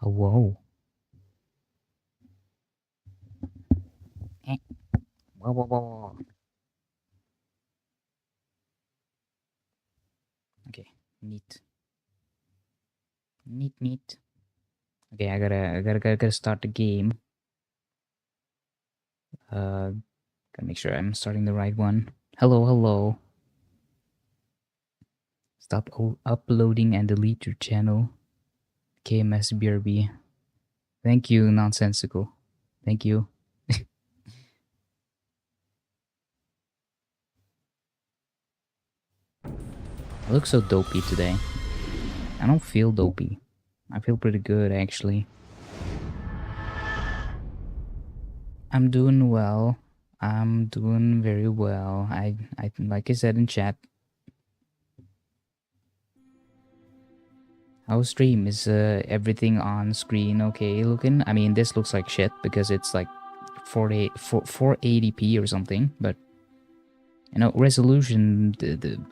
Oh, whoa. Eh. Whoa, whoa, whoa, whoa. Okay, neat. Neat, neat. Okay, I gotta start the game. Gotta make sure I'm starting the right one. Hello, hello. Stop uploading and delete your channel. KMSBRB. Thank you, nonsensical. Thank you. I look so dopey today. I don't feel dopey. I feel pretty good actually. I'm doing well. I'm doing very well. I like I said in chat. Our stream is everything on screen okay looking. I mean, this looks like shit because it's like 480p or something, but you know, resolution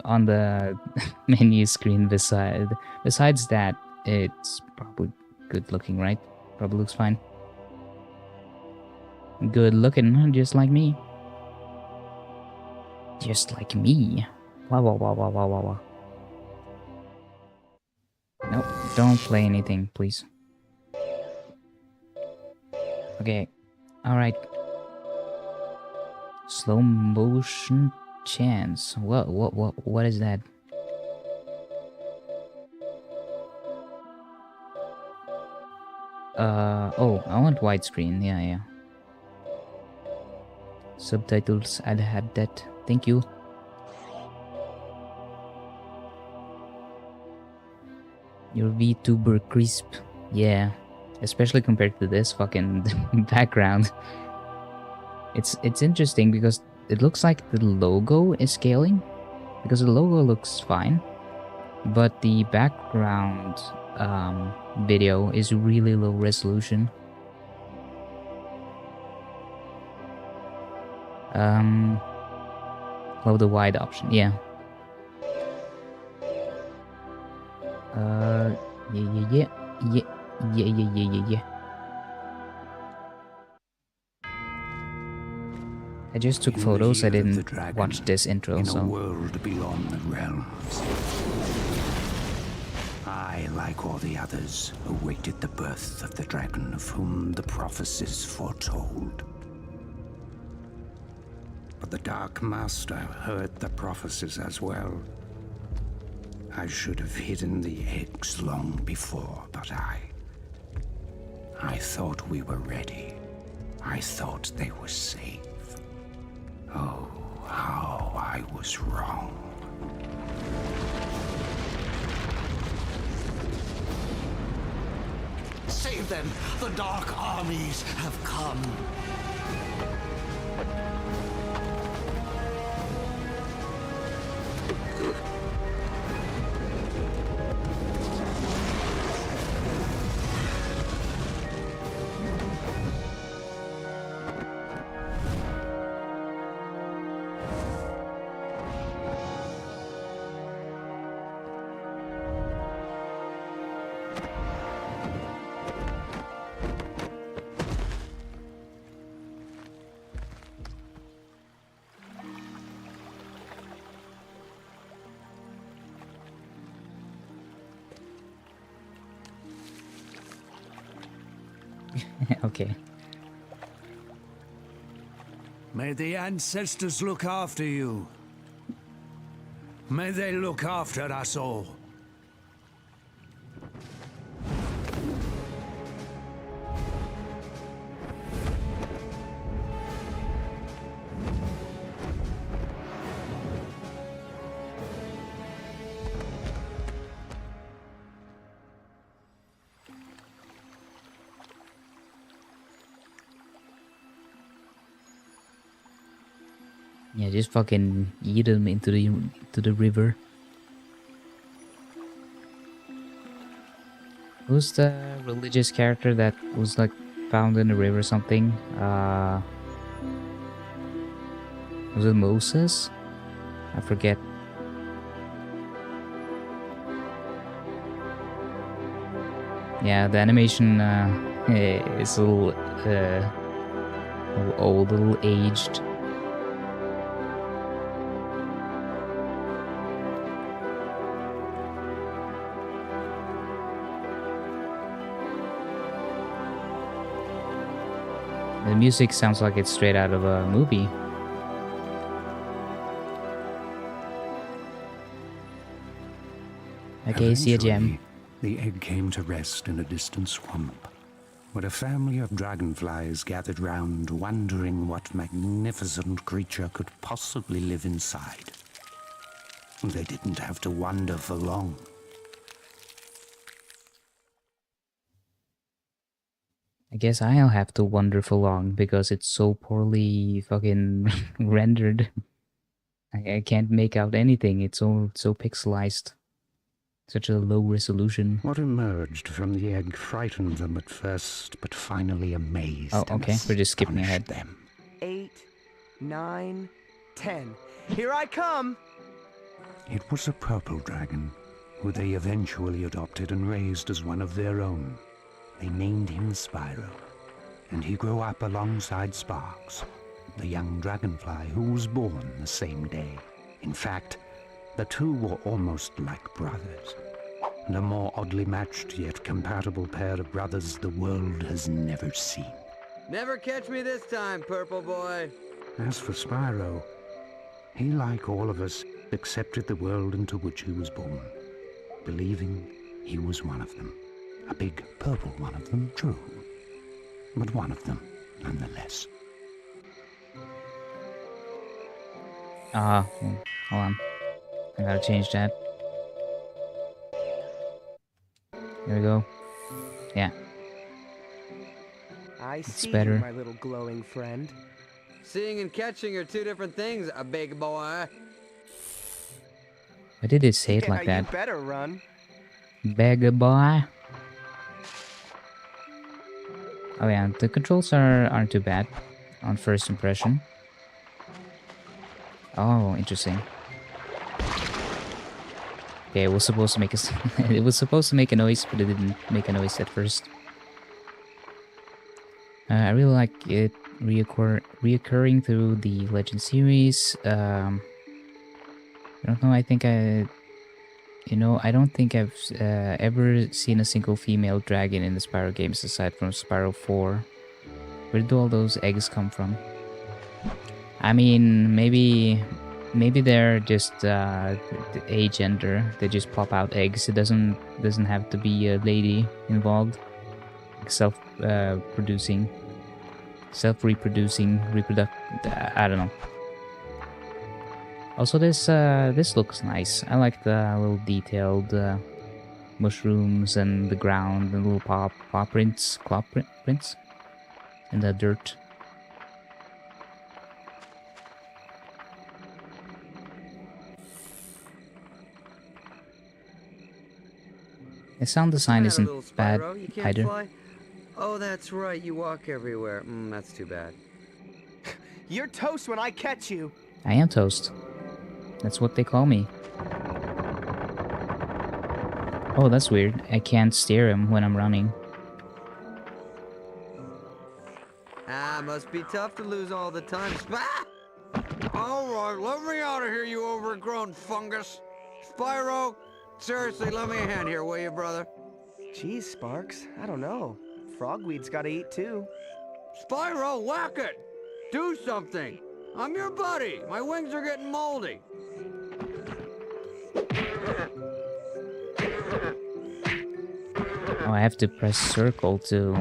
on the menu screen besides that, it's probably good looking, right? Probably looks fine. Good looking, just like me. Just like me. Wow, wow, wow, wow, wow, wow, wow. Nope, don't play anything, please. Okay, alright. Slow motion chance. What is that? Oh, I want widescreen. Yeah, yeah. Subtitles, I'd have that. Thank you. Your VTuber crisp. Yeah. Especially compared to this fucking background. It's interesting because it looks like the logo is scaling. Because the logo looks fine. But the background video is really low resolution. Well, the wide option, yeah. Yeah, yeah, yeah, yeah, yeah, yeah, yeah, yeah. I just took In the photos. I year of the didn't dragon, watch this intro, in a so. world beyond the realms, I, like all the others, awaited the birth of the dragon of whom the prophecies foretold. But the Dark Master heard the prophecies as well. I should have hidden the eggs long before, but I thought we were ready. I thought they were safe. Oh, how I was wrong. Save them! The Dark Armies have come! Okay. May the ancestors look after you. May they look after us all. Yeah, just fucking eat them into the river. Who's the religious character that was like found in the river or something? Was it Moses? I forget. Yeah, the animation is a little old, a little aged. The music sounds like it's straight out of a movie. Okay, see a gem. The egg came to rest in a distant swamp, where a family of dragonflies gathered round, wondering what magnificent creature could possibly live inside. They didn't have to wonder for long. I guess I'll have to wonder for long because it's so poorly fucking rendered. I can't make out anything. It's all so pixelized. Such a low resolution. What emerged from the egg frightened them at first, but finally amazed. Oh, okay. We're just skipping ahead. Them. 8, 9, 10. Here I come! It was a purple dragon, who they eventually adopted and raised as one of their own. They named him Spyro, and he grew up alongside Sparks, the young dragonfly who was born the same day. In fact, the two were almost like brothers, and a more oddly matched yet compatible pair of brothers the world has never seen. Never catch me this time, Purple Boy. As for Spyro, he, like all of us, accepted the world into which he was born, believing he was one of them. A big purple one of them, true, but one of them nonetheless. Hold on. I gotta change that. Here we go. Yeah. I see better. you, my little glowing friend. Seeing and catching are two different things, a big boy. Why did it say it Yeah, like that? You better run. Big boy. Oh yeah, the controls aren't too bad on first impression. Oh, interesting. Okay, it was supposed to make it was supposed to make a noise, but it didn't make a noise at first. I really like it reoccurring through the Legend series. I don't know. I think I don't think I've ever seen a single female dragon in the Spyro games aside from Spyro 4. Where do all those eggs come from? I mean, maybe they're just agender. They just pop out eggs. It doesn't have to be a lady involved. Self-reproducing, I don't know. Also, this looks nice. I like the little detailed mushrooms and the ground, and little claw prints in the dirt. The sound design isn't bad either. Fly? Oh, that's right. You walk everywhere. That's too bad. You're toast when I catch you. I am Toast. That's what they call me. Oh, that's weird. I can't steer him when I'm running. Must be tough to lose all the time. All right, let me out of here, you overgrown fungus. Spyro, seriously, lend me a hand here, will you, brother? Geez, Sparks, I don't know. Frogweed's gotta eat too. Spyro, whack it! Do something! I'm your buddy! My wings are getting moldy! Oh, I have to press circle to...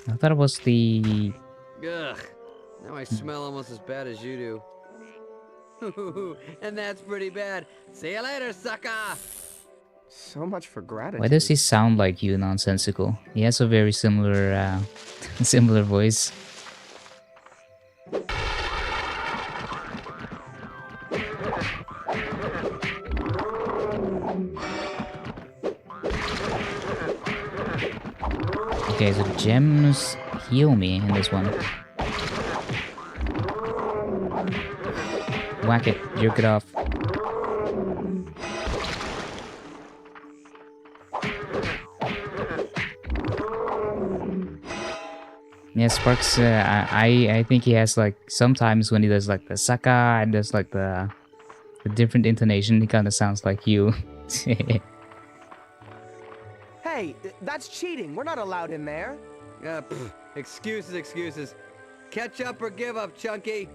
I thought it was the... Ugh. Now I smell almost as bad as you do. And that's pretty bad. See you later, sucker! So much for gratitude. Why does he sound like you, Nonsensical? He has a very similar, similar voice. Okay, so gems heal me in this one. Whack it, jerk it off. Yeah, Sparks. I think he has like sometimes when he does like the Saka and does like the different intonation, he kind of sounds like you. Hey, that's cheating. We're not allowed in there. Excuses, excuses. Catch up or give up, Chunky.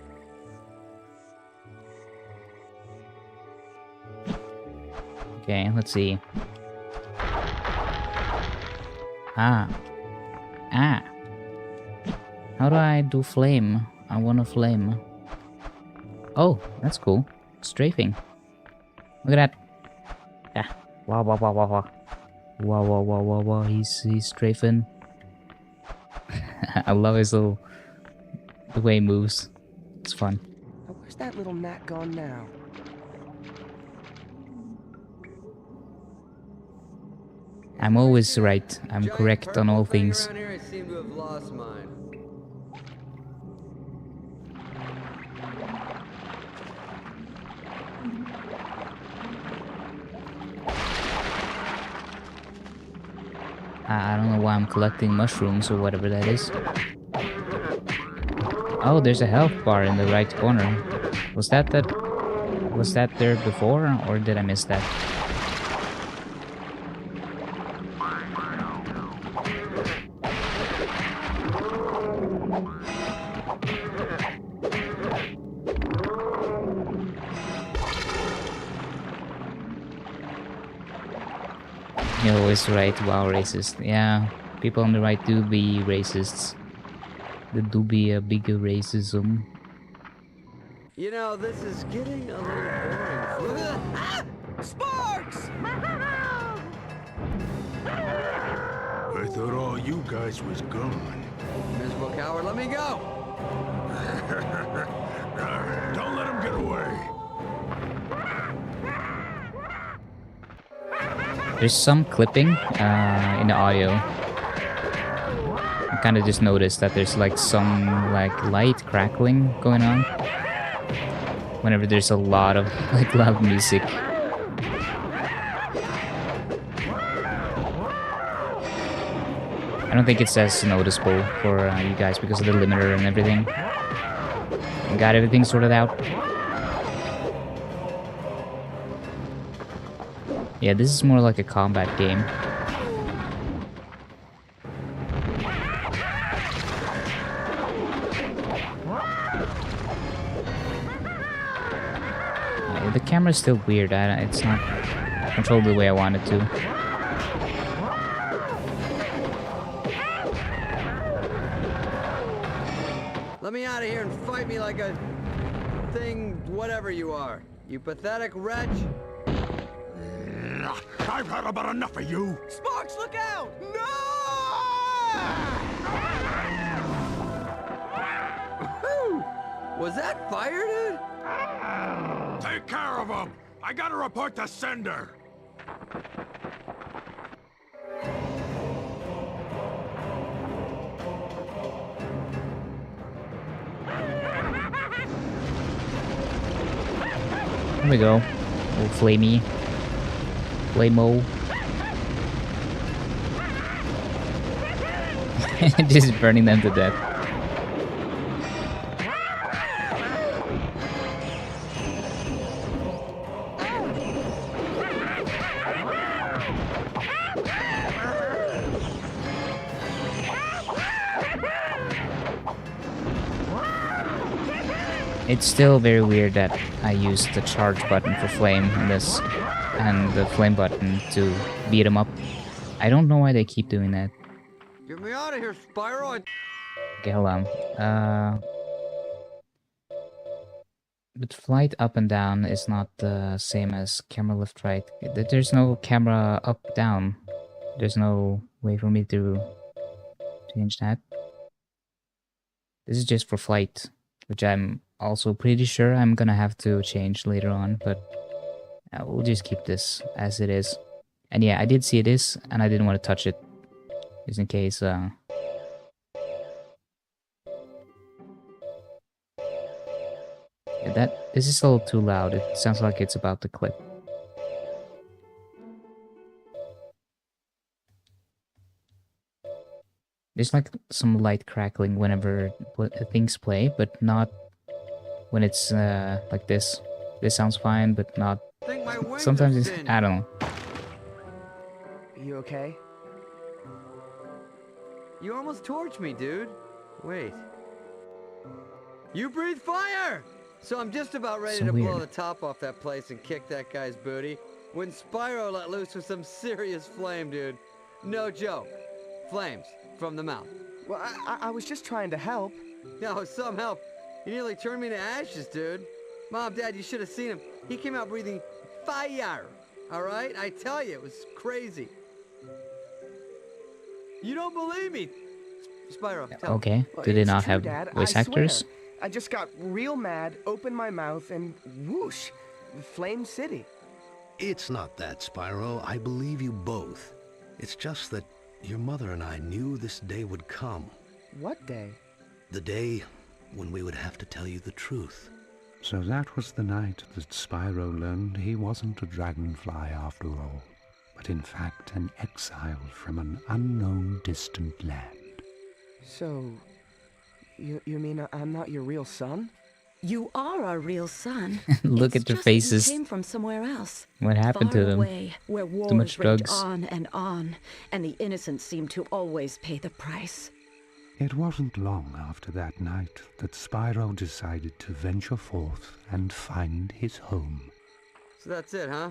Okay, let's see. Ah. How do I do flame? I want a flame. Oh, that's cool. Strafing. Look at that. Yeah. Wow, wow, wow, wow, wow. Wow, wow, wow, wow, wow. He's strafing. I love his little... the way he moves. It's fun. Now, where's that little gnat gone now? I'm always right. I'm Giant correct on purple all thing things. around here, I seem to have lost mine. I don't know why I'm collecting mushrooms or whatever that is. Oh, there's a health bar in the right corner. Was that there before, or did I miss that? You're always right. Wow, racist. Yeah, people on the right do be racists. There do be a bigger racism. You know, this is getting a little boring. Sparks! I thought all you guys was gone. Miserable coward, let me go! Don't let him get away. There's some clipping in the audio. I kind of just noticed that there's like some like light crackling going on whenever there's a lot of like loud music. I don't think it's as noticeable for you guys because of the limiter and everything. Got everything sorted out. Yeah, this is more like a combat game. Yeah, the camera's still weird. It's not controlled the way I want it to. Let me out of here and fight me like a thing, whatever you are. You pathetic wretch. I've had about enough of you. Sparks, look out! No! Was that fire, dude? Take care of him. I gotta report the sender. Here we go. Old Flamey. Flamo. Just burning them to death. It's still very weird that I used the charge button for flame in this and the flame button to beat him up. I don't know why they keep doing that. Get me out of here, Spyro. Okay, hold on. But flight up and down is not the same as camera left right. There's no camera up down. There's no way for me to change that. This is just for flight, which I'm also pretty sure I'm gonna have to change later on, but we'll just keep this as it is. And yeah, I did see this, and I didn't want to touch it, just in case. Yeah, this is a little too loud. It sounds like it's about to clip. There's like some light crackling whenever things play, but not when it's like this. This sounds fine, but not. Think my wings Sometimes are it's, singed. I don't know. You okay? You almost torched me, dude. Wait. You breathe fire! So I'm just about ready So to blow weird. the top off that place and kick that guy's booty when Spyro let loose with some serious flame, dude. No joke. Flames from the mouth. Well, I was just trying to help. No, some help. You nearly turned me to ashes, dude. Mom, Dad, you should have seen him. He came out breathing fire. All right? I tell you, it was crazy. You don't believe me. Spyro, tell me. Okay. Well, Do they it's not true, have Dad, voice I actors? swear. I just got real mad, opened my mouth, and whoosh, Flame City. It's not that, Spyro. I believe you both. It's just that your mother and I knew this day would come. What day? The day when we would have to tell you the truth. So that was the night that Spyro learned he wasn't a dragonfly after all, but in fact an exile from an unknown distant land. So, you mean I'm not your real son? You are our real son. Look It's at their just that you faces. came from somewhere else. What happened Far to them? away, where wars much rage drugs. on, and the innocent seem to always pay the price. It wasn't long after that night that Spyro decided to venture forth and find his home. So that's it, huh?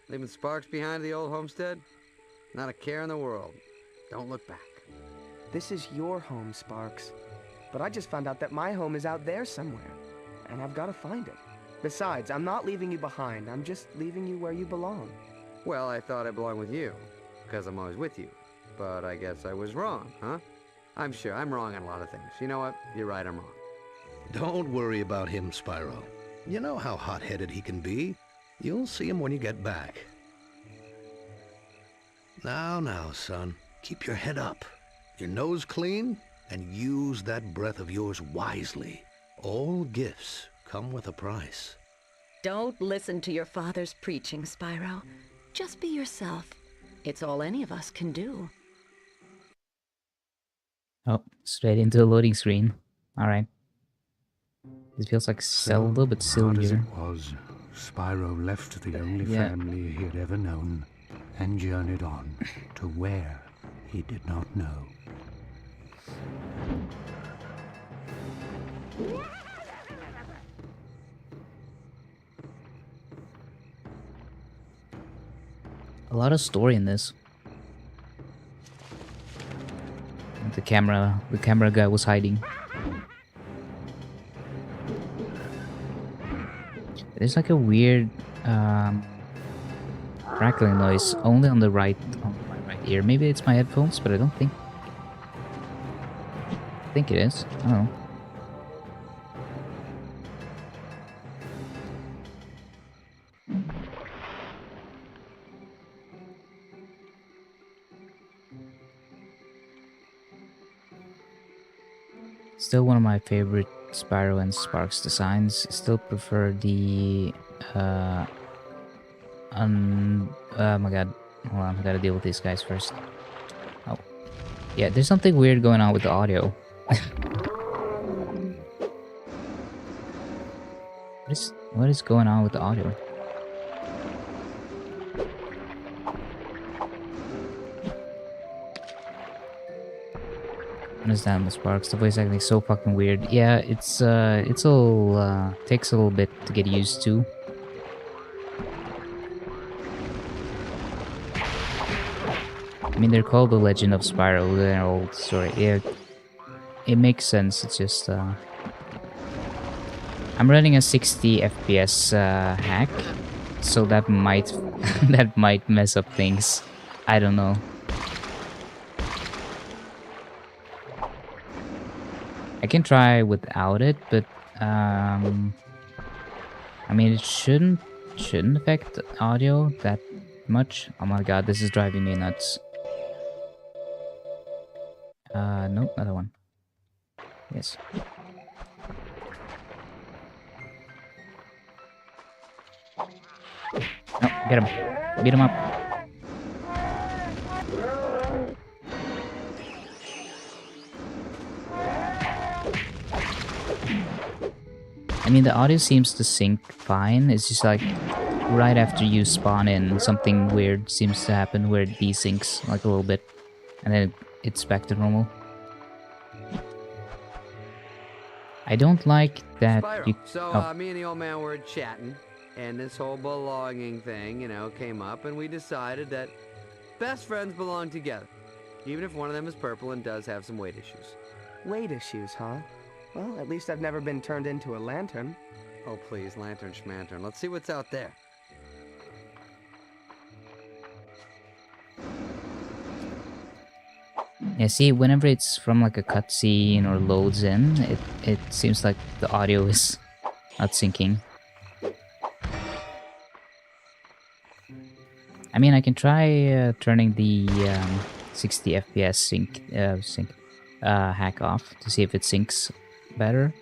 Leaving sparks behind at the old homestead? Not a care in the world. Don't look back. This is your home, Sparks. But I just found out that my home is out there somewhere, and I've got to find it. Besides, I'm not leaving you behind. I'm just leaving you where you belong. Well, I thought I belonged with you, because I'm always with you. But I guess I was wrong, huh? I'm sure I'm wrong on a lot of things. You know what? You're right, I'm wrong. Don't worry about him, Spyro. You know how hot-headed he can be. You'll see him when you get back. Now, son. Keep your head up, your nose clean, and use that breath of yours wisely. All gifts come with a price. Don't listen to your father's preaching, Spyro. Just be yourself. It's all any of us can do. Oh, straight into the loading screen. Alright. It feels like a little bit Hard as it sillier. was, Spyro left the only Yeah. family he had ever known and journeyed on to where he did not know. A lot of story in this. The camera guy was hiding. There's like a weird crackling noise only on my right ear. Maybe it's my headphones, but I don't think. I think it is. I don't know. Still one of my favorite Spyro and Sparks designs. Still prefer the oh my god. Hold on, I gotta deal with these guys first. Oh. Yeah, there's something weird going on with the audio. What is going on with the audio? Understand the Sparks. The voice acting is so fucking weird. Yeah, it's all takes a little bit to get used to. I mean, they're called The Legend of Spyro. They're an old story. Yeah, it makes sense. It's just I'm running a 60 FPS hack, so that might that might mess up things. I don't know. I can try without it, but I mean it shouldn't affect the audio that much. Oh my god, this is driving me nuts. Nope, another one. Yes. No, get him. Beat him up. I mean, the audio seems to sync fine. It's just like right after you spawn in, something weird seems to happen where it desyncs like a little bit, and then it's back to normal. I don't like that Spyro. you... So, oh. me and the old man were chatting, and this whole belonging thing, you know, came up, and we decided that best friends belong together, even if one of them is purple and does have some weight issues. Weight issues, huh? Well, at least I've never been turned into a lantern. Oh, please, lantern schmantern. Let's see what's out there. Yeah, see, whenever it's from like a cutscene or loads in, it seems like the audio is not syncing. I mean, I can try turning the 60 FPS sync hack off to see if it syncs better.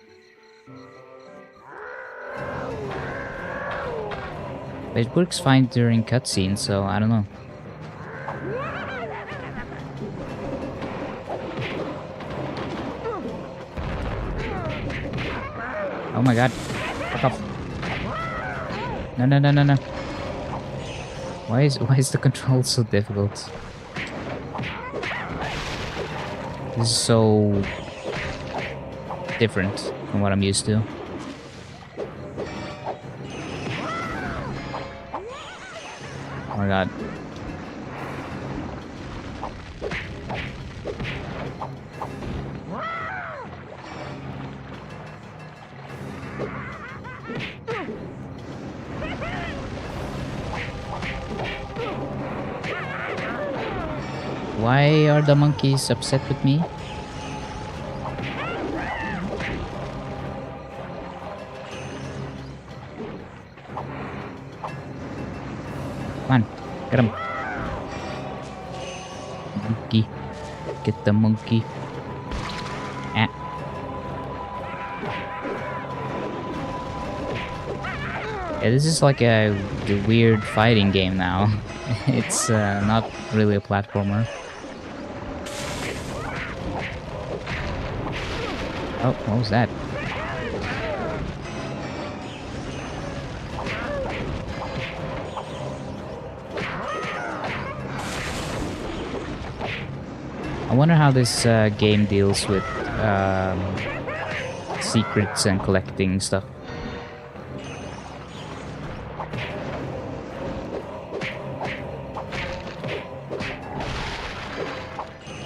But it works fine during cutscenes, so I don't know. Oh my god. Fuck off. No, no, no, no, no. Why is the control so difficult? This is so different from what I'm used to. Oh my god. Why are the monkeys upset with me? Come on, get him. Monkey. Get the monkey. Ah. Yeah, this is like a weird fighting game now. It's not really a platformer. Oh, what was that? I wonder how this game deals with secrets and collecting stuff.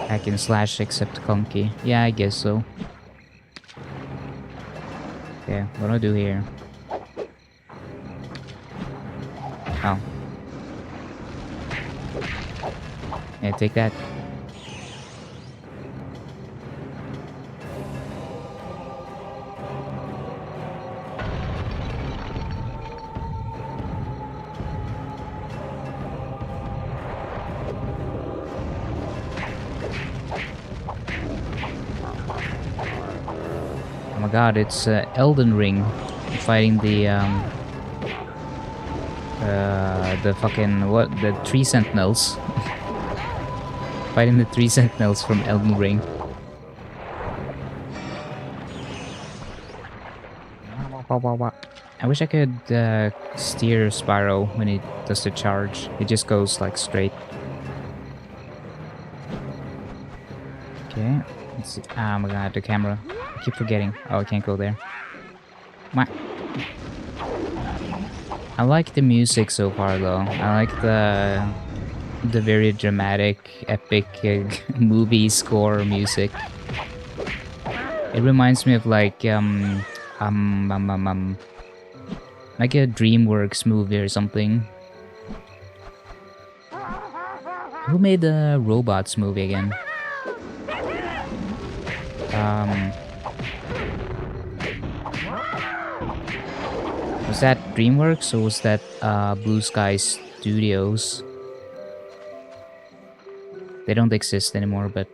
Hack and slash except clunky. Yeah, I guess so. Okay, what do I do here? Oh. Yeah, take that. Oh my god, it's Elden Ring fighting the fucking what, the tree sentinels. Fighting the tree sentinels from Elden Ring. I wish I could steer Spyro when he does the charge. It just goes like straight. Okay, let's see. Oh my god, the camera. I keep forgetting. Oh, I can't go there. I like the music so far, though. I like the very dramatic, epic movie score music. It reminds me of like like a DreamWorks movie or something. Who made the Robots movie again? Was that DreamWorks or was that Blue Sky Studios? They don't exist anymore, but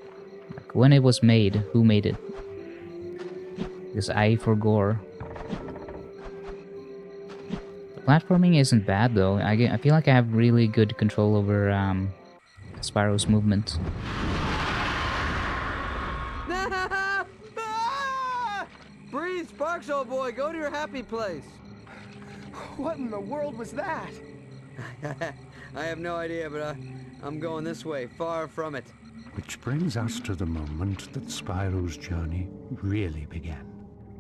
like, when it was made, who made it? Because I forgot. The platforming isn't bad though. I feel like I have really good control over Spyro's movement. Breathe, Sparks, old boy. Go to your happy place. What in the world was that? I have no idea, but I'm going this way, far from it. Which brings us to the moment that Spyro's journey really began.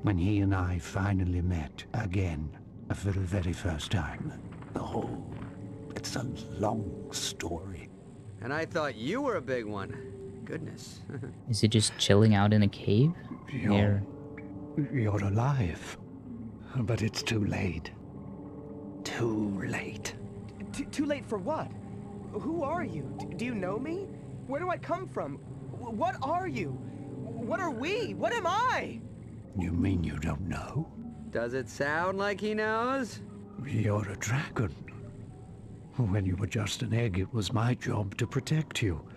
When he and I finally met again for the very first time. Oh, it's a long story. And I thought you were a big one. Goodness. Is he just chilling out in a cave? You're alive. But it's too late. Too late. Too late for what? Who are you? Do you know me? Where do I come from? What are you? What are we? What am I? You mean you don't know? Does it sound like he knows? You're a dragon. When you were just an egg, it was my job to protect you.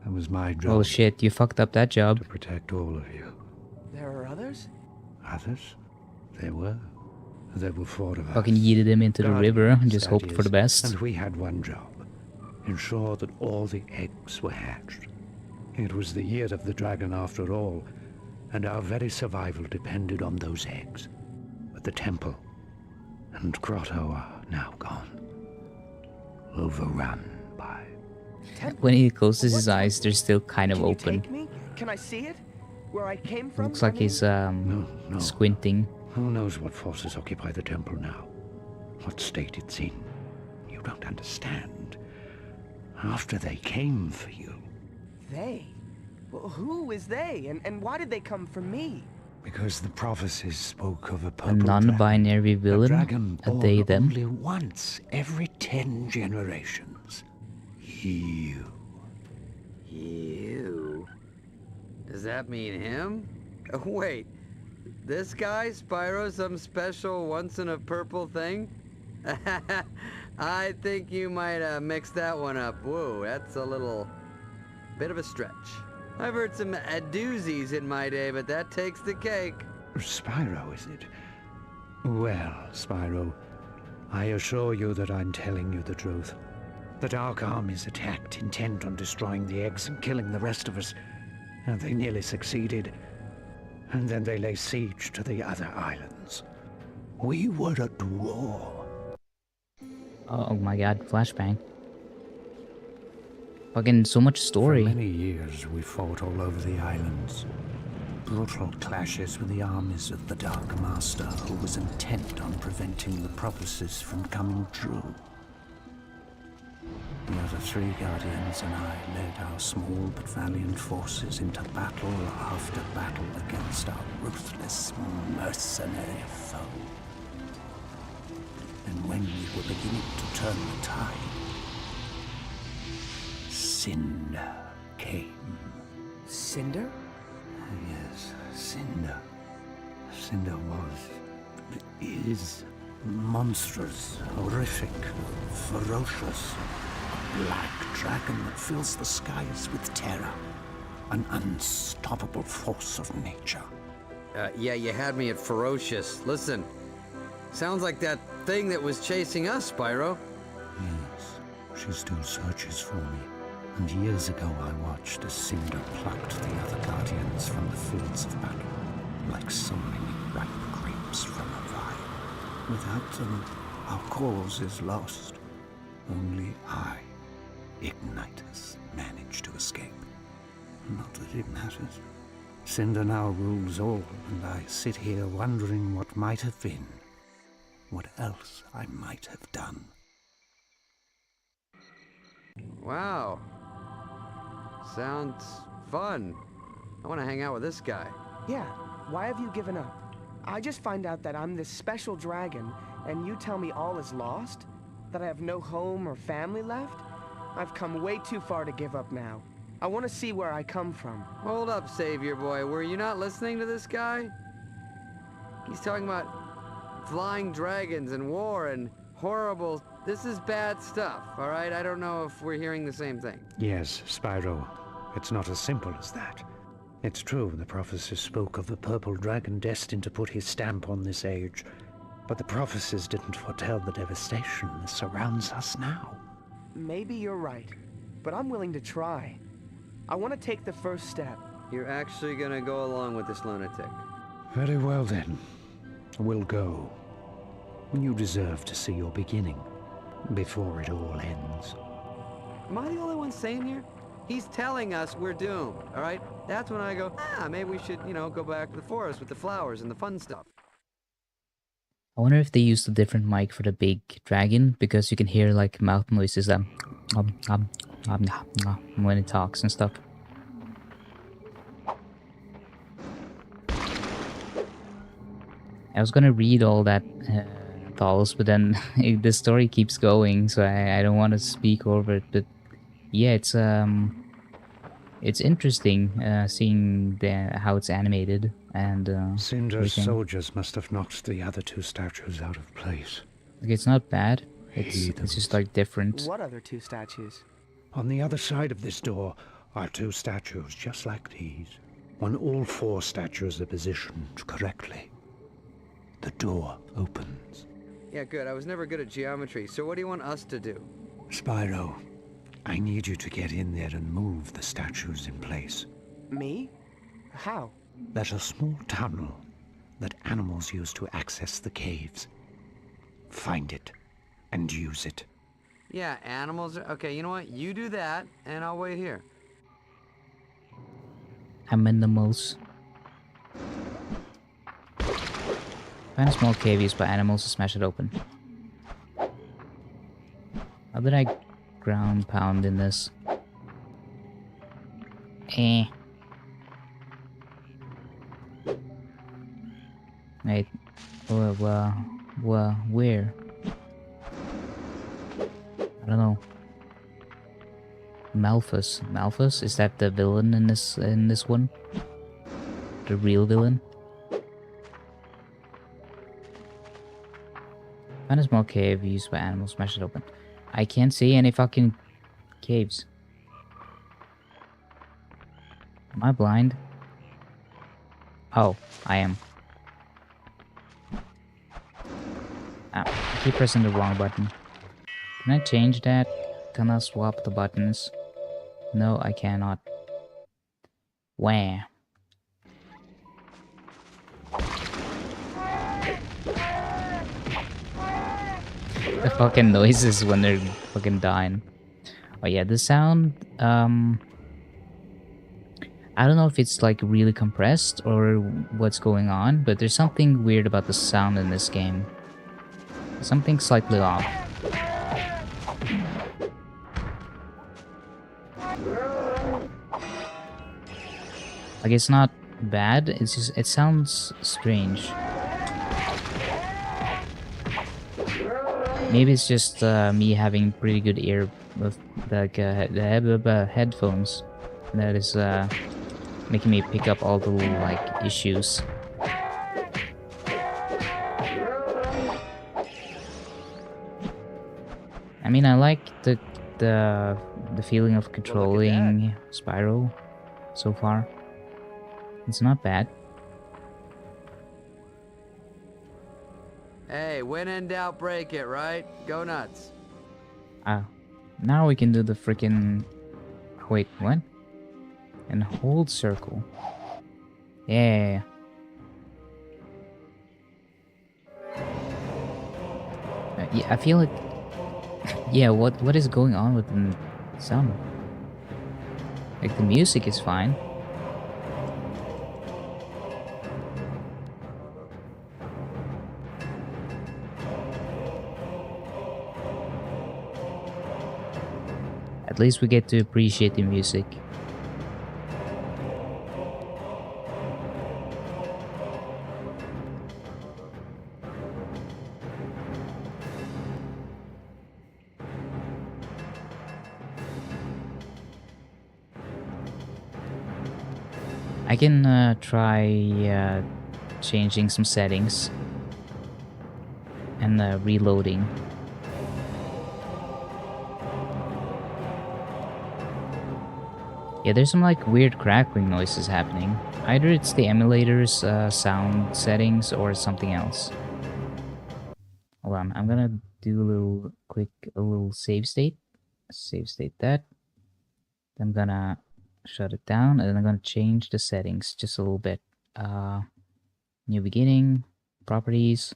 It was my job. Oh shit, you fucked up that job. To protect all of you. There are others? Others? There were. There were 4 of us. Fucking yeeted him into the Guardians, river and just that hoped for the is. best. And we had one job. Ensure that all the eggs were hatched. It was the year of the dragon after all, and our very survival depended on those eggs. But the temple and grotto are now gone. Overrun by... When he closes his eyes, they're still kind of Can you open. take me? Can I see it? Where I came from? Looks like he's No. squinting. Who knows what forces occupy the temple now? What state it's in? You don't understand. After they came for you. They? Well, who is they? And why did they come for me? Because the prophecies spoke of a A purple non-binary dragon. A dragon villain? A born they, them? only once every 10 generations. You. You? Does that mean him? Oh, wait. This guy, Spyro, some special once-in-a-purple thing? I think you might mix that one up. Whoa, that's a little... bit of a stretch. I've heard some doozies in my day, but that takes the cake. Spyro, is it? Well, Spyro, I assure you that I'm telling you the truth. The Dark Army's attacked, intent on destroying the eggs and killing the rest of us. And they nearly succeeded. And then they lay siege to the other islands. We were at war. Oh my god, flashbang. Fucking so much story. For many years we fought all over the islands. Brutal clashes with the armies of the Dark Master, who was intent on preventing the prophecies from coming true. The other 3 Guardians and I led our small but valiant forces into battle after battle against our ruthless, mercenary foe. And when we were beginning to turn the tide, Cinder came. Cinder? Yes, Cinder. Cinder is monstrous, horrific, ferocious. A black dragon that fills the skies with terror. An unstoppable force of nature. Yeah, you had me at ferocious. Listen, sounds like that thing that was chasing us, Spyro. Yes, she still searches for me. And years ago I watched as Cinder plucked the other Guardians from the fields of battle, like so many ripe grapes from a vine. Without them, our cause is lost. Only I, Ignitus, managed to escape. Not that it matters. Cinder now rules all, and I sit here wondering what might have been. What else I might have done. Wow. Sounds fun. I want to hang out with this guy. Yeah, why have you given up? I just find out that I'm this special dragon, and you tell me all is lost? That I have no home or family left? I've come way too far to give up now. I want to see where I come from. Hold up, Savior Boy. Were you not listening to this guy? He's talking about flying dragons and war and horrible... This is bad stuff, all right? I don't know if we're hearing the same thing. Yes, Spyro. It's not as simple as that. It's true, the prophecies spoke of the purple dragon destined to put his stamp on this age. But the prophecies didn't foretell the devastation that surrounds us now. Maybe you're right, but I'm willing to try. I want to take the first step. You're actually gonna go along with this lunatic? Very well then. We'll go. You deserve to see your beginning before it all ends. Am I the only one saying here? He's telling us we're doomed, all right? That's when I go, maybe we should, go back to the forest with the flowers and the fun stuff. I wonder if they used a different mic for the big dragon, because you can hear like mouth noises when it talks and stuff. I was gonna read all that thoughts, but then the story keeps going, so I don't want to speak over it. But yeah, it's interesting seeing how it's animated and Cinder's everything. soldiers must have knocked the other two statues out of place. Like, it's not bad. It's Heathens. just like different. What other two statues? On the other side of this door are two statues just like these. When all four statues are positioned correctly, the door opens. Yeah, good. I was never good at geometry, so what do you want us to do? Spyro, I need you to get in there and move the statues in place. Me? How? There's a small tunnel that animals use to access the caves. Find it and use it. Yeah, animals are... Okay, you know what? You do that, and I'll wait here. Animals. Find a small cave used by animals to smash it open. How did I ground pound in this? Wait. Where? I don't know. Malphus. Malphus? Is that the villain in this one? The real villain? Find a small cave used by animals, smash it open. I can't see any fucking caves. Am I blind? Oh, I am. I keep pressing the wrong button. Can I change that? Can I swap the buttons? No, I cannot. Wah. The fucking noises when they're fucking dying. Oh yeah, the sound, I don't know if it's like really compressed or what's going on, but there's something weird about the sound in this game. Something slightly off. Like, it's not bad, it's just, it sounds strange. Maybe it's just me having pretty good ear with like the headphones that is making me pick up all the little like issues. I mean, I like the feeling of controlling Spyro so far. It's not bad. Hey, when in doubt, break it, right? Go nuts. Now we can do the freaking... Wait, what? And hold circle. Yeah. Yeah, I feel like... Yeah, what is going on with the sound? Like, the music is fine. At least we get to appreciate the music. I can try changing some settings and reloading. Yeah, there's some like weird crackling noises happening. Either it's the emulator's sound settings or something else. Hold on, I'm gonna do a little save state. Save state that. Then I'm gonna shut it down and then I'm gonna change the settings just a little bit. New beginning. Properties.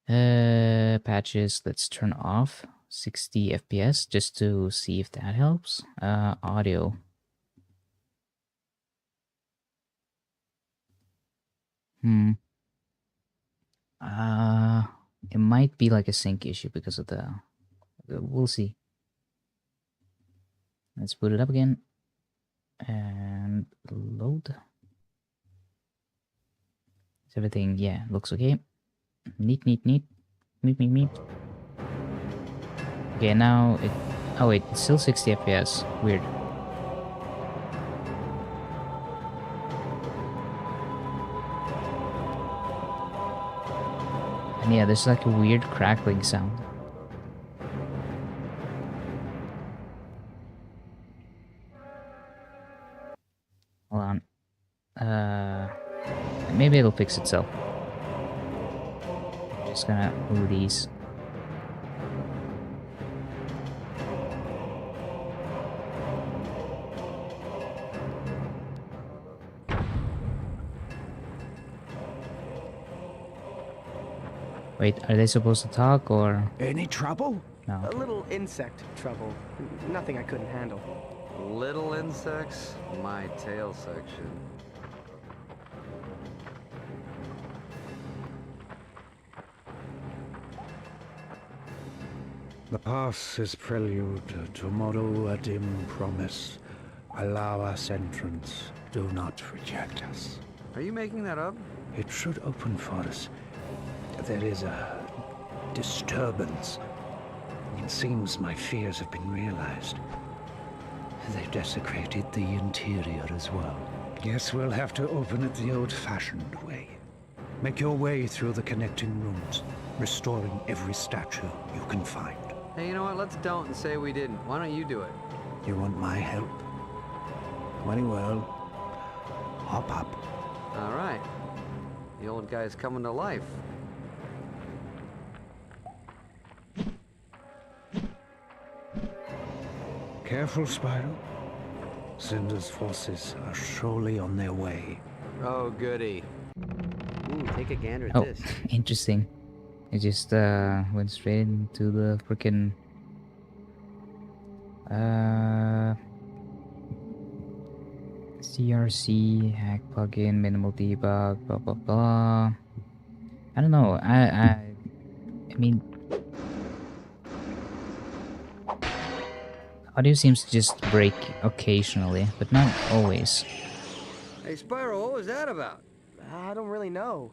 Patches. Let's turn off 60 FPS just to see if that helps. Audio. It might be like a sync issue because of the we'll see. Let's boot it up again and load. Is everything, yeah, looks okay. Neat. Meep. Okay, now it, oh wait, it's still 60 FPS. Weird. And yeah, there's like a weird crackling sound. Hold on. Maybe it'll fix itself. Just gonna move these. Wait, are they supposed to talk or Any trouble? no? A little insect trouble. Nothing I couldn't handle. Little insects? My tail section. The pass is prelude. Tomorrow a dim promise. Allow us entrance. Do not reject us. Are you making that up? It should open for us. There is a disturbance. It seems my fears have been realized. They've desecrated the interior as well. Guess we'll have to open it the old-fashioned way. Make your way through the connecting rooms, restoring every statue you can find. Hey, you know what? Let's don't and say we didn't. Why don't you do it? You want my help? Very well. Hop up. All right. The old guy's coming to life. Careful, Spyro. Cinder's forces are surely on their way. Oh, goody. Ooh, take a gander at Oh, this. interesting. It just went straight into the freaking CRC hack plugin, minimal debug, blah blah blah. I don't know. I mean, audio seems to just break occasionally, but not always. Hey, Spyro, what was that about? I don't really know.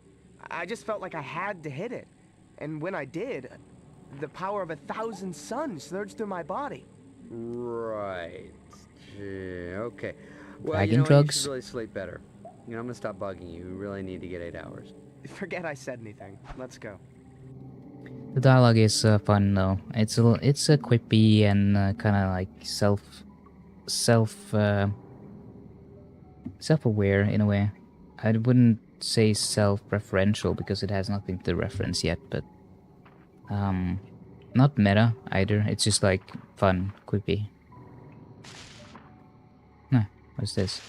I just felt like I had to hit it. And when I did, the power of 1,000 suns surged through my body. Right. Gee, okay. Well, Dragon you know what? You drugs? should really sleep better. You know, I'm gonna stop bugging you. You really need to get 8 hours. Forget I said anything. Let's go. The dialogue is fun though. It's a quippy and kind of like self-aware in a way. I wouldn't say self-referential because it has nothing to reference yet, but not meta either. It's just like fun, quippy. Nah, what's this?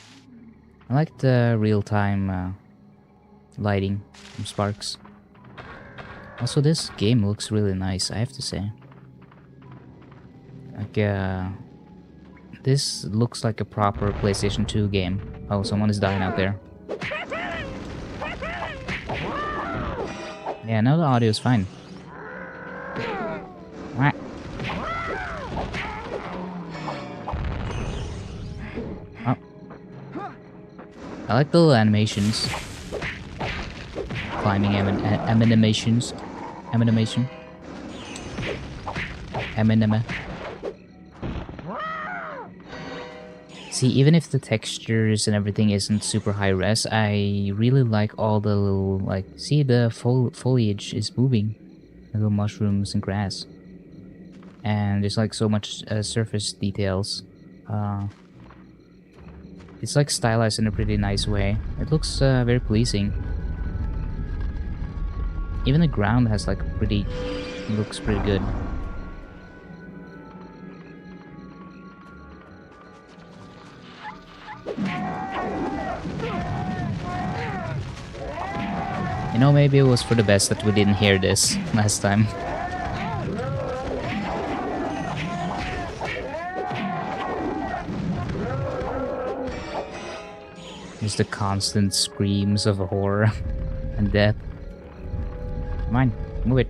I like the real-time lighting from Sparks. Also, this game looks really nice, I have to say. Like, this looks like a proper PlayStation 2 game. Oh, someone is dying out there. Yeah, now the audio is fine. Whack. Oh. I like the little animations. Climbing animations. Animation. See, even if the textures and everything isn't super high res, I really like all the little, like, see the foliage is moving. The little mushrooms and grass. And there's like so much surface details. It's like stylized in a pretty nice way. It looks very pleasing. Even the ground has like looks pretty good. You know, maybe it was for the best that we didn't hear this last time. Just the constant screams of horror and death. Come on, move it.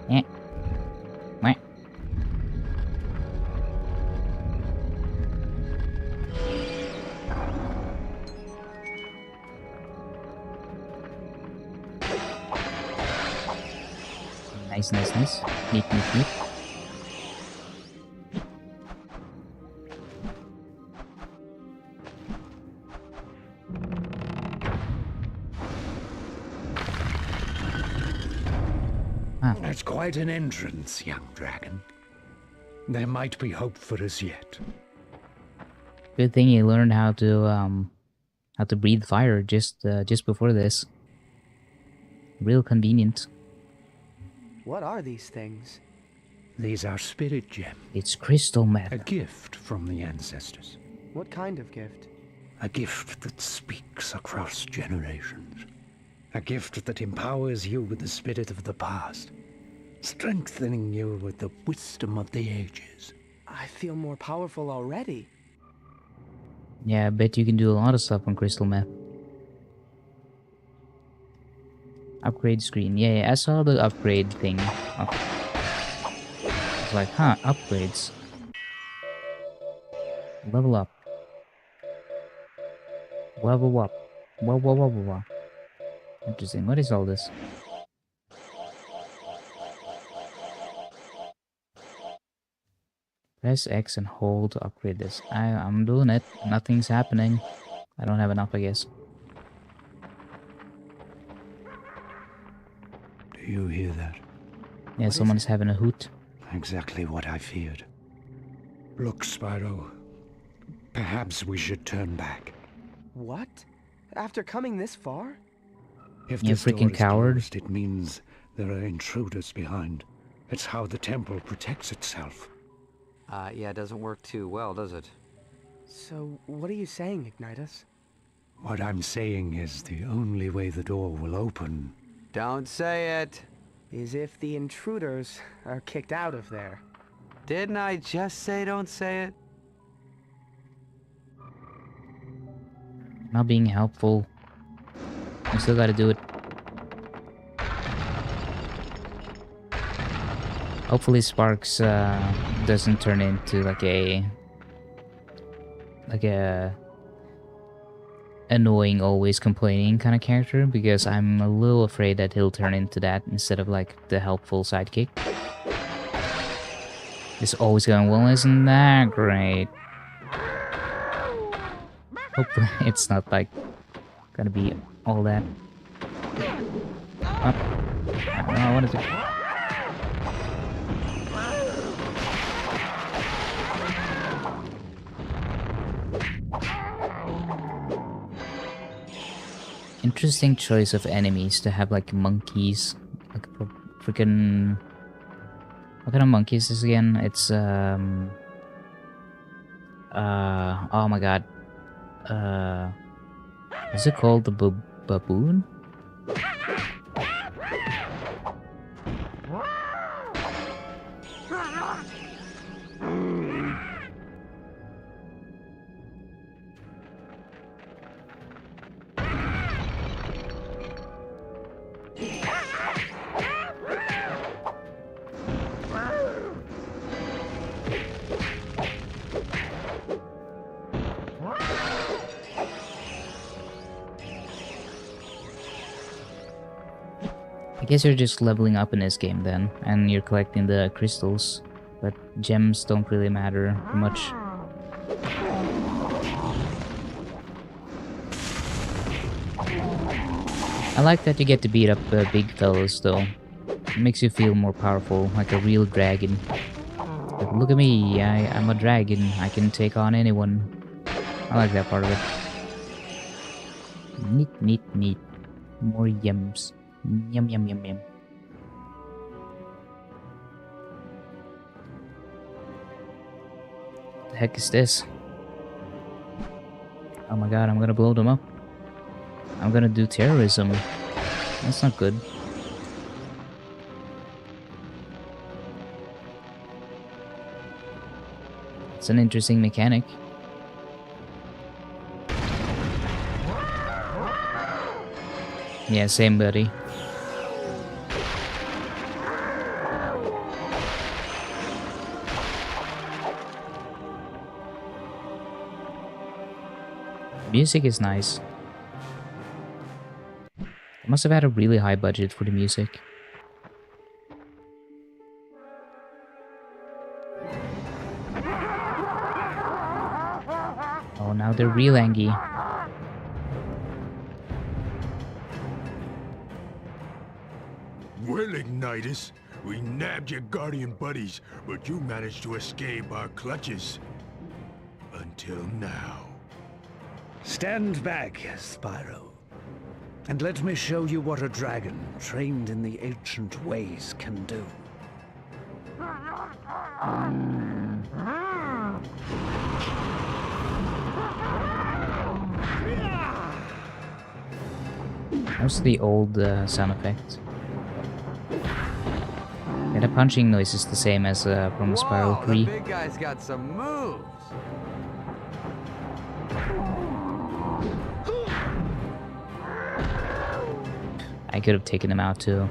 Eh. Meh. Nice, nice, nice. Neat, neat, neat. That's quite an entrance, young dragon. There might be hope for us yet. Good thing you learned how to breathe fire just before this. Real convenient. What are these things? These are spirit gems, It's crystal a meth. gift from the ancestors. What kind of gift? A gift that speaks across generations. A gift that empowers you with the spirit of the past, strengthening you with the wisdom of the ages. I feel more powerful already. Yeah, I bet you can do a lot of stuff on crystal meth. Upgrade screen. Yeah, I saw the upgrade thing. Oh. It's like, huh, upgrades. Level up. Level up. Whoa, whoa, whoa, whoa, whoa. Interesting. What is all this? Press X and hold to upgrade this. I'm doing it. Nothing's happening. I don't have enough, I guess. Do you hear that? Yeah, What is someone's having a hoot. Exactly what I feared. Look, Spyro. Perhaps we should turn back. What? After coming this far? If You this door freaking is coward. closed, it means there are intruders behind. It's how the temple protects itself. Yeah, it doesn't work too well, does it? So, what are you saying, Ignitus? What I'm saying is the only way the door will open. Don't say it. Is if the intruders are kicked out of there. Didn't I just say don't say it? Not being helpful. I still gotta do it. Hopefully Sparks doesn't turn into like a annoying, always complaining kind of character, because I'm a little afraid that he'll turn into that instead of like the helpful sidekick. Just always going, well, isn't that great? Hopefully it's not like gonna be all that. Up. I don't know, I wanted to. Interesting choice of enemies to have like monkeys, like freaking. What kind of monkeys is this again? It's oh my god. Is it called the baboon? I guess you're just leveling up in this game then, and you're collecting the crystals, but gems don't really matter much. I like that you get to beat up big fellows though. It makes you feel more powerful, like a real dragon. Like, look at me, I'm a dragon, I can take on anyone. I like that part of it. Neat, neat, neat. More yums. Yum, yum, yum, yum. What the heck is this? Oh my god, I'm gonna blow them up. I'm gonna do terrorism. That's not good. It's an interesting mechanic. Yeah, same buddy. Music is nice. They must have had a really high budget for the music. Oh, now they're real angry. Well, Ignitus, we nabbed your guardian buddies, but you managed to escape our clutches. Until now. Stand back, Spyro. And let me show you what a dragon trained in the ancient ways can do. How's the old sound effect? Yeah, the punching noise is the same as from Spyro 3. The big guy's got some moves. I could have taken him out too.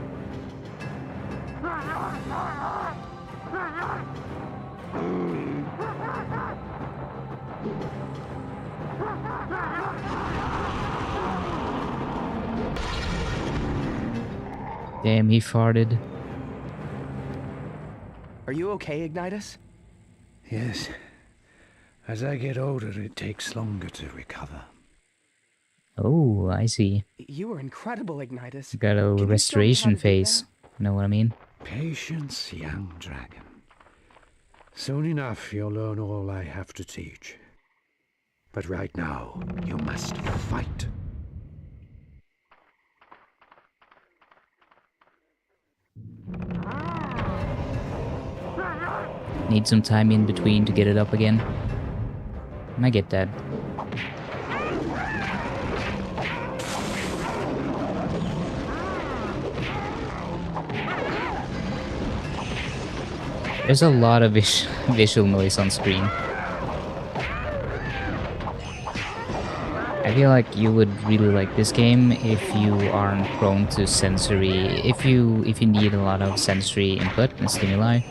Damn, he farted. Are you okay, Ignitus? Yes. As I get older, it takes longer to recover. Oh, I see. You were incredible, Ignitus. Got a Can you show me how restoration to do phase. that? Know what I mean? Patience, young dragon. Soon enough, you'll learn all I have to teach. But right now, you must fight. Need some time in between to get it up again. I get that. There's a lot of visual noise on screen. I feel like you would really like this game if you aren't prone to sensory. If you need a lot of sensory input and stimuli,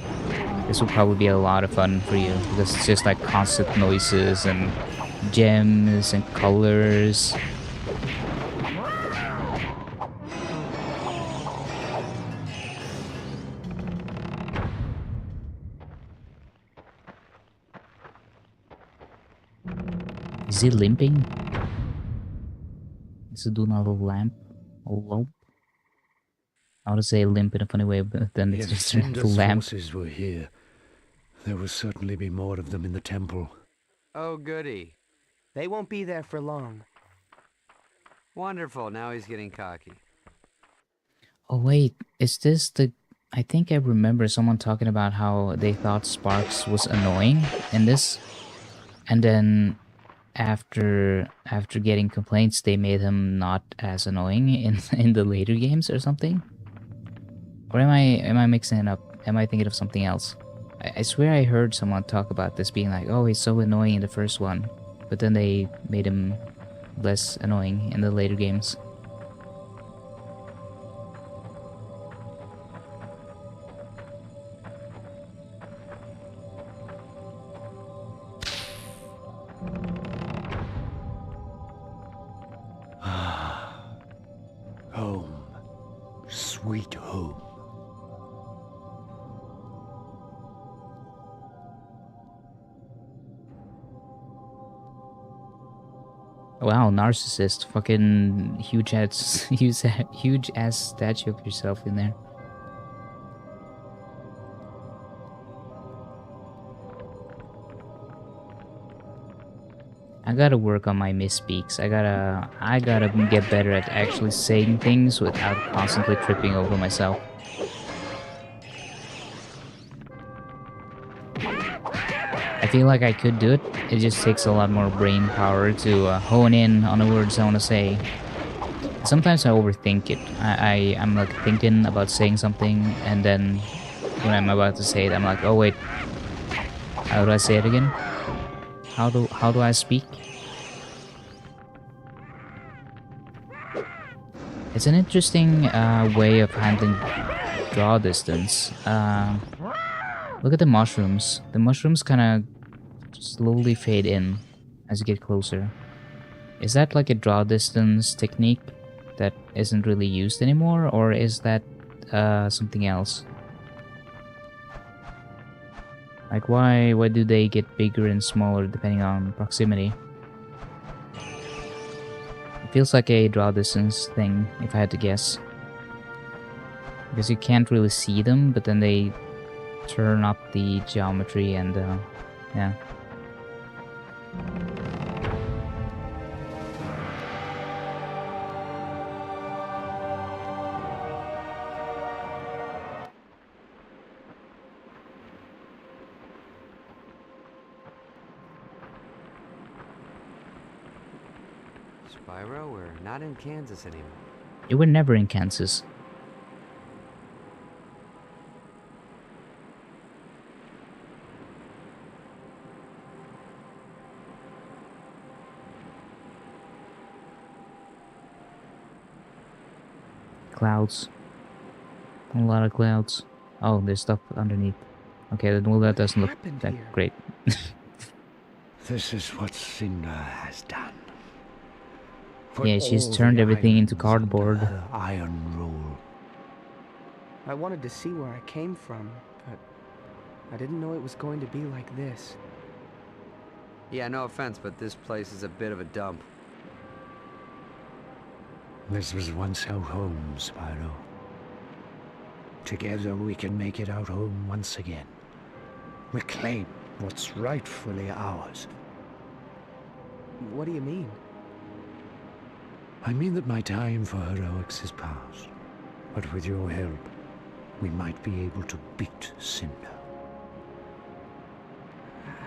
this will probably be a lot of fun for you because it's just like constant noises and gems and colors. Is he limping? Is it doing a little lamp? A lump? I would say limp in a funny way, but then it's If just a little Cinder's lamp. forces were here, there will certainly be more of them in the temple. Oh, goody. They won't be there for long. Wonderful, now he's getting cocky. Oh wait, is this the... I think I remember someone talking about how they thought Sparks was annoying in this. And then after getting complaints, they made him not as annoying in the later games or something. Or am I mixing it up? Am I thinking of something else? I swear I heard someone talk about this being like, oh, he's so annoying in the first one, but then they made him less annoying in the later games. Home. Sweet home. Wow, narcissist, fucking huge ass, huge ass statue of yourself in there. I gotta work on my misspeaks. I gotta get better at actually saying things without constantly tripping over myself. I feel like I could do it. It just takes a lot more brain power to hone in on the words I want to say. Sometimes I overthink it. I'm like thinking about saying something, and then when I'm about to say it, I'm like, oh wait, how do I say it again? How do I speak? It's an interesting way of handling draw distance. Look at the mushrooms. The mushrooms kind of slowly fade in as you get closer. Is that like a draw distance technique that isn't really used anymore, or is that something else? Like why do they get bigger and smaller depending on proximity? It feels like a draw distance thing, if I had to guess. Because you can't really see them, but then they turn up the geometry and yeah. Spyro, we're not in Kansas anymore. You were never in Kansas. Clouds. A lot of clouds. Oh, there's stuff underneath. Okay, well that doesn't look happened that here? great. This is what Cinder has done. Yeah, she's all turned the everything into irons cardboard. under her iron rule. I wanted to see where I came from, but I didn't know it was going to be like this. Yeah, no offense, but this place is a bit of a dump. This was once our home, Spyro. Together we can make it our home once again. Reclaim what's rightfully ours. What do you mean? I mean that my time for heroics is past. But with your help, we might be able to beat Cinder.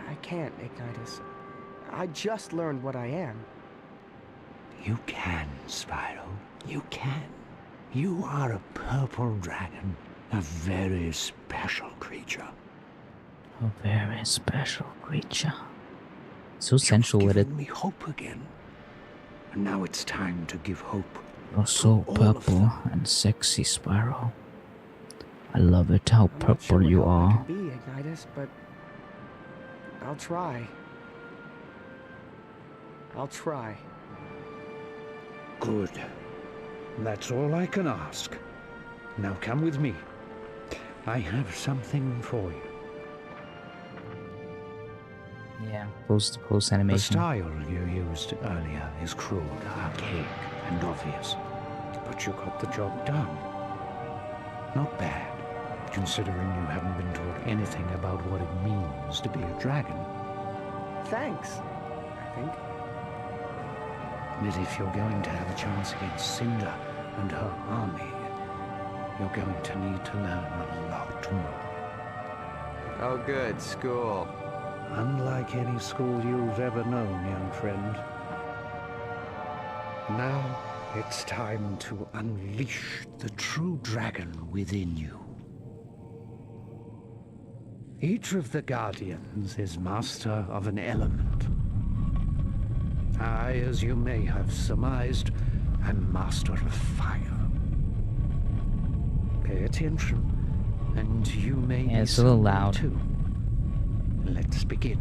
I can't, Ignitus. I just learned what I am. You can, Spyro. You can. You are a purple dragon. A very special creature. A very special creature. So sensual You've with it. given me hope again. And now it's time to give hope. You're so all of purple them. and sexy, Spyro. I love it how I'm not sure purple what you help I are. can be, Ignitus, but I'll try. I'll try. Good. That's all I can ask. Now come with me. I have something for you. Yeah, post The animation. style you used earlier is crude, archaic, and obvious. But you got the job done. Not bad, considering you haven't been taught anything about what it means to be a dragon. Thanks, I think. But if you're going to have a chance against Cinder and her army, you're going to need to learn a lot more. Oh good, school. Unlike any school you've ever known, young friend. Now it's time to unleash the true dragon within you. Each of the Guardians is master of an element. I, as you may have surmised, am master of fire. Pay attention, and you may Yeah, be it's a little someone loud. too. Let's begin.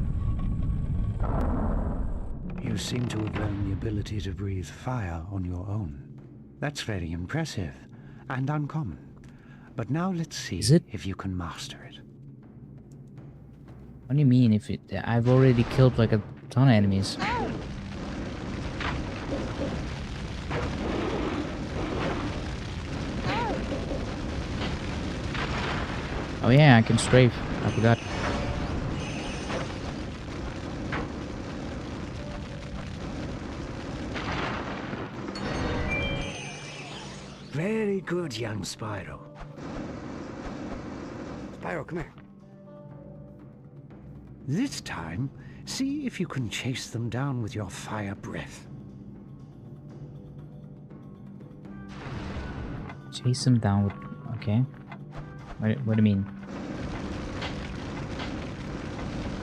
You seem to have learned the ability to breathe fire on your own. That's very impressive and uncommon. But now let's see Is it? if you can master it. What do you mean? If it, I've already killed like a ton of enemies. Oh yeah, I can strafe. I forgot. Very good, young Spyro. Spyro, come here. This time, see if you can chase them down with your fire breath. chase him down with... Okay. What do you mean?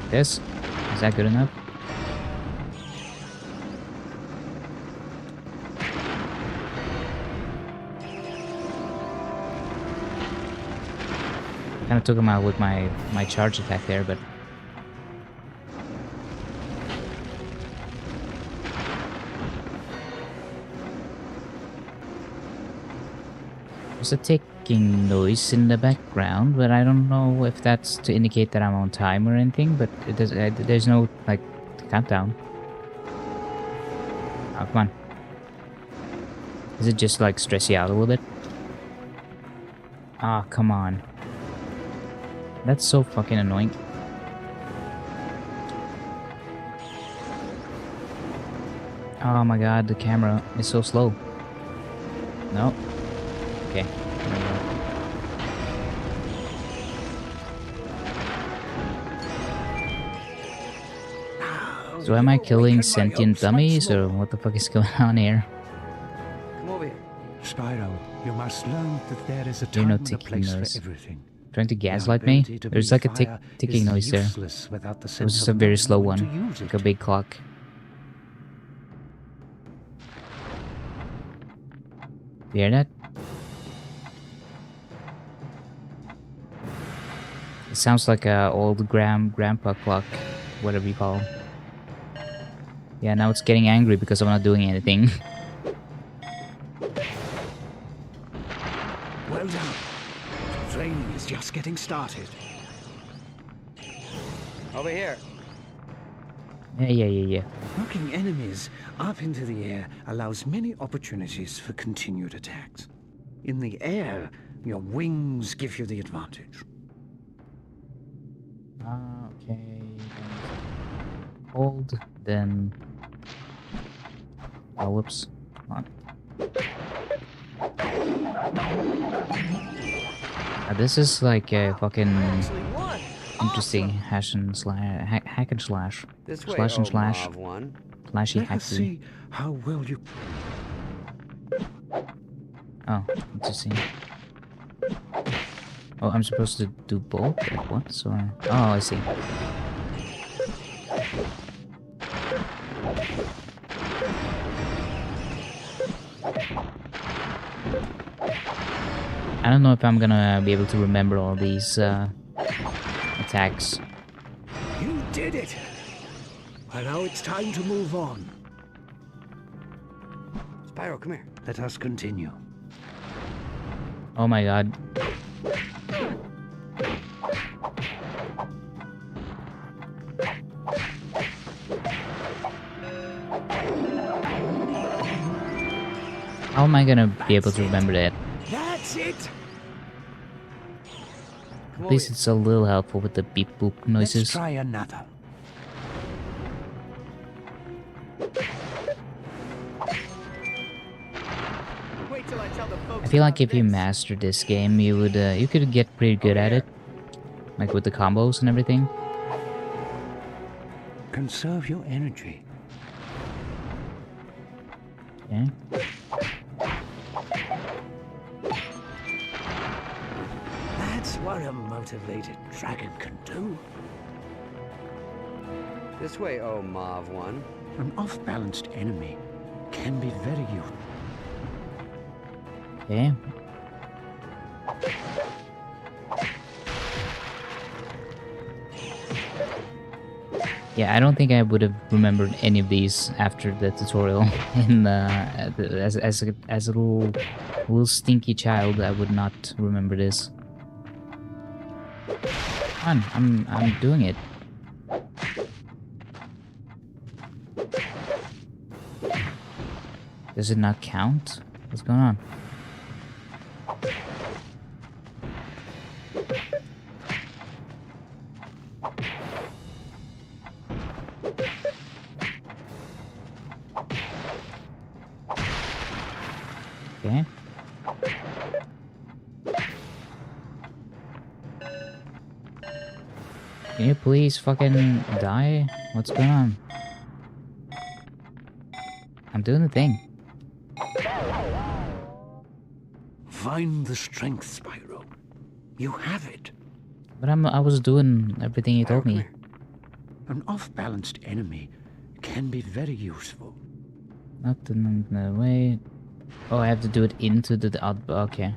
This? Is that good enough? Kind of took him out with my charge attack there, but... There's a ticking noise in the background, but I don't know if that's to indicate that I'm on time or anything, but it does, there's no, like, countdown. Oh, come on. Does it just, like, stress you out a little bit? Ah, come on. That's so fucking annoying. Oh my god, the camera is so slow. No. Okay. So am I killing sentient dummies, or what the fuck is going on here? Come over here. Spyro, you must learn that there is a You're time no and a ticking place noise. for everything. Trying to The gaslight me? ability to There's breathe like a fire ticking is noise there. useless without the It was sense just of a very knowing slow when to one, use like a it. big clock. You hear that? It sounds like a old grandpa clock, whatever you call 'em. Yeah, now it's getting angry because I'm not doing anything. Well done. Training is just getting started. Over here. Yeah. Knocking enemies up into the air allows many opportunities for continued attacks. In the air, your wings give you the advantage. Okay. Hold, then... Oh, whoops. Come on. This is like a fucking interesting hack and slash. This way, Slash and oh, slash. Mauve one. Flashy Let us hacky. see how well you... Oh, interesting. Oh, I'm supposed to do both at once, or... Oh, I see. I don't know if I'm gonna be able to remember all these attacks. You did it! Well, now it's time to move on. Spyro, come here. Let us continue. Oh my god. How am I gonna be able to remember that? That's it! Come At over least here. it's a little helpful with the beep boop Let's noises. try another. Wait till I tell the folks I feel like about if you this. mastered this game, you could get pretty good at it, like with the combos and everything. Conserve your energy. Okay. That's what a motivated dragon can do. This way, oh, Mauve one. An off-balanced enemy can be very useful. Okay. Yeah, I don't think I would have remembered any of these after the tutorial. In as a little stinky child, I would not remember this. Come on, I'm doing it. Does it not count? What's going on? Okay. Can you please fucking die? What's going on? I'm doing the thing. Find the strength, Spyro. You have it. But I was doing everything you told me. An off-balanced enemy can be very useful. Not in the way. Oh, I have to do it into the out. Okay.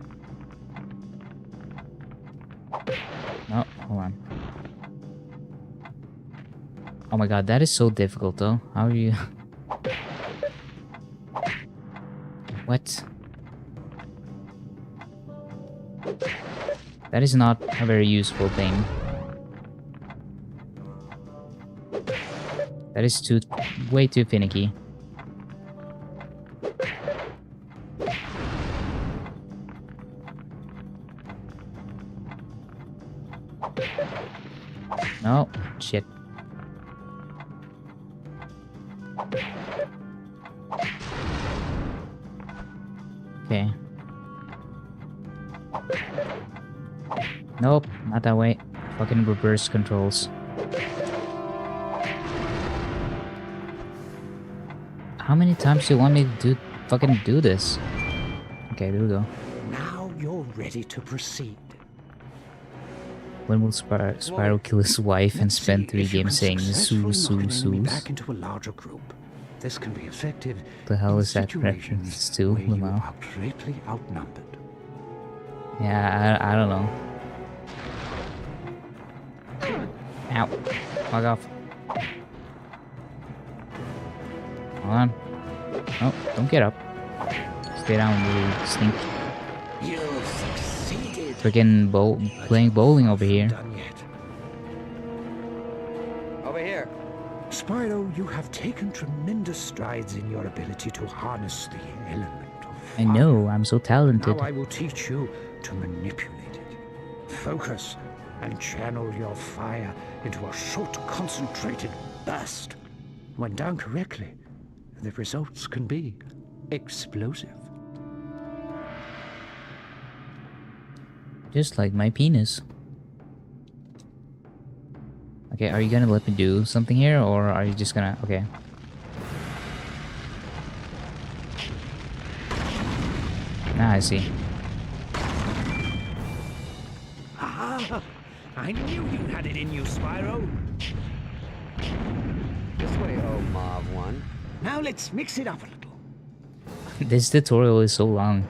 No, hold on. Oh my god, that is so difficult though. How are you? What? That is not a very useful thing. That is way too finicky. No, shit. Okay. Nope, not that way. Fucking reverse controls. How many times do you want me to fucking do this? Okay, there we go. Now you're ready to proceed. When will Spyro kill his wife and spend 3 games saying "soo soo soo"? Back into a larger group. This can be effective. The hell in is that situations reference to, where you Lamau? are greatly outnumbered. Yeah, I don't know. Ow. Fuck off. Hold on. Oh, don't get up. Stay down, you stink. You've succeeded. Freaking playing bowling over here. Done yet. Over here. Spyro, you have taken tremendous strides in your ability to harness the element of I fire. know, I'm so talented. Now I will teach you to manipulate it. Focus and channel your fire into a short, concentrated burst. When done correctly, the results can be explosive. Just like my penis. Okay, are you gonna let me do something here, or are you just gonna... Okay. Now I see. Ah! I knew you had it in you, Spyro. This way, oh Mauve one. Now let's mix it up a little. This tutorial is so long.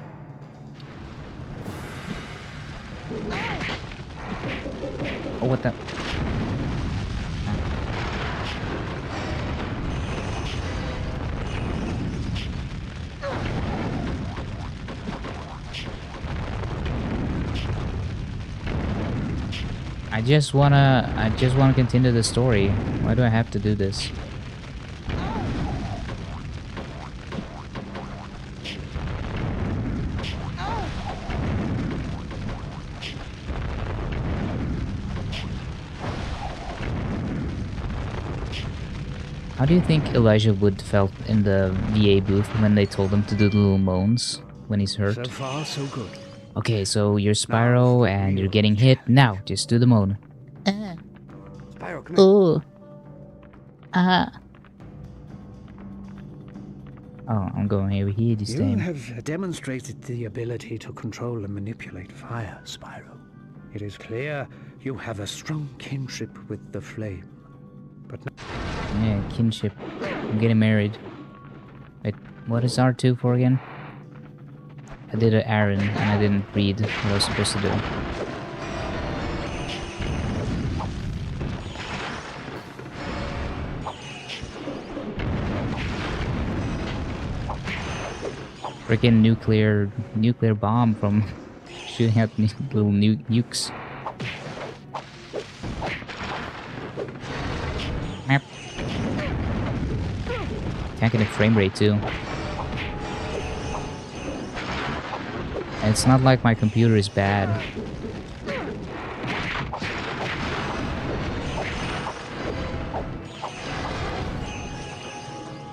Oh, what the... I just wanna continue the story. Why do I have to do this? How do you think Elijah Wood felt in the VA booth when they told him to do the little moans when he's hurt? So far, so good. Okay, so you're Spyro and you're getting hit. Now, just do the moan. Spyro, come here. Ooh. Oh, I'm going over here this You time. have demonstrated the ability to control and manipulate fire, Spyro. It is clear you have a strong kinship with the flame. But now Yeah, kinship. I'm getting married. Wait, what is R2 for again? I did an errand and I didn't read what I was supposed to do. Freaking nuclear bomb from shooting out little nukes. Map. Can't get a frame rate too. And it's not like my computer is bad.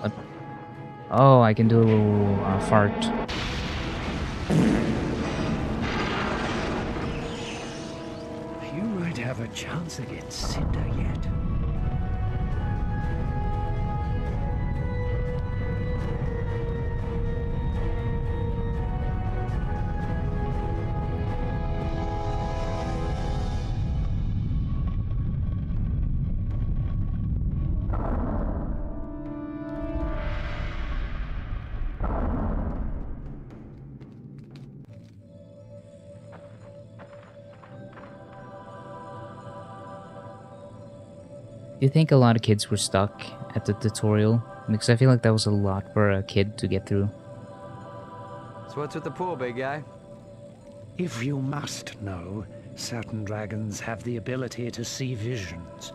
What? Oh, I can do a little fart. you might have a chance against Cinder yet. Do you think a lot of kids were stuck at the tutorial? Because I feel like that was a lot for a kid to get through. So what's with the pool, big guy? If you must know, certain dragons have the ability to see visions.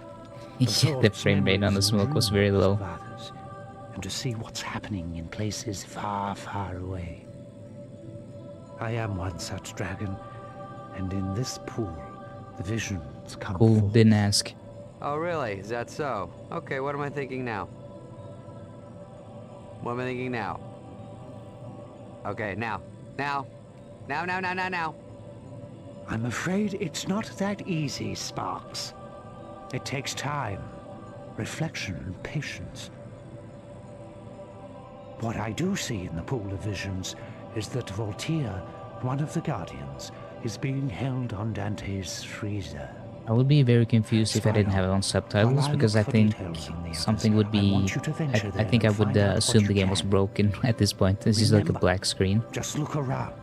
Yeah, the frame rate on the smoke was very low. Of others, and to see what's happening in places far, far away. I am one such dragon, and in this pool, the visions come Cool, forth. didn't ask. Oh, really? Is that so? Okay, what am I thinking now? What am I thinking now? Okay, now. Now. Now. I'm afraid it's not that easy, Sparks. It takes time, reflection, and patience. What I do see in the pool of visions is that Voltaire, one of the Guardians, is being held on Dante's freezer. I would be very confused if I didn't have it on subtitles, because I think something would be... I think I would assume the game was broken at this point. This is like a black screen. Just look around.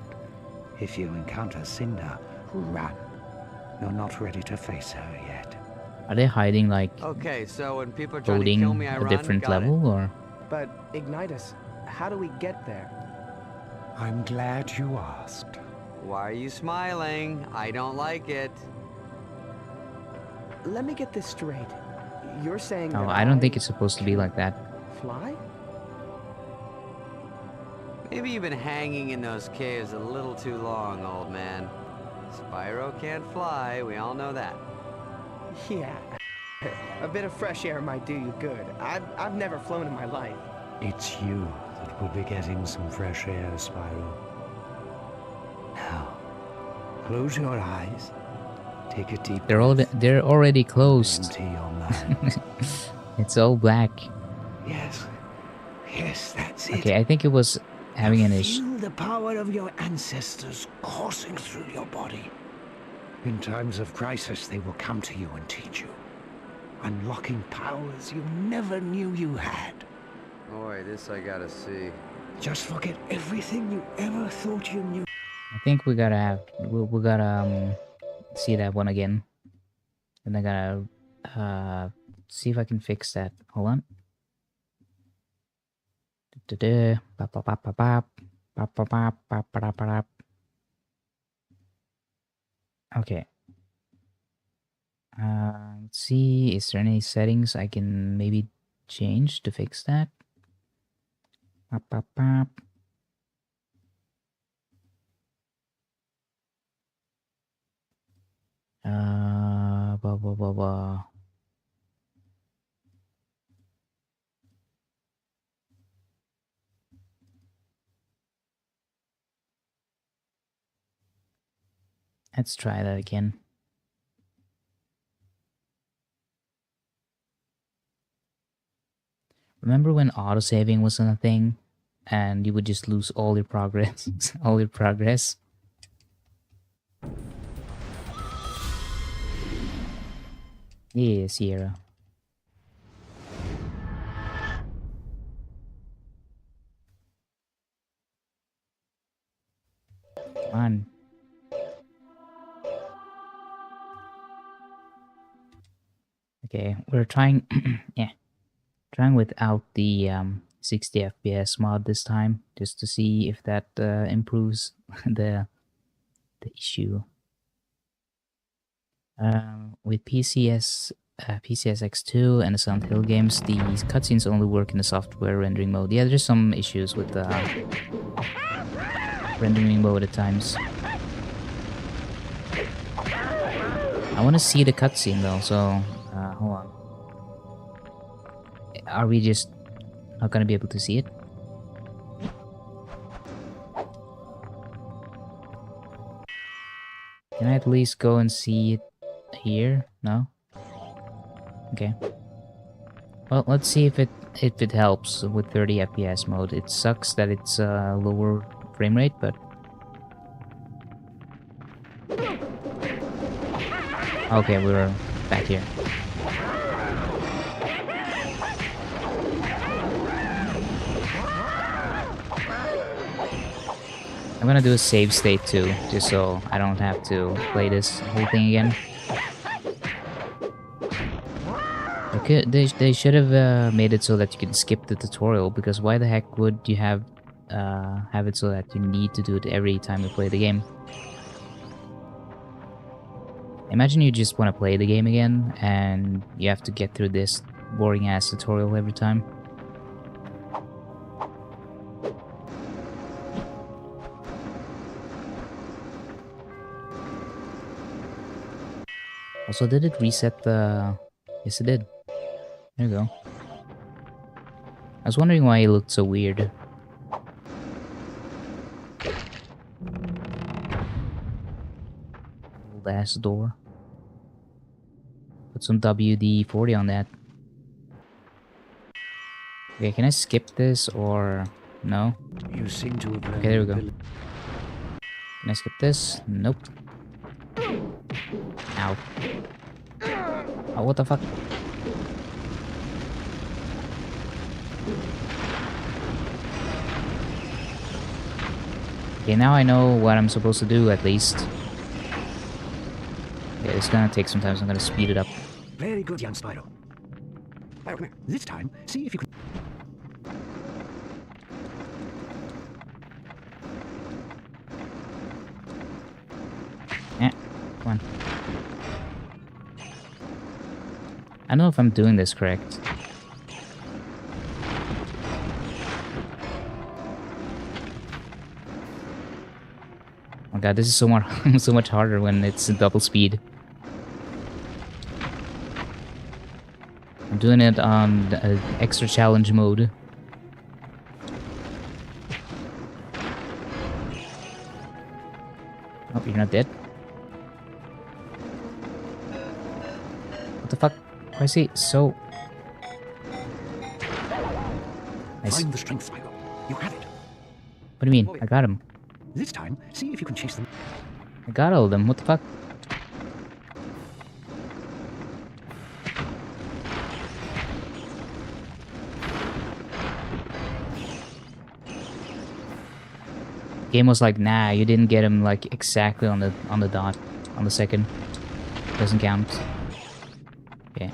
If you encounter Cinder, run. You're not ready to face her yet. Are they hiding like Okay, so when people are trying to coding kill me, I a run. different Got it. level, or...? But, Ignitus, how do we get there? I'm glad you asked. Why are you smiling? I don't like it. Let me get this straight. You're saying No, that I don't think it's supposed to be like that. fly? Maybe you've been hanging in those caves a little too long, old man. Spyro can't fly, we all know that. Yeah. A bit of fresh air might do you good. I've never flown in my life. It's you that will be getting some fresh air, Spyro. Now, close your eyes. Take a deep They're already closed. empty your mind. It's all black. Yes. Yes, that's it. Okay, I think it was having an issue. Feel the power of your ancestors coursing through your body. In times of crisis, they will come to you and teach you, unlocking powers you never knew you had. Boy, this I gotta see. Just forget everything you ever thought you knew. I think we gotta see that one again. And I gotta see if I can fix that. Hold on. Okay. Let's see, is there any settings I can maybe change to fix that? Blah, blah, blah, blah. Let's try that again. Remember when autosaving wasn't a thing? And you would just lose all your progress? all your progress? Yeah, Sierra. Come on. Okay, we're trying... yeah. Trying without the 60 FPS mod this time, just to see if that improves the issue. With PCSX2 and the Silent Hill games, these cutscenes only work in the software rendering mode. Yeah, there's some issues with the rendering mode at times. I want to see the cutscene though, so hold on. Are we just not gonna be able to see it? Can I at least go and see it here? No? Okay. Well, let's see if it helps with 30 FPS mode. It sucks that it's lower frame rate, but... Okay, we're back here. I'm gonna do a save state too, just so I don't have to play this whole thing again. They should have made it so that you can skip the tutorial, because why the heck would you have it so that you need to do it every time you play the game? Imagine you just want to play the game again and you have to get through this boring ass tutorial every time. Also, did it reset the... Yes, it did. There you go. I was wondering why it looked so weird. Old ass door. Put some WD-40 on that. Okay, can I skip this or no? You seem to have learned. Okay, there we go. Can I skip this? Nope. Ow. Oh, what the fuck? Okay, now I know what I'm supposed to do, at least. Okay, it's gonna take some time, so I'm gonna speed it up. Very good, young Spyro. Spyro, come here. This time, see if you can... Yeah, come on. I don't know if I'm doing this correct. Oh god, this is so much so much harder when it's double speed. I'm doing it on extra challenge mode. Oh, you're not dead? What the fuck? Why is he so... Nice. Find the strength, Spyro. You have it. What do you mean? I got him. This time, see if you can chase them. I got all of them. What the fuck? Game was like, nah, you didn't get him like exactly on the dot, on the second. Doesn't count. Okay.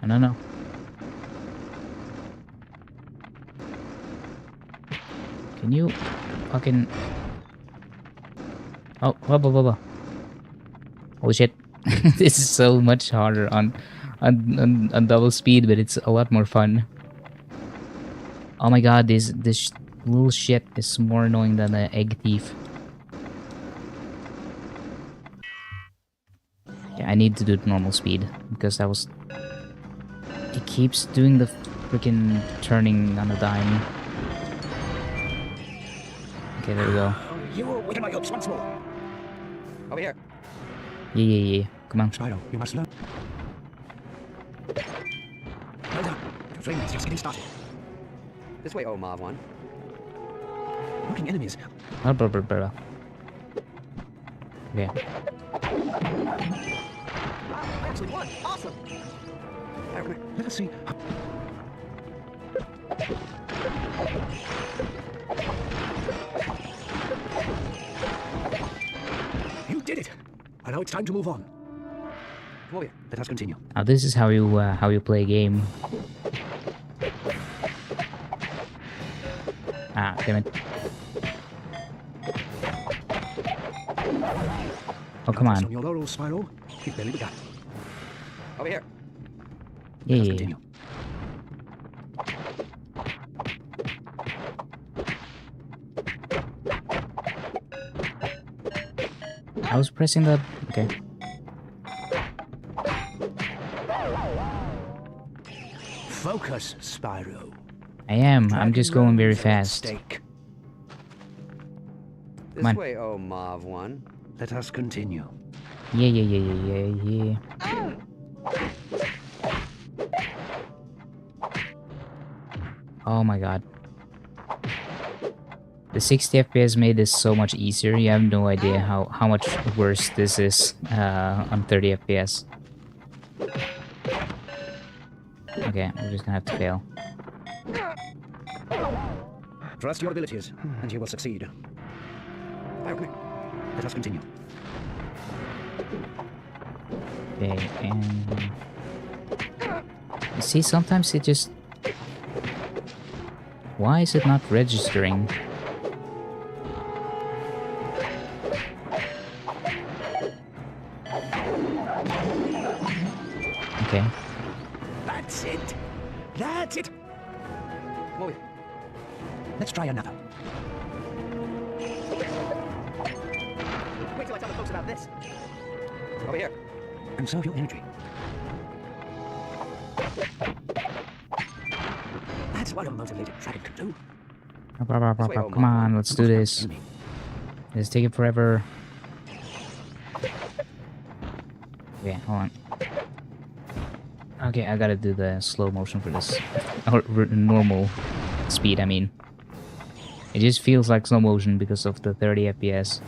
I don't know. Can you fucking... Oh, blah blah blah blah. Holy shit. This is so much harder on double speed, but it's a lot more fun. Oh my god, this little shit is more annoying than the egg thief. Yeah, I need to do it normal speed, because that was... It keeps doing the freaking turning on a dime. Okay, there we go. You awaken my hopes once more. Over here. Yeah. Come on. Spyro, you must learn. Well done. The flame is just getting started. This way, oh Mav one. Looking enemies. Blah, blah, blah, blah. Okay. I actually won. Awesome. Let us see. You did it. And now it's time to move on. Come over here. Let us continue. Now this is how you play a game. Ah, damn it. Oh, come Rest on. on your laurels, Spyro. You've barely begun. Over here. Let us Yeah. continue. I was pressing the... Okay. Focus, Spyro. I am. I'm just going very fast. Stake. This Come on. way, oh Mav one. Let us continue. Yeah. Oh my god. The 60 FPS made this so much easier. You have no idea how much worse this is on 30 FPS. Okay, we're just gonna have to fail. Trust your abilities, and you will succeed. Spyro, come here. Let us continue. Okay, and... You see, sometimes it just... Why is it not registering? Okay. That's it. That's it. Whoa. Let's try another. Wait till I tell the folks about this. Over here. Conserve your energy. That's what a motivated dragon can do. Come on, let's do this. Let's take it forever. Okay, hold on. Okay, I gotta do the slow motion for this. Or normal speed, I mean. It just feels like slow motion because of the 30 FPS.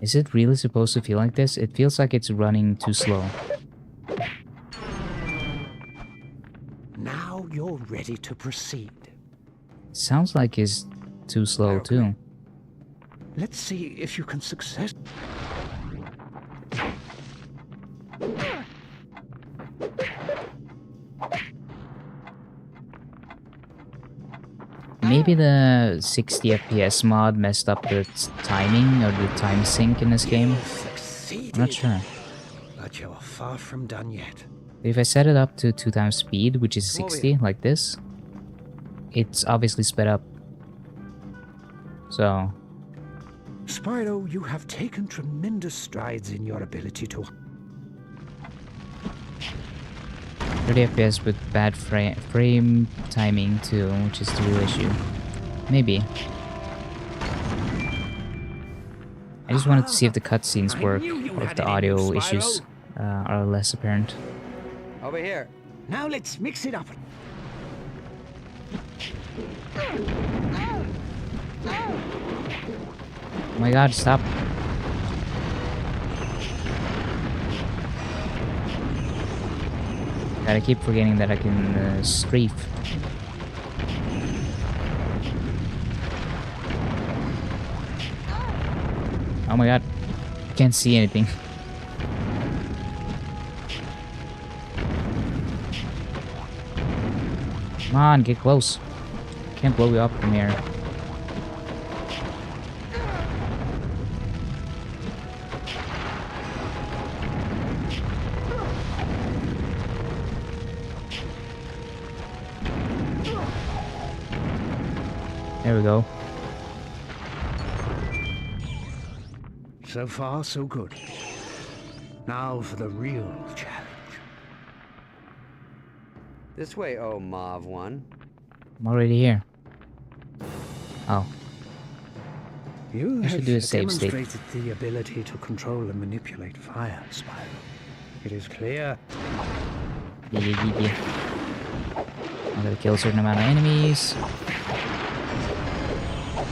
Is it really supposed to feel like this? It feels like it's running too slow. Now you're ready to proceed. Sounds like it's too slow too. Let's see if you can success. Maybe the 60 FPS mod messed up the timing or the time sync in this game. Succeeded. I'm not sure. But you're far from done yet. If I set it up to 2 times speed, which is 60, like this, it's obviously sped up. So, Spyro, you have taken tremendous strides in your ability to... 30 FPS with bad frame timing too, which is the real issue. Maybe. I just wanted to see if the cutscenes work, or if the audio issues are less apparent. Over here. Now let's mix it up. Oh my god, stop. God, I keep forgetting that I can strafe. Oh my god, can't see anything. Come on, get close. Can't blow you up from here. There we go. So far, so good. Now for the real challenge. This way, oh Mauve one. I'm already here. Oh, You I should do a have save state. demonstrated the ability to control and manipulate fire, Spyro. It is clear. yeah. I'm gonna kill a certain amount of enemies.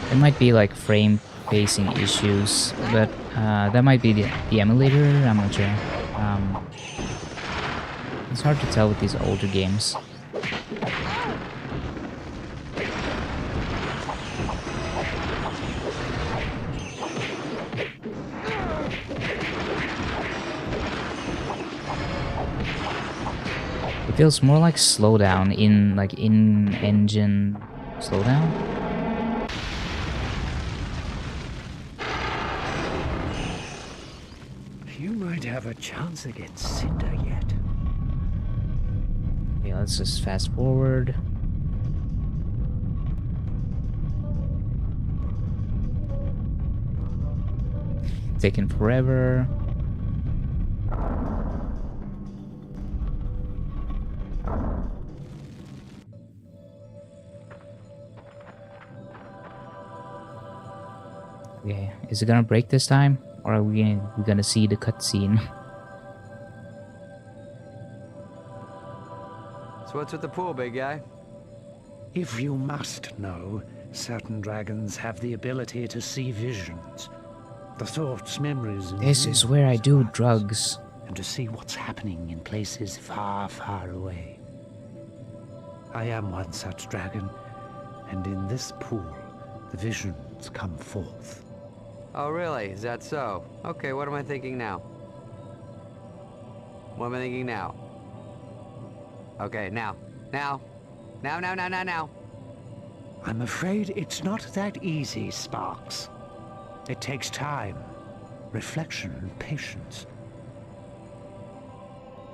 There might be like frame pacing issues, but that might be the emulator. I'm not sure. It's hard to tell with these older games. It feels more like slowdown in engine slowdown. You might have a chance against Cinder yet. Okay, let's just fast forward. Taking forever. Okay, is it gonna break this time? Or are we gonna see the cutscene? So what's with the pool, big guy? If you must know, certain dragons have the ability to see visions. The thoughts, memories, and This is where I do drugs. and to see what's happening in places far, far away. I am one such dragon, and in this pool, the visions come forth. Oh, really? Is that so? Okay, what am I thinking now? What am I thinking now? Okay, now. Now. Now. I'm afraid it's not that easy, Sparks. It takes time, reflection, and patience.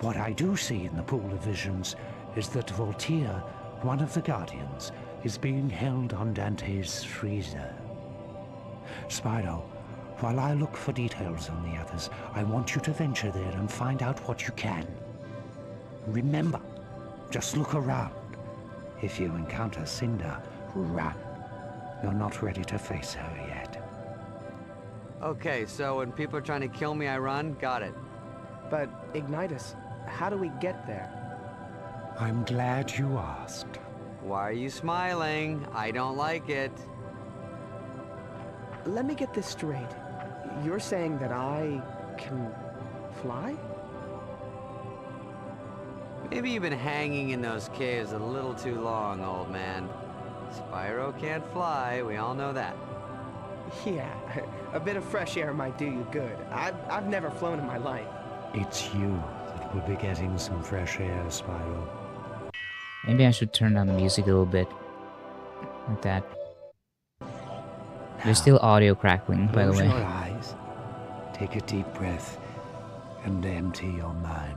What I do see in the pool of visions is that Voltaire, one of the Guardians, is being held on Dante's freezer. Spyro, while I look for details on the others, I want you to venture there and find out what you can. Remember, just look around. If you encounter Cinder, run. You're not ready to face her yet. Okay, so when people are trying to kill me, I run? Got it. But, Ignitus, how do we get there? I'm glad you asked. Why are you smiling? I don't like it. Let me get this straight. You're saying that I can fly? Maybe you've been hanging in those caves a little too long, old man. Spyro can't fly, we all know that. Yeah, a bit of fresh air might do you good. I've never flown in my life. It's you that will be getting some fresh air, Spyro. Maybe I should turn down the music a little bit. Like that. There's still audio crackling, by the Close way. your eyes, take a deep breath, and empty your mind.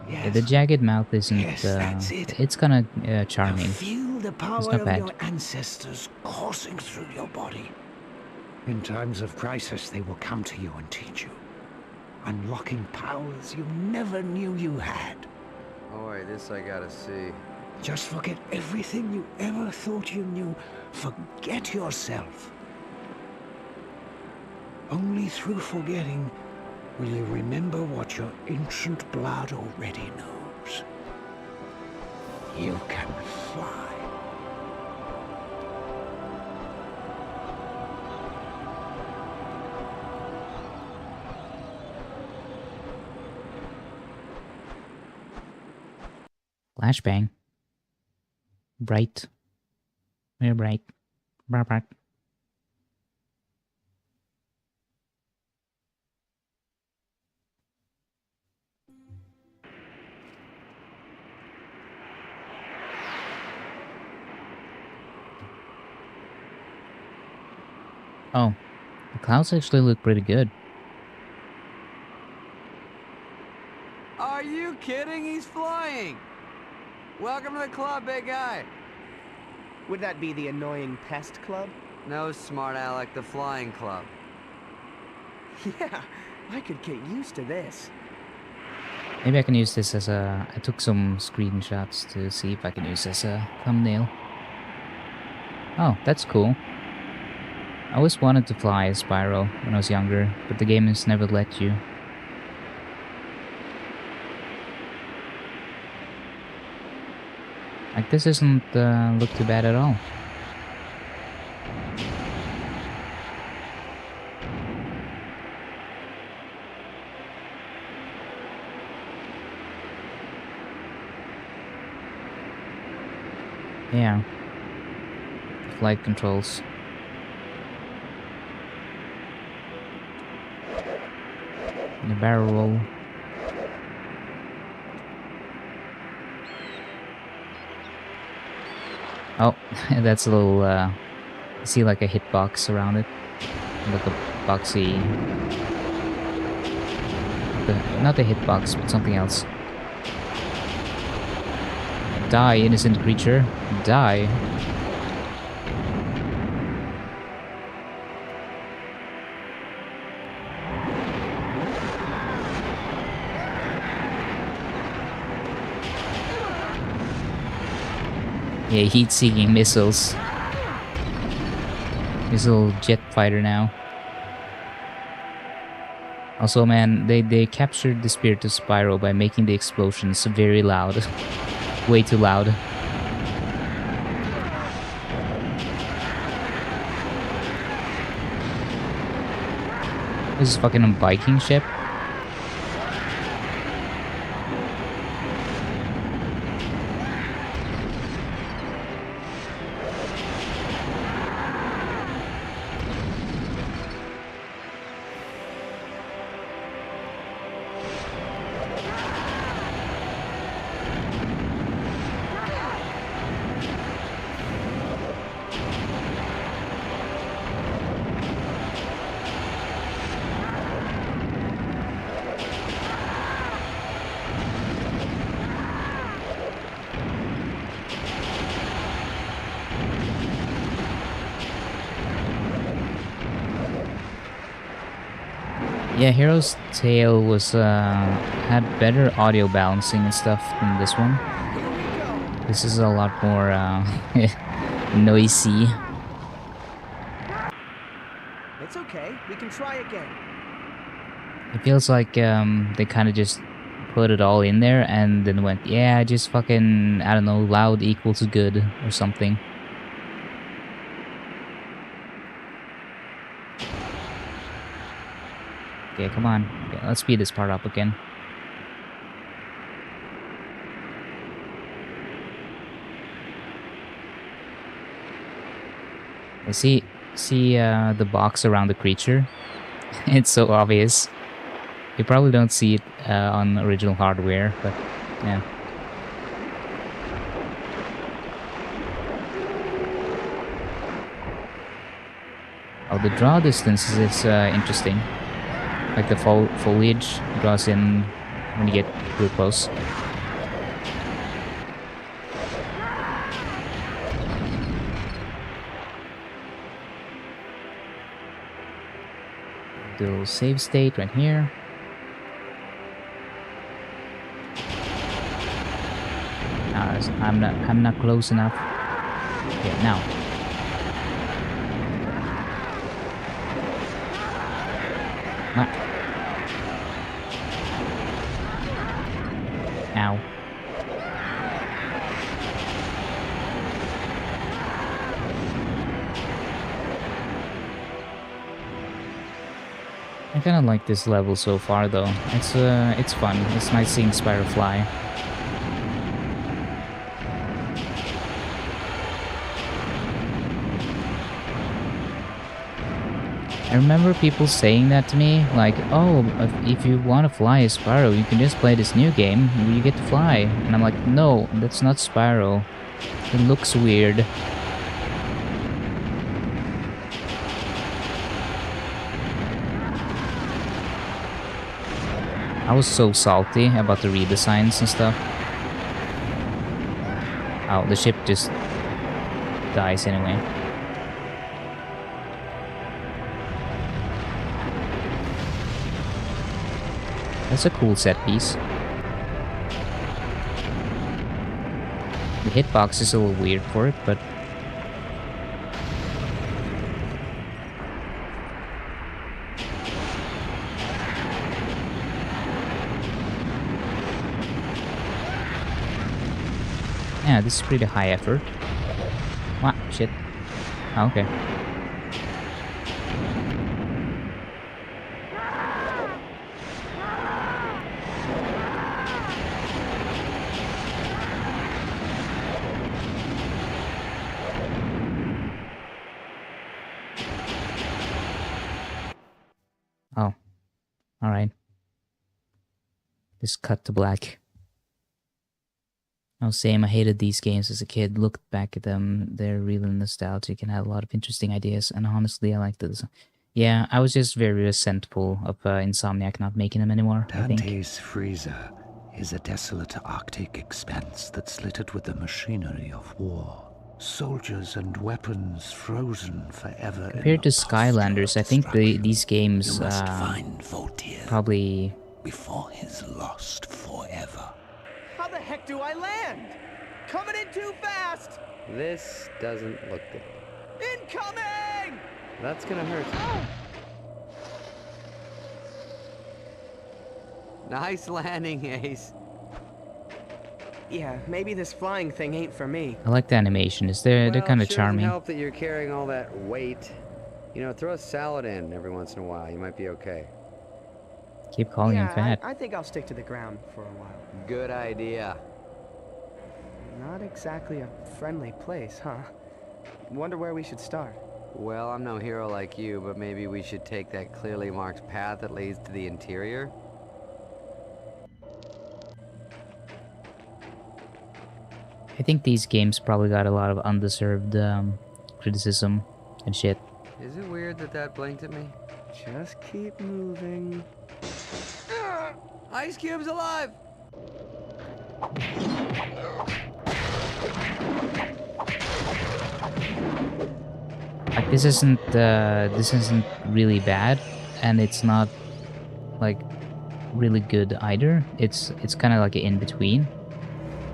Yeah, Yes. the jagged mouth isn't. Yes, that's it. It's kind of Now charming. feel the power not of bad. your ancestors coursing through your body. In times of crisis, they will come to you and teach you, unlocking powers you never knew you had. Boy, this I gotta see. Just forget everything you ever thought you knew. Forget yourself. Only through forgetting will you remember what your ancient blood already knows. You can fly. Flashbang. Bright. Very bright. Bright. Oh, the clouds actually look pretty good. Are you kidding? He's flying! Welcome to the club, big guy! Would that be the annoying pest club? No, smart Alec, the flying club. Yeah, I could get used to this. Maybe I can use this as a... I took some screenshots to see if I can use this as a thumbnail. Oh, that's cool. I always wanted to fly as Spyro when I was younger, but the game has never let you. Like, this doesn't look too bad at all. Yeah. Flight controls. The barrel roll. Oh, that's a little, you see like a hitbox around it. Like a boxy... Not the hitbox, but something else. Die, innocent creature. Die. Yeah, heat-seeking missiles. Missile jet fighter now. Also, man, they captured the spirit of Spyro by making the explosions very loud. Way too loud. This is fucking a Viking ship. Yeah, Hero's Tale was had better audio balancing and stuff than this one. This is a lot more noisy. It's okay. We can try again. It feels like they kind of just put it all in there and then went, yeah, just fucking, I don't know, loud equals good or something. Okay, come on. Okay, let's speed this part up again. I see the box around the creature. It's so obvious. You probably don't see it on original hardware, but yeah. Oh, the draw distance is interesting. Like the foliage draws in when you get real close. Do a little save state right here. I'm not close enough. Okay, now. Ow. I kind of like this level so far, though. It's fun. It's nice seeing Spyro fly. I remember people saying that to me, like, oh, if you want to fly as Spyro, you can just play this new game, where you get to fly. And I'm like, no, that's not Spyro. It looks weird. I was so salty about the redesigns and stuff. Oh, the ship just dies anyway. That's a cool set piece. The hitbox is a little weird for it, but... yeah, this is pretty high effort. Wow, shit. Oh, okay. Oh. Alright. Just cut to black. Oh, same. I hated these games as a kid. Looked back at them, they're really nostalgic and had a lot of interesting ideas. And honestly, I liked this. Yeah, I was just very resentful of Insomniac not making them anymore, I think. Dante's freezer is a desolate Arctic expanse that's littered with the machinery of war. Soldiers and weapons frozen forever. Compared to Skylanders, I think these games you must find Voltaire probably before he's lost forever. How the heck do I land? Coming in too fast! This doesn't look good. Incoming! That's gonna hurt. Nice landing, Ace. Yeah, maybe this flying thing ain't for me. I like the animation. They're kind of sure charming. Doesn't help that you're carrying all that weight. You know, throw a salad in every once in a while. You might be okay. Keep calling him fat. I think I'll stick to the ground for a while. Good idea. Not exactly a friendly place, huh? Wonder where we should start. Well, I'm no hero like you, but maybe we should take that clearly marked path that leads to the interior. I think these games probably got a lot of undeserved criticism and shit. Is it weird that that blinked at me? Just keep moving. Ice Cube's alive! Like this isn't really bad, and it's not like really good either. It's kind of like an in-between.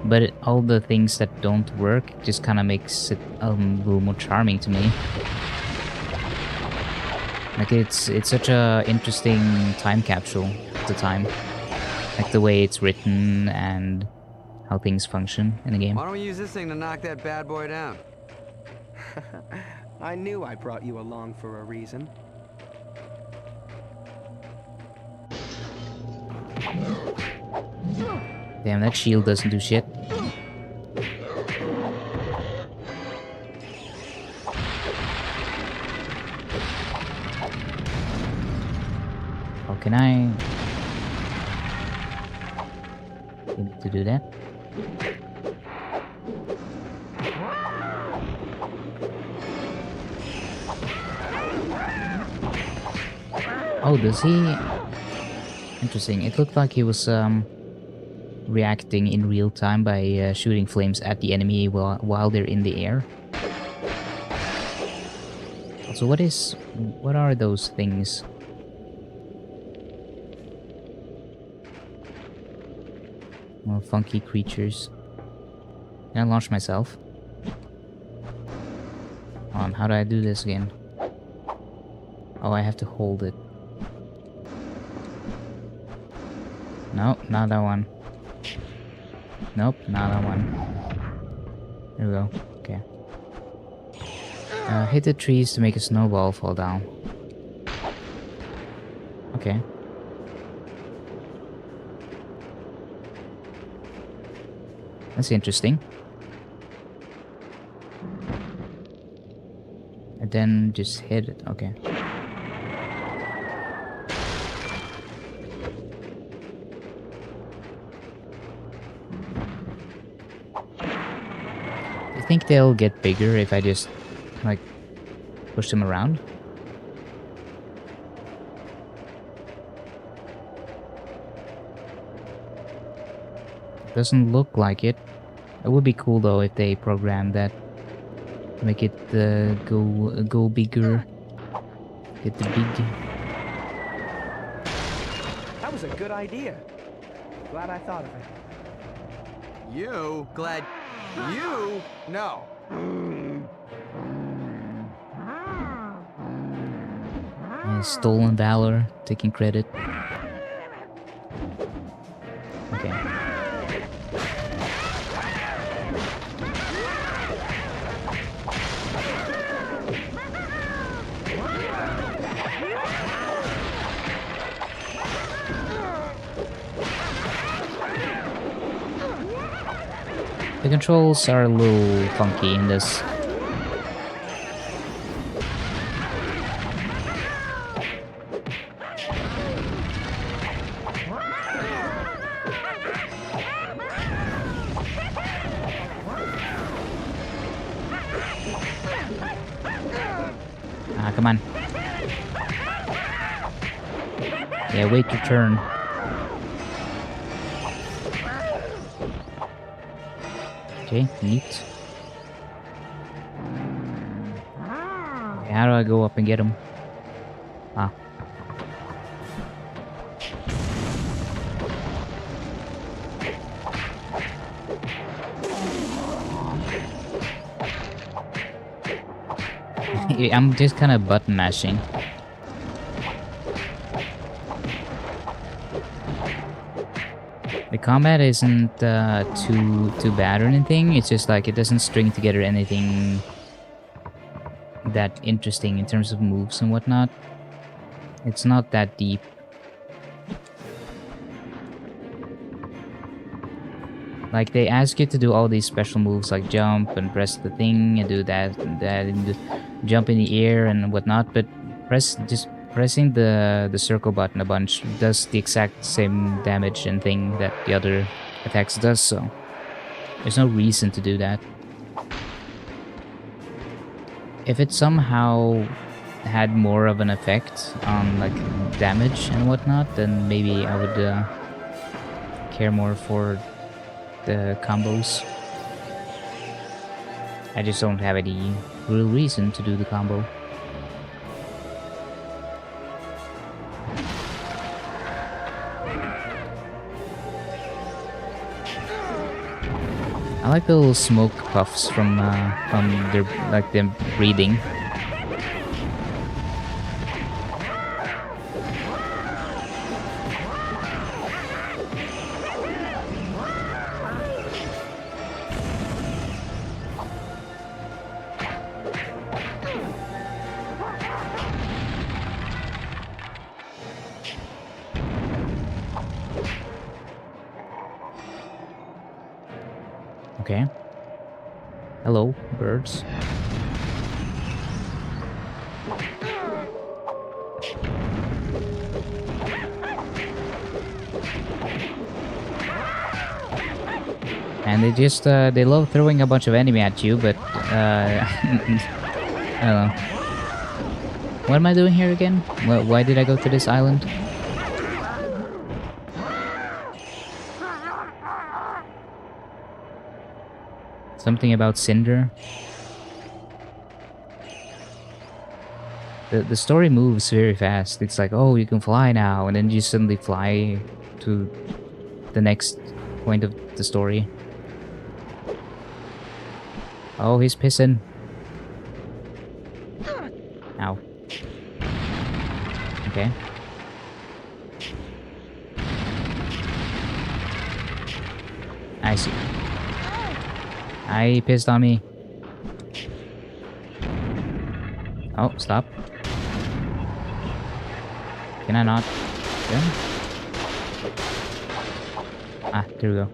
But all the things that don't work just kind of makes it a little more charming to me. Like it's such a interesting time capsule at the time. Like the way it's written and how things function in the game. Why don't we use this thing to knock that bad boy down? I knew I brought you along for a reason. Damn, that shield doesn't do shit. How can I need to do that? Oh, does he? Interesting. It looked like he was reacting in real time by shooting flames at the enemy while they're in the air. So what are those things? Well, funky creatures. Can I launch myself? Hold on, how do I do this again? Oh, I have to hold it. No, not that one. Nope, not that one. There we go. Okay. Hit the trees to make a snowball fall down. Okay. That's interesting. And then just hit it. Okay. I think they'll get bigger if I just like push them around. Doesn't look like it. It would be cool though if they programmed that to make it go bigger. Get the big. That was a good idea. Glad I thought of it. You? Glad you? No. Stolen valor, taking credit. Okay. The controls are a little funky in this. Ah, come on. Yeah, wait your turn. Okay, neat. Okay, how do I go up and get him? Ah. I'm just kind of button mashing. The combat isn't too bad or anything. It's just like it doesn't string together anything that interesting in terms of moves and whatnot. It's not that deep. Like they ask you to do all these special moves like jump and press the thing and do that and that and jump in the air and whatnot, but pressing the circle button a bunch does the exact same damage and thing that the other attacks does, so there's no reason to do that. If it somehow had more of an effect on like damage and whatnot, then maybe I would care more for the combos. I just don't have any real reason to do the combo. I like the little smoke puffs from their like them breathing. Okay. Hello, birds. And they just they love throwing a bunch of enemy at you, but I don't know. What am I doing here again? Why did I go to this island? Something about Cinder. The story moves very fast. It's like, oh, you can fly now, and then you suddenly fly to the next point of the story. Oh, he's pissing. Ow. Okay. I see. I pissed on me. Oh, stop. Can I not? Yeah. Ah, there we go.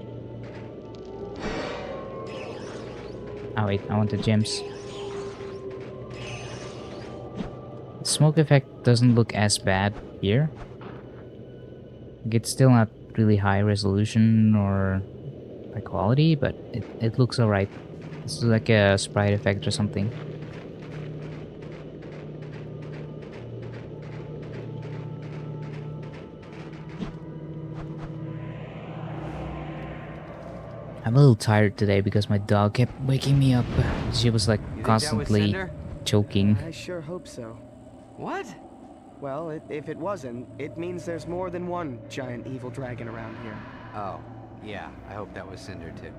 Oh wait, I want the gems. The smoke effect doesn't look as bad here. It's still not really high resolution or high quality, but it looks alright. It's like a sprite effect or something. I'm a little tired today because my dog kept waking me up. She was like constantly choking. I sure hope so. What? Well, if it wasn't, it means there's more than one giant evil dragon around here. Oh, yeah. I hope that was Cinder too.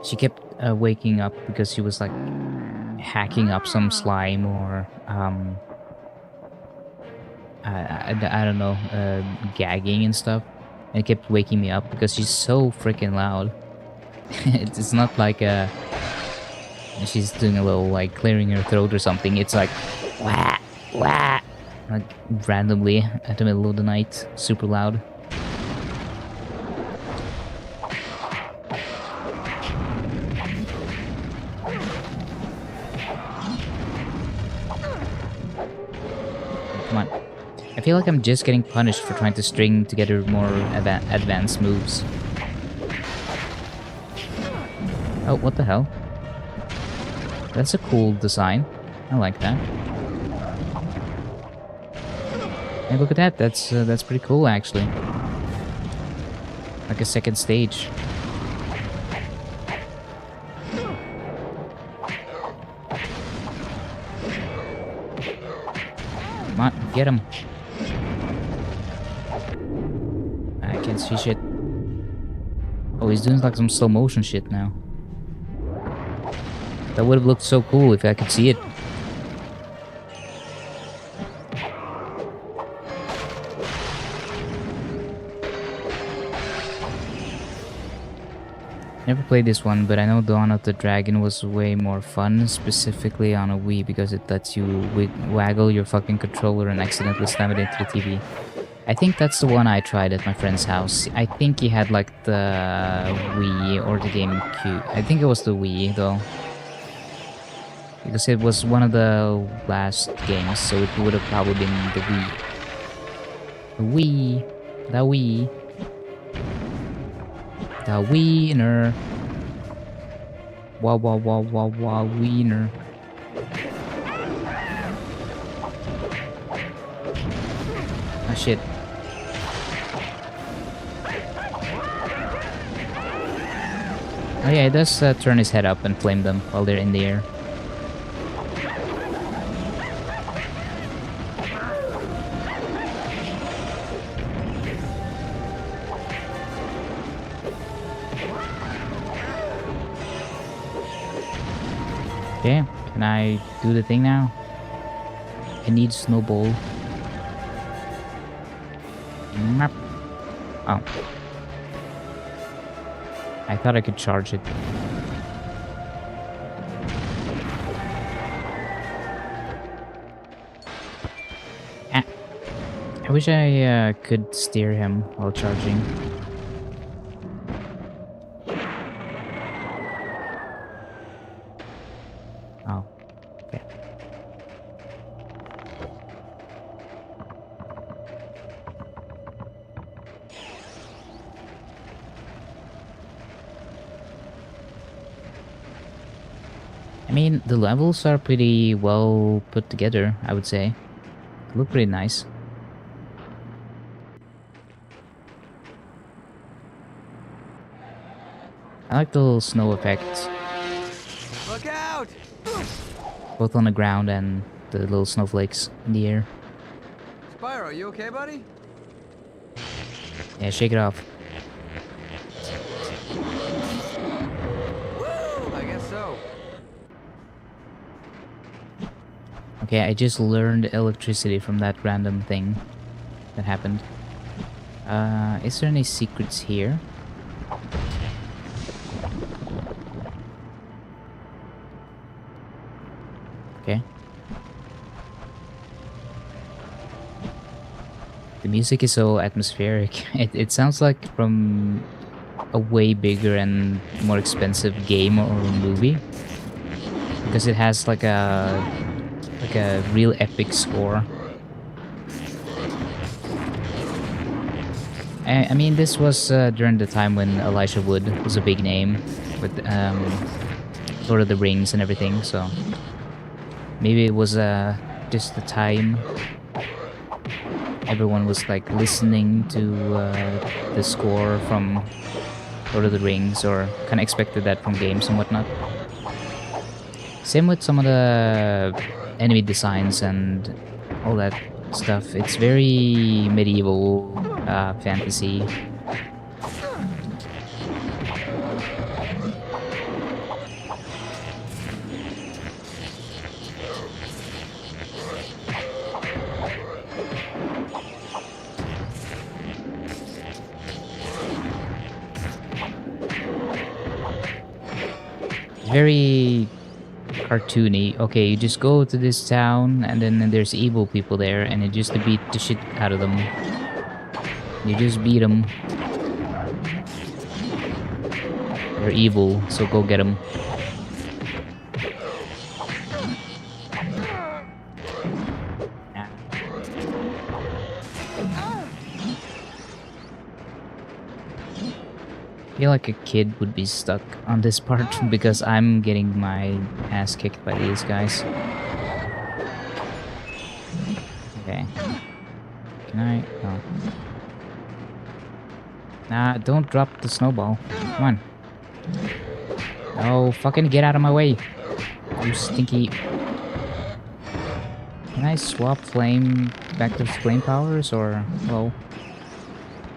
She kept waking up because she was like hacking up some slime or I don't know, gagging and stuff. And it kept waking me up because she's so freaking loud. It's not like she's doing a little like clearing her throat or something. It's like wah wah, like randomly at the middle of the night, super loud. Come on. I feel like I'm just getting punished for trying to string together more advanced moves. Oh, what the hell? That's a cool design. I like that. Hey, look at that. That's pretty cool, actually. Like a second stage. Come on, get him. I can't see shit. Oh, he's doing like some slow motion shit now. That would have looked so cool if I could see it. Never played this one, but I know Dawn of the Dragon was way more fun, specifically on a Wii, because it lets you waggle your fucking controller and accidentally slam it into the TV. I think that's the one I tried at my friend's house. I think he had like the Wii or the GameCube. I think it was the Wii though. Because it was one of the last games, so it would have probably been the Wii. The Wii. The Wii. The wiener. Wah wah wah wah wah wiener. Ah shit. Oh yeah, it does turn his head up and flame them while they're in the air. Okay, can I do the thing now? I need snowball. Map. Oh. I thought I could charge it. Ah. I wish I could steer him while charging. Oh, okay. I mean, the levels are pretty well put together, I would say. They look pretty nice. I like the little snow effects, Look out! both on the ground and the little snowflakes in the air. Spyro, you okay, buddy? Yeah, shake it off. Woo! I guess so. Okay, I just learned electricity from that random thing that happened. Is there any secrets here? Okay. The music is so atmospheric. It sounds like from a way bigger and more expensive game or movie. Because it has like a real epic score. I mean, this was during the time when Elijah Wood was a big name with Lord of the Rings and everything, so maybe it was just the time everyone was like listening to the score from Lord of the Rings, or kind of expected that from games and whatnot. Same with some of the enemy designs and all that stuff. It's very medieval fantasy. Very cartoony. Okay, you just go to this town and then there's evil people there and you just beat the shit out of them. You just beat them. They're evil, so go get them. I feel like a kid would be stuck on this part because I'm getting my ass kicked by these guys. Okay. Can I? No. Nah, don't drop the snowball. Come on. Oh, fucking get out of my way. You stinky. Can I swap flame back to flame powers or? Well,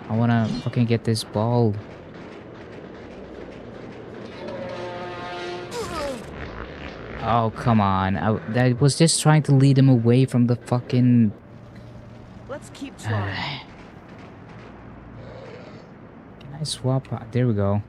I wanna fucking get this ball. Oh, come on. I was just trying to lead him away from the fucking... Let's keep trying. Can I swap? There we go.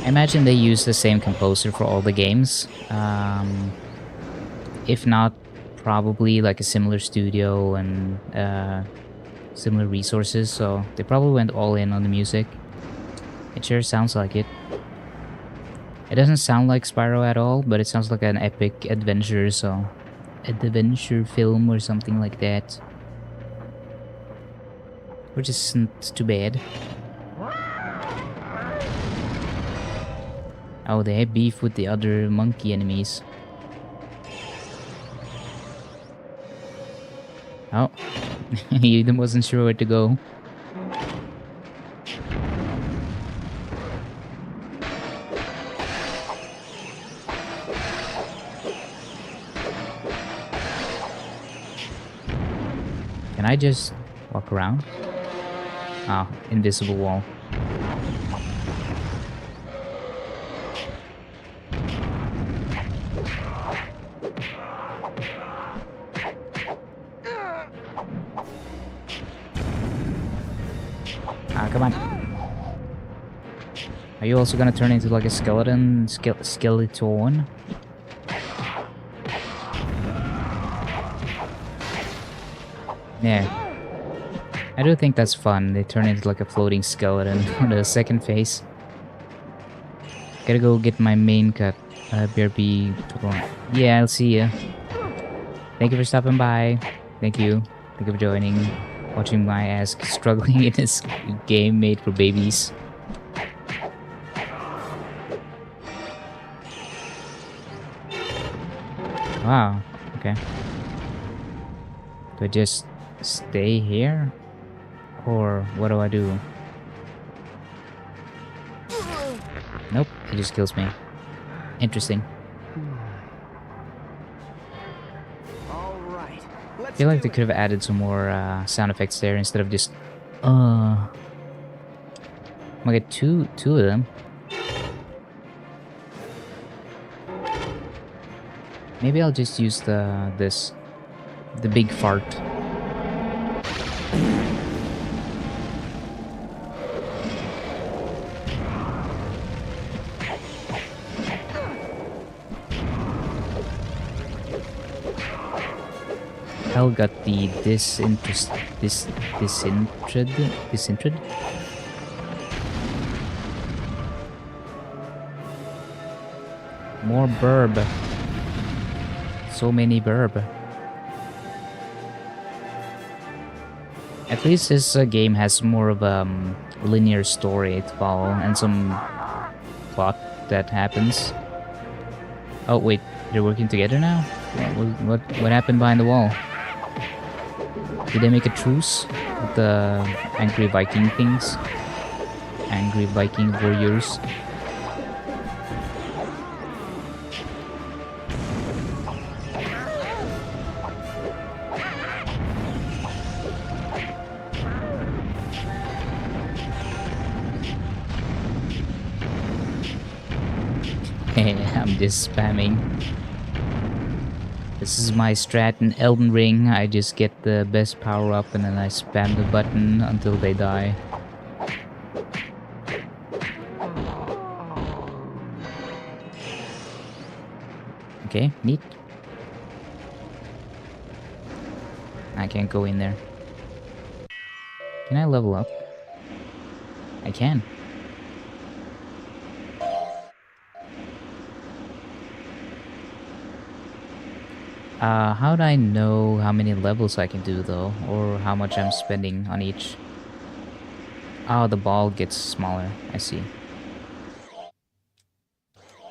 I imagine they use the same composer for all the games. If not, probably like a similar studio and similar resources, so they probably went all in on the music. It sure sounds like it. It doesn't sound like Spyro at all, but it sounds like an epic adventure, so... adventure film or something like that. Which isn't too bad. Oh, they have beef with the other monkey enemies. Oh, He wasn't sure where to go. Can I just walk around? Ah, invisible wall. Ah, come on. Are you also gonna turn into like a skeleton? Skeleton? Yeah. I do think that's fun. They turn into like a floating skeleton for the second phase. Gotta go get my main cut. BRB. Yeah, I'll see ya. Thank you for stopping by. Thank you. Thank you for joining. Watching my ass struggling in this game made for babies. Wow. Okay. Do I just stay here? Or what do I do? Nope, it just kills me. Interesting. All right. I Let's feel like do they could have added some more sound effects there instead of just I get two of them. Maybe I'll just use the big fart. Hell got the disinterested. More burb. So many burb. At least this game has more of a linear story to follow and some plot that happens. Oh wait, they're working together now? What happened behind the wall? Did they make a truce with the angry Viking things? Angry Viking warriors? I'm just spamming. This is my strat in Elden Ring. I just get the best power up and then I spam the button until they die. Okay, neat. I can't go in there. Can I level up? I can. How do I know how many levels I can do though? Or how much I'm spending on each? Oh, the ball gets smaller. I see.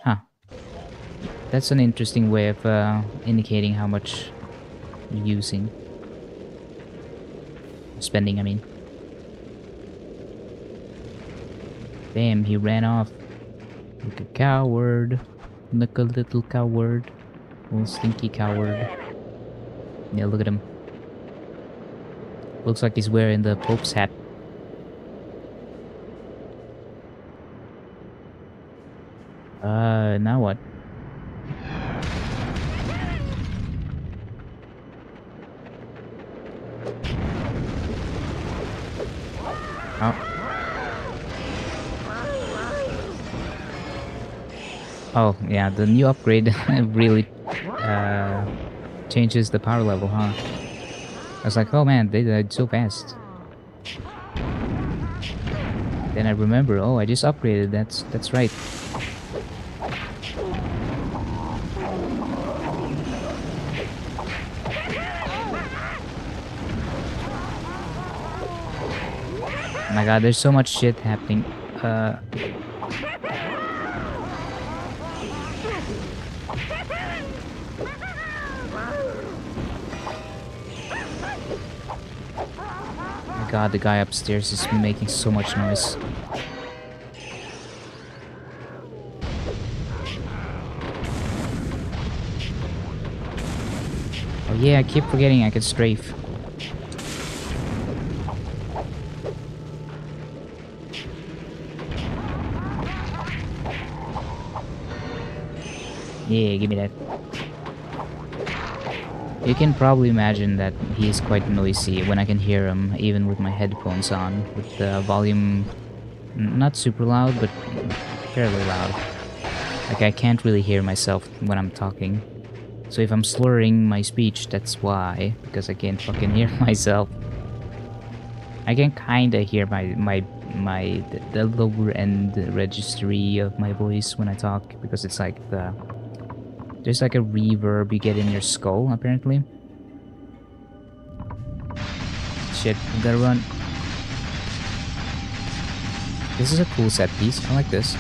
Huh. That's an interesting way of indicating how much you're using. Spending, I mean. Damn, he ran off. Like a coward. Like a little coward. Little stinky coward. Yeah, look at him. Looks like he's wearing the Pope's hat. Now what? Oh. Oh, yeah, the new upgrade really changes the power level, huh? I was like, oh man, they died so fast. Then I remember, oh, I just upgraded, that's right. Oh my god, there's so much shit happening. god, the guy upstairs is making so much noise. Oh yeah, I keep forgetting I can strafe. Yeah, give me that. You can probably imagine that he is quite noisy when I can hear him, even with my headphones on, with the volume not super loud, but fairly loud. Like I can't really hear myself when I'm talking. So if I'm slurring my speech, that's why, because I can't fucking hear myself. I can kinda hear the lower end registry of my voice when I talk, because it's like there's like a reverb you get in your skull, apparently. Shit, we gotta run. This is a cool set piece. I like this.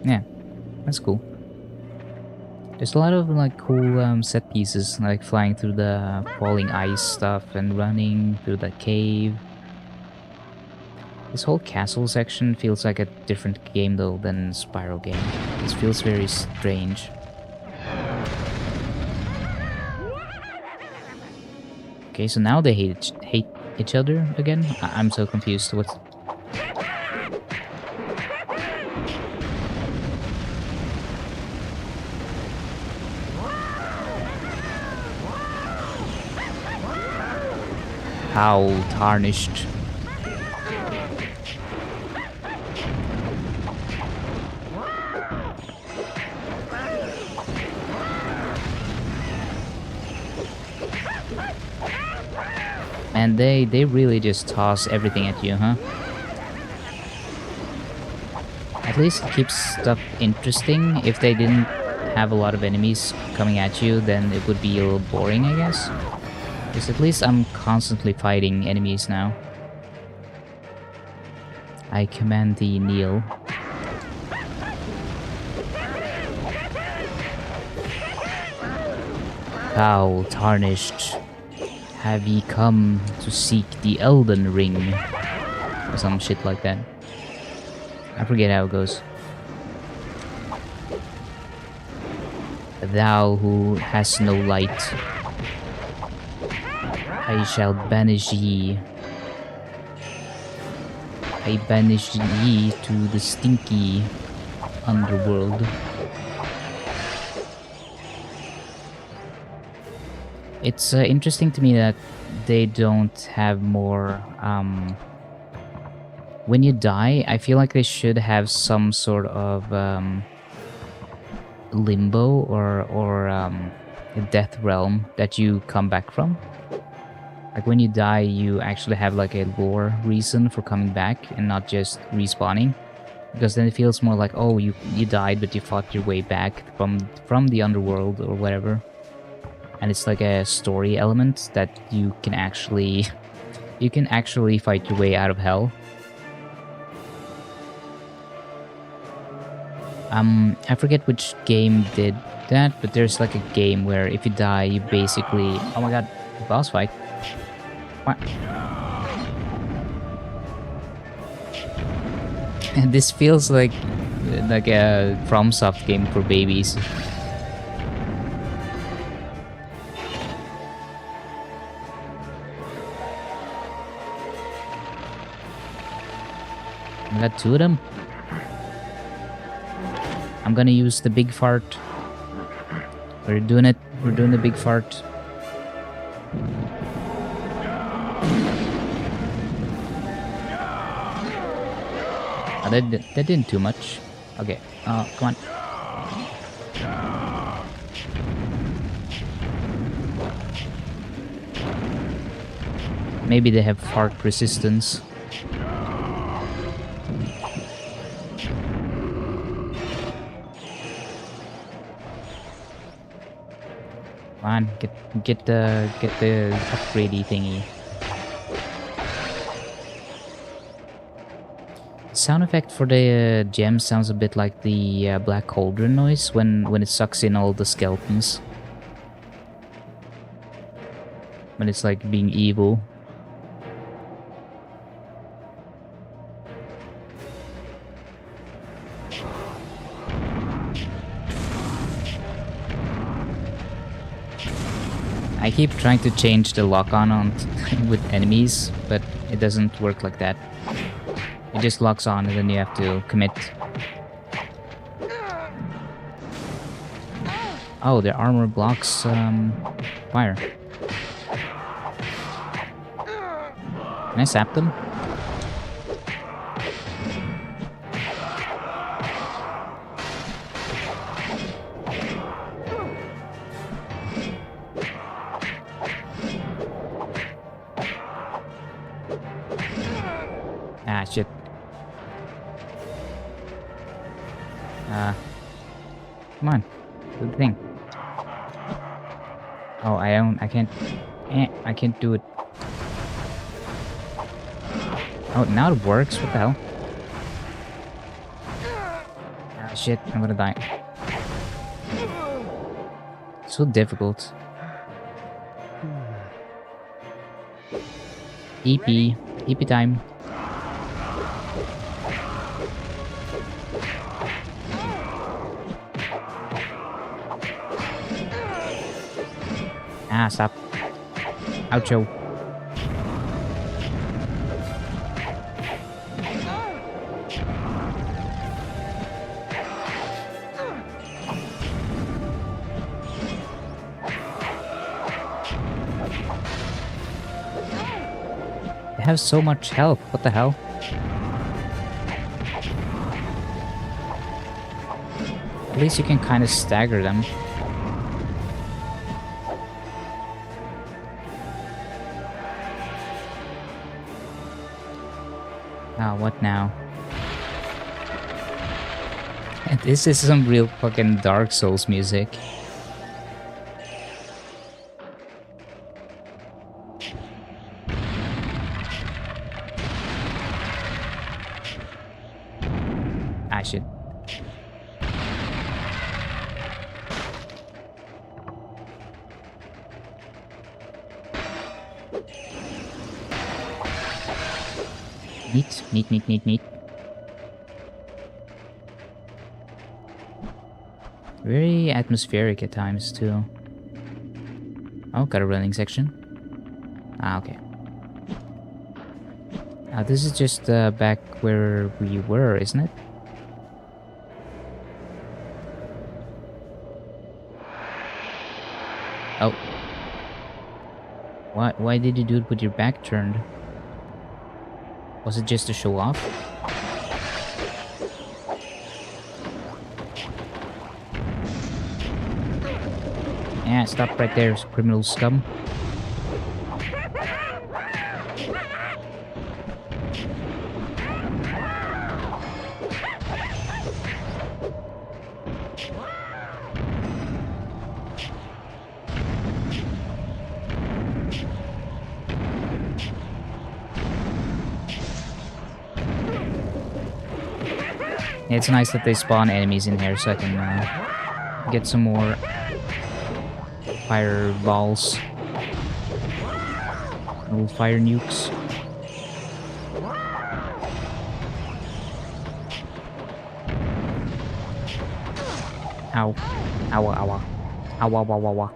Yeah, that's cool. There's a lot of like cool set pieces, like flying through the falling ice stuff and running through the cave. This whole castle section feels like a different game though than Spyro game. This feels very strange. Okay, so now they hate each other again? I'm so confused. What's... How tarnished. And they really just toss everything at you, huh? At least it keeps stuff interesting. If they didn't have a lot of enemies coming at you, then it would be a little boring, I guess. Because at least I'm constantly fighting enemies now. I command thee, kneel. Thou tarnished, have ye come to seek the Elden Ring? Or some shit like that. I forget how it goes. Thou who hast no light, I shall banish ye. I banish ye to the stinky underworld. It's interesting to me that they don't have more... when you die, I feel like they should have some sort of limbo or a death realm that you come back from. Like when you die, you actually have like a lore reason for coming back and not just respawning. Because then it feels more like, oh, you died, but you fought your way back from the underworld or whatever. And it's like a story element that you can actually fight your way out of hell. I forget which game did that, but there's like a game where if you die, you basically... Oh my god, boss fight. What? And this feels like a FromSoft game for babies. I got two of them. I'm gonna use the big fart. We're doing it. We're doing the big fart. Oh, that didn't too much. Okay. Come on. Maybe they have fart resistance. Come on, get the upgradey thingy. Sound effect for the gem sounds a bit like the black cauldron noise when it sucks in all the skeletons. But it's like being evil. I keep trying to change the lock-on with enemies, but it doesn't work like that. It just locks on and then you have to commit. Oh, their armor blocks fire. Can I zap them? Ah, shit. Come on. Do the thing. Oh, I can't. I can't do it. Oh, now it works. What the hell? Ah, shit. I'm gonna die. So difficult. EP. EP time. Ah, stop. Oucho. They have so much health. What the hell? At least you can kind of stagger them. Ah, what now? This is some real fucking Dark Souls music. Ah, shit. Neat, neat, neat, neat, neat. Very atmospheric at times, too. Oh, got a running section. Ah, okay. This is just back where we were, isn't it? Oh. Why did you do it with your back turned? Was it just to show off? Yeah, stop right there, criminal scum. Yeah, it's nice that they spawn enemies in here so I can get some more fireballs. Little fire nukes. Ow. Ow, ow, ow. Ow, ow, ow, ow, ow.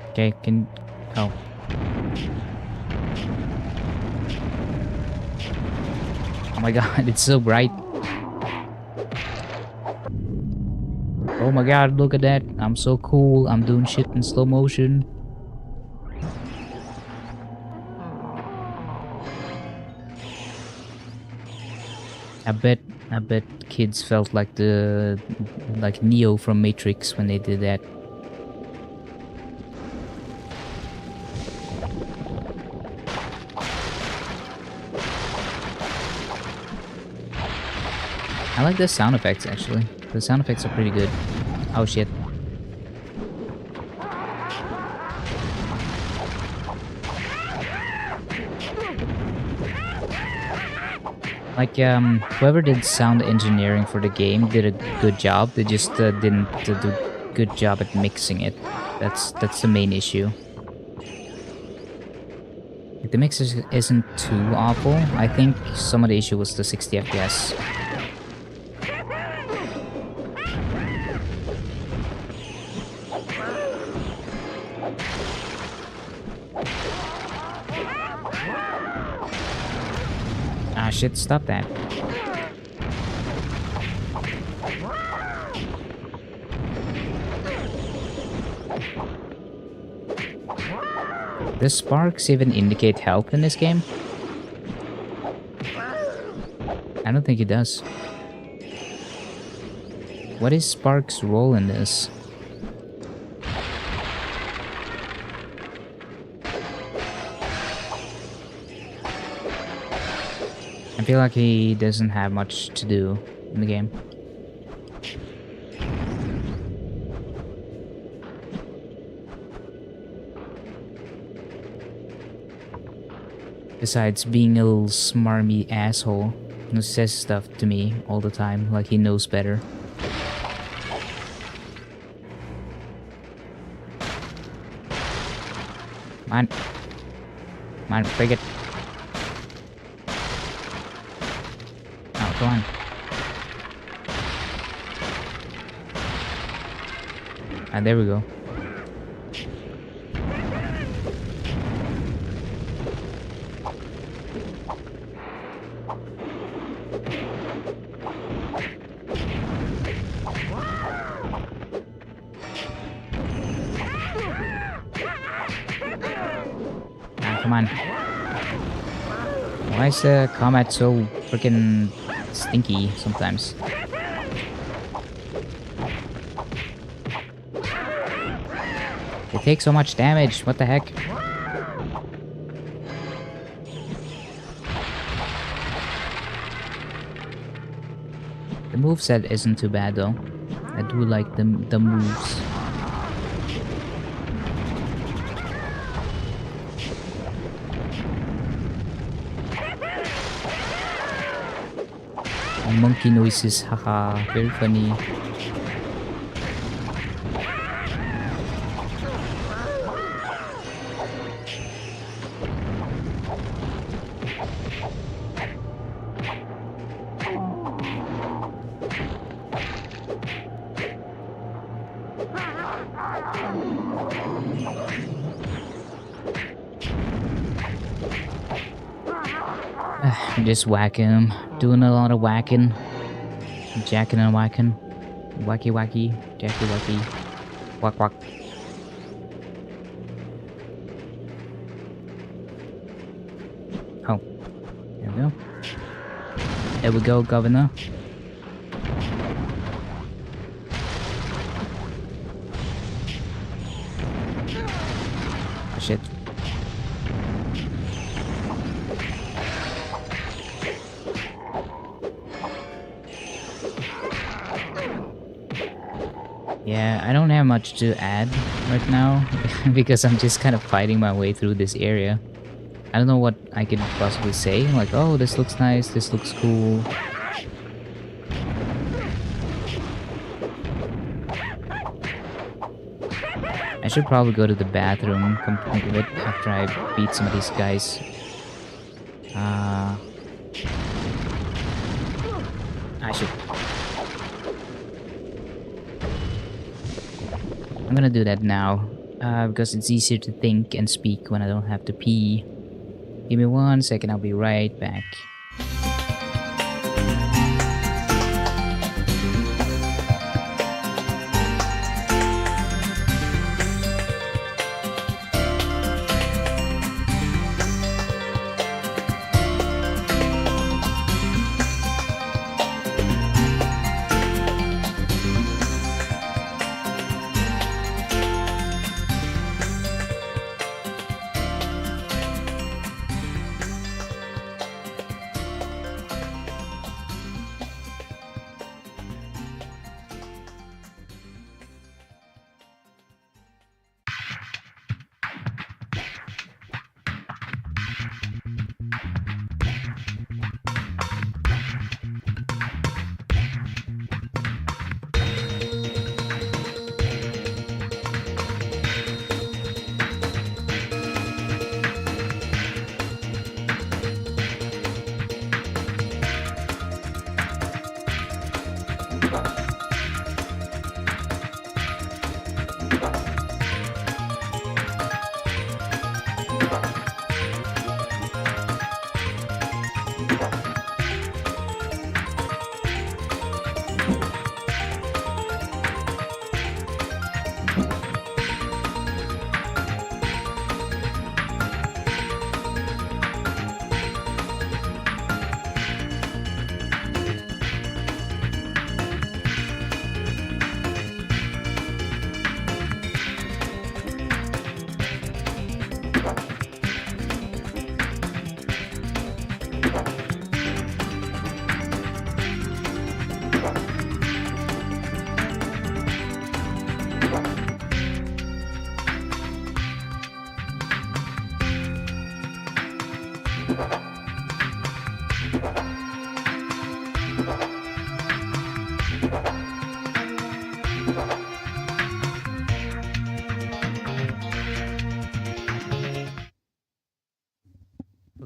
Okay, can... Oh. Oh my god, it's so bright. Oh my god, look at that. I'm so cool. I'm doing shit in slow motion. I bet kids felt like like Neo from Matrix when they did that. I like the sound effects actually. The sound effects are pretty good. Oh shit. Like, whoever did sound engineering for the game did a good job. They just didn't do a good job at mixing it. That's the main issue. The mix isn't too awful. I think some of the issue was the 60 FPS. Ah shit, stop that. Does sparks even indicate health in this game? I don't think it does. What is Spark's role in this? I feel like he doesn't have much to do in the game. Besides being a little smarmy asshole who says stuff to me all the time like he knows better. Man. Man, break it. Oh, come on. Ah, there we go. Come on. Why is the combat so freaking stinky sometimes? They take so much damage, what the heck? The moveset isn't too bad though. I do like the moves. Monkey noises, haha, very funny. Just whacking him. Doing a lot of whacking. Jacking and whacking. Wacky wacky. Jacky wacky. Whack whack. Oh. There we go. There we go, Governor. Oh, shit. Yeah, I don't have much to add right now because I'm just kind of fighting my way through this area. I don't know what I could possibly say, like, oh, this looks nice, this looks cool. I should probably go to the bathroom, come to think of it, after I beat some of these guys. I should... I'm gonna do that now, because it's easier to think and speak when I don't have to pee. Give me 1 second, I'll be right back.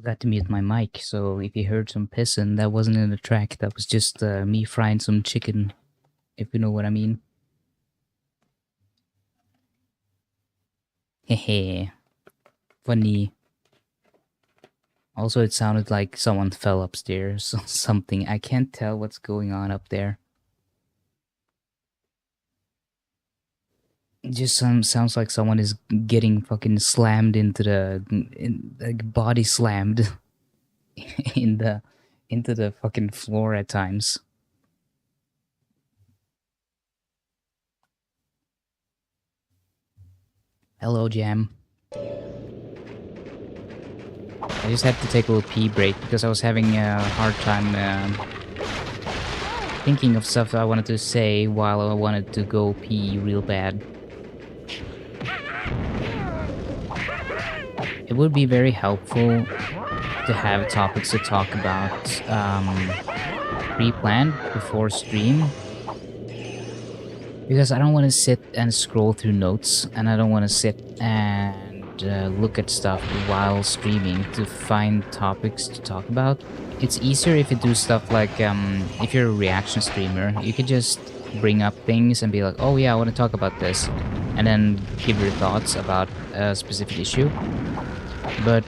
Forgot to mute my mic, so if you heard some pissing, that wasn't in the track. That was just me frying some chicken, if you know what I mean. Hehe. Funny. Also, it sounded like someone fell upstairs or something. I can't tell what's going on up there. It just sounds like someone is getting fucking slammed into like body slammed into the fucking floor at times. Hello, Jam. I just had to take a little pee break because I was having a hard time thinking of stuff that I wanted to say while I wanted to go pee real bad. It would be very helpful to have topics to talk about pre-planned before stream, because I don't want to sit and scroll through notes, and I don't want to sit and look at stuff while streaming to find topics to talk about. It's easier if you do stuff like if you're a reaction streamer, you could just bring up things and be like, oh yeah, I want to talk about this, and then give your thoughts about a specific issue. But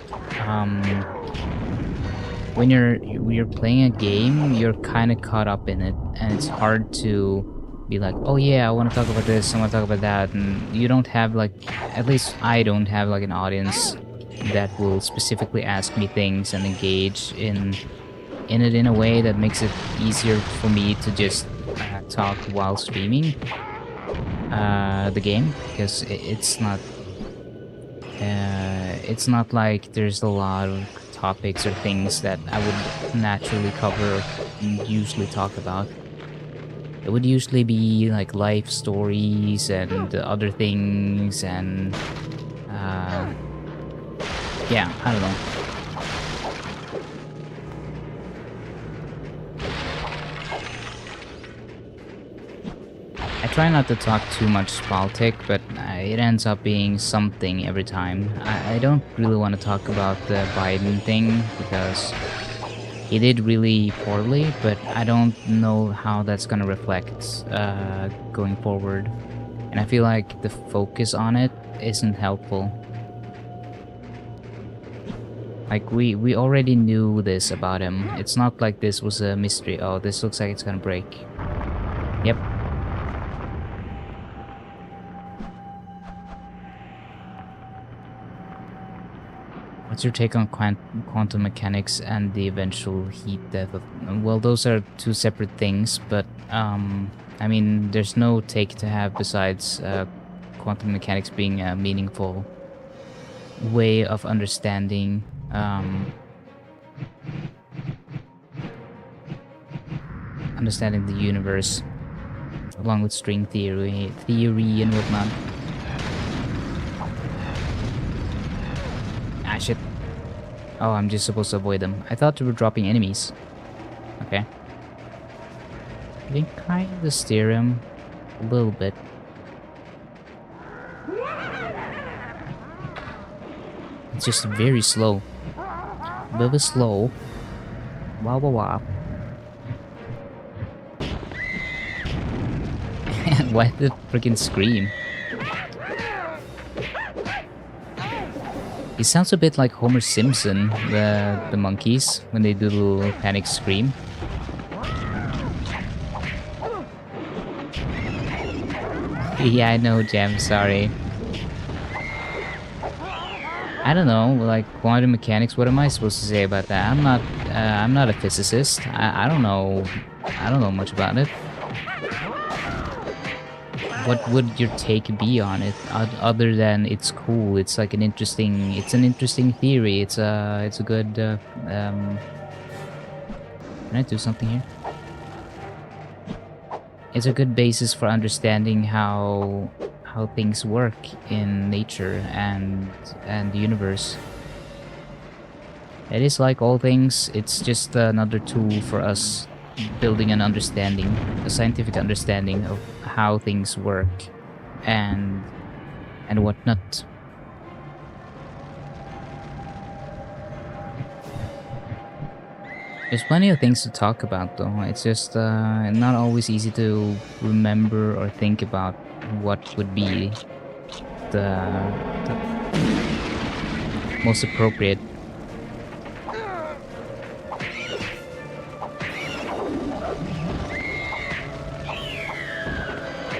when you're playing a game, you're kind of caught up in it, and it's hard to be like, oh yeah, I want to talk about this, I want to talk about that, and you don't have like, at least I don't have like an audience that will specifically ask me things and engage in it in a way that makes it easier for me to just talk while streaming the game, because it's not like there's a lot of topics or things that I would naturally cover and usually talk about. It would usually be like life stories and other things, and yeah, I don't know. I try not to talk too much politics, but it ends up being something every time. I don't really want to talk about the Biden thing because he did really poorly, but I don't know how that's gonna reflect going forward. And I feel like the focus on it isn't helpful. Like, we already knew this about him. It's not like this was a mystery. Oh, this looks like it's gonna break. Yep. What's your take on quantum mechanics and the eventual heat death of... Well, those are two separate things, but I mean, there's no take to have besides quantum mechanics being a meaningful way of understanding understanding the universe, along with string theory and whatnot. Ah, shit. Oh, I'm just supposed to avoid them. I thought they were dropping enemies. Okay. I can kind of steer him a little bit. It's just very slow. Very slow. Wow, wow, wow. Why the freaking scream? He sounds a bit like Homer Simpson, the monkeys, when they do the little panic scream. Yeah, I know, Jam, sorry. I don't know, like quantum mechanics, what am I supposed to say about that? I'm not a physicist. I don't know much about it. What would your take be on it, other than it's cool? It's like an interesting theory. It's a good. Can I do something here? It's a good basis for understanding how things work in nature and the universe. It is like all things. It's just another tool for us building an understanding, a scientific understanding of how things work and whatnot. There's plenty of things to talk about, though. It's just not always easy to remember or think about what would be the most appropriate.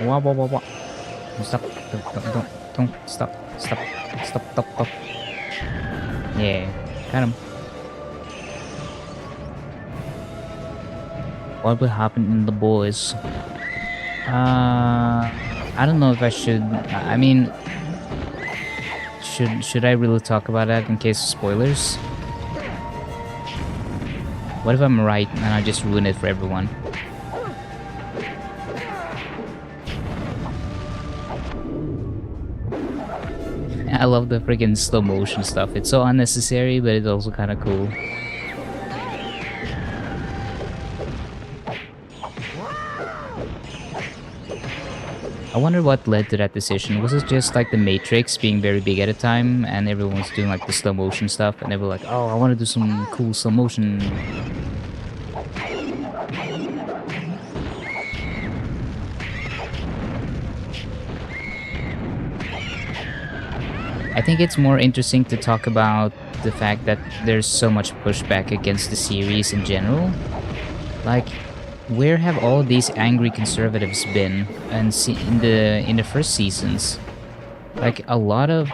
Wow, wow, wow, wow. Stop. Don't stop. Stop. Stop. Stop. Stop. Yeah. Got him. What will happen in the boys? I don't know if I should. I mean, should I really talk about that in case of spoilers? What if I'm right and I just ruin it for everyone? I love the freaking slow motion stuff. It's so unnecessary, but it's also kind of cool. I wonder what led to that decision. Was it just like the Matrix being very big at a time and everyone was doing like the slow motion stuff and they were like, oh, I want to do some cool slow motion. I think it's more interesting to talk about the fact that there's so much pushback against the series in general. Like, where have all these angry conservatives been? And in the first seasons, like a lot of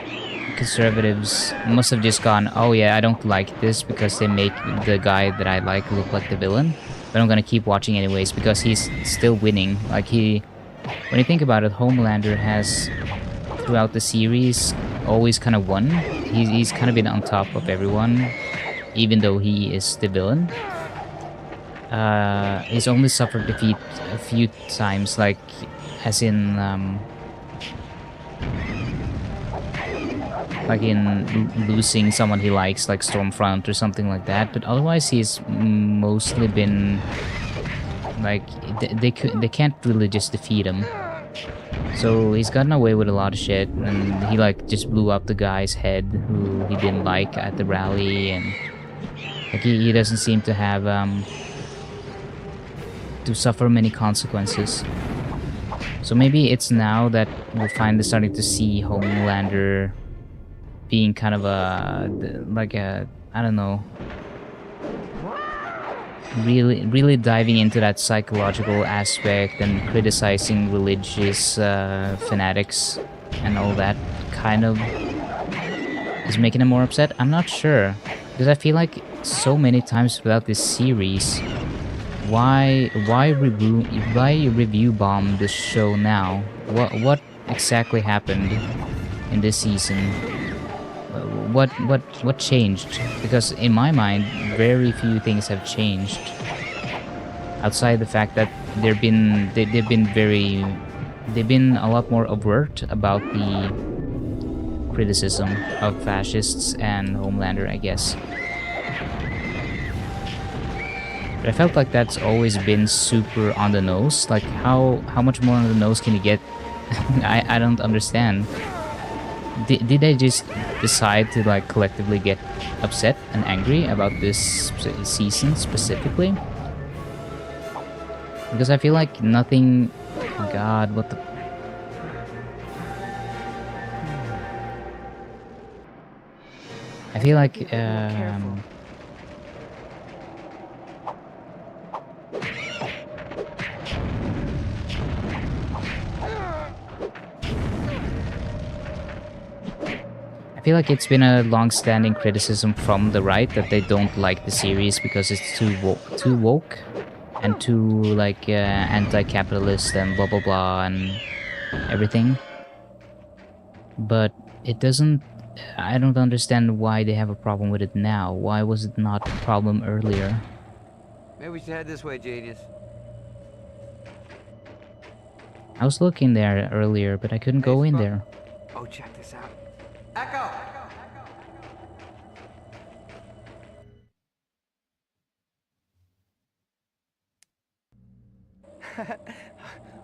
conservatives must have just gone, oh yeah, I don't like this because they make the guy that I like look like the villain, but I'm gonna keep watching anyways because he's still winning. Like when you think about it, Homelander has throughout the series always kind of won. He's kind of been on top of everyone, even though he is the villain. He's only suffered defeat a few times, like as in losing someone he likes, like Stormfront or something like that. But otherwise, he's mostly been like they can't really just defeat him. So he's gotten away with a lot of shit, and he like just blew up the guy's head who he didn't like at the rally, and like he doesn't seem to have to suffer many consequences. So maybe it's now that we're finally starting to see Homelander being kind of I don't know, really diving into that psychological aspect and criticizing religious fanatics and all that kind of is making him more upset. I'm not sure, because I feel like so many times throughout this series, why review bomb this show now? What exactly happened in this season? What changed? Because in my mind, very few things have changed. Outside the fact that they've been a lot more overt about the criticism of fascists and Homelander, I guess. But I felt like that's always been super on the nose. Like how much more on the nose can you get? I don't understand. Did they just decide to like collectively get upset and angry about this season specifically? Because I feel like nothing. God, what the. I feel like I feel like it's been a long-standing criticism from the right that they don't like the series because it's too woke and too like anti-capitalist and blah blah blah and everything. But it doesn't. I don't understand why they have a problem with it now. Why was it not a problem earlier? Maybe we should head this way, genius. I was looking there earlier, but I couldn't go in there. Oh, check this out. Echo!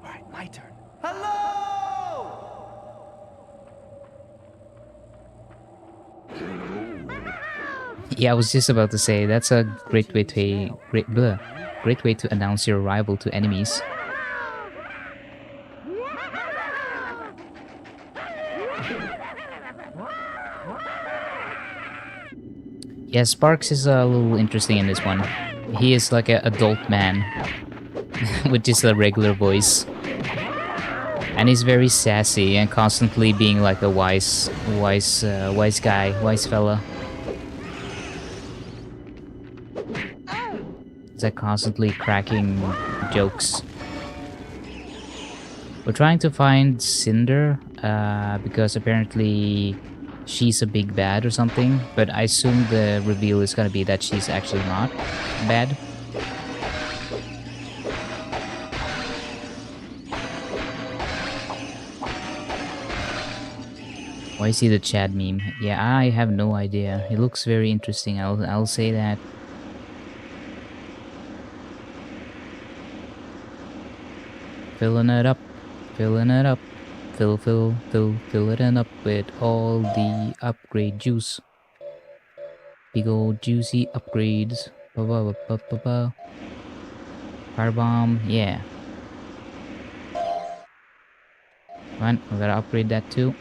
Alright, my turn. Yeah, I was just about to say that's a great way to great way to announce your arrival to enemies. Yeah, Sparks is a little interesting in this one. He is like an adult man with just a regular voice. And he's very sassy and constantly being like a wise guy, wise fella. He's like constantly cracking jokes. We're trying to find Cinder because apparently she's a big bad or something. But I assume the reveal is gonna be that she's actually not bad. Why is he the Chad meme? Yeah, I have no idea. It looks very interesting. I'll say that. Filling it up, filling it up, fill it up with all the upgrade juice. Big old juicy upgrades. Ba ba ba ba ba ba. Firebomb, yeah. Come on, we gotta upgrade that too.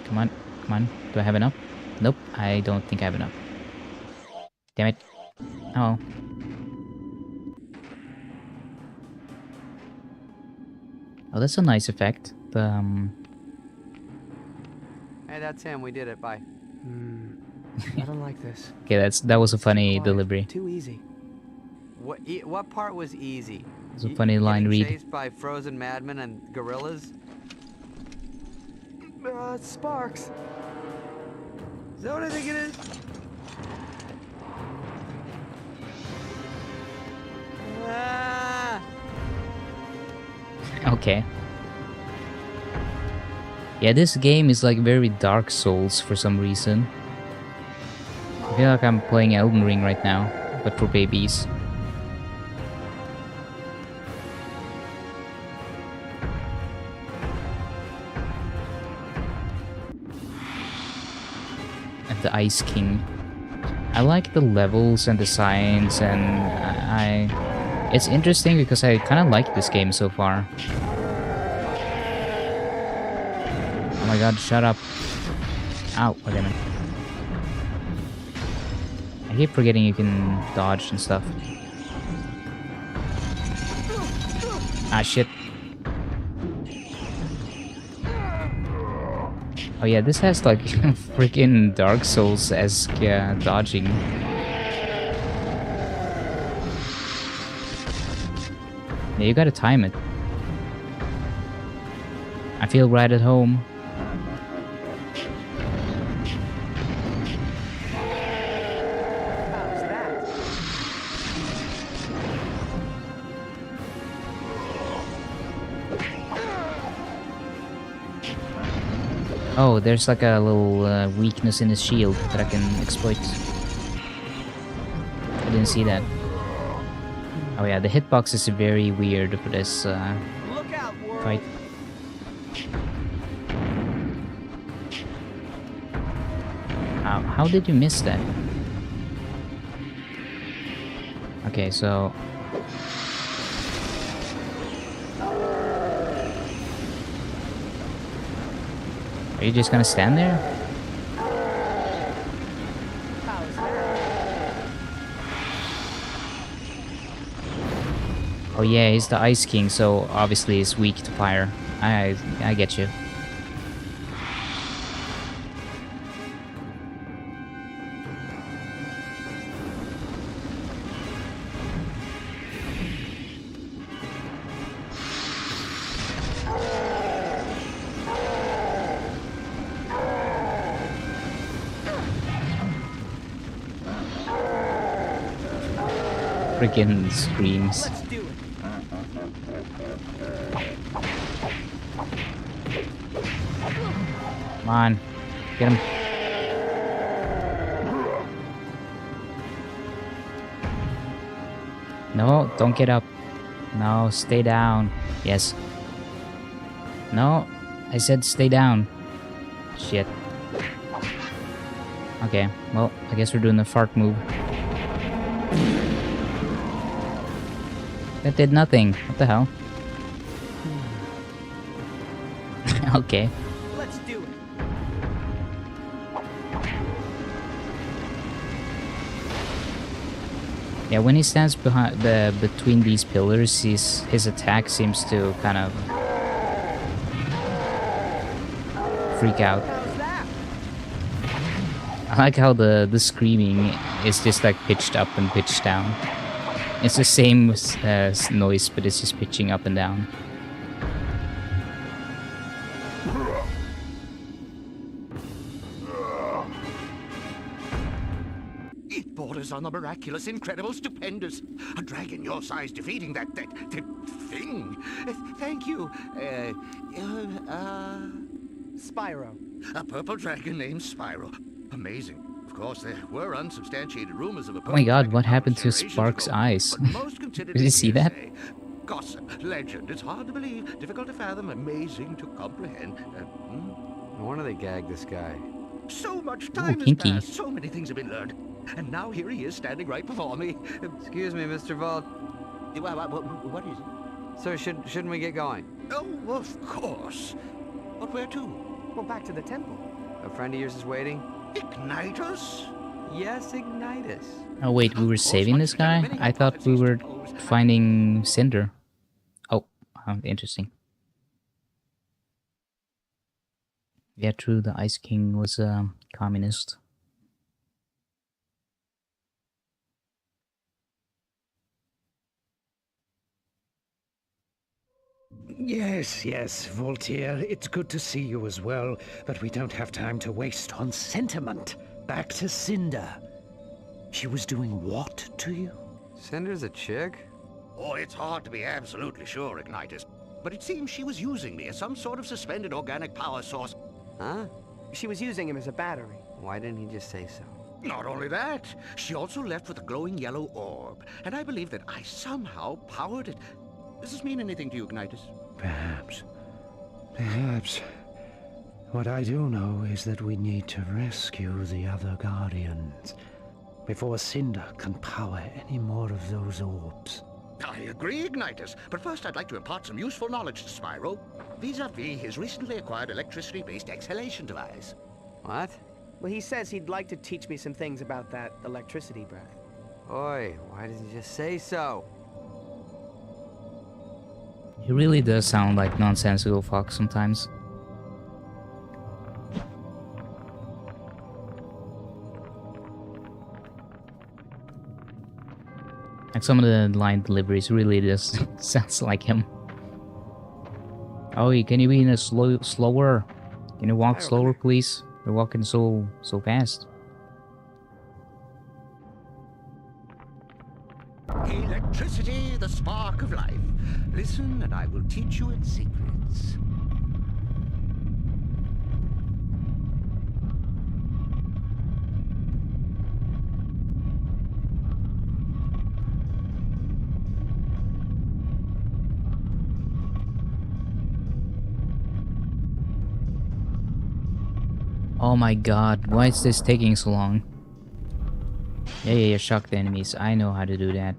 Come on, come on. Do I have enough? Nope, I don't think I have enough. Damn it. Oh. Oh, that's a nice effect. Hey, that's him. We did it. Bye. I don't like this. Okay, that was a funny Quiet. delivery. Too easy. What part was easy? It's a funny line Getting read. chased by frozen madmen and gorillas? Sparks. Is that what I think it is? Ah! Okay. Yeah, this game is like very Dark Souls for some reason. I feel like I'm playing Elden Ring right now, but for babies. And the Ice King. I like the levels and the signs, and it's interesting because I kind of like this game so far. Oh my god, shut up. Ow, wait a minute. I keep forgetting you can dodge and stuff. Ah, shit. Oh yeah, this has like freaking Dark Souls-esque dodging. Yeah, you gotta time it. I feel right at home. How's that? Oh, there's like a little weakness in his shield that I can exploit. I didn't see that. Oh yeah, the hitbox is very weird for this Look out, world. fight. How did you miss that? Okay, so... Are you just gonna stand there? How's that? Oh yeah, he's the Ice King, so obviously he's weak to fire. I get you. Freaking screams. Let's do it. Come on, get him. No, don't get up. No, stay down. Yes. No, I said stay down. Shit. Okay, well, I guess we're doing the fart move. That did nothing. What the hell? Okay. Let's do it. Yeah, when he stands between these pillars, his attack seems to kind of freak out. How's that? I like how the screaming is just like pitched up and pitched down. It's the same noise, but it's just pitching up and down. It borders on the miraculous, incredible, stupendous. A dragon your size defeating that thing. Thank you. Spyro. A purple dragon named Spyro. Amazing. Of course, there were unsubstantiated rumors of a purple Oh my god, dragon what happened to generations Spark's ago, eyes? but most considered Did you it see that? hearsay. Gossip, legend. It's hard to believe, difficult to fathom, amazing to comprehend. No wonder they gagged this guy. So much time has kinky. passed, so many things have been learned. And now here he is standing right before me. Excuse me, Mr. Vault. What is it? Sir, shouldn't we get going? Oh, of course. But where to? Well, back to the temple. A friend of yours is waiting? Ignitus? Yes, Ignitus. Oh wait, we were saving this guy? I thought we were finding Cinder. Oh, interesting. Yeah, true, the Ice King was a communist. Yes, Voltaire. It's good to see you as well, but we don't have time to waste on sentiment. Back to Cinder. She was doing what to you? Cinder's a chick? Oh, it's hard to be absolutely sure, Ignitus. But it seems she was using me as some sort of suspended organic power source. Huh? She was using him as a battery. Why didn't he just say so? Not only that, she also left with a glowing yellow orb, and I believe that I somehow powered it. Does this mean anything to you, Ignitus? Perhaps. What I do know is that we need to rescue the other Guardians before Cinder can power any more of those orbs. I agree, Ignitus, but first I'd like to impart some useful knowledge to Spyro, vis-a-vis his recently acquired electricity-based exhalation device. What? Well, he says he'd like to teach me some things about that electricity breath. Oi, why doesn't he just say so? He really does sound like nonsensical fox sometimes. Like some of the line deliveries really just sounds like him. Oh, can you be in a slower? Can you walk slower, please? You're walking so fast. Electricity, the spark of life. Listen, and I will teach you its secrets. Oh my god, why is this taking so long? Yeah, shock the enemies. I know how to do that.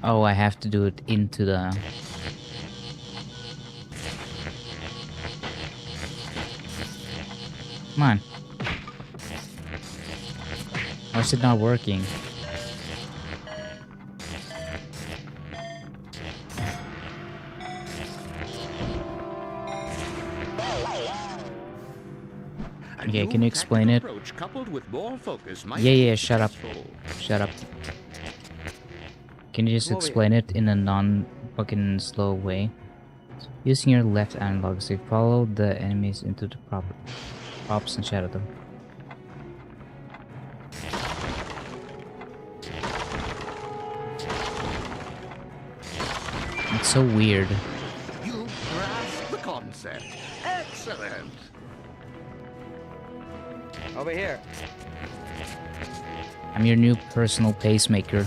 Oh, I have to do it into the... Come on. Why is it not working? Okay, can you explain it? Yeah, shut up. Shut up. Can you just explain it in a non-fucking slow way? Using your left analog stick, follow the enemies into the props and shadow them. It's so weird. You grasp the concept. Excellent. Over here. I'm your new personal pacemaker.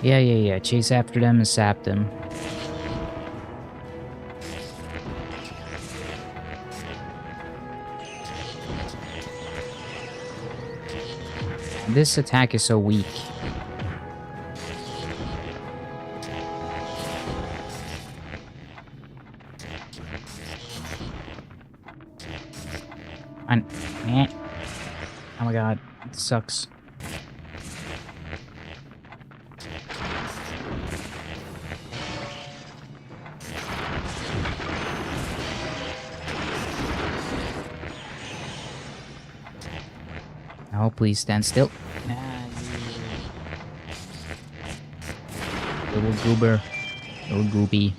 Yeah. Chase after them and sap them. This attack is so weak. Oh my god, it sucks. Oh, please stand still. Little goober. Little goopy.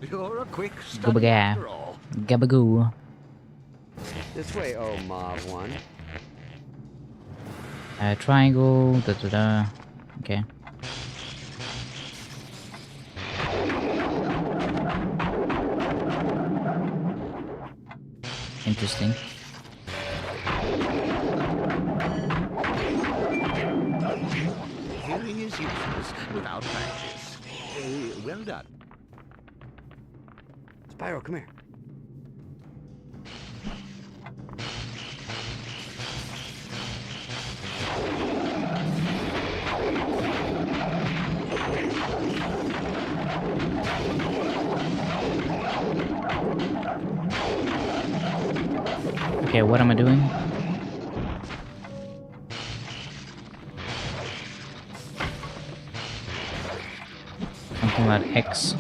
You're a quick Gooba study after all. Gabagoo. This way, oh Mob 1. Triangle. Da. Okay. Interesting. Hearing is useless without practice. Well done. Spyro, come here. Okay, what am I doing? Something about X.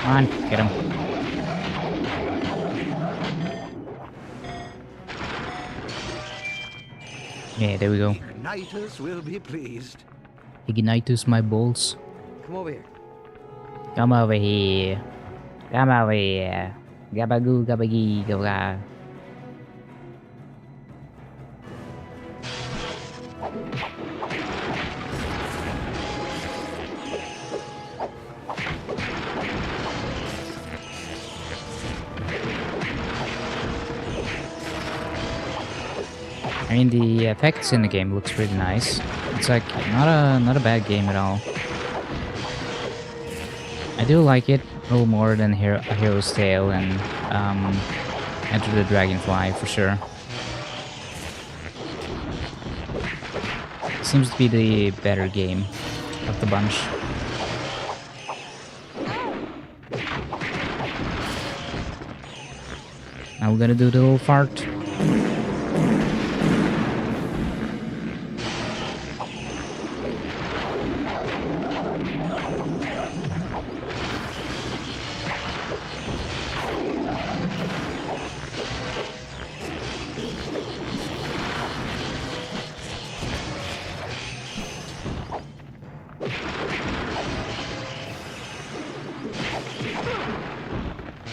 Come on, get him. Yeah, there we go. Igniters will be pleased. Ignitus my balls. Come over here. Come over here. Come over here. Gabagoo, gabagee, gabaga. I mean, the effects in the game looks really nice. It's like not a bad game at all. I do like it a little more than A Hero's Tale and Enter the Dragonfly for sure. Seems to be the better game of the bunch. Now we're gonna do the little fart.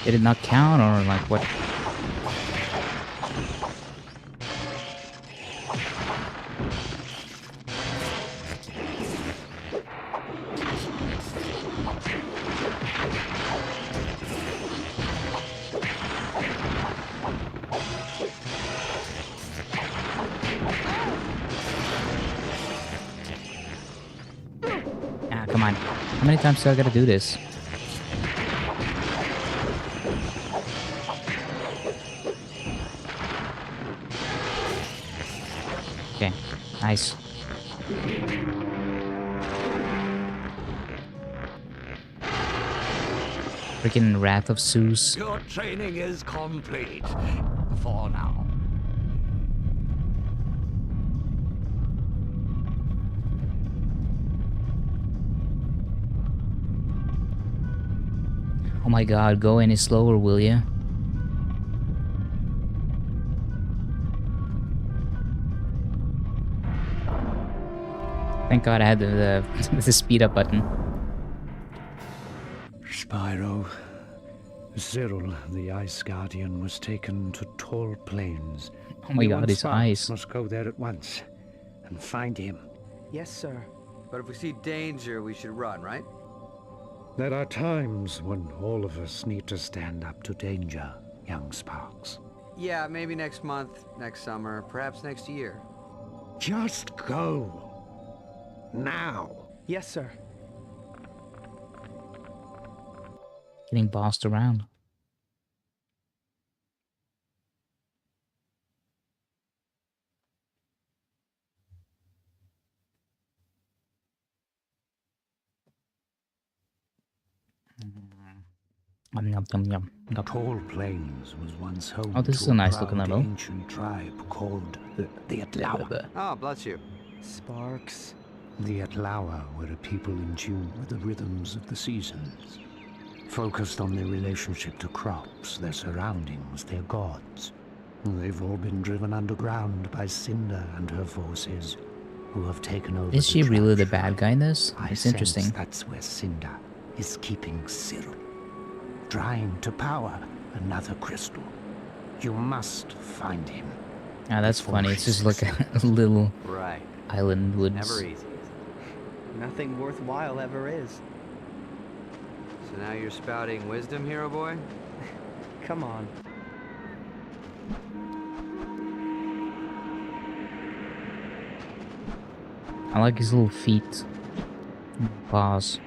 Did it not count or like what? Ah, come on. How many times do I gotta do this? Okay, nice. Freaking Wrath of Zeus. Your training is complete. For now. my god, go any slower, will ya? Thank god I had the speed up button. Spyro. Cyril, the Ice Guardian, was taken to Tall Plains. Oh my You god, and his Sparks eyes. must go there at once and find him. Yes, sir. But if we see danger, we should run, right? There are times when all of us need to stand up to danger, young Sparks. Yeah, maybe next month, next summer, perhaps next year. Just go. Now. Yes, sir. Getting bossed around. Yum, yum, yum, yum. Tall Plains was once home Oh, this to is a nice looking proud level. ancient tribe called the Atlawa. Oh, bless you. Sparks. The Atlawa were a people in tune with the rhythms of the seasons, focused on their relationship to crops, their surroundings, their gods. They've all been driven underground by Cinder and her forces, who have taken over. Is she the really the Trap bad guy in this? I It's sense interesting. That's where Cinder is keeping Cyril, trying to power another crystal. You must find him. Ah, that's before funny. she It's just like succeeds. a little Right. island woods. Never easy. Nothing worthwhile ever is. So now you're spouting wisdom, hero boy? Come on. I like his little feet. Paws.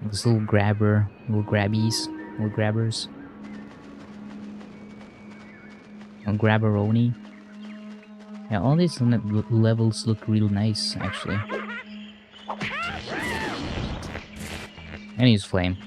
This little grabber. Little grabbies. Little grabbers. A grabberoni. Yeah, all these levels look real nice, actually. And use flame.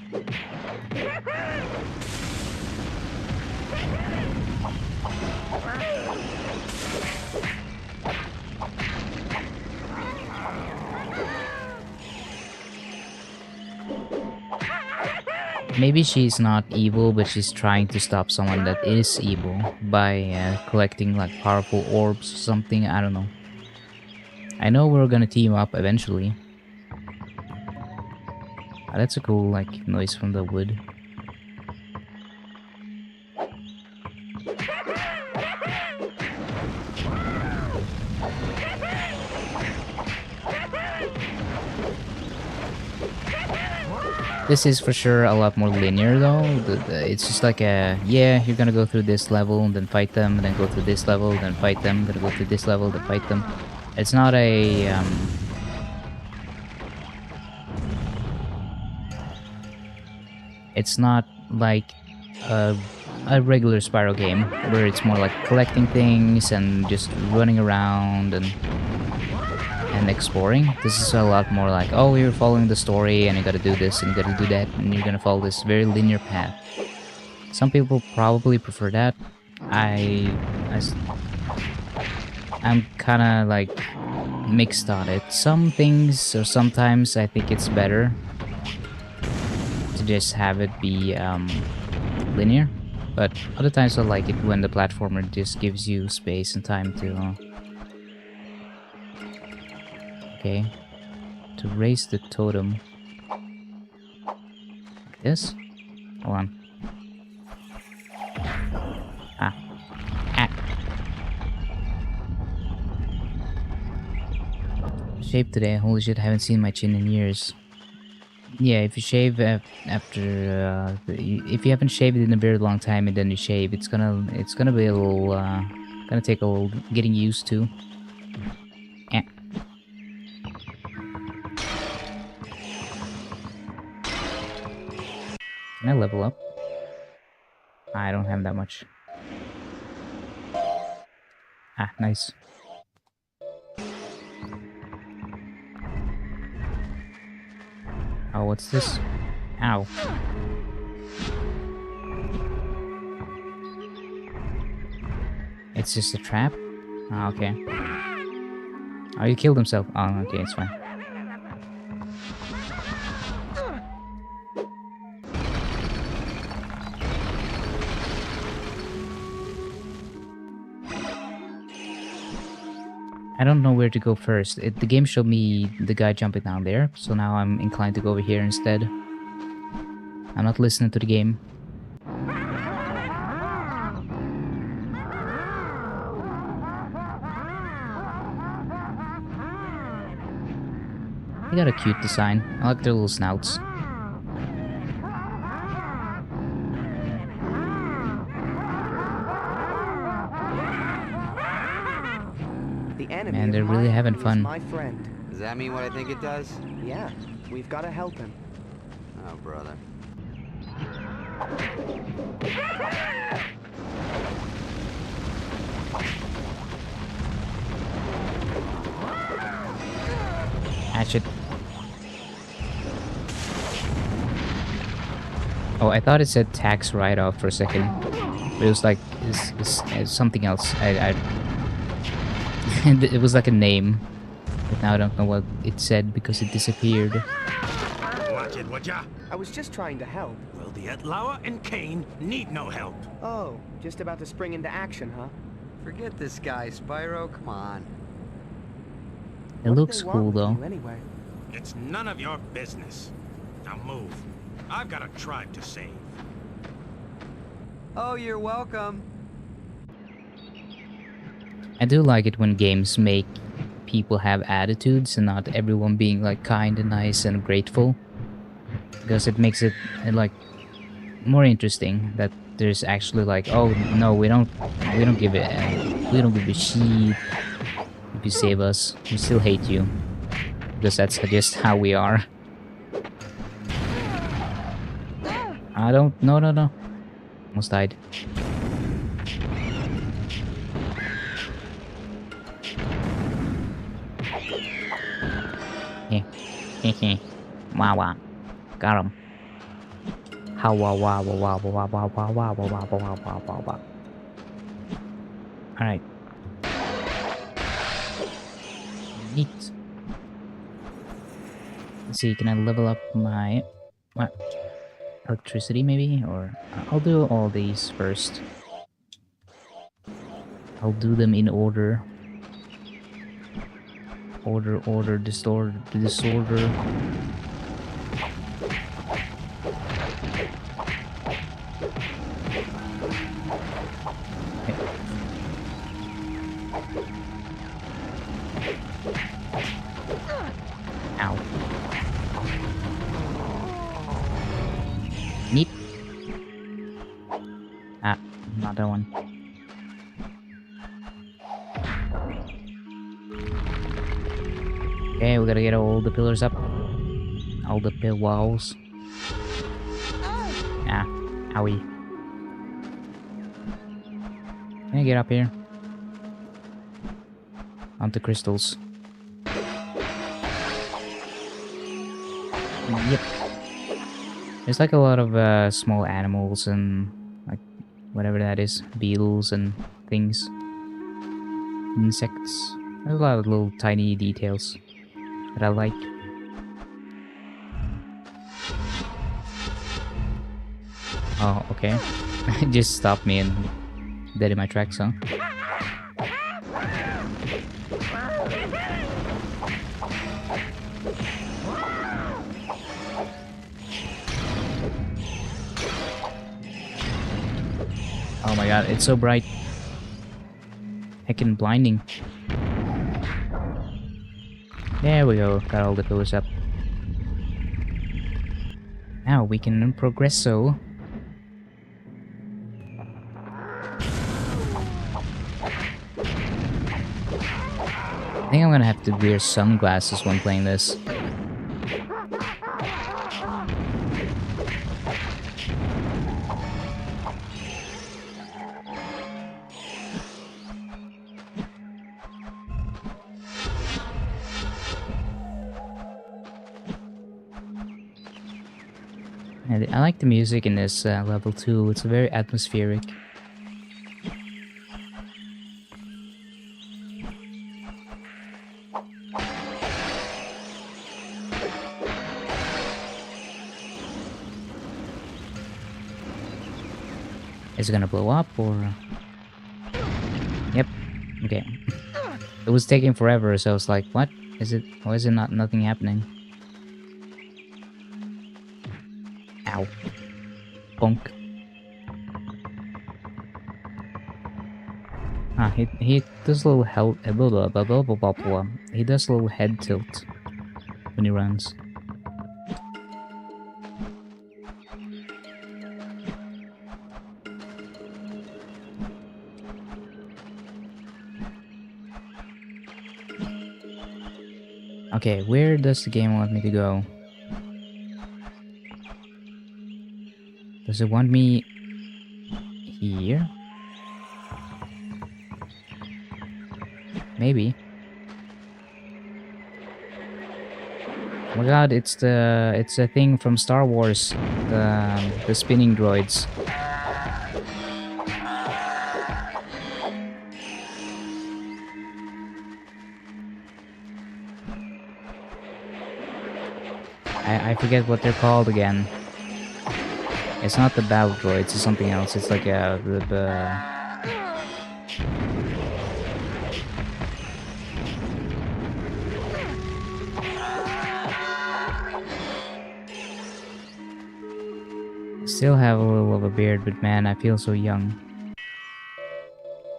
Maybe she's not evil, but she's trying to stop someone that is evil by collecting like powerful orbs or something. I don't know. I know we're gonna team up eventually. Ah, that's a cool like noise from the wood. This is for sure a lot more linear though. It's just like a, yeah, you're gonna go through this level, then fight them, then go through this level, then fight them, gonna go through this level, then fight them. It's not a, it's not like a regular Spyro game, where it's more like collecting things and just running around and exploring. This is a lot more like, oh, you're following the story and you gotta do this and you gotta do that and you're gonna follow this very linear path. Some people probably prefer that. I'm kinda like mixed on it. Some things, or sometimes I think it's better to just have it be linear, but other times I like it when the platformer just gives you space and time to okay, to raise the totem like this. Hold on. Ah. Shave today. Holy shit, I haven't seen my chin in years. Yeah, if you shave after if you haven't shaved it in a very long time and then you shave, it's gonna be a little gonna take a little getting used to. Can I level up? I don't have that much. Ah, nice. Oh, what's this? Ow. It's just a trap? Ah, okay. Oh, he killed himself. Oh, okay, it's fine. don't know where to go first. The game showed me the guy jumping down there, so now I'm inclined to go over here instead. I'm not listening to the game. They got a cute design. I like their little snouts. The enemy Man, they're of really my having enemy is fun. my friend. Does that mean what I think it does? Yeah, we've got to help him. Oh, brother. Hatchet. Oh, I thought it said tax write-off for a second. But it was like, it's something else. It was like a name. But now I don't know what it said because it disappeared. Watch it, would ya? I was just trying to help. Well, the Outlawer and Kane need no help. Oh, just about to spring into action, huh? Forget this guy, Spyro. Come on. It What do looks they want cool with though. you anyway? It's none of your business. Now move. I've got a tribe to save. Oh, you're welcome. I do like it when games make people have attitudes and not everyone being like kind and nice and grateful, because it makes it like more interesting that there's actually like, oh no, we don't give a shit if you save us. We still hate you because that's just how we are. I don't. No. Almost died. Wow. Got him. How wow. Alright. Neat. Let's see, can I level up my electricity maybe? Or I'll do all these first. I'll do them in order. Order, disorder. Ow. Neat. Ah, not that one. Okay, we gotta get all the pillars up. All the walls. Ah, owie. Can I get up here? Onto crystals. Yep. There's like a lot of small animals and like whatever that is, beetles and things. Insects. There's a lot of little tiny details that I like. Oh, okay. It just stopped me and dead in my tracks, huh? Oh my god, it's so bright. Heckin' blinding. There we go, got all the pillars up. Now we can progresso. I think I'm gonna have to wear sunglasses when playing this. And I like the music in this level too. It's very atmospheric. Is it gonna blow up or? Yep. Okay. It was taking forever, so I was like, what? Is it? Why is it not nothing happening? Ow. Bonk. Ah, he does a little he does a little head tilt when he runs. Okay, where does the game want me to go? Does it want me here? Maybe. Oh my god, it's a thing from Star Wars. The spinning droids. I forget what they're called again. It's not the battle droids, it's something else. It's like the still have a little of a beard, but man, I feel so young.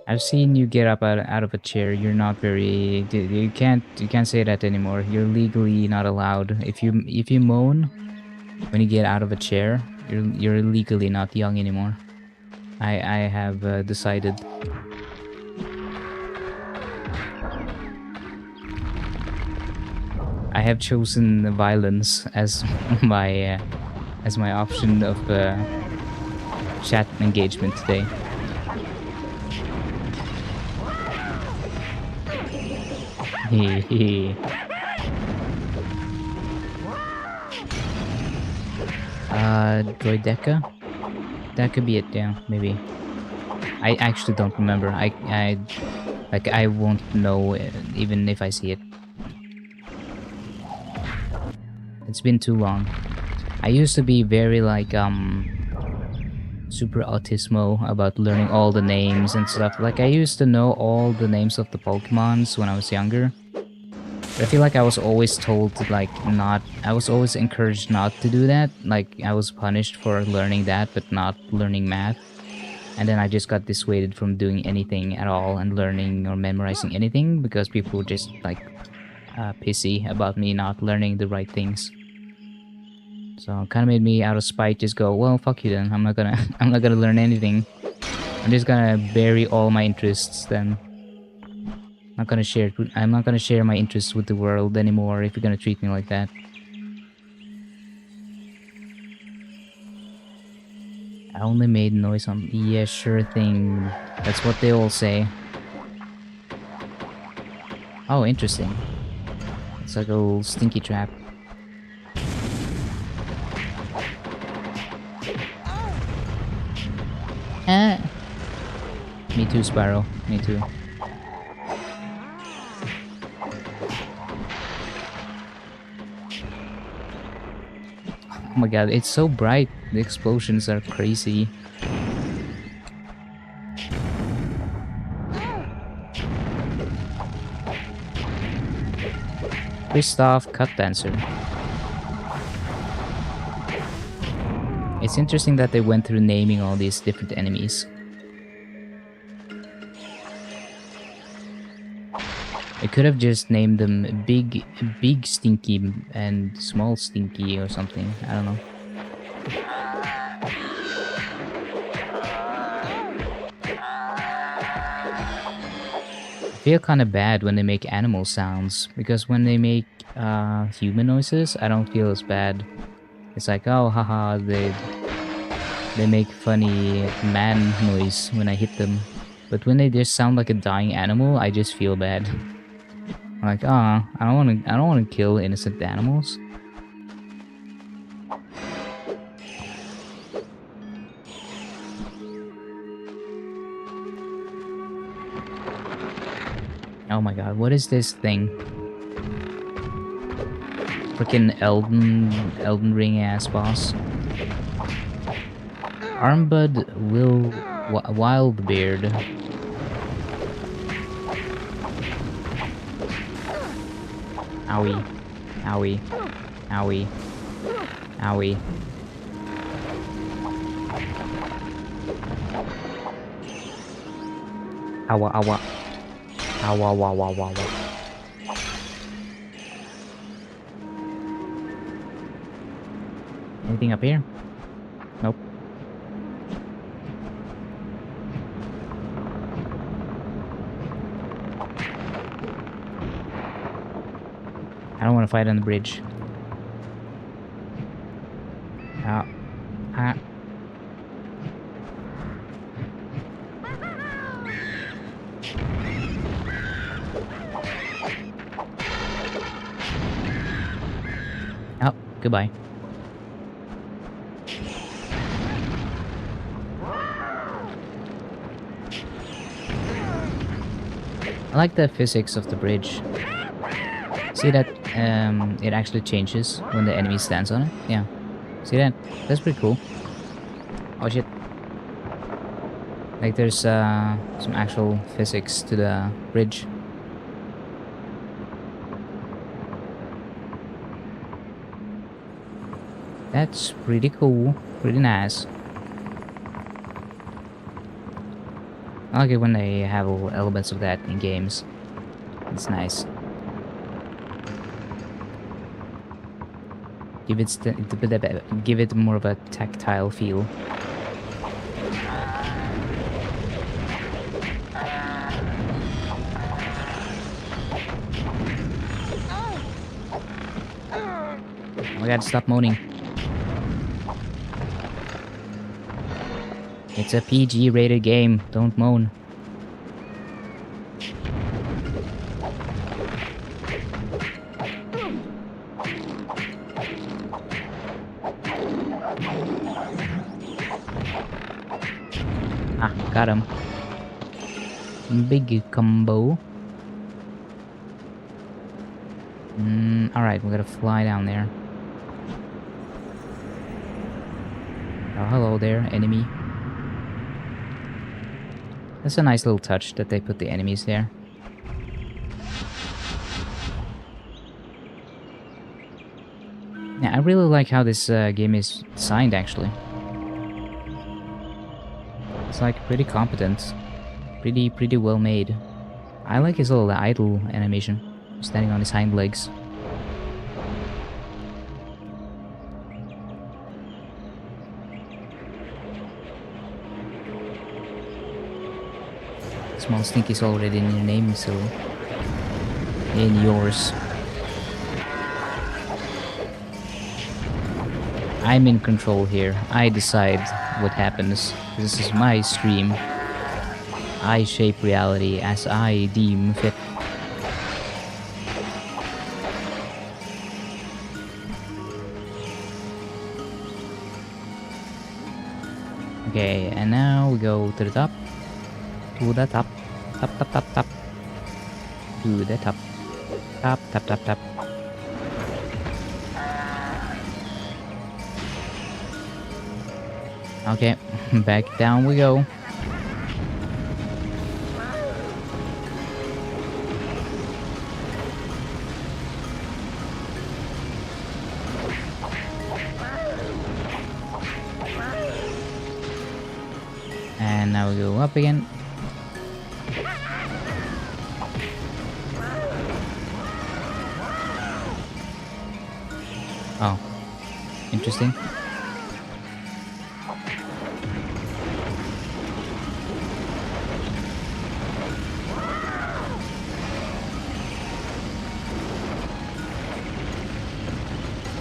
I've seen you get up out of a chair. You're not very. You can't say that anymore. You're legally not allowed. If you moan when you get out of a chair, you're legally not young anymore. I have decided. I have chosen violence as my option of chat engagement today. Hehe. Droideca? That could be it, yeah, maybe. I actually don't remember. I won't know even if I see it. It's been too long. I used to be very like super autismo about learning all the names and stuff. Like I used to know all the names of the Pokemons when I was younger. But I feel like I was always told to like not, I was always encouraged not to do that. Like I was punished for learning that but not learning math. And then I just got dissuaded from doing anything at all and learning or memorizing anything because people were just like pissy about me not learning the right things. So it kind of made me, out of spite, just go, well, fuck you then. I'm not gonna learn anything. I'm just gonna bury all my interests then. I'm not gonna share my interests with the world anymore if you're gonna treat me like that. I only made noise on. Yeah, sure thing. That's what they all say. Oh, interesting. It's like a little stinky trap. Me too, Spyro. Me too. Oh my god, it's so bright. The explosions are crazy. Kristoff Cut Dancer. It's interesting that they went through naming all these different enemies. They could have just named them Big Stinky and Small Stinky or something. I don't know. I feel kind of bad when they make animal sounds because when they make human noises, I don't feel as bad. It's like, oh, haha, they make funny man noise when I hit them. But when they just sound like a dying animal, I just feel bad. I'm like, I don't want to kill innocent animals. Oh my god, what is this thing? Freaking Elden Ring ass boss. Armbud Wildbeard. Owie. Owie. Owie. Owie. Owa, owa. Owa, owa, owa, owa, owa. Anything up here? Nope. I don't want to fight on the bridge. Ah. Oh, goodbye. I like the physics of the bridge. See that it actually changes when the enemy stands on it? Yeah. See that? That's pretty cool. Oh shit. Like there's some actual physics to the bridge. That's pretty cool. Pretty nice. I like it when they have elements of that in games. It's nice. Give it more of a tactile feel. Oh my god, stop moaning. It's a PG rated game, don't moan. Ah, got him. Big combo. Alright, we gotta fly down there. Oh, hello there, enemy. That's a nice little touch that they put the enemies there. Yeah, I really like how this game is designed, actually. It's like pretty competent. Pretty well made. I like his little idle animation. Standing on his hind legs. Small Stinky's already in your name, so... in yours. I'm in control here. I decide what happens. This is my stream. I shape reality as I deem fit. Okay, and now we go to the top. To the top. Top. To the top. Top. Okay, back down we go. And now we go up again. Oh, interesting.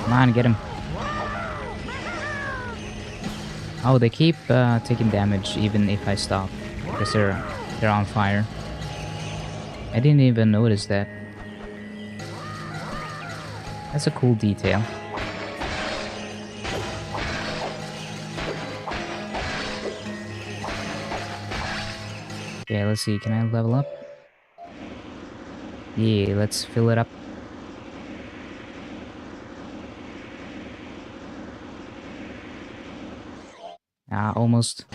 Come on, get him. Oh, they keep taking damage even if I stop, because they're on fire. I didn't even notice that. That's a cool detail. Okay, let's see, can I level up? Yeah, let's fill it up. Ah, almost.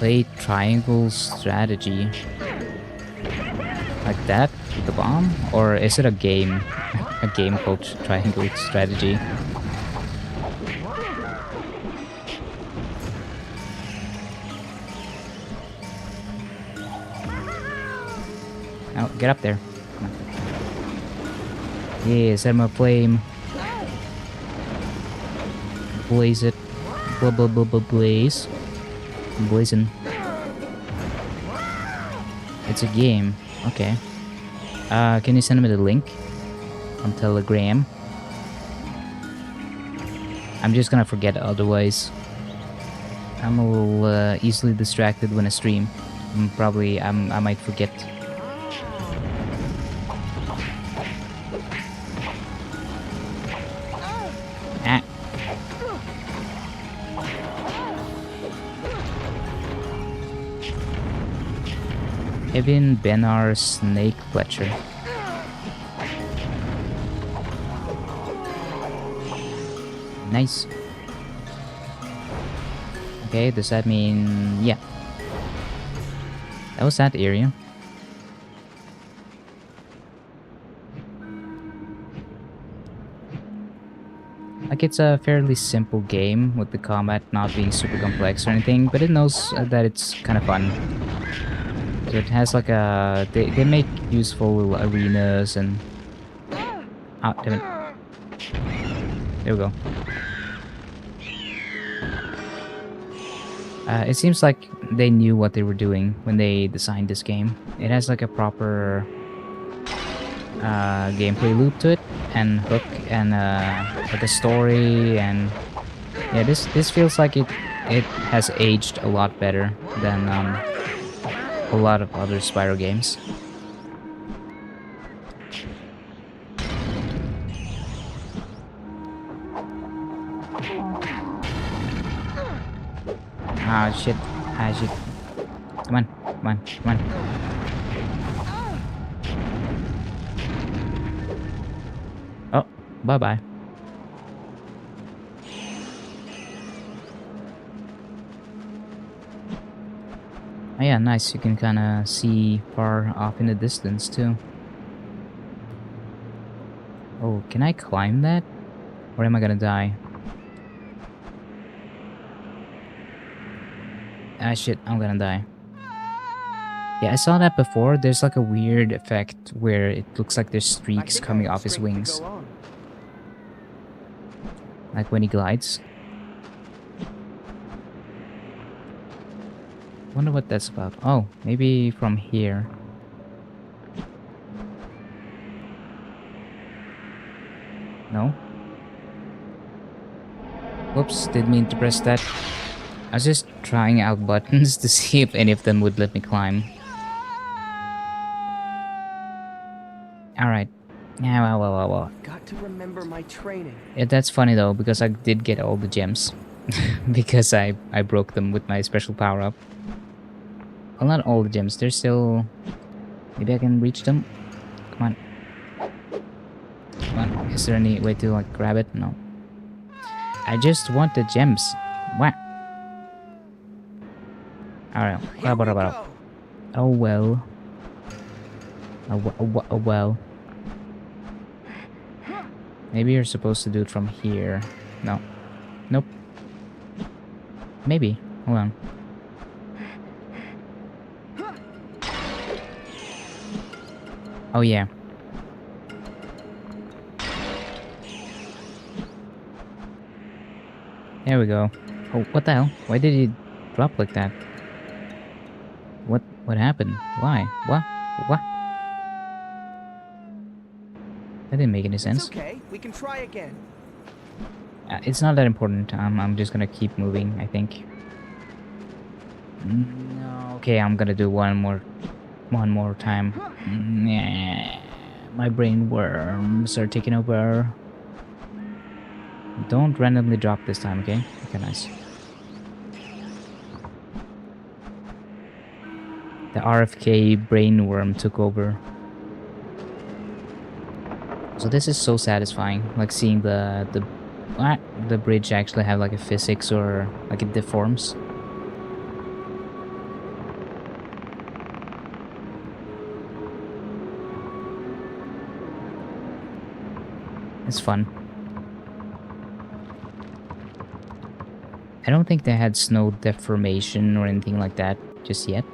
play triangle strategy. Like that with the bomb? Or is it a game? A game called triangle strategy? Oh, get up there. Come on. Yeah, set my flame. Blaze it. Blah blah blah blah blaze. Blazing. It's a game. Okay. Can you send me the link on Telegram? I'm just gonna forget otherwise. I'm a little easily distracted when I stream. I might forget. Ah. Kevin Benar Snake Fletcher. Nice. Okay, does that mean... yeah. That was that area. Like, it's a fairly simple game with the combat not being super complex or anything, but it knows that it's kind of fun. So it has like a... They make useful little arenas and... oh, damn it. There we go. It seems like they knew what they were doing when they designed this game. It has like a proper gameplay loop to it, and hook, and like a story, and yeah, this feels like it has aged a lot better than a lot of other Spyro games. Ah, shit. Ah, shit. Come on. Come on. Come on. Oh, bye-bye. Oh yeah, nice. You can kind of see far off in the distance, too. Oh, can I climb that? Or am I gonna die? Ah, shit, I'm gonna die. Yeah, I saw that before. There's like a weird effect where it looks like there's streaks coming off his wings. Like when he glides. Wonder what that's about. Oh, maybe from here. No? Whoops, didn't mean to press that. I was just trying out buttons to see if any of them would let me climb. Alright. Yeah, well. Got to remember my training. Yeah, that's funny though, because I did get all the gems. Because I broke them with my special power-up. Well, not all the gems. There's still... maybe I can reach them? Come on. Come on. Is there any way to, like, grab it? No. I just want the gems. What? Alright. Oh well. Oh well. Maybe you're supposed to do it from here. No. Nope. Maybe. Hold on. Oh yeah. There we go. Oh, what the hell? Why did he drop like that? What happened? Why? What? That didn't make any sense. It's okay. We can try again. It's not that important. I'm just gonna keep moving, I think. No, okay, I'm gonna do one more time. Yeah, my brain worms are taking over. Don't randomly drop this time, okay? Okay, nice. The RFK brainworm took over. So this is so satisfying, like seeing the bridge actually have like a physics or like it deforms. It's fun. I don't think they had snow deformation or anything like that just yet.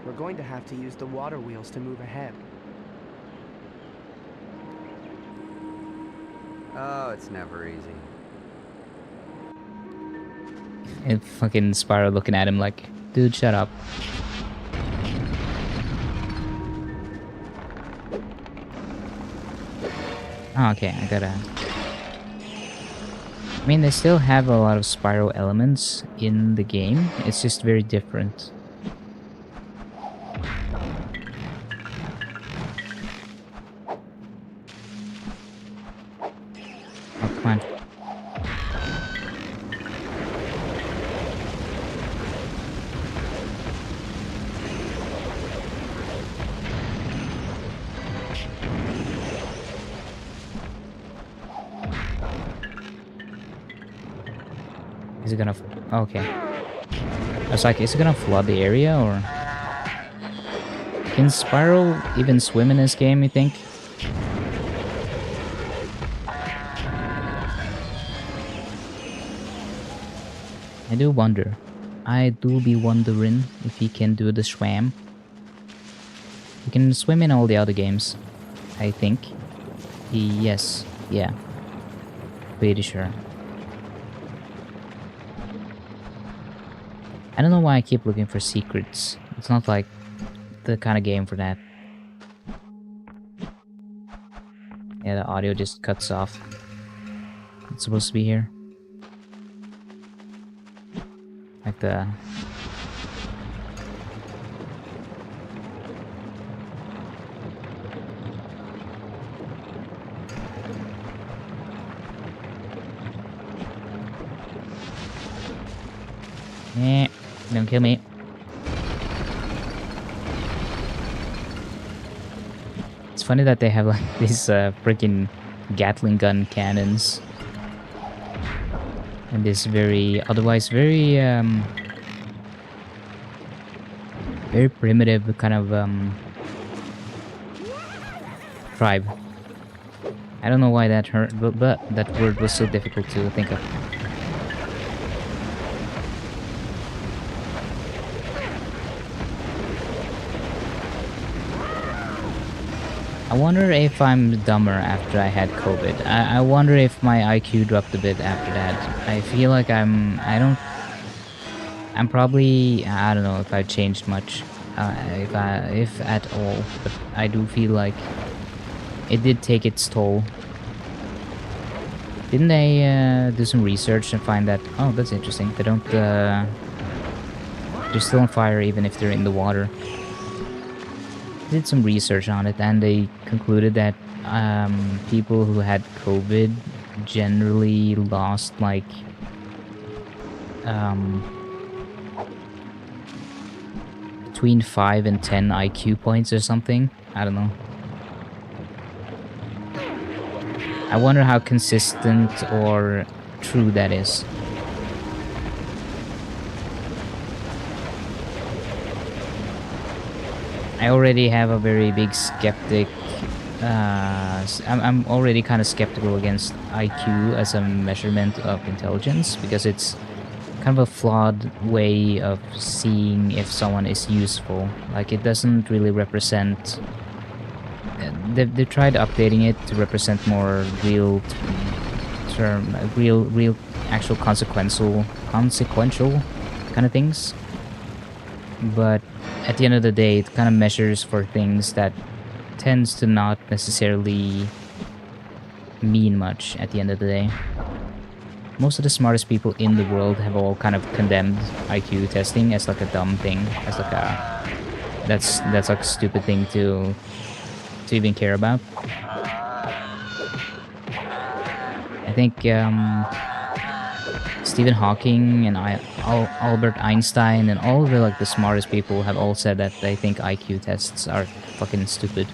We're going to have to use the water wheels to move ahead. Oh, it's never easy. And fucking Spyro looking at him like, dude, shut up. Oh, okay, I gotta... I mean, they still have a lot of Spyro elements in the game. It's just very different. Oh, come on. Is it gonna... okay. I was like, is it gonna flood the area, or... Can Spyro even swim in this game, you think? I do wonder. I do be wondering if he can do the swam. He can swim in all the other games, I think. Yes, yeah. Pretty sure. I don't know why I keep looking for secrets. It's not like the kind of game for that. Yeah, the audio just cuts off. It's supposed to be here. Like the... Yeah, don't kill me. It's funny that they have like these freaking Gatling gun cannons. And this very, otherwise very, very primitive kind of, tribe. I don't know why that hurt, but that word was so difficult to think of. I wonder if I'm dumber after I had COVID. I wonder if my IQ dropped a bit after that. I feel like I'm probably, I don't know if I've changed much, if at all, but I do feel like it did take its toll. Didn't they do some research and find that, oh, that's interesting, they don't, they're still on fire even if they're in the water. Did some research on it, and they concluded that people who had COVID generally lost like between 5 and 10 IQ points or something. I don't know. I wonder how consistent or true that is. I already have a very big skeptic. I'm already kind of skeptical against IQ as a measurement of intelligence, because it's kind of a flawed way of seeing if someone is useful. Like, it doesn't really represent... They've tried updating it to represent more real real actual consequential kind of things. But at the end of the day, it kind of measures for things that tends to not necessarily mean much at the end of the day. Most of the smartest people in the world have all kind of condemned IQ testing as like a dumb thing, as like a that's like a stupid thing to even care about. I think Stephen Hawking and Albert Einstein and all the like the smartest people have all said that they think IQ tests are fucking stupid.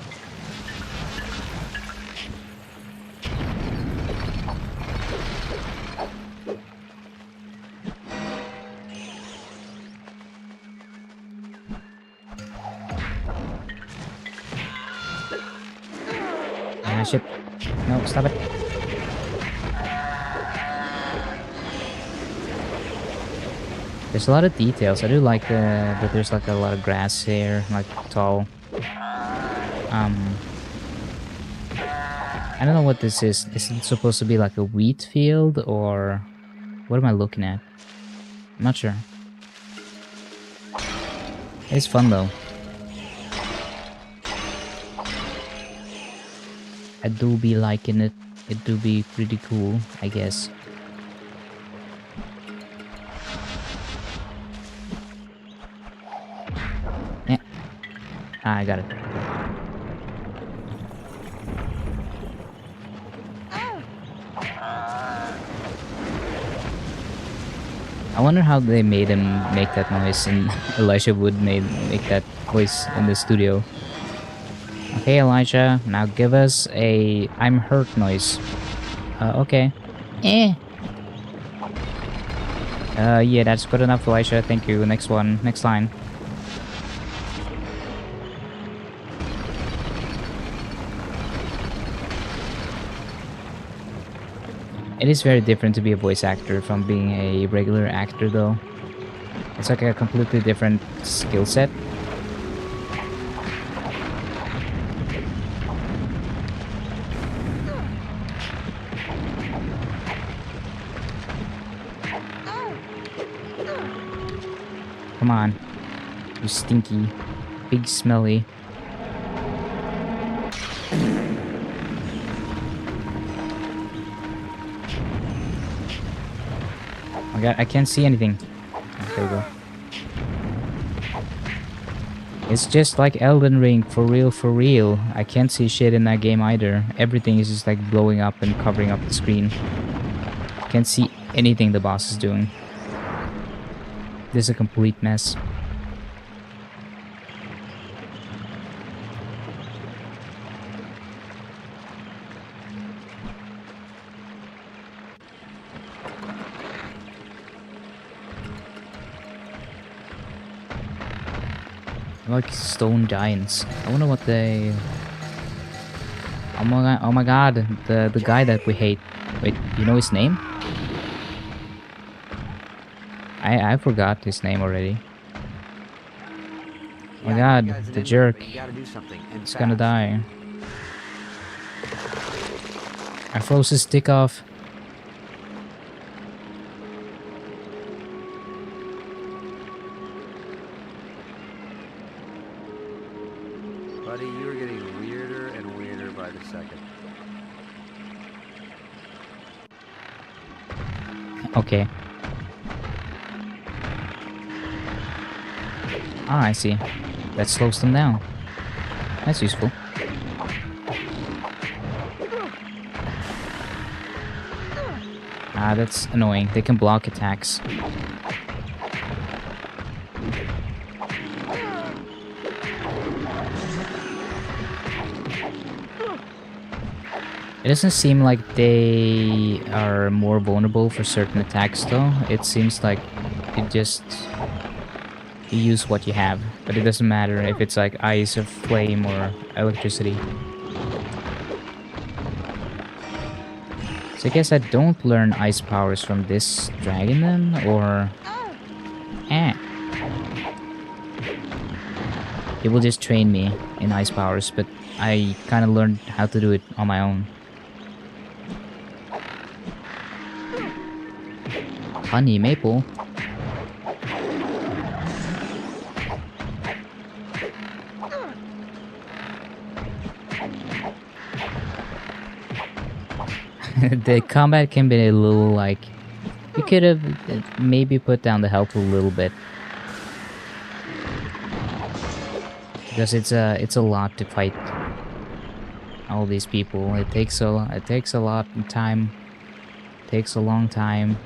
Ah, shit. No, stop it. There's a lot of details. I do like that there's like a lot of grass here, like tall. I don't know what this is. Is it supposed to be like a wheat field, or what am I looking at? I'm not sure. It's fun though. I do be liking it. It do be pretty cool, I guess. Yeah. Ah, I got it. I wonder how they made him make that noise, and Elijah Wood make that voice in the studio. Okay, Elijah, now give us a I'm hurt noise. Okay. Yeah, that's good enough, Elijah. Thank you. Next one. Next line. It is very different to be a voice actor from being a regular actor, though. It's like a completely different skill set. Come on, you stinky, big smelly. Oh my god, I can't see anything. Oh, there we go. It's just like Elden Ring, for real, for real. I can't see shit in that game either. Everything is just like blowing up and covering up the screen. Can't see anything the boss is doing. This is a complete mess. Like stone giants. I wonder what they... Oh my god, the guy that we hate. Wait, you know his name? I forgot his name already. Oh my god, the jerk. He's gonna die. I froze his dick off. Buddy, you're getting weirder and weirder by the second. Okay. Ah, I see. That slows them down. That's useful. Ah, that's annoying. They can block attacks. It doesn't seem like they are more vulnerable for certain attacks though. It seems like it just... you use what you have, but it doesn't matter if it's like ice or flame or electricity. So I guess I don't learn ice powers from this dragon then, or... It will just train me in ice powers, but I kind of learned how to do it on my own. Honey maple. The combat can be a little like... you could have maybe put down the health a little bit. Because it's a lot to fight all these people. It takes a lot of time. It takes a long time.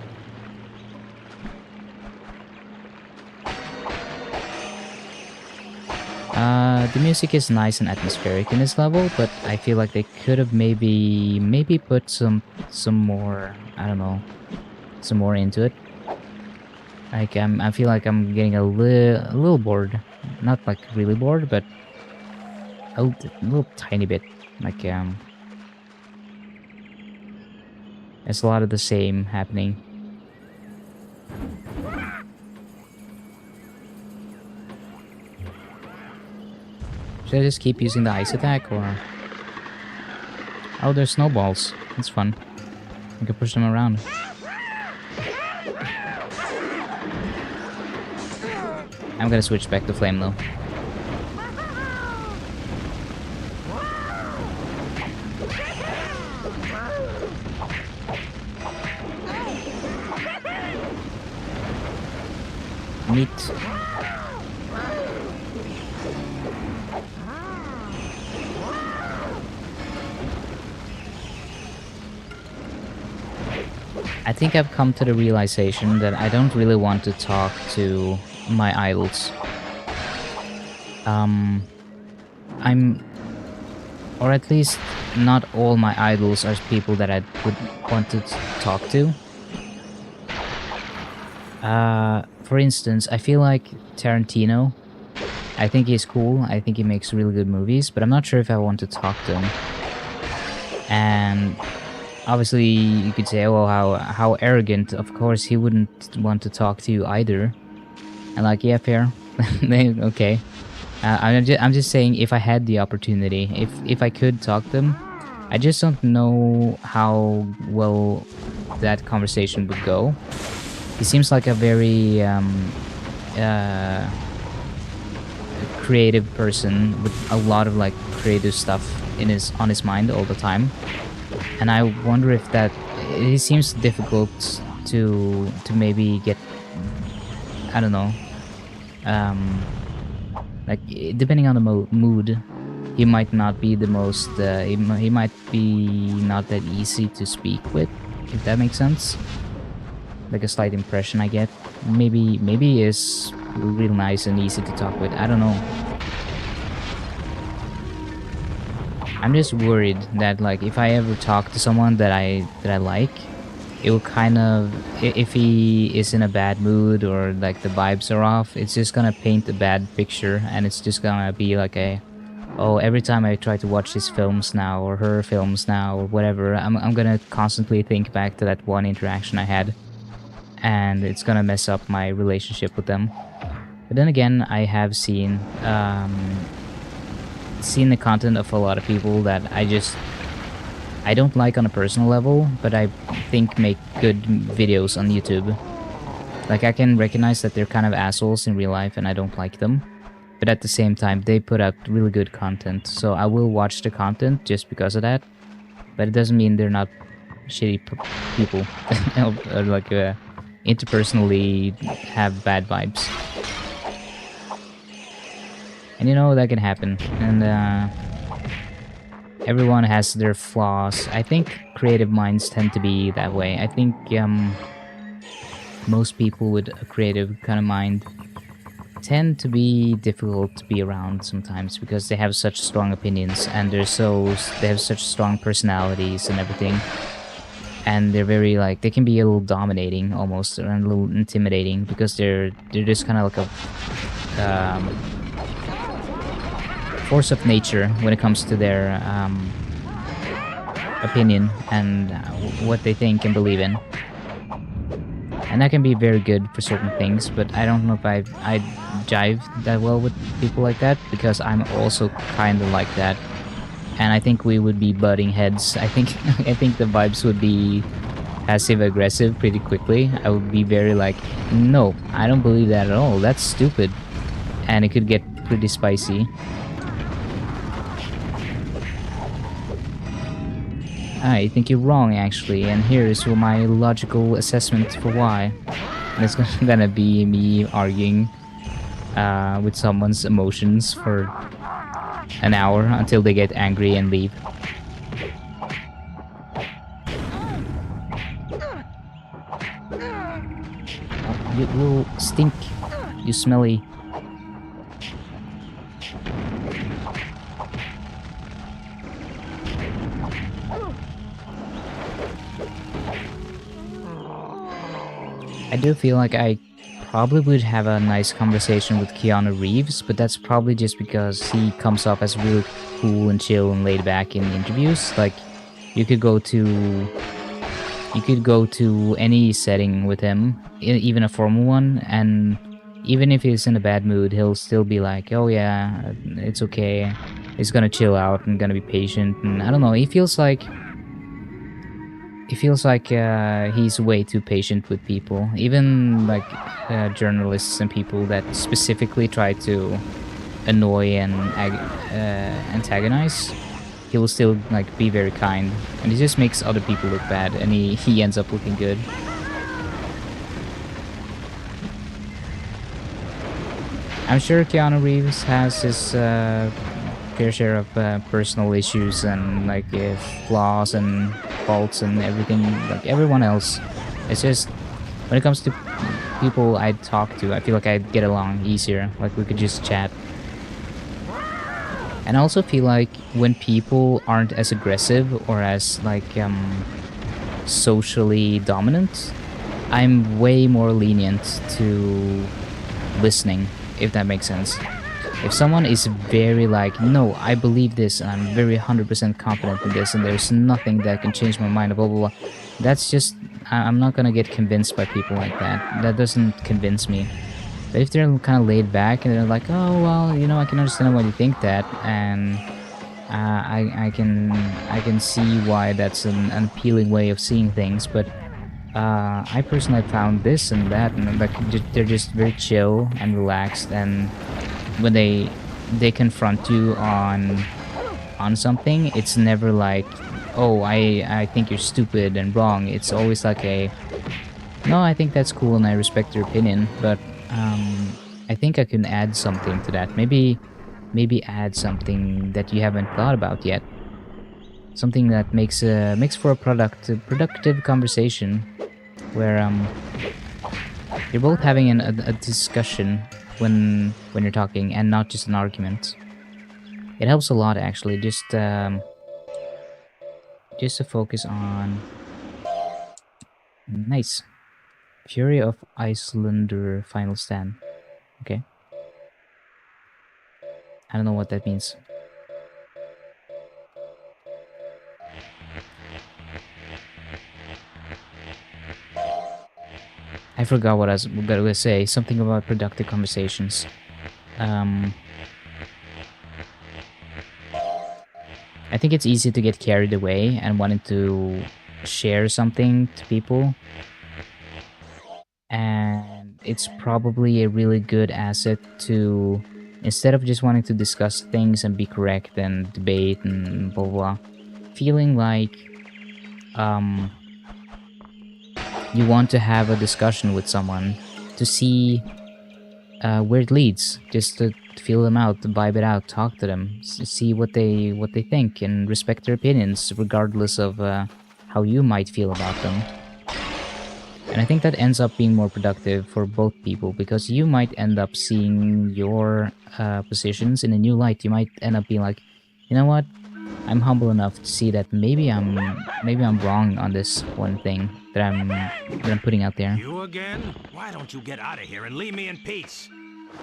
The music is nice and atmospheric in this level, but I feel like they could have maybe put some more, I don't know, some more into it. Like I feel like I'm getting a little bored, not like really bored, but a little tiny bit. Like There's a lot of the same happening. Should I just keep using the ice attack, or... Oh, there's snowballs. That's fun. I can push them around. I'm gonna switch back to flame, though. Neat. I think I've come to the realization that I don't really want to talk to my idols. Or at least not all my idols are people that I would want to talk to. For instance, I feel like Tarantino, I think he's cool, I think he makes really good movies, but I'm not sure if I want to talk to him. And obviously you could say, oh, how arrogant, of course he wouldn't want to talk to you either. And like, yeah, fair. Okay. I'm just saying, if I had the opportunity, if I could talk to them, I just don't know how well that conversation would go. He seems like a very creative person with a lot of like creative stuff on his mind all the time, and I wonder if that it seems difficult to maybe get, I don't know, like depending on the mood, he might not be the most he might be not that easy to speak with, if that makes sense. Like a slight impression I get. Maybe he is real nice and easy to talk with. I don't know. I'm just worried that like if I ever talk to someone that I like, it will kind of, if he is in a bad mood or like the vibes are off, it's just gonna paint a bad picture, and it's just gonna be like a, oh, every time I try to watch his films now or her films now or whatever, I'm gonna constantly think back to that one interaction I had, and it's gonna mess up my relationship with them. But then again, I have seen the content of a lot of people that I don't like on a personal level, but I think make good videos on YouTube. Like, I can recognize that they're kind of assholes in real life and I don't like them, but at the same time they put out really good content, so I will watch the content just because of that. But it doesn't mean they're not shitty people or like interpersonally have bad vibes. And you know, that can happen, and everyone has their flaws. I think creative minds tend to be that way. I think most people with a creative kind of mind tend to be difficult to be around sometimes, because they have such strong opinions and they have such strong personalities and everything. And they're very like, they can be a little dominating almost, and a little intimidating, because they're just kind of like a force of nature when it comes to their opinion and what they think and believe in. And that can be very good for certain things, but I don't know if I jive that well with people like that, because I'm also kind of like that. And I think we would be butting heads. I think the vibes would be passive-aggressive pretty quickly. I would be very like, no, I don't believe that at all. That's stupid. And it could get pretty spicy. I think you're wrong, actually, and here is my logical assessment for why. And it's gonna be me arguing with someone's emotions for an hour until they get angry and leave. Oh, you little stink, you smelly. I do feel like I probably would have a nice conversation with Keanu Reeves, but that's probably just because he comes off as really cool and chill and laid back in interviews. Like, you could go to You could go to any setting with him, even a formal one, and even if he's in a bad mood, he'll still be like, "Oh yeah, it's okay." He's gonna chill out and gonna be patient, and I don't know. He feels like he's way too patient with people, even like journalists and people that specifically try to annoy and antagonize. He will still like be very kind, and he just makes other people look bad, and he ends up looking good. I'm sure Keanu Reeves has his fair share of personal issues and like flaws and faults and everything like everyone else. It's just when it comes to people I talk to, I feel like I'd get along easier. Like we could just chat. And I also feel like when people aren't as aggressive or as like socially dominant, I'm way more lenient to listening, if that makes sense. If someone is very like, no, I believe this and I'm very 100% confident in this and there's nothing that can change my mind, blah, blah, blah. That's just, I'm not gonna get convinced by people like that. That doesn't convince me. But if they're kind of laid back and they're like, oh, well, you know, I can understand why you think that, and I can see why that's an appealing way of seeing things, but I personally found this and that, and like they're just very chill and relaxed, and when they confront you on something, it's never like, oh, I think you're stupid and wrong. It's always like a, no, I think that's cool and I respect your opinion, but I think I can add something to that. Maybe add something that you haven't thought about yet. Something that makes for a productive conversation where you're both having a discussion when you're talking and not just an argument. It helps a lot actually, just to focus on. Nice. Fury of Icelander Final Stand. Okay. I don't know what that means. I forgot what I was going to say. Something about productive conversations. I think it's easy to get carried away and wanting to share something to people. And it's probably a really good asset to, instead of just wanting to discuss things and be correct and debate and blah blah, feeling like you want to have a discussion with someone to see where it leads, just to feel them out, to vibe it out, talk to them, see what they think, and respect their opinions regardless of how you might feel about them. And I think that ends up being more productive for both people, because you might end up seeing your positions in a new light. You might end up being like, you know what, I'm humble enough to see that maybe I'm wrong on this one thing that I'm putting out there. You again? Why don't you get out of here and leave me in peace?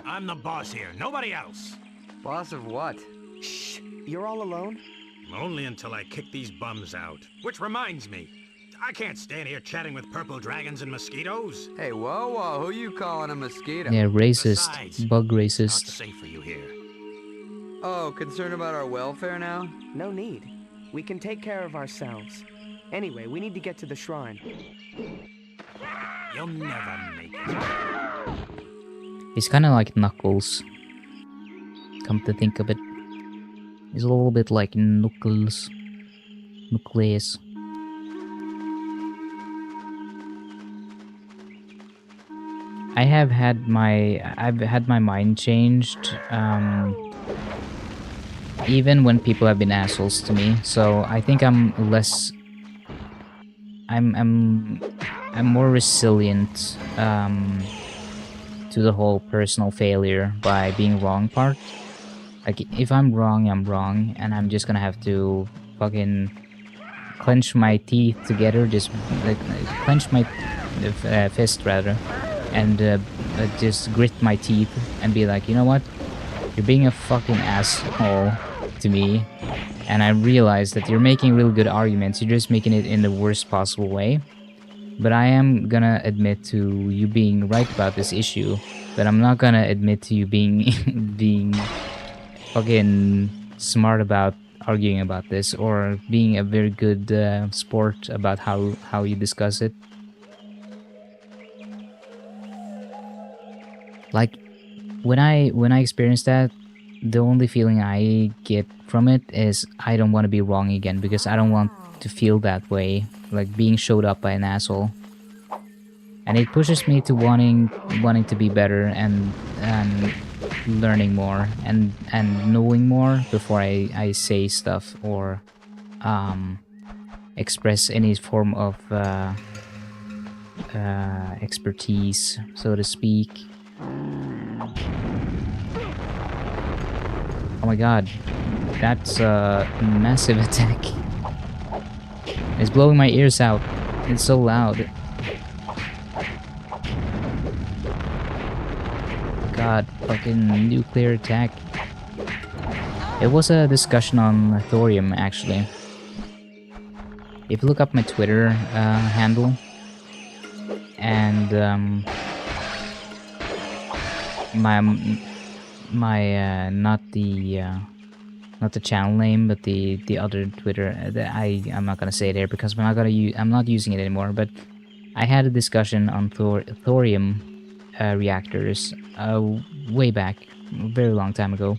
I'm the boss here, nobody else. Boss of what? Shh, you're all alone? Only until I kick these bums out. Which reminds me, I can't stand here chatting with purple dragons and mosquitoes. Hey, whoa, who you calling a mosquito? Yeah, racist. Besides, Bug Not racist. safe for you here. Oh, concerned about our welfare now? No need. We can take care of ourselves. Anyway, we need to get to the shrine. You'll never make it. He's kind of like Knuckles. Come to think of it. He's a little bit like Knuckles. Nucleus. I've had my mind changed, even when people have been assholes to me. So I think I'm less. I'm more resilient to the whole personal failure by being wrong part. Like if I'm wrong, and I'm just gonna have to fucking clench my teeth together, just like clench my fist rather, and just grit my teeth and be like, you know what, you're being a fucking asshole to me, and I realize that you're making really good arguments, you're just making it in the worst possible way. But I am gonna admit to you being right about this issue. But I'm not gonna admit to you being being fucking smart about arguing about this, or being a very good sport about how you discuss it. Like when I experience that, the only feeling I get from it is I don't want to be wrong again, because I don't want to feel that way, like being showed up by an asshole. And it pushes me to wanting to be better, and learning more, and knowing more before I say stuff, or express any form of expertise, so to speak. Oh my god, that's a massive attack. It's blowing my ears out. It's so loud. God, fucking nuclear attack. It was a discussion on thorium, actually. If you look up my Twitter handle, and my not the channel name, but the other Twitter, I'm not gonna say it here because I'm not using it anymore. But I had a discussion on thorium reactors way back, a very long time ago,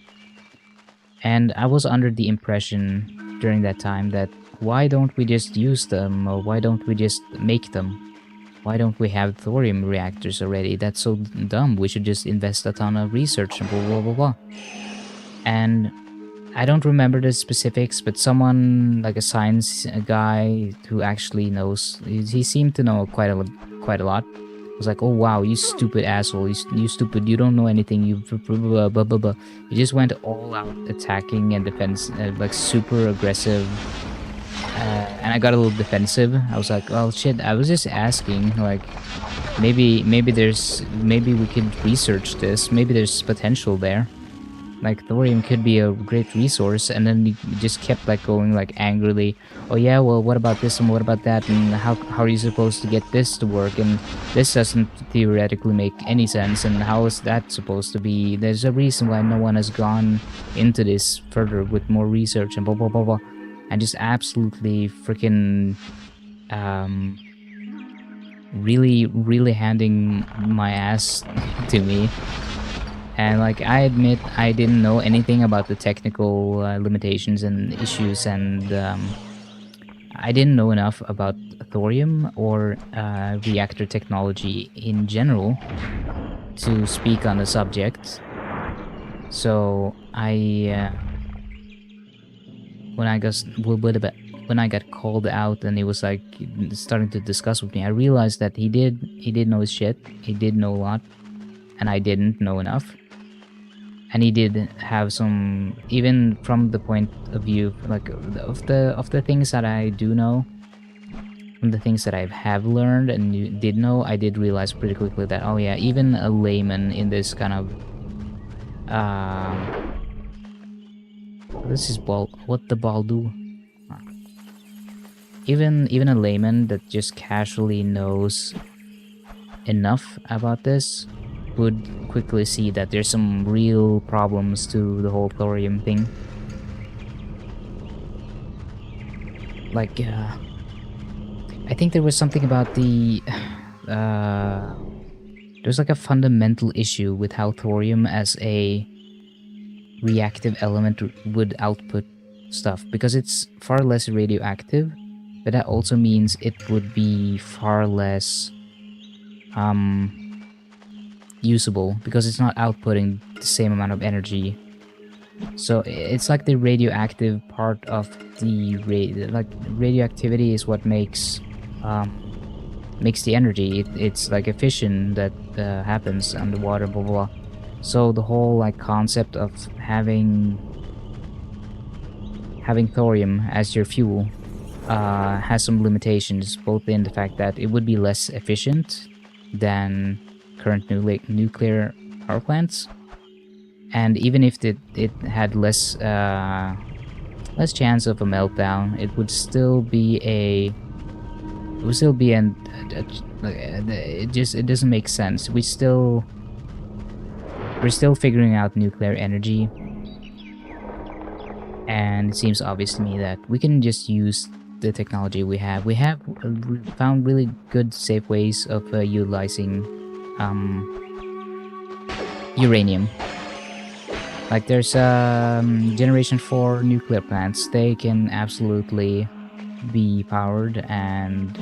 and I was under the impression during that time that why don't we just use them, or why don't we just make them? Why don't we have thorium reactors already? That's so dumb. We should just invest a ton of research and blah blah blah blah. And I don't remember the specifics, but someone like a science guy who actually knows, he seemed to know quite a lot. Was like, oh wow, you stupid asshole, you stupid, you don't know anything, you blah blah blah blah. He just went all out attacking and defense, like super aggressive. And I got a little defensive. I was like, well shit, I was just asking, like maybe we could research this, maybe there's potential there. Like thorium could be a great resource. And then he just kept like going like angrily, oh yeah, well what about this and what about that, and how are you supposed to get this to work, and this doesn't theoretically make any sense, and how is that supposed to be, there's a reason why no one has gone into this further with more research and blah blah blah blah. And just absolutely freaking really handing my ass to me. And like, I admit I didn't know anything about the technical limitations and issues, and I didn't know enough about thorium or reactor technology in general to speak on the subject. So when I got called out and he was like starting to discuss with me, I realized that he did know his shit. He did know a lot, and I didn't know enough. And he did have some, even from the point of view like of the things that I do know, from the things that I have learned and did know, I did realize pretty quickly that, oh yeah, even a layman in this kind of this is what the ball do? Even a layman that just casually knows enough about this would quickly see that there's some real problems to the whole thorium thing. Like, I think there was something about the there's like a fundamental issue with how thorium as a reactive element would output stuff, because it's far less radioactive, but that also means it would be far less usable, because it's not outputting the same amount of energy. So it's like the radioactive part of the radioactivity is what makes the energy. It's like a fission that happens underwater, blah blah blah. So the whole like concept of having thorium as your fuel has some limitations, both in the fact that it would be less efficient than current nuclear power plants, and even if it had less chance of a meltdown, it would still be it would still be it doesn't make sense. We're still figuring out nuclear energy, and it seems obvious to me that we can just use the technology we have. We have found really good, safe ways of utilizing uranium. Like there's Generation 4 nuclear plants. They can absolutely be powered and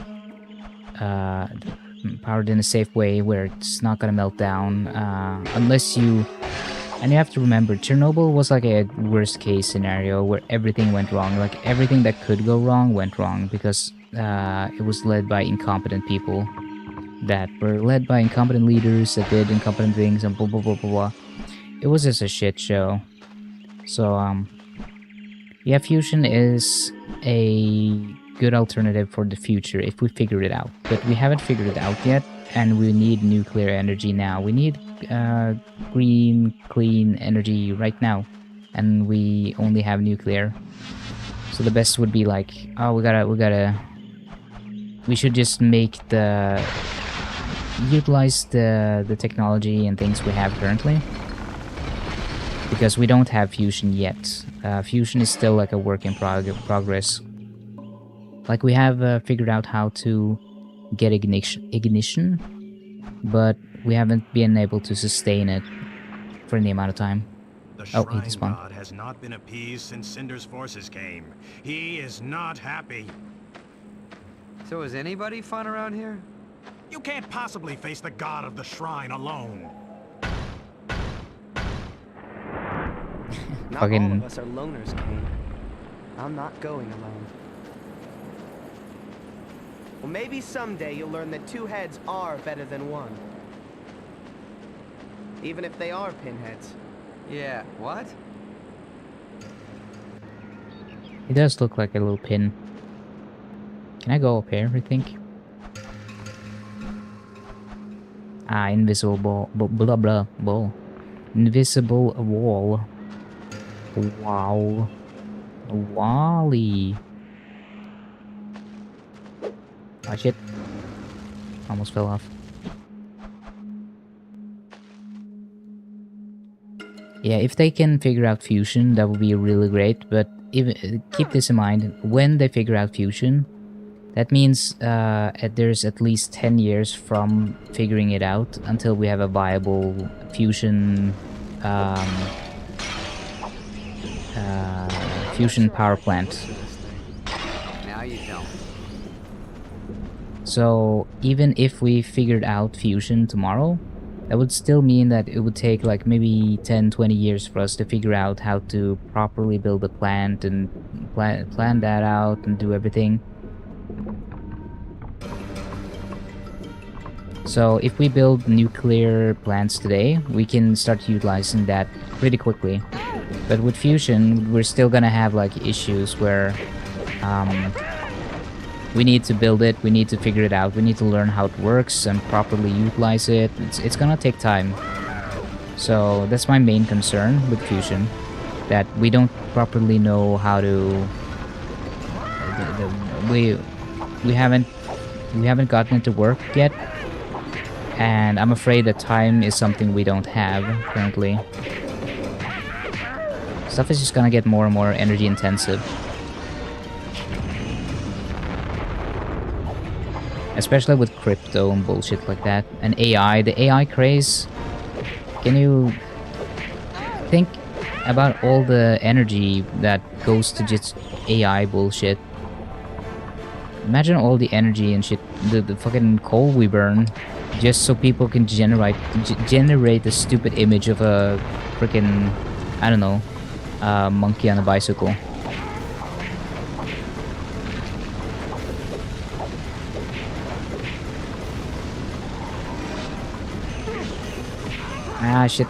powered in a safe way where it's not gonna melt down unless you... And you have to remember, Chernobyl was like a worst case scenario where everything went wrong. Like everything that could go wrong went wrong because it was led by incompetent people that were led by incompetent leaders that did incompetent things and blah blah blah blah blah. It was just a shit show. So yeah, fusion is a good alternative for the future if we figure it out. But we haven't figured it out yet, and we need nuclear energy now. We need green, clean energy right now, and we only have nuclear. So the best would be like, oh, we should just utilize the technology and things we have currently, because we don't have fusion yet. Fusion is still like a work in progress. Like we have figured out how to get ignition, but we haven't been able to sustain it for any amount of time. The Oh, he Shrine despawned. God has not been appeased since Cinder's forces came. He is not happy. So is anybody fun around here? You can't possibly face the God of the Shrine alone. Not Fucking- all of us are loners, Kane. I'm not going alone. Well, maybe someday you'll learn that two heads are better than one. Even if they are pinheads. Yeah, what? It does look like a little pin. Can I go up here, I think? Ah, invisible ball. Blah blah ball. Invisible wall. Wow. Wally. Oh shit. Almost fell off. Yeah, if they can figure out fusion, that would be really great. But even keep this in mind, when they figure out fusion, that means there's at least 10 years from figuring it out until we have a viable fusion fusion power plant. Now you don't. So even if we figured out fusion tomorrow, that would still mean that it would take like maybe 10-20 years for us to figure out how to properly build a plant and plan that out and do everything. So if we build nuclear plants today, we can start utilizing that pretty quickly. But with fusion, we're still gonna have like issues where we need to build it, we need to figure it out, we need to learn how it works and properly utilize it. It's gonna take time. So that's my main concern with fusion, that we don't properly know how to... we haven't gotten it to work yet, and I'm afraid that time is something we don't have currently. Stuff is just gonna get more and more energy intensive. Especially with crypto and bullshit like that. And AI, the AI craze. Can you think about all the energy that goes to just AI bullshit? Imagine all the energy and shit, the fucking coal we burn, just so people can generate the stupid image of a freaking, I don't know, monkey on a bicycle. Ah, shit.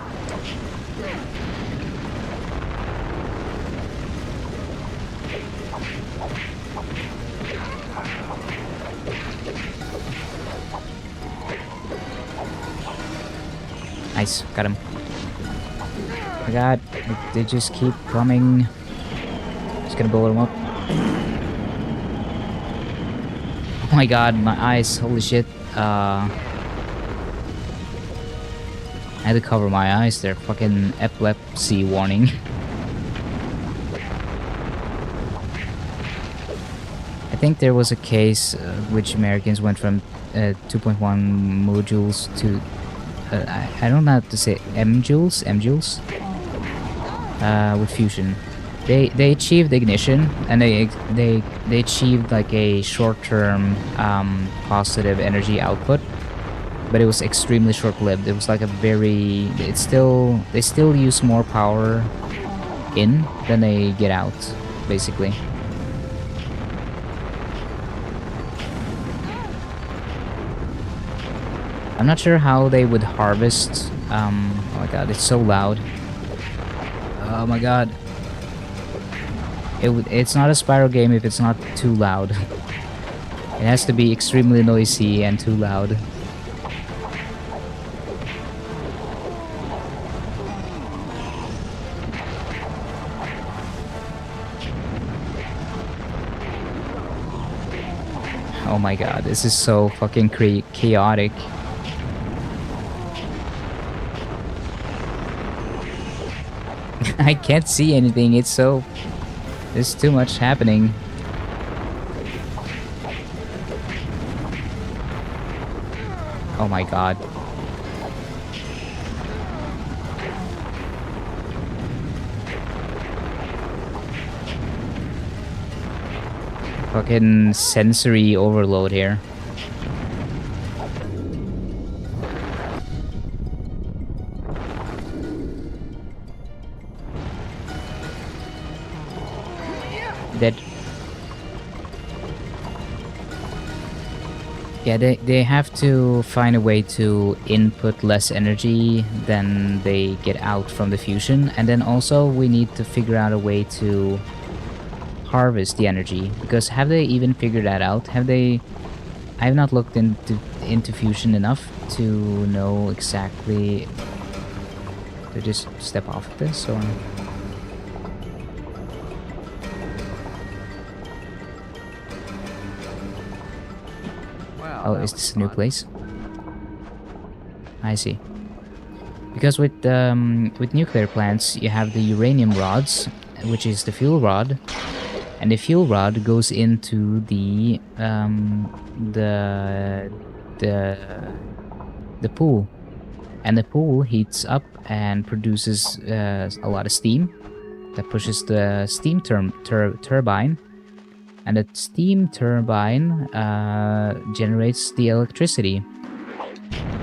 Nice, got him. Oh my god, they just keep coming. Just gonna blow them up. my god, my eyes, holy shit. I had to cover my eyes there. Fucking epilepsy warning. I think there was a case which Americans went from 2.1 modules to I don't know how to say M-joules with fusion. They achieved ignition, and they achieved like a short-term positive energy output, but it was extremely short-lived. It was like a very they still use more power in than they get out, basically. I'm not sure how they would harvest. Oh my god, it's so loud. Oh my god. It's not a Spyro game if it's not too loud. It has to be extremely noisy and too loud. Oh my god, this is so fucking chaotic. I can't see anything, there's too much happening. Oh my god. Fucking sensory overload here. That yeah, they have to find a way to input less energy than they get out from the fusion, and then also we need to figure out a way to harvest the energy, because have they even figured that out? I have not looked into fusion enough to know exactly. To just step off of this, or oh, is this a new place? I see. Because with nuclear plants, you have the uranium rods, which is the fuel rod, and the fuel rod goes into the pool, and the pool heats up and produces a lot of steam that pushes the steam turbine. And the steam turbine generates the electricity.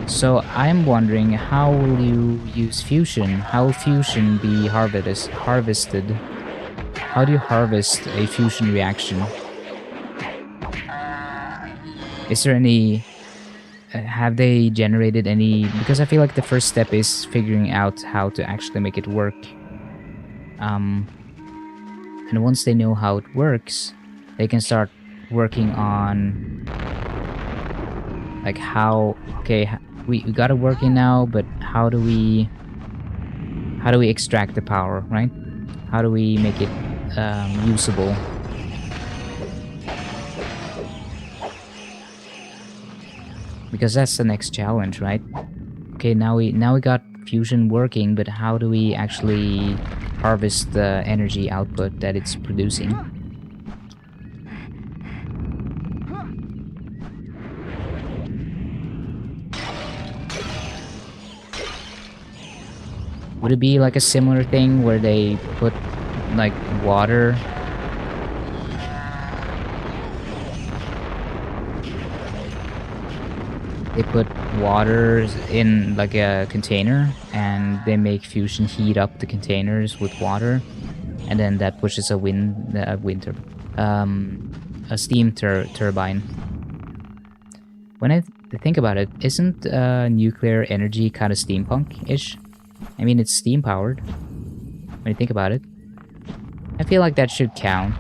So I'm wondering, how will you use fusion? How will fusion be harvested? How do you harvest a fusion reaction? Is there any... have they generated any... Because I feel like the first step is figuring out how to actually make it work. And once they know how it works, they can start working on like how, okay, we got it working now, but how do we extract the power, right? How do we make it usable? Because that's the next challenge, right? Okay, now we got fusion working, but how do we actually harvest the energy output that it's producing? Would it be like a similar thing where they put like water? They put water in like a container, and they make fusion heat up the containers with water, and then that pushes a steam turbine. When I think about it, isn't nuclear energy kind of steampunk-ish? I mean, it's steam powered. When you think about it, I feel like that should count.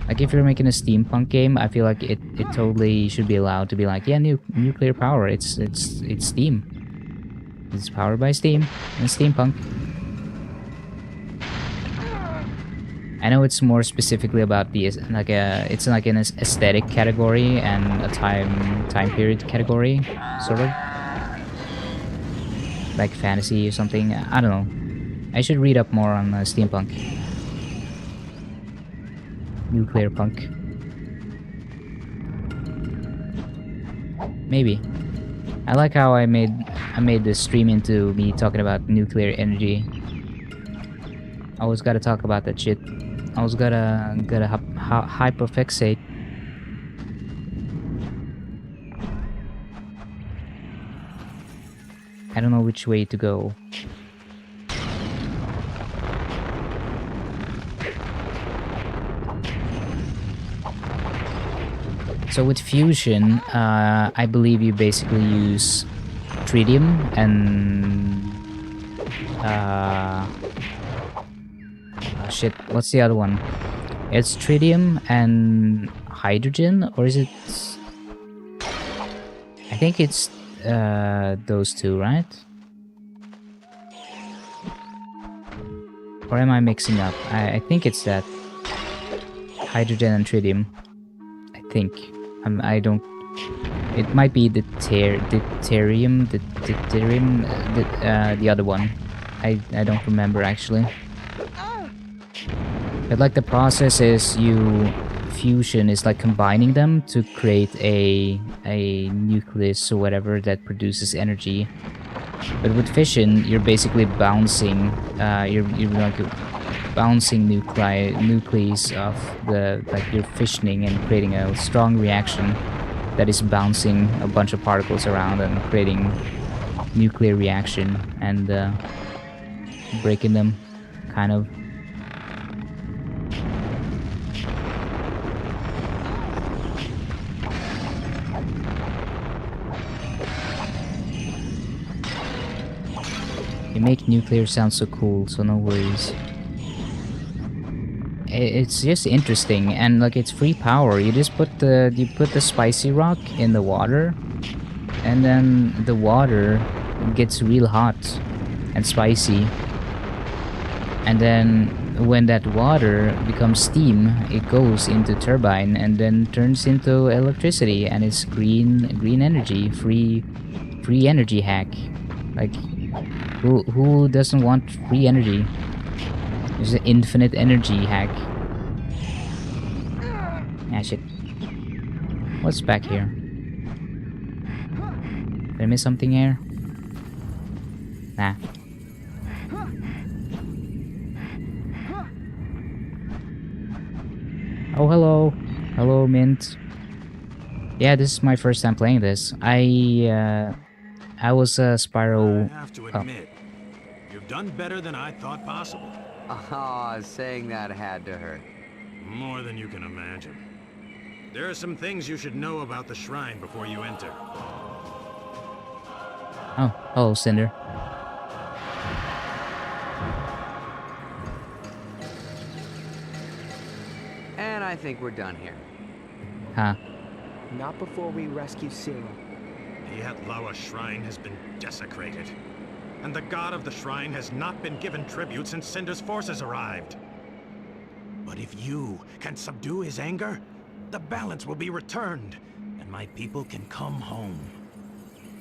Like if you're making a steampunk game, I feel like it totally should be allowed to be like, yeah, nuclear power. It's steam. It's powered by steam and steampunk. I know it's more specifically about the it's like an aesthetic category and a time period category, sort of like fantasy or something. I don't know. I should read up more on steampunk, nuclear punk. Maybe. I like how I made this stream into me talking about nuclear energy. Always gotta talk about that shit. Always gotta hyperfixate. I don't know which way to go. So with fusion, I believe you basically use tritium and shit, what's the other one? It's tritium and hydrogen, or is it? I think it's those two, right? Or am I mixing up? I think it's that hydrogen and tritium. I think. I don't. It might be the deuterium, the other one. I don't remember actually. But like the process is fusion is like combining them to create a nucleus or whatever that produces energy. But with fission, you're basically bouncing. You're like bouncing nucleus of the, like you're fissioning and creating a strong reaction that is bouncing a bunch of particles around and creating nuclear reaction and breaking them, kind of. You make nuclear sound so cool, so no worries. It's just interesting, and like it's free power. You just put the spicy rock in the water, and then the water gets real hot and spicy. And then when that water becomes steam, it goes into turbine and then turns into electricity, and it's green energy, free energy hack. Like who doesn't want free energy? There's an infinite energy hack. Ah, shit. What's back here? Did I miss something here? Nah. Oh, hello. Hello, Mint. Yeah, this is my first time playing this. I was Spyro... I have to admit, you've done better than I thought possible. Ah, saying that had to hurt. More than you can imagine. There are some things you should know about the shrine before you enter. Oh, hello, Cinder. And I think we're done here. Huh. Not before we rescue Spyro. The Atlawa shrine has been desecrated. And the god of the shrine has not been given tribute since Cinder's forces arrived. But if you can subdue his anger, the balance will be returned, and my people can come home.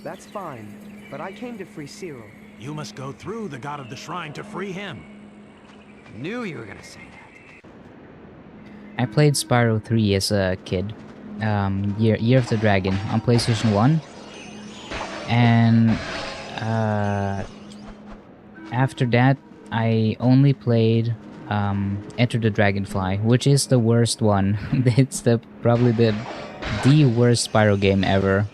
That's fine, but I came to free Spyro. You must go through the god of the shrine to free him. Knew you were gonna say that. I played Spyro 3 as a kid. Year of the Dragon on PlayStation 1. And after that, I only played Enter the Dragonfly, which is the worst one. It's probably the worst Spyro game ever.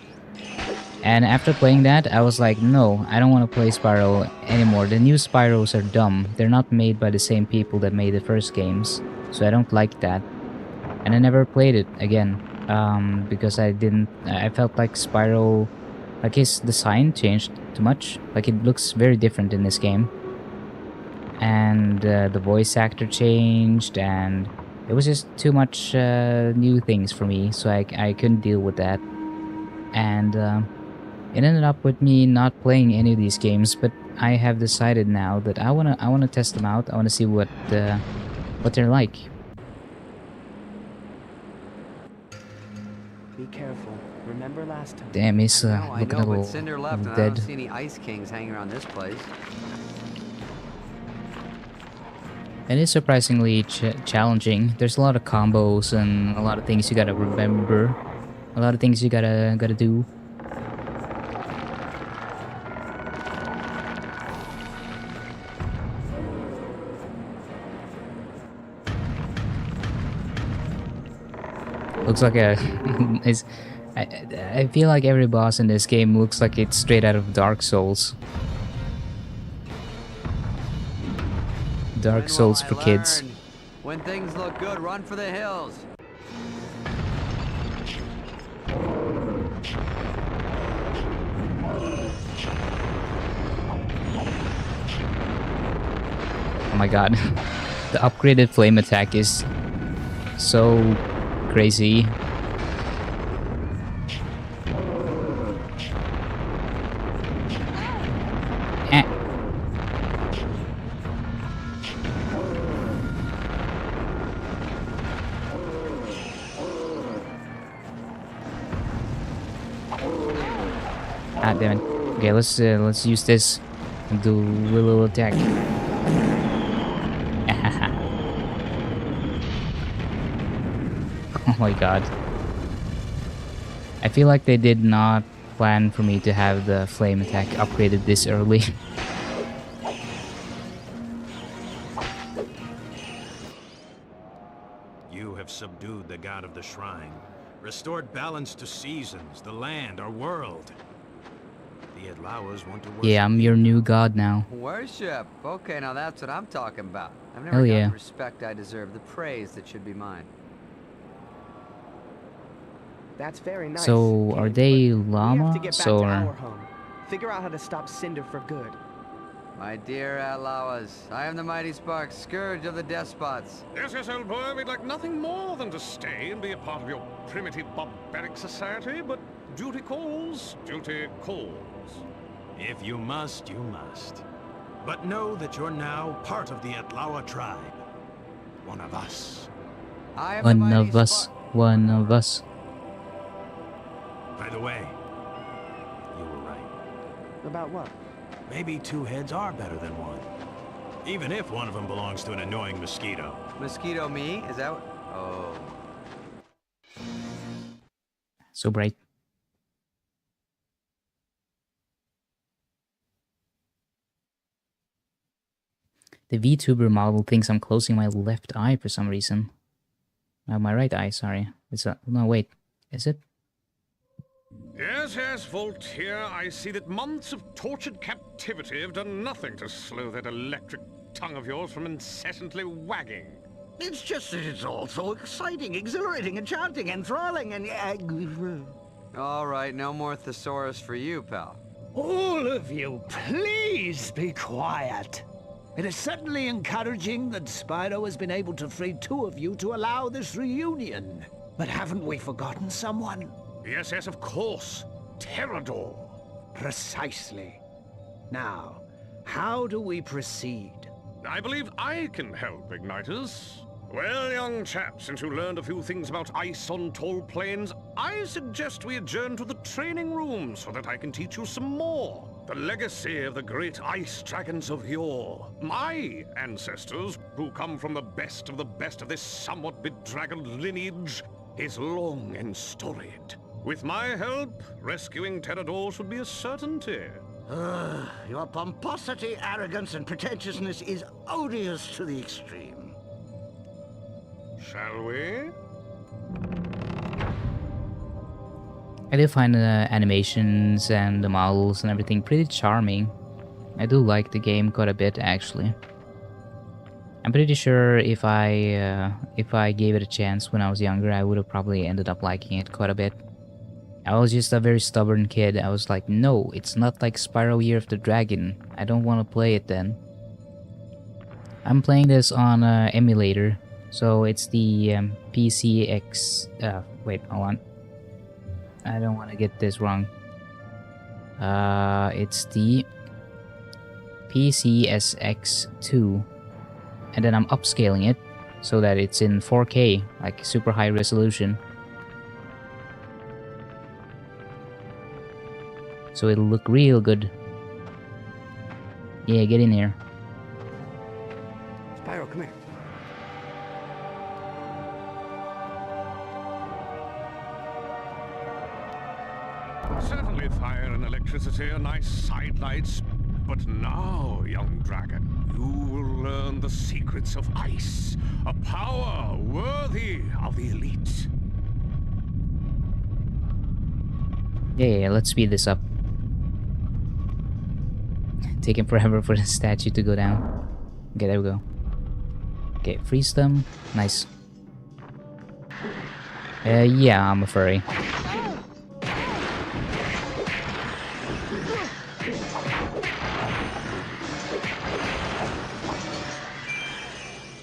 And after playing that, I was like, no, I don't want to play Spyro anymore. The new Spyros are dumb. They're not made by the same people that made the first games, so I don't like that. And I never played it again, because I felt like Spyro, like his design changed too much. Like it looks very different in this game. And the voice actor changed, and it was just too much new things for me, so I couldn't deal with that. And it ended up with me not playing any of these games, but I have decided now that I wanna test them out. I wanna see what what they're like. Be careful. Remember last time? Damn, he's I looking know, a little, but Cinder left, little and I don't dead. see any Ice Kings hanging around this place. It is surprisingly challenging. There's a lot of combos and a lot of things you gotta remember. A lot of things you gotta do. Looks like a is I feel like every boss in this game looks like it's straight out of Dark Souls. Dark Souls for kids. When things look good, run for the hills. Oh my god. The upgraded flame attack is so crazy. Eh. Ah, damn it. Okay, let's use this and do a little attack. Oh my god. I feel like they did not plan for me to have the flame attack upgraded this early. You have subdued the god of the shrine, restored balance to seasons, the land, our world. The Adlawers want to worship Yeah, I'm your new god now. Worship. Okay, now that's what I'm talking about. I've never Hell got yeah. the respect I deserve, the praise that should be mine. That's very nice. So, are kid, they but we have to get llamas back to or? our home. Figure out how to stop Cinder for good. My dear Outlaws, I am the mighty Spark, scourge of the despots. Yes, yes, old boy, we'd like nothing more than to stay and be a part of your primitive barbaric society, but duty calls, duty calls. If you must, you must. But know that you're now part of the Atlawa tribe. One of us. I am the One mighty of us. Spark. One of us. By the way, you were right. About what? Maybe two heads are better than one. Even if one of them belongs to an annoying mosquito. Mosquito me? Is that what? Oh. So bright. The VTuber model thinks I'm closing my left eye for some reason. My right eye, sorry. It's a... No, wait. Is it? Yes, yes, Voltaire, I see that months of tortured captivity have done nothing to slow that electric tongue of yours from incessantly wagging. It's just that it's all so exciting, exhilarating, enchanting, enthralling, and... All right, no more thesaurus for you, pal. All of you, please be quiet. It is certainly encouraging that Spyro has been able to free two of you to allow this reunion. But haven't we forgotten someone? Yes, yes, of course. Terrador. Precisely. Now, how do we proceed? I believe I can help, Igniters. Well, young chap, since you learned a few things about ice on tall plains, I suggest we adjourn to the training room so that I can teach you some more. The legacy of the great ice dragons of yore. My ancestors, who come from the best of this somewhat bedraggled lineage, is long and storied. With my help, rescuing Terrador should be a certainty. Your pomposity, arrogance, and pretentiousness is odious to the extreme. Shall we? I did find the animations and the models and everything pretty charming. I do like the game quite a bit, actually. I'm pretty sure if I gave it a chance when I was younger, I would have probably ended up liking it quite a bit. I was just a very stubborn kid. I was like, no, it's not like Spyro Year of the Dragon. I don't want to play it then. I'm playing this on emulator, so it's the PCX... wait, hold on. I don't want to get this wrong. It's the PCSX2, and then I'm upscaling it so that it's in 4K, like super high resolution. So it'll look real good. Yeah, get in here. Spyro, come here. Certainly fire and electricity are nice sidelights, but now, young dragon, you will learn the secrets of ice, a power worthy of the elite. Yeah, let's speed this up. Taking forever for the statue to go down. Okay, there we go. Okay, freeze them. Nice. Yeah, I'm a furry.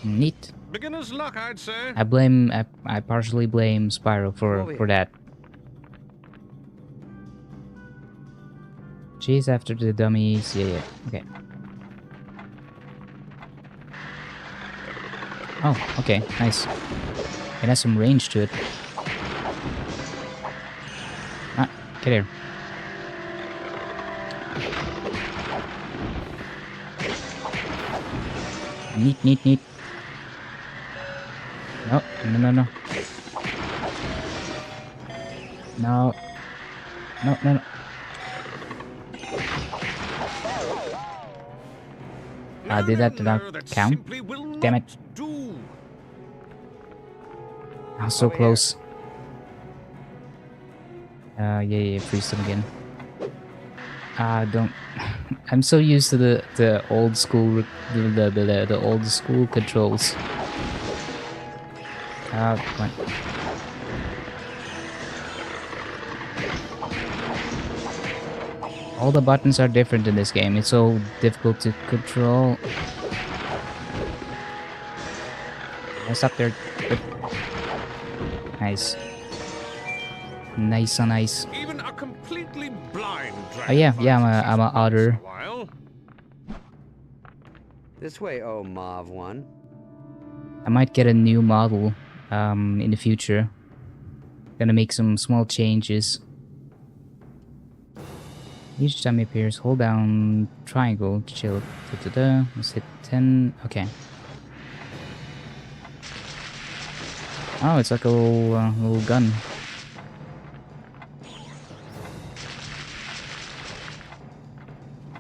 Neat. Beginner's luck, I'd say. I partially blame Spyro for that. Chase after the dummies. Yeah. Okay. Oh, okay, nice. It has some range to it. Ah, get here. Neat. No. No. Did that not count? Damn it. I was so close. Yeah, freeze them again. Don't. I'm so used to the old school, the old school controls. Come on. All the buttons are different in this game. It's so difficult to control. What's up there? Good. Nice. Nice. Even a completely blind dragon. Oh yeah, I'm a otter. This way, oh Mauve one. I might get a new model in the future. Gonna make some small changes. Each time it appears, hold down triangle to chill. Let's hit 10. Okay. Oh, it's like a little gun.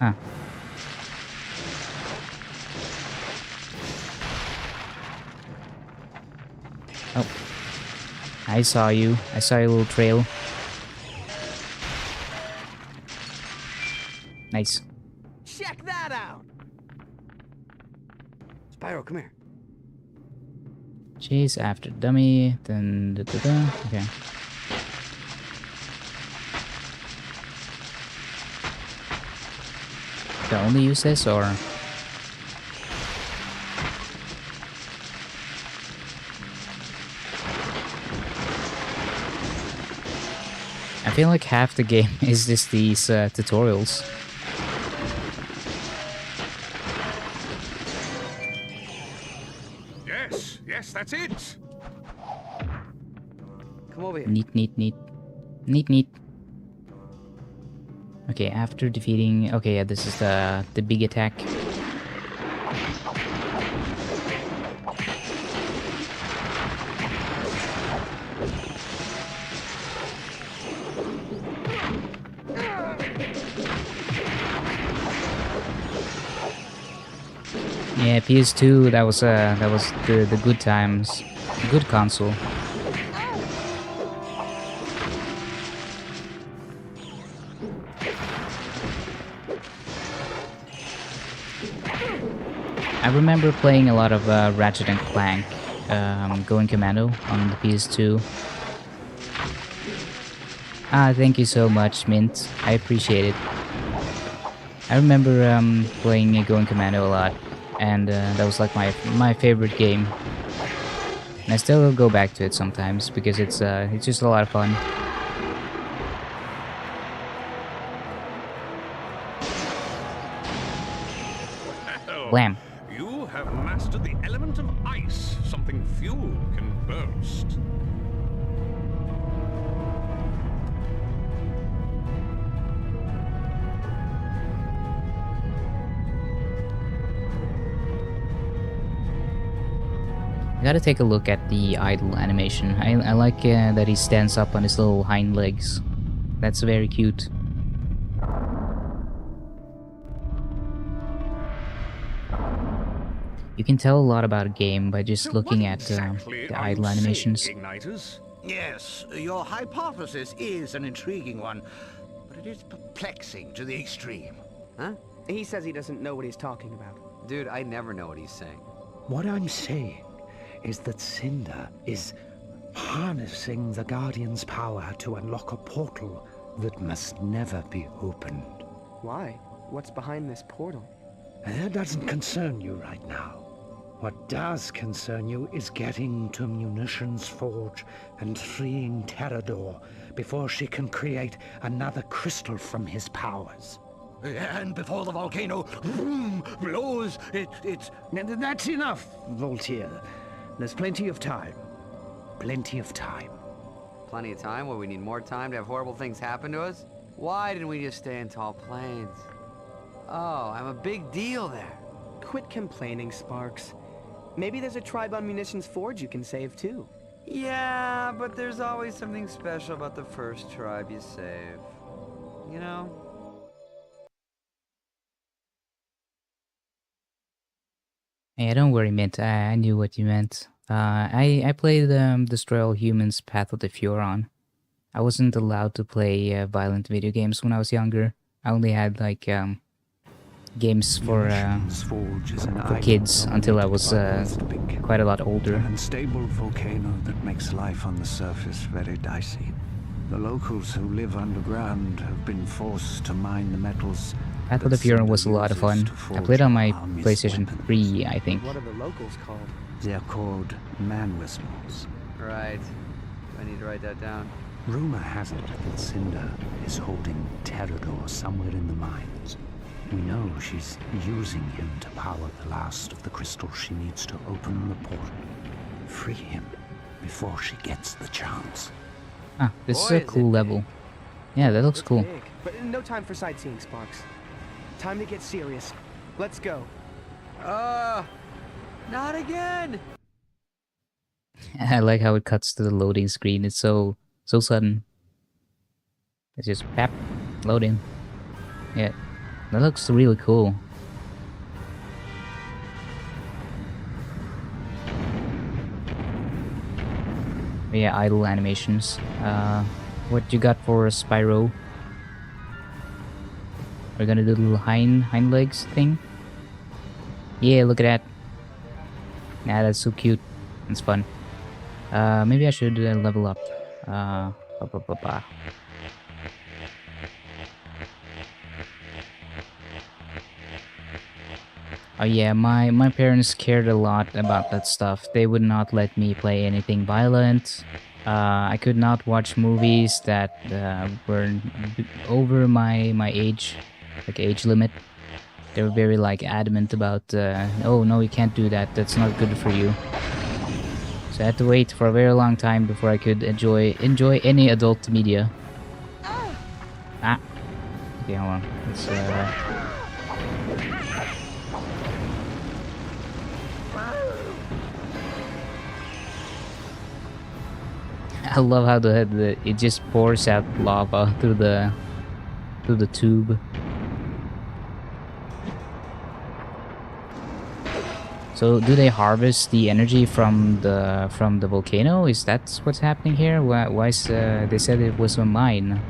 Ah. Oh. I saw you. I saw your little trail. Nice. Check that out. Spyro, come here. Chase after dummy. Then okay. Can I only use this or? I feel like half the game is just these tutorials. Yes, that's it. Come over here. Neat. Okay, after defeating... Okay, yeah, this is the big attack. Yeah, PS2, that was the good times. Good console. I remember playing a lot of Ratchet and Clank, Going Commando on the PS2. Ah, thank you so much, Mint. I appreciate it. I remember playing Going Commando a lot, and that was like my favorite game. And I still go back to it sometimes because it's just a lot of fun. Blam. You have mastered the element of ice, something few can boast. I gotta take a look at the idle animation. I like that he stands up on his little hind legs. That's very cute. You can tell a lot about a game by just looking at the idle animations. Yes, your hypothesis is an intriguing one, but it is perplexing to the extreme. Huh? He says he doesn't know what he's talking about. Dude, I never know what he's saying. What I'm saying is that Cinder is harnessing the Guardian's power to unlock a portal that must never be opened. Why? What's behind this portal? That doesn't concern you right now. What does concern you is getting to Munitions Forge and freeing Terrador before she can create another crystal from his powers. And before the volcano blows, it's... That's enough, Voltaire. There's plenty of time. Plenty of time. Plenty of time? Where we need more time to have horrible things happen to us? Why didn't we just stay in tall plains? Oh, I'm a big deal there. Quit complaining, Sparks. Maybe there's a tribe on Munitions Forge you can save too. Yeah, but there's always something special about the first tribe you save. You know? Yeah, don't worry, Mint. I knew what you meant. I played Destroy All Humans Path of the Furon. I wasn't allowed to play violent video games when I was younger. I only had like games for kids until I was quite a lot older. An unstable volcano that makes life on the surface very dicey. The locals who live underground have been forced to mine the metals. Path of the Furon was a lot of fun. I played on my PlayStation 3, I think. What are the locals called? They're called man-whistles. Right. I need to write that down. Rumor has it that Cinder is holding Terrador somewhere in the mines. We know she's using him to power the last of the crystals she needs to open the portal. Free him before she gets the chance. Ah, this is a cool level. Yeah, that looks cool. Big, but no time for sightseeing, Sparks. Time to get serious. Let's go. Not again! I like how it cuts to the loading screen. It's so sudden. It's just pap, loading. Yeah, that looks really cool. Yeah, idle animations. What you got for Spyro? We're gonna do the little hind legs thing. Yeah, look at that. Nah, that's so cute. It's fun. Maybe I should level up. Oh yeah, my parents cared a lot about that stuff. They would not let me play anything violent. I could not watch movies that were over my age, like age limit. They were very like adamant about, oh no, you can't do that. That's not good for you. So I had to wait for a very long time before I could enjoy any adult media. Ah. Okay, hold on. Let's I love how it just pours out lava through the tube. So do they harvest the energy from the volcano? Is that what's happening here? Why is they said it was a mine?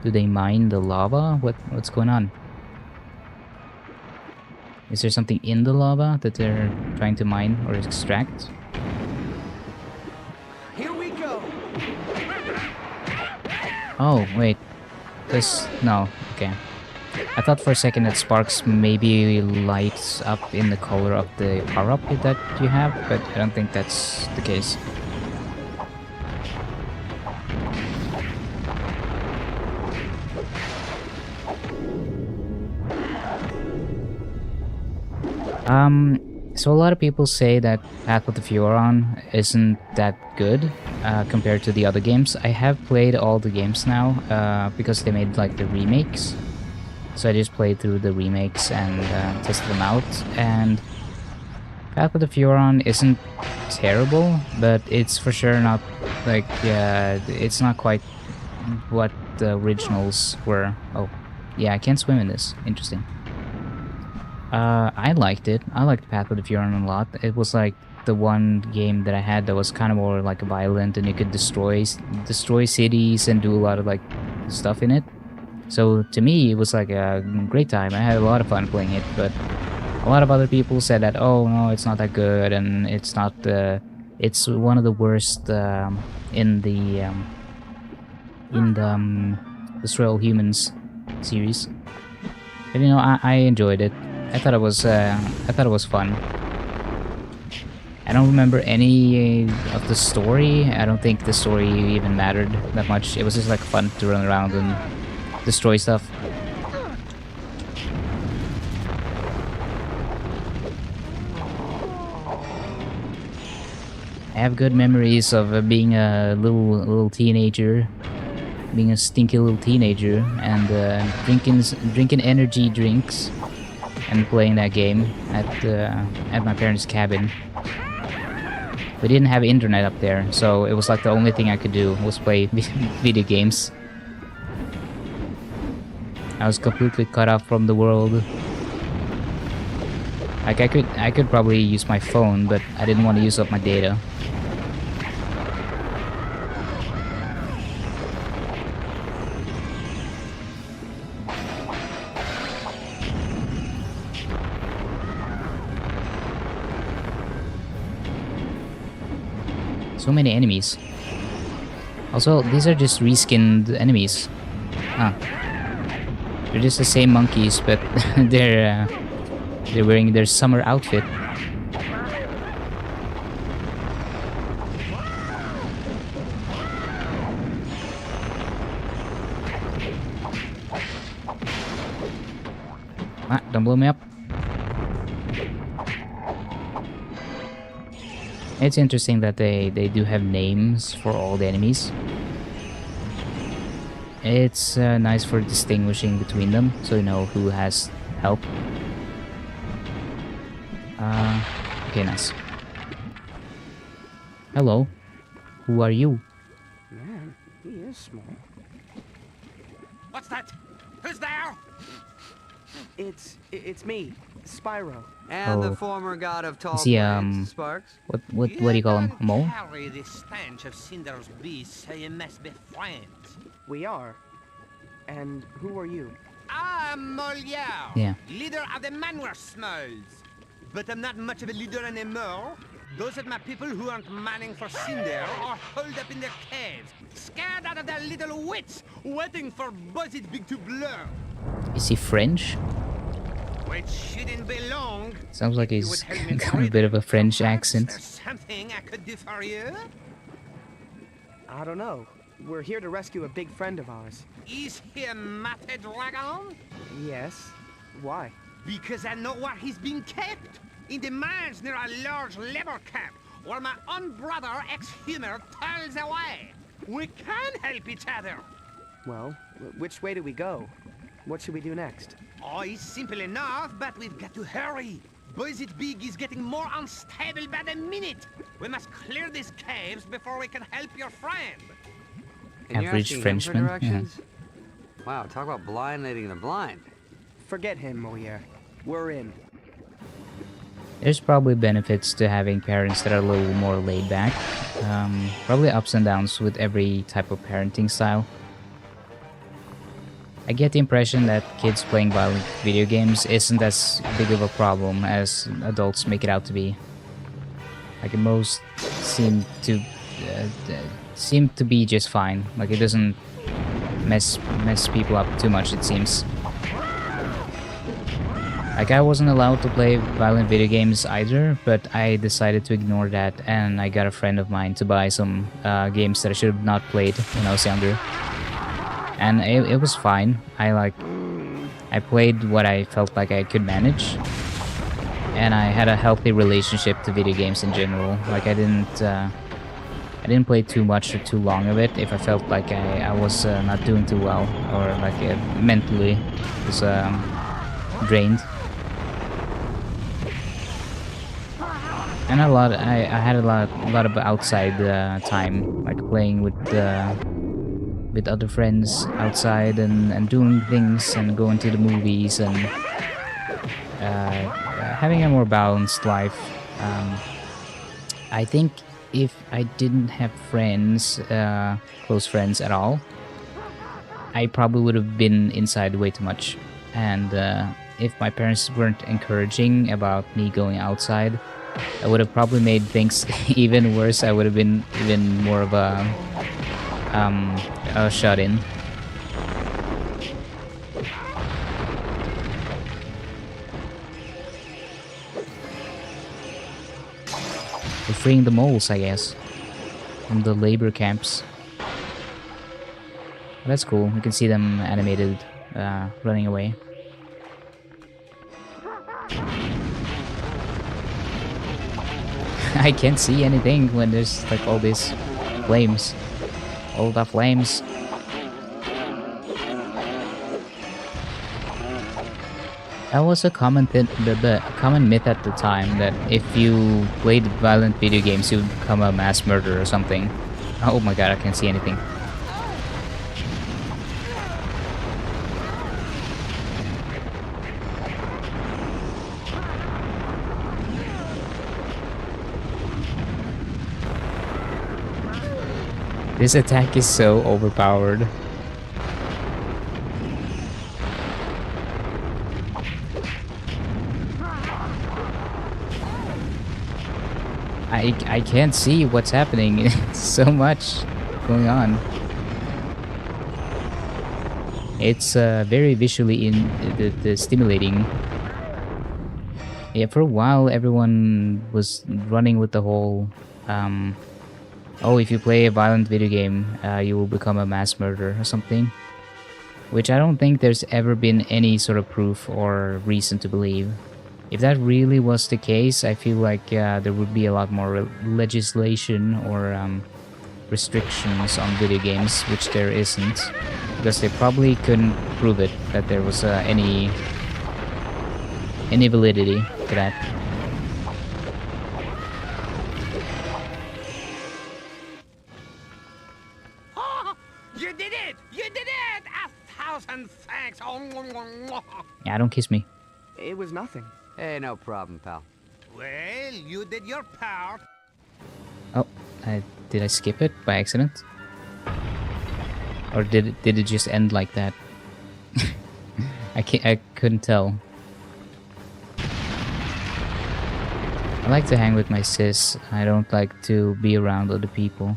Do they mine the lava? What's going on? Is there something in the lava that they're trying to mine or extract? Here we go. Oh wait, no. Okay. I thought for a second that sparks maybe lights up in the color of the power-up that you have, but I don't think that's the case. So a lot of people say that Path of the Furon isn't that good compared to the other games. I have played all the games now because they made like the remakes. So I just played through the remakes and tested them out. And Path of the Furon isn't terrible, but it's for sure not like it's not quite what the originals were. Oh, yeah, I can't swim in this. Interesting. I liked it. I liked Path of the Furon a lot. It was like the one game that I had that was kind of more like violent, and you could destroy cities and do a lot of like stuff in it. So to me, it was like a great time. I had a lot of fun playing it, but a lot of other people said that, oh no, it's not that good, and it's not it's one of the worst in the Destroy All Humans series. But you know, I enjoyed it. I thought it was fun. I don't remember any of the story. I don't think the story even mattered that much. It was just like fun to run around and destroy stuff. I have good memories of being a little teenager, being a stinky little teenager, and drinking energy drinks and playing that game at my parents' cabin. We didn't have internet up there, so it was like the only thing I could do was play video games. I was completely cut off from the world. Like I could probably use my phone, but I didn't want to use up my data. So many enemies. Also, these are just reskinned enemies. Huh. They're just the same monkeys, but they're wearing their summer outfit. Ah, don't blow me up. It's interesting that they do have names for all the enemies. It's nice for distinguishing between them, so you know who has help. Okay, nice. Hello. Who are you? Man, he is small. What's that? Who's there? It's me, Spyro. And Oh. the former god of tall Is he, plains, Sparks. What do you call him? A mole? Carry the stench of Cinder's beast, so you must be friends. We are. And who are you? I'm Molière, Yeah. leader of the Manware Smalls. But I'm not much of a leader anymore. Those are my people who aren't manning for Cinder are holed up in their caves, scared out of their little wits, waiting for Buzzard Big to blow. Is he French? Which shouldn't be long. Sounds like You he's would help me got a breathe. bit of a French Perhaps accent. There's something I could do for you. I don't know. We're here to rescue a big friend of ours. Is he a Mate Dragon? Yes. Why? Because I know where he's been kept. In the mines near a large labor camp, where my own brother, ex-Humor, toils away. We can help each other. Well, which way do we go? What should we do next? Oh, it's simple enough, but we've got to hurry. Boys It Big is getting more unstable by the minute. We must clear these caves before we can help your friend. And you're Average asking him for Frenchman, yeah. directions? Wow, talk about blind leading the blind. Forget him, Molière. We're in. There's probably benefits to having parents that are a little more laid back. Probably ups and downs with every type of parenting style. I get the impression that kids playing violent video games isn't as big of a problem as adults make it out to be. Like most seem to be just fine. Like it doesn't mess people up too much, it seems. Like I wasn't allowed to play violent video games either, but I decided to ignore that, and I got a friend of mine to buy some games that I should have not played when I was younger. And it was fine. I played what I felt like I could manage. and I had a healthy relationship to video games in general. Like I didn't play too much or too long of it if I felt like I was not doing too well, or like mentally was drained. And I had a lot of outside time, like playing with other friends outside and doing things and going to the movies and having a more balanced life. I think if I didn't have friends, close friends at all, I probably would have been inside way too much. And if my parents weren't encouraging about me going outside, I would have probably made things even worse. I would have been even more of a shut-in. We're freeing the moles, I guess, from the labor camps. That's cool. You can see them animated, running away. I can't see anything when there's like all these flames. All the flames. That was a common common myth at the time, that if you played violent video games, you would become a mass murderer or something. Oh my god, I can't see anything. This attack is so overpowered. I can't see what's happening. It's so much going on. It's very visually stimulating. Yeah, for a while everyone was running with the whole oh, if you play a violent video game, you will become a mass murderer or something. Which I don't think there's ever been any sort of proof or reason to believe. If that really was the case, I feel like there would be a lot more legislation or restrictions on video games, which there isn't. Because they probably couldn't prove it, that there was any validity to that. You did it! You did it! 1,000 thanks! Yeah, don't kiss me. It was nothing. Hey, no problem, pal. Well, you did your part. Oh, did I skip it by accident? Or did it just end like that? I couldn't tell. I like to hang with my sis. I don't like to be around other people.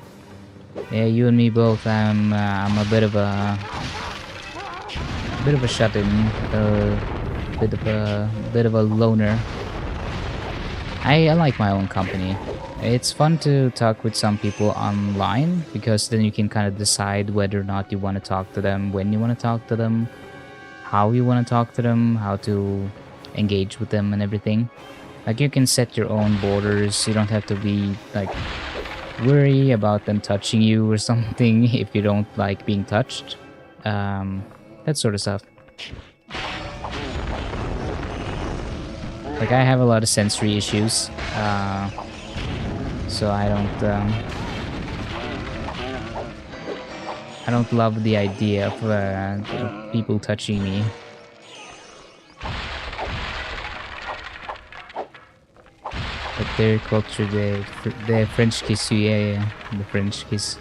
Yeah, you and me both. I'm a bit of a shut-in, bit of a loner. I like my own company. It's fun to talk with some people online, because then you can kind of decide whether or not you want to talk to them, when you want to talk to them, how you want to talk to them, how to engage with them and everything. Like, you can set your own borders. You don't have to be like worry about them touching you or something if you don't like being touched. That sort of stuff. Like, I have a lot of sensory issues, so I don't love the idea of people touching me. But their culture, the French kiss you, yeah, the French kiss.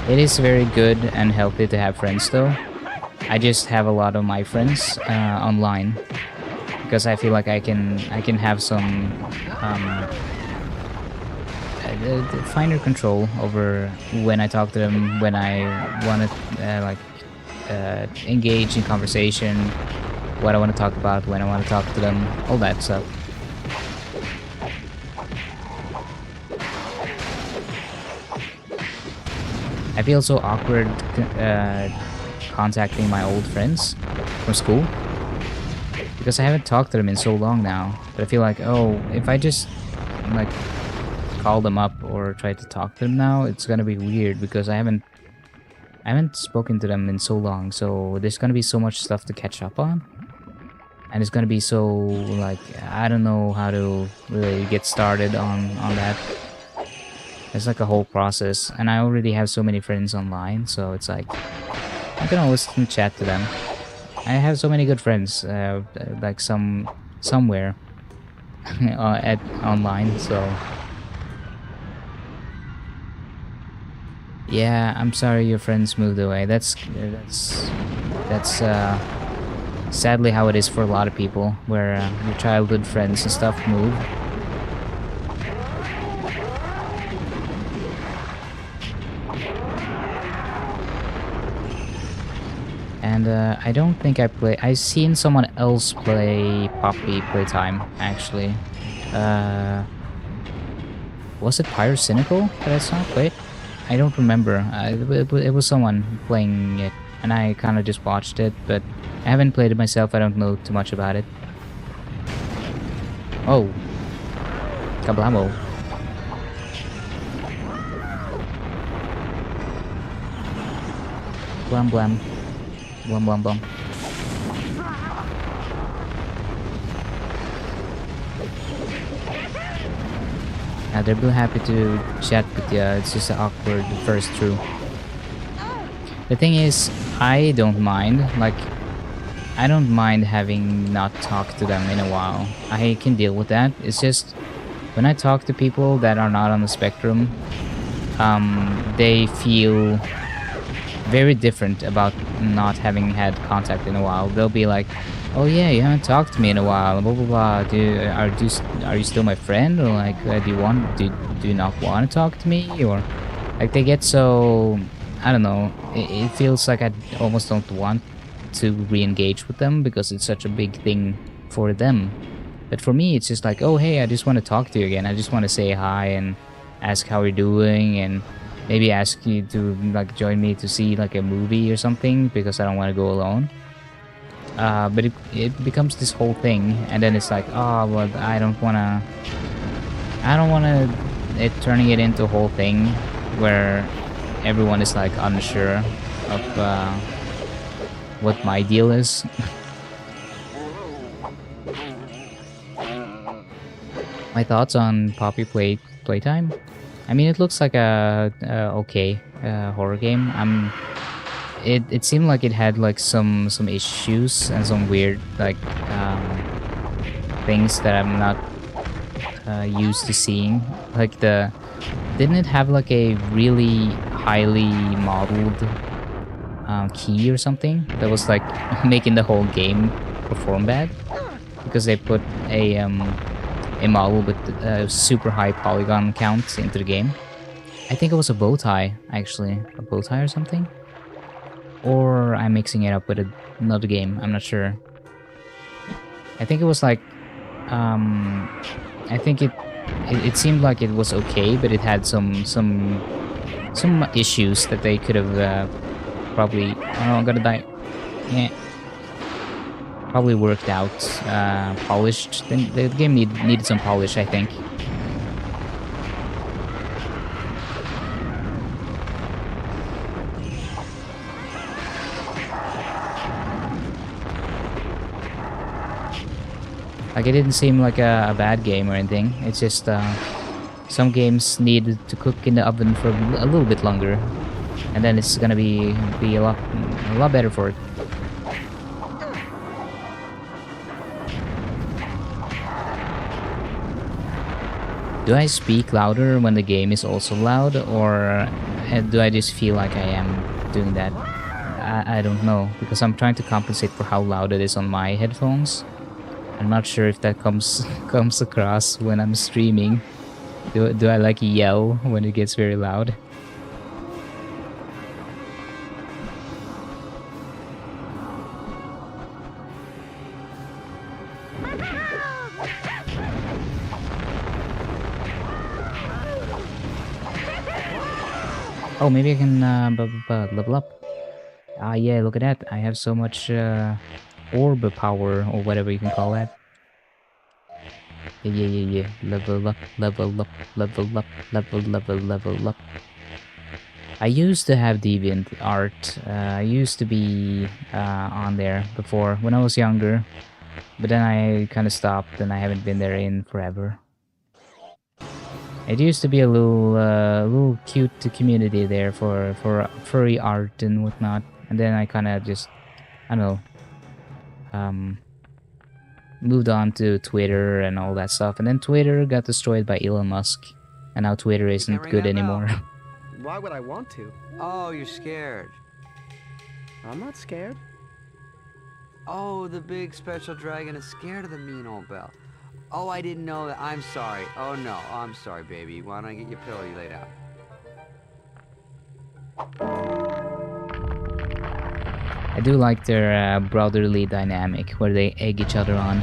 It is very good and healthy to have friends, though. I just have a lot of my friends online, because I feel like I can have some finer control over when I talk to them, when I want to engage in conversation, what I want to talk about, when I want to talk to them, all that stuff. I feel so awkward contacting my old friends, from school. Because I haven't talked to them in so long now. But I feel like, oh, if I just like call them up or try to talk to them now, it's gonna be weird because I haven't spoken to them in so long. So there's gonna be so much stuff to catch up on. And it's gonna be so like I don't know how to really get started on that. It's like a whole process, and I already have so many friends online, so it's like I can always chat to them. I have so many good friends, like somewhere at online. So yeah, I'm sorry your friends moved away. That's sadly how it is for a lot of people, where your childhood friends and stuff move. And I don't think I've seen someone else play Poppy Playtime, actually. Was it Pyrocynical that I saw play? I don't remember. It was someone playing it, and I kind of just watched it, but I haven't played it myself. I don't know too much about it. Oh. Kablamo. Blam blam. Blam blam blam. They're real happy to chat with you. It's just awkward first through. The thing is, I don't mind. Like, I don't mind having not talked to them in a while. I can deal with that. It's just when I talk to people that are not on the spectrum, they feel very different about not having had contact in a while. They'll be like, "Oh yeah, you haven't talked to me in a while. Blah blah blah. Are you still my friend? Or like, do you not want to talk to me? Or like they get so I don't know. It feels like I almost don't want to re-engage with them because it's such a big thing for them. But for me, it's just like, oh hey, I just want to talk to you again. I just want to say hi and ask how you're doing and maybe ask you to like join me to see like a movie or something because I don't want to go alone. But it becomes this whole thing, and then it's like, oh well, I don't wanna it turning it into a whole thing where everyone is like unsure of what my deal is. My thoughts on Poppy Playtime? I mean, it looks like a okay horror game. It seemed like it had like some issues and some weird like things that I'm not used to seeing. Like didn't it have like a really highly modeled key or something that was like making the whole game perform bad because they put a model with super high polygon count into the game. I think it was a bow tie, actually, a bow tie or something. Or I'm mixing it up with another game. I'm not sure. I think it was like I think it seemed like it was okay, but it had some issues that they could have probably. Oh, I'm gonna die. Yeah. Probably worked out, polished. The game needed some polish, I think. Like, it didn't seem like a bad game or anything. It's just some games need to cook in the oven for a little bit longer, and then it's gonna be a lot better for it. Do I speak louder when the game is also loud, or do I just feel like I am doing that? I don't know, because I'm trying to compensate for how loud it is on my headphones. I'm not sure if that comes across when I'm streaming. Do I like yell when it gets very loud? Oh, maybe I can level up. Ah, yeah, look at that. I have so much orb power or whatever you can call that. Yeah. Level up, level up, level up, level up. I used to have DeviantArt. I used to be on there before when I was younger, but then I kind of stopped and I haven't been there in forever. It used to be a little cute community there for furry art and whatnot, and then I kind of just, I don't know, moved on to Twitter and all that stuff, and then Twitter got destroyed by Elon Musk, and now Twitter isn't ring good that bell. anymore. Why would I want to? Oh, you're scared. I'm not scared. Oh, the big special dragon is scared of the mean old bell. Oh, I didn't know that. I'm sorry. Oh, no. Oh, I'm sorry, baby. Why don't I get your pillow? You lay down. I do like their brotherly dynamic, where they egg each other on.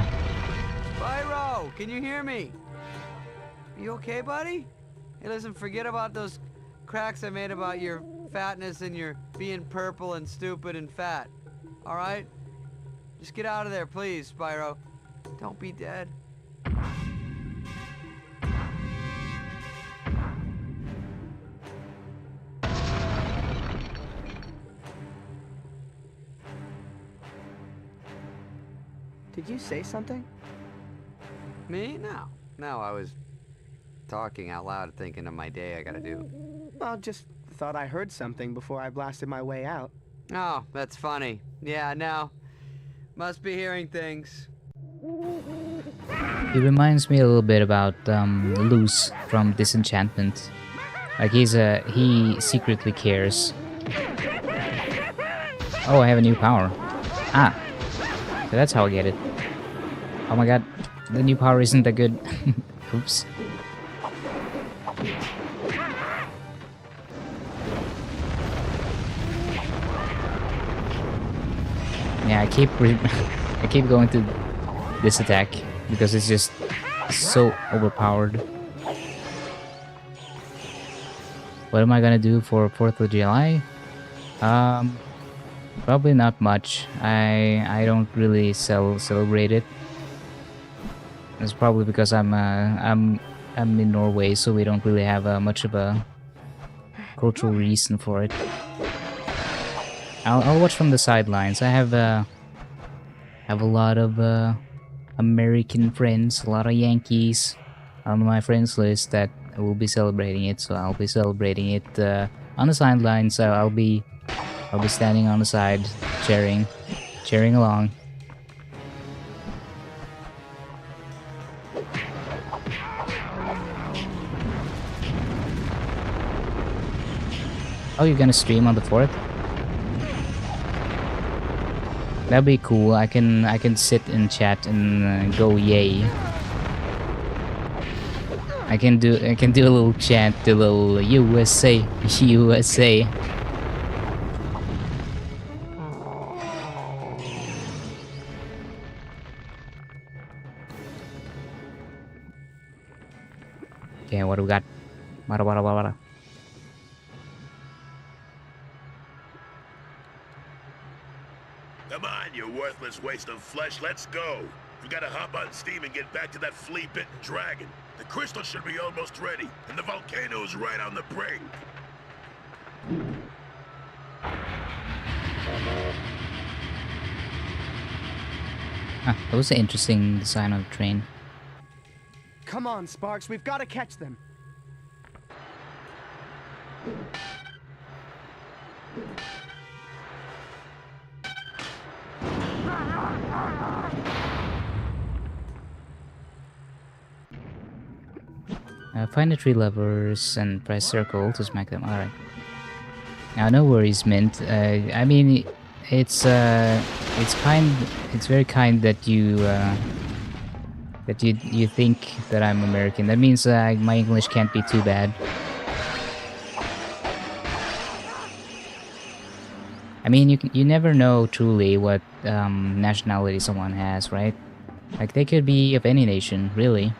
Spyro, can you hear me? Are you okay, buddy? Hey, listen, forget about those cracks I made about your fatness and your being purple and stupid and fat. All right? Just get out of there, please, Spyro. Don't be dead. Did you say something? Me? No. No, I was talking out loud, thinking of my day I gotta do. Well, just thought I heard something before I blasted my way out. Oh, that's funny. Yeah, no. Must be hearing things. He reminds me a little bit about Luz from Disenchantment. Like he secretly cares. Oh, I have a new power. Ah, so that's how I get it. Oh my god, the new power isn't that good. Oops. Yeah, I keep going to this attack because it's just so overpowered. What am I gonna do for 4th of July? Probably not much. I don't really celebrate it. It's probably because I'm in Norway, so we don't really have much of a cultural reason for it. I'll watch from the sidelines. I have a lot of American friends, a lot of Yankees on my friends list that will be celebrating it. So I'll be celebrating it on the sidelines. So I'll be standing on the side, cheering along. Oh, you're gonna stream on the 4th? That'd be cool. I can sit and chat and go yay. I can do a little chant, a little USA, USA. Okay, what do we got? Wada. Come on, you worthless waste of flesh, let's go! We gotta hop on Steam and get back to that flea-bitten dragon. The crystal should be almost ready, and the volcano's right on the brink. That was an interesting design of the train. Come on, Sparks, we've got to catch them. Find the 3 levers and press circle to smack them. Alright. Now, no worries, Mint. I mean, it's very kind that you think that I'm American. That means my English can't be too bad. I mean, you never know truly what nationality someone has, right? Like they could be of any nation, really.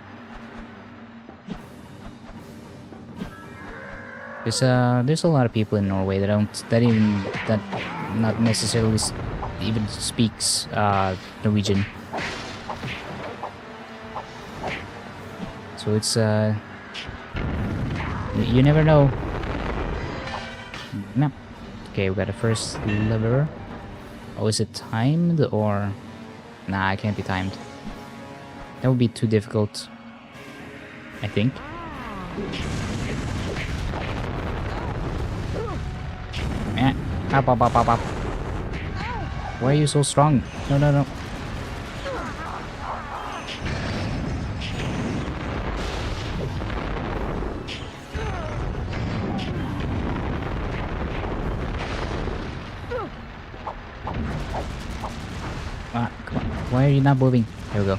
There's a lot of people in Norway that not necessarily even speaks Norwegian. So it's you never know. No. Okay, we got a first lever. Oh, is it timed or? Nah, it can't be timed. That would be too difficult, I think. Up. Why are you so strong? No. Come on. Why are you not moving? There we go.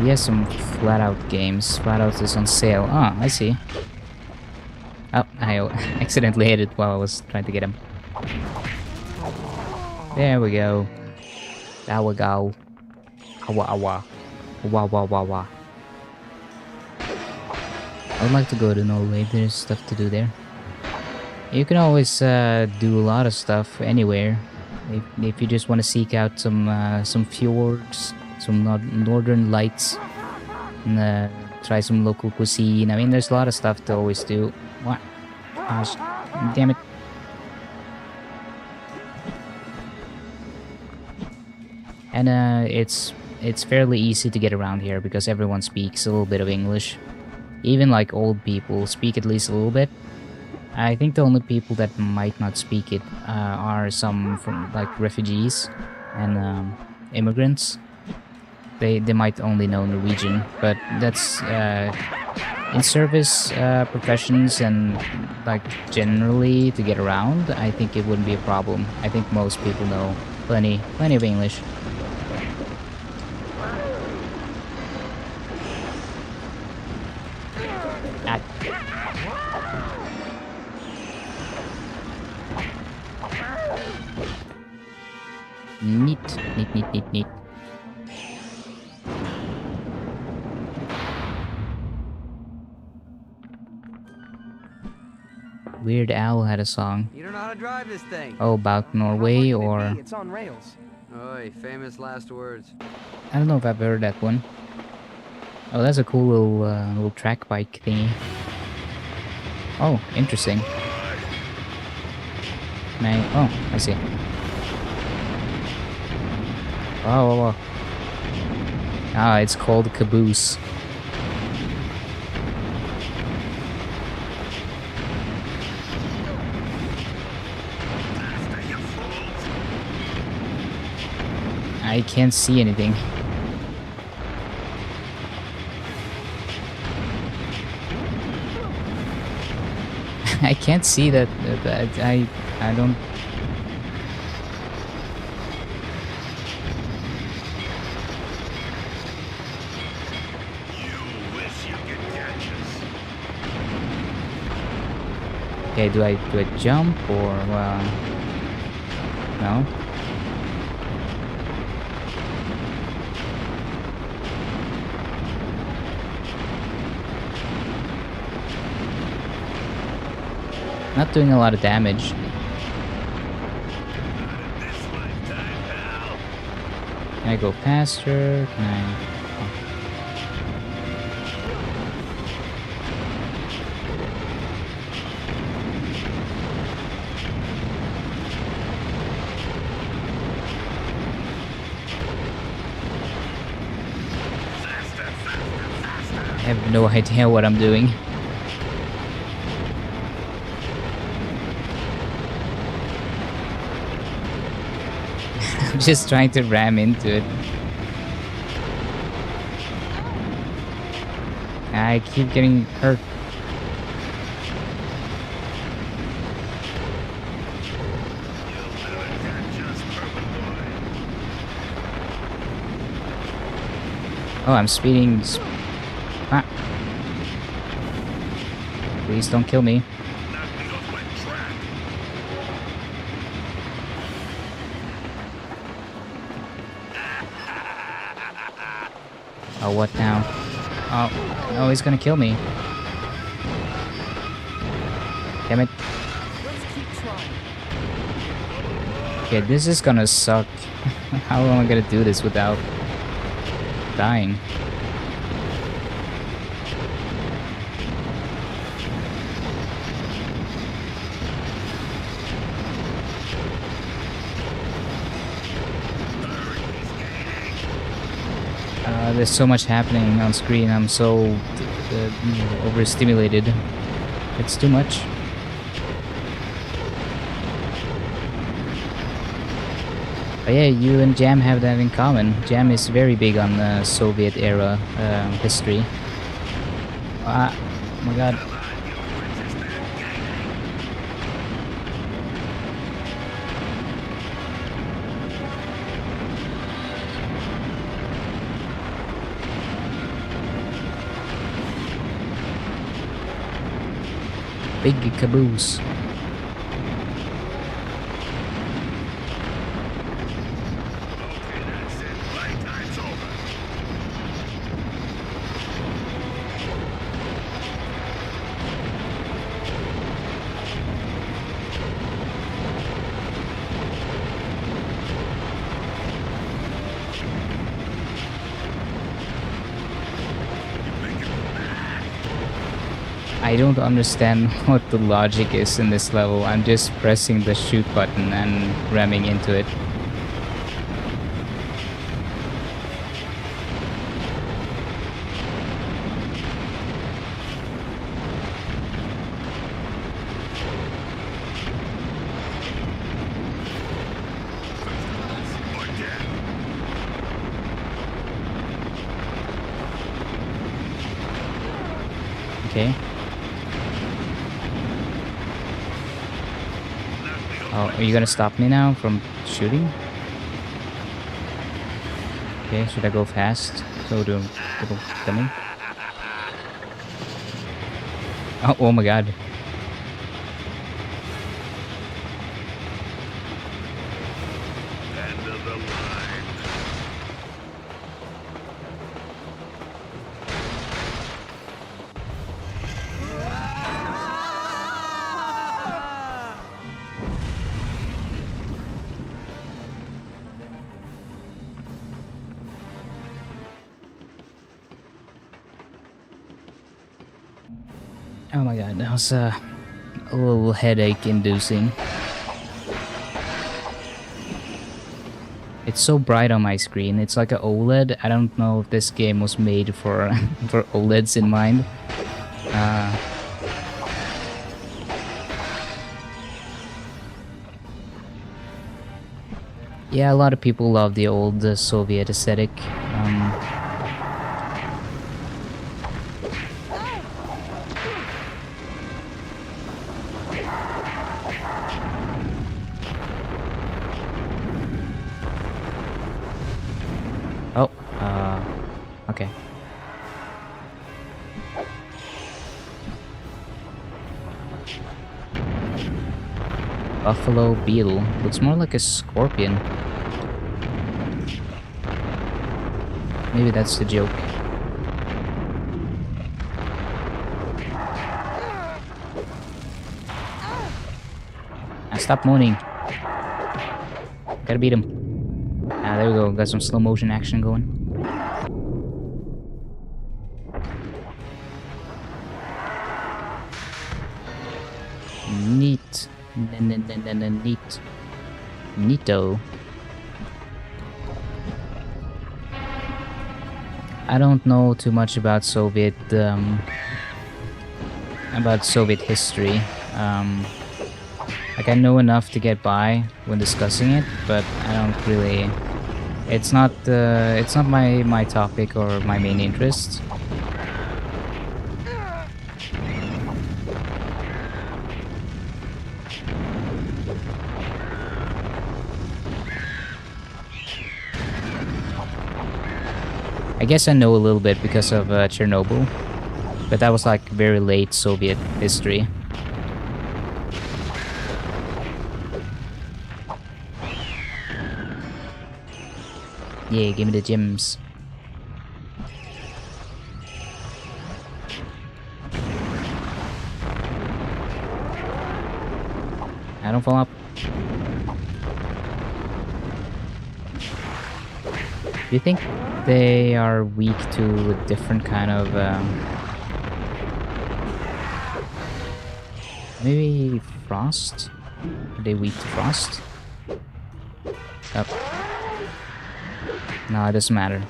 Yes, some Flat Out games. Flat Out is on sale. Ah, I see. Oh, I accidentally hit it while I was trying to get him. There we go. There we go. Awa. Wah. I would like to go to Norway. There's stuff to do there. You can always do a lot of stuff anywhere. If you just want to seek out some fjords, some northern lights, and try some local cuisine. I mean, there's a lot of stuff to always do. What? Gosh, damn it. And it's fairly easy to get around here because everyone speaks a little bit of English. Even like old people speak at least a little bit. I think the only people that might not speak it are some from like refugees and immigrants. They might only know Norwegian, but that's in service professions and like generally to get around. I think it wouldn't be a problem. I think most people know plenty of English. Neat. Weird Al had a song. You don't know how to drive this thing. Oh, about Norway or... It's on rails. Oy, famous last words. I don't know if I've heard that one. Oh, that's a cool little track bike thingy. Oh, interesting. Oh, I see. Whoa. Ah, it's called Caboose. I can't see anything. I can't see that. I don't. Okay, do I jump or no? Not doing a lot of damage. Can I go faster? Can I? I have no idea what I'm doing. I'm just trying to ram into it. I keep getting hurt. Oh, I'm speeding. Ah. Please don't kill me. Oh, what now? Oh, no, he's gonna kill me. Damn it. Let's keep trying. Okay, this is gonna suck. How am I gonna do this without dying? There's so much happening on screen. I'm so overstimulated. It's too much. But yeah, you and Jam have that in common. Jam is very big on Soviet era history. Ah, oh my god. Big caboose. I don't understand what the logic is in this level. I'm just pressing the shoot button and ramming into it. Okay. Oh, are you gonna stop me now from shooting? Okay, should I go fast? So do people coming? Oh my god. End of the line. Oh my god, that was a little headache inducing. It's so bright on my screen. It's like an OLED. I don't know if this game was made for for OLEDs in mind. Yeah, a lot of people love the old Soviet aesthetic. Okay. Buffalo beetle. Looks more like a scorpion. Maybe that's the joke. Stop moaning. Gotta beat him. Ah, there we go. Got some slow motion action going. Neat. Neat. Neato. I don't know too much about Soviet history. Like I know enough to get by when discussing it, but I don't really. It's not my topic or my main interest. I guess I know a little bit because of Chernobyl, but that was like very late Soviet history. Yeah, give me the gems. I don't fall up. Do you think they are weak to a different kind of... maybe frost? Are they weak to frost? Oh. No, it doesn't matter.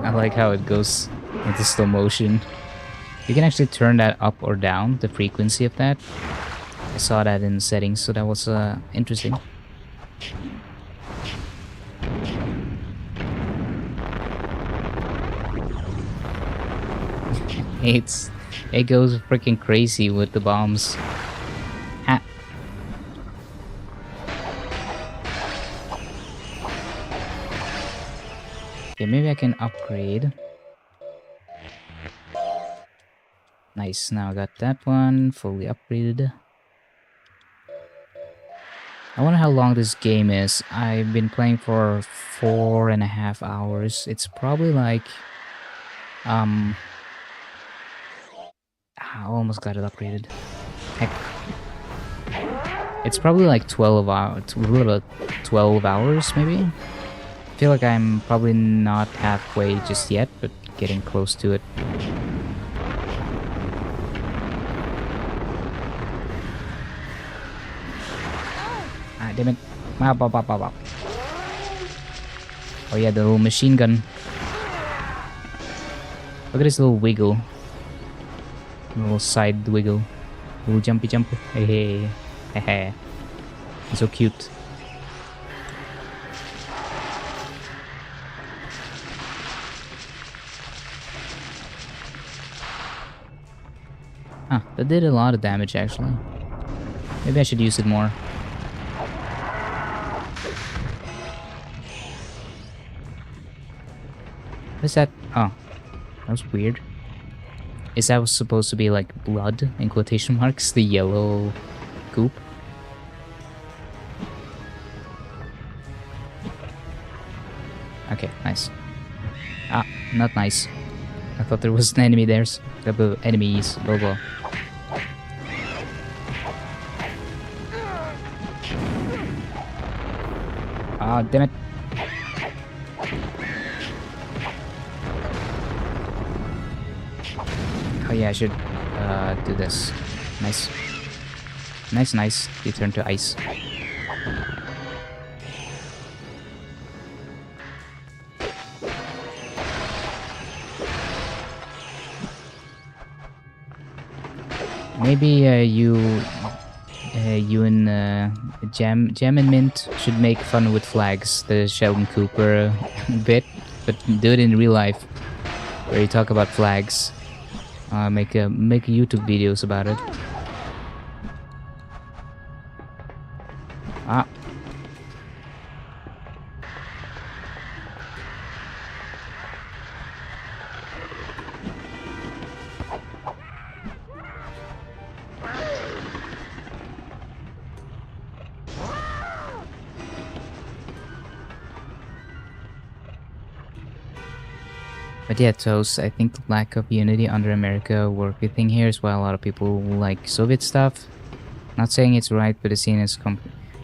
I like how it goes into slow motion. You can actually turn that up or down, the frequency of that. I saw that in settings, so that was interesting. It goes freaking crazy with the bombs. Ah. Okay, maybe I can upgrade. Nice, now I got that one fully upgraded. I wonder how long this game is. I've been playing for 4.5 hours. It's probably like... I almost got it upgraded. Heck. It's probably like 12 hours, 12 hours maybe? I feel like I'm probably not halfway just yet, but getting close to it. Ah, damn it. Oh yeah, the little machine gun. Look at this little wiggle. Little side wiggle. Little jumpy jump. Hey hey. Hey hey. It's so cute. Huh, that did a lot of damage actually. Maybe I should use it more. What is that? Oh, that was weird. Is that supposed to be like blood in quotation marks? The yellow goop? Okay, nice. Ah, not nice. I thought there was an enemy there. Enemies, blah blah. Ah, damn it. Oh yeah, I should do this. Nice. Nice, nice. You turn to ice. Maybe you and Jam and Mint should make fun with flags, the Sheldon Cooper bit, but do it in real life, where you talk about flags. Make YouTube videos about it. Ah. But yeah, Toast, I think the lack of unity under America work thing here is why a lot of people like Soviet stuff. Not saying it's right, but it's seen as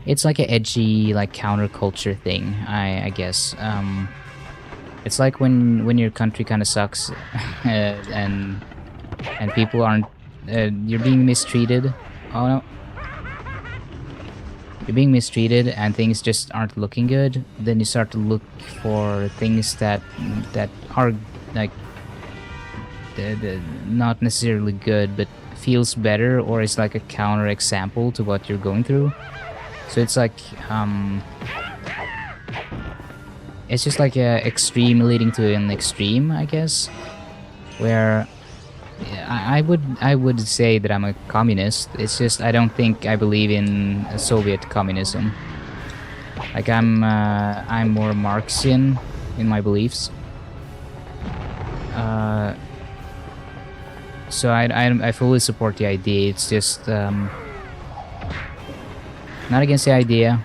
it's like an edgy, like counterculture thing, I guess. It's like when your country kind of sucks, and people aren't, you're being mistreated. Oh no. You're being mistreated and things just aren't looking good, then you start to look for things that are like not necessarily good but feels better, or is like a counter example to what you're going through. So it's like it's just like a extreme leading to an extreme, I guess, where I would say that I'm a communist. It's just I don't think I believe in Soviet communism. Like I'm more Marxian in my beliefs. So I fully support the idea. It's just not against the idea.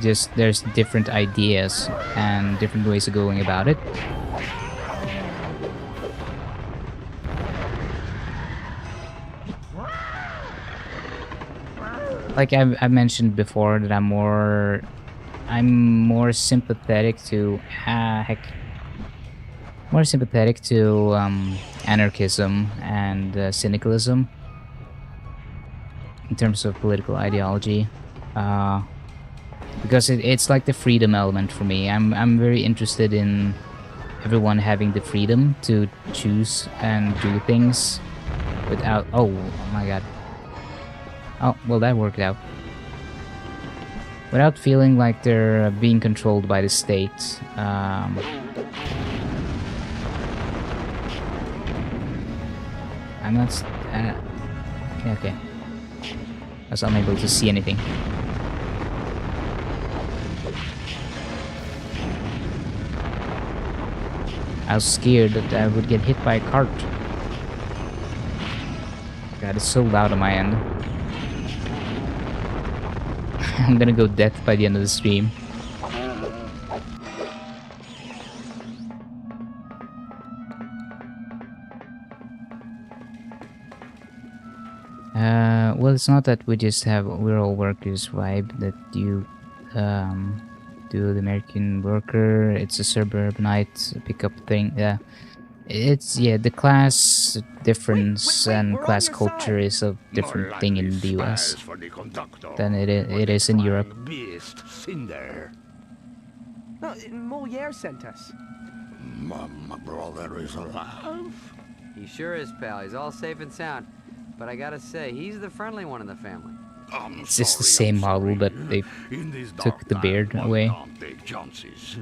Just there's different ideas and different ways of going about it. like I mentioned before, that I'm more sympathetic to more sympathetic to anarchism and syndicalism in terms of political ideology, because it's like the freedom element for me. I'm very interested in everyone having the freedom to choose and do things without. Oh my god. Oh well, that worked out. Without feeling like they're being controlled by the state. I'm not. Okay. I was unable to see anything. I was scared that I would get hit by a cart. God, it's so loud on my end. I'm gonna go deaf by the end of the stream. Well, it's not that we're all workers vibe that you do the American worker. It's a suburbanite pickup thing. Yeah, it's the class difference and class culture is a different thing in the US than it is in Europe. Beast, Cinder. No, Moliere sent us. My brother is alive. He sure is, pal. He's all safe and sound. But I gotta say, he's the friendly one in the family. It's just the same model that they took the beard away. Don't take chances.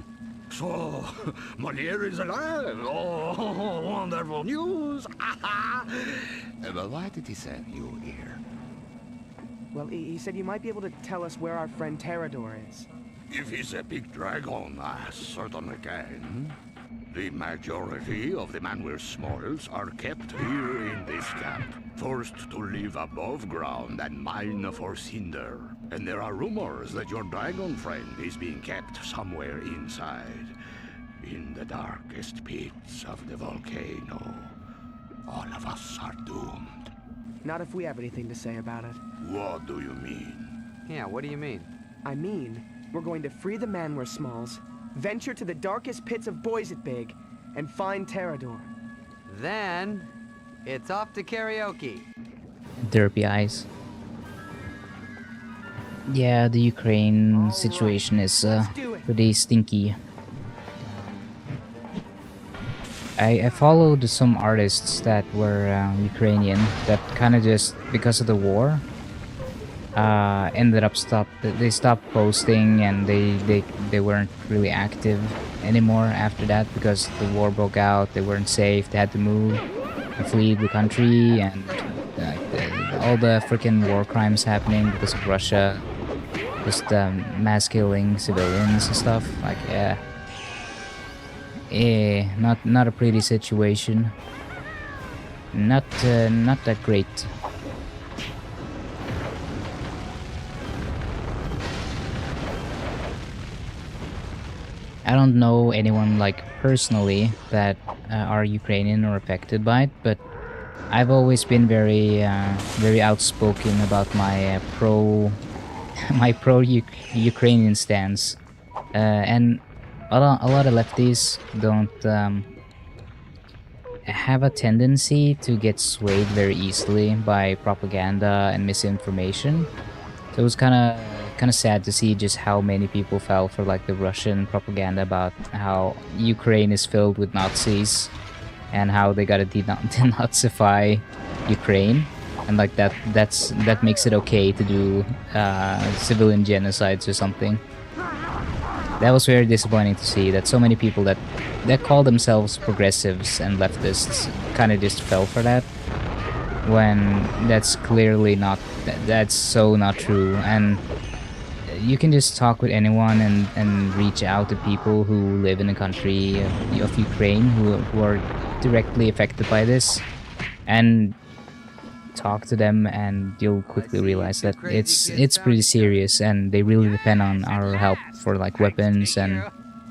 So, Moliere is alive. Oh, wonderful news. But why did he send you here? Well, he said you might be able to tell us where our friend Terrador is. If he's a big dragon, I certainly can. The majority of the Manwir Smalls are kept here in this camp, forced to live above ground and mine for cinder. And there are rumors that your dragon friend is being kept somewhere inside, in the darkest pits of the volcano. All of us are doomed. Not if we have anything to say about it. What do you mean? Yeah, what do you mean? I mean, we're going to free the Manwir Smalls, venture to the darkest pits of Boisetbig, and find Terrador. Then, it's off to karaoke. Derpy eyes. Yeah, the Ukraine situation is pretty stinky. I followed some artists that were Ukrainian that kind of just, because of the war, ended up they stopped posting, and they weren't really active anymore after that because the war broke out. They weren't safe. They had to move and flee the country, and all the freaking war crimes happening because of Russia, just mass killing civilians and stuff. Like not a pretty situation. Not that great. I don't know anyone like personally that are Ukrainian or affected by it, but I've always been very outspoken about my Ukrainian stance, and a lot of lefties don't have a tendency to get swayed very easily by propaganda and misinformation. So it was kind of sad to see just how many people fell for like the Russian propaganda about how Ukraine is filled with Nazis and how they gotta denazify Ukraine, and like that makes it okay to do civilian genocides or something. That was very disappointing to see that so many people that call themselves progressives and leftists kind of just fell for that, when that's clearly not, that's so not true. And you can just talk with anyone and reach out to people who live in the country of Ukraine who are directly affected by this, and talk to them, and you'll quickly realize that it's pretty serious, and they really depend on our help for like weapons. And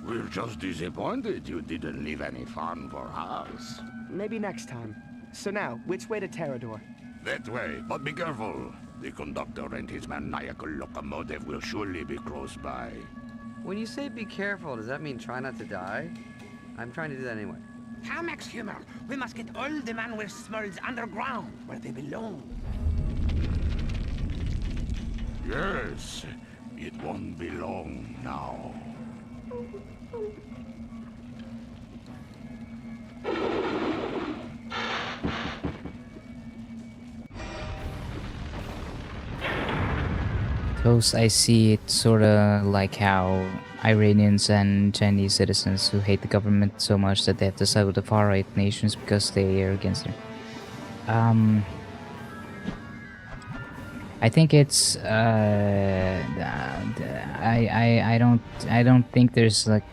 We're just disappointed you didn't leave any fun for us. Maybe next time. So now, which way to Terrador? That way, but be careful. The conductor and his maniacal locomotive will surely be close by. When you say be careful, does that mean try not to die? I'm trying to do that anyway. Come, Humor. We must get all the man with smells underground, where they belong. Yes, it won't be long now. Because I see it sort of like how Iranians and Chinese citizens who hate the government so much that they have to side with the far right nations because they are against it. I think it's I don't think there's like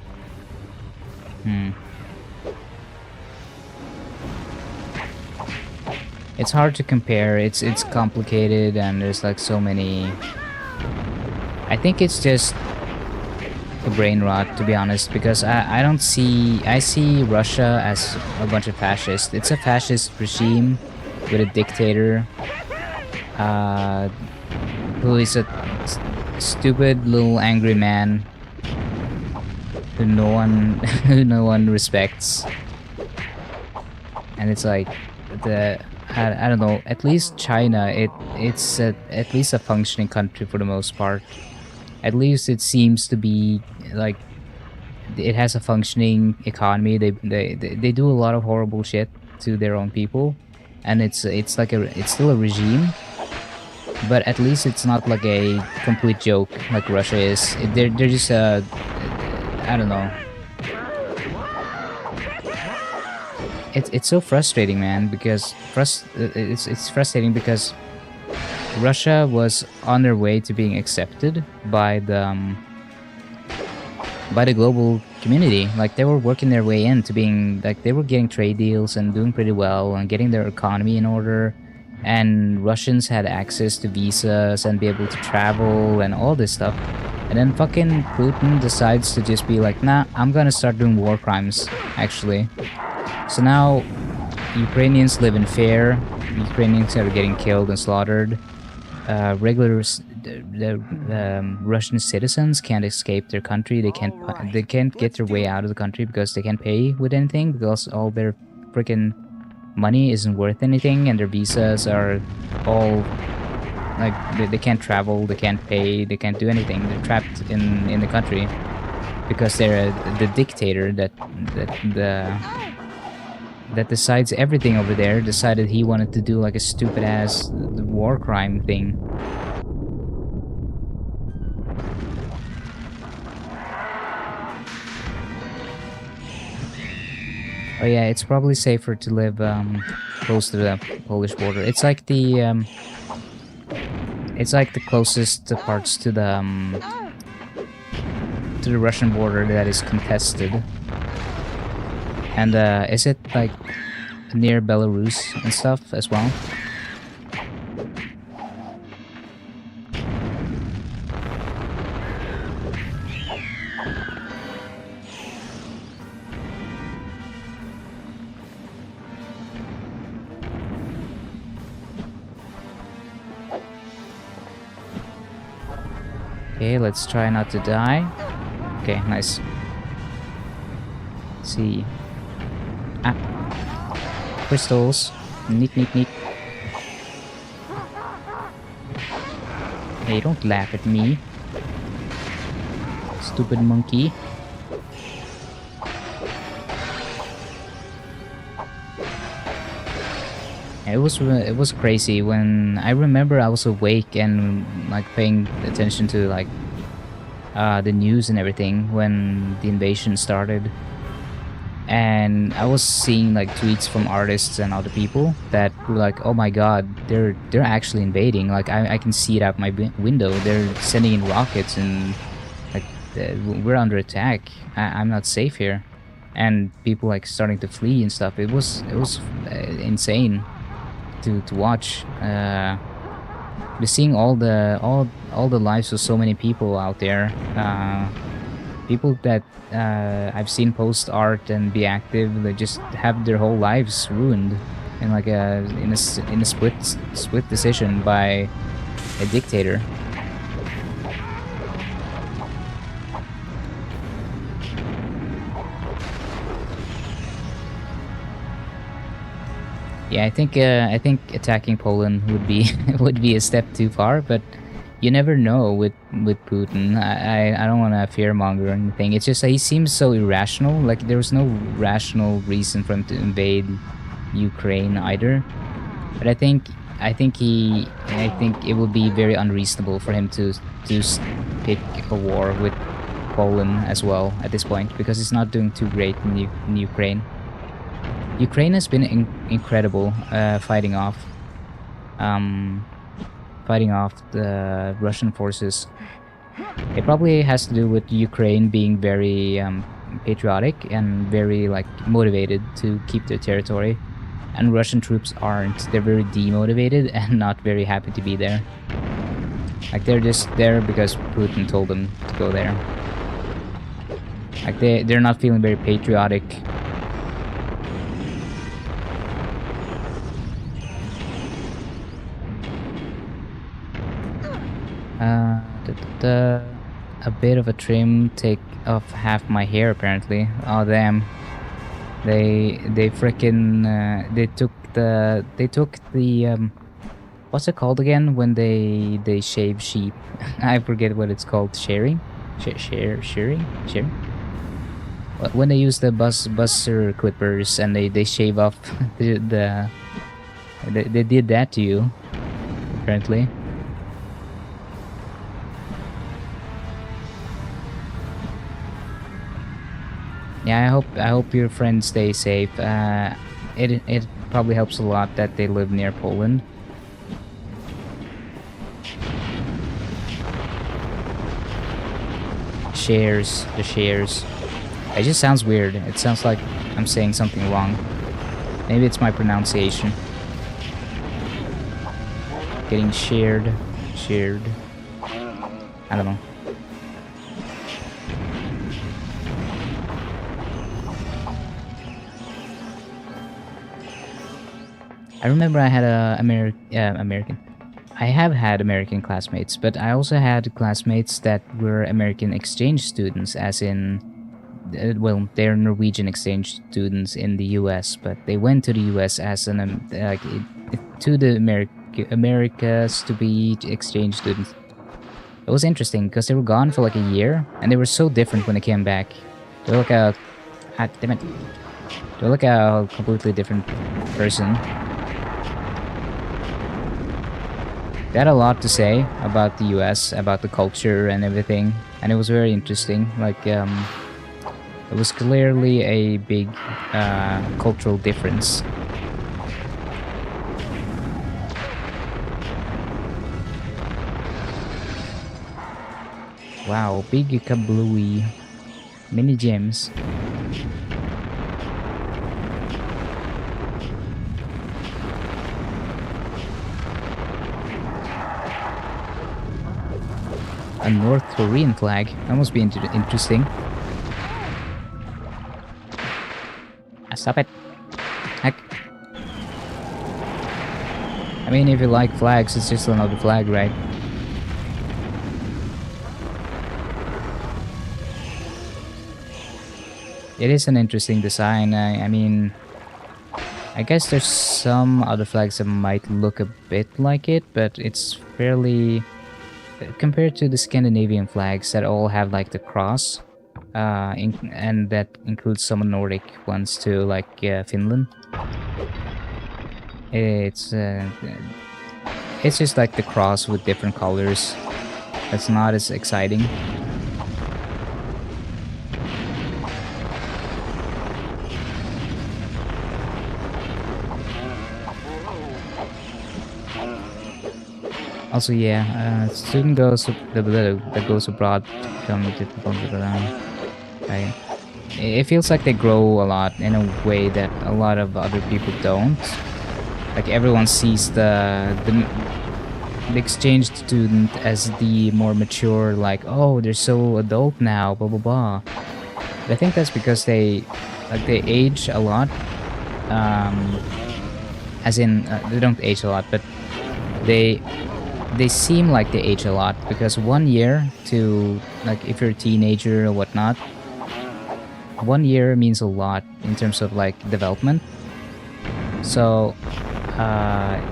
It's hard to compare. It's complicated and there's like so many. I think it's just a brain rot, to be honest, because I see Russia as a bunch of fascists. It's a fascist regime with a dictator who is a stupid little angry man who no one respects. And it's like I don't know, at least China, it's at least a functioning country for the most part. At least it seems to be like it has a functioning economy. They do a lot of horrible shit to their own people, and it's still a regime, but at least it's not like a complete joke like Russia is. They're just I don't know. It's so frustrating, man, because it's frustrating because Russia was on their way to being accepted by the global community. Like they were working their way into being like they were getting trade deals and doing pretty well and getting their economy in order. And Russians had access to visas and be able to travel and all this stuff. And then fucking Putin decides to just be like, nah, I'm gonna start doing war crimes, actually. So now Ukrainians live in fear. Ukrainians are getting killed and slaughtered. Regular Russian citizens can't escape their country. They can't get their way out of the country because they can't pay with anything, because all their freaking money isn't worth anything, and their visas are all like they can't travel, they can't pay, they can't do anything. They're trapped in the country because they're the dictator that decides everything over there decided he wanted to do like a stupid ass war crime thing. Oh yeah, it's probably safer to live close to the Polish border. It's like the closest parts to the Russian border that is contested. And is it like near Belarus and stuff as well? Okay, let's try not to die. Okay, nice. Let's see. Ah, crystals. Neat. Hey, don't laugh at me, stupid monkey. It was crazy when I remember I was awake and like paying attention to like the news and everything when the invasion started, and I was seeing like tweets from artists and other people that were like, "Oh my God, they're actually invading! Like I can see it out my window. They're sending in rockets and like we're under attack. I'm not safe here." And people like starting to flee and stuff. It was insane to watch. We're seeing all the lives of so many people out there. People that I've seen post art and be active, they just have their whole lives ruined in like a split decision by a dictator. Yeah, I think attacking Poland would be would be a step too far, but you never know with Putin. I don't want to fearmonger or anything. It's just that he seems so irrational. Like there was no rational reason for him to invade Ukraine either. But I think it would be very unreasonable for him to pick a war with Poland as well at this point, because he's not doing too great in Ukraine. Ukraine has been incredible fighting off the Russian forces. It probably has to do with Ukraine being very patriotic and very like motivated to keep their territory, and Russian troops aren't. They're very demotivated and not very happy to be there. Like they're just there because Putin told them to go there. Like they're not feeling very patriotic. A bit of a trim, take off half my hair apparently. Oh damn. They freaking they took the what's it called again when they shave sheep? I forget what it's called. Shearing? Shearing? When they use the buzzer clippers and they shave off they did that to you apparently. Yeah, I hope your friends stay safe. It probably helps a lot that they live near Poland. The shares. It just sounds weird. It sounds like I'm saying something wrong. Maybe it's my pronunciation. Getting shared. I don't know. I remember I had American. I have had American classmates, but I also had classmates that were American exchange students, as in, well, they're Norwegian exchange students in the U.S., but they went to the U.S. as to the Americas to be exchange students. It was interesting because they were gone for like a year, and they were so different when they came back. They were like a completely different person. They had a lot to say about the US, about the culture and everything, and it was very interesting. Like, it was clearly a big cultural difference. Wow, big kablooey mini gems. A North Korean flag. That must be interesting. Stop it. Heck. I mean, if you like flags, it's just another flag, right? It is an interesting design. I mean, I guess there's some other flags that might look a bit like it, but it's fairly... Compared to the Scandinavian flags that all have like the cross, and that includes some Nordic ones too, like Finland. It's just like the cross with different colors. That's not as exciting. Also, yeah, student that goes abroad come to it feels like they grow a lot in a way that a lot of other people don't. Like everyone sees the exchange student as the more mature, like, oh, they're so adult now, blah blah blah. But I think that's because they age a lot. as in they don't age a lot, but they seem like they age a lot, because 1 year to, like, if you're a teenager or whatnot, 1 year means a lot in terms of like development. So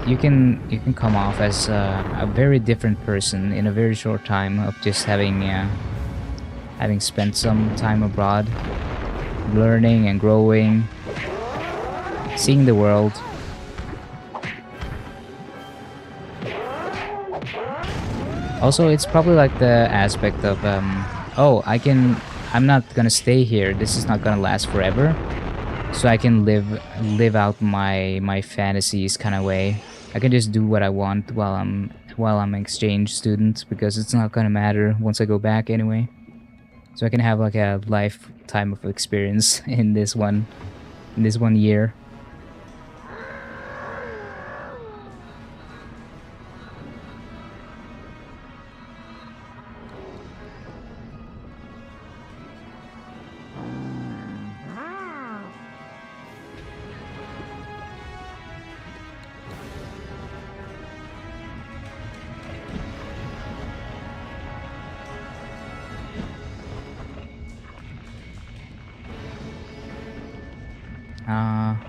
you can come off as a very different person in a very short time of just having spent some time abroad, learning and growing, seeing the world. Also, it's probably like the aspect of oh, I'm not gonna stay here, this is not gonna last forever, so I can live out my fantasies kind of way. I can just do what I want while I'm an exchange student, because it's not gonna matter once I go back anyway. So I can have like a lifetime of experience in this one year.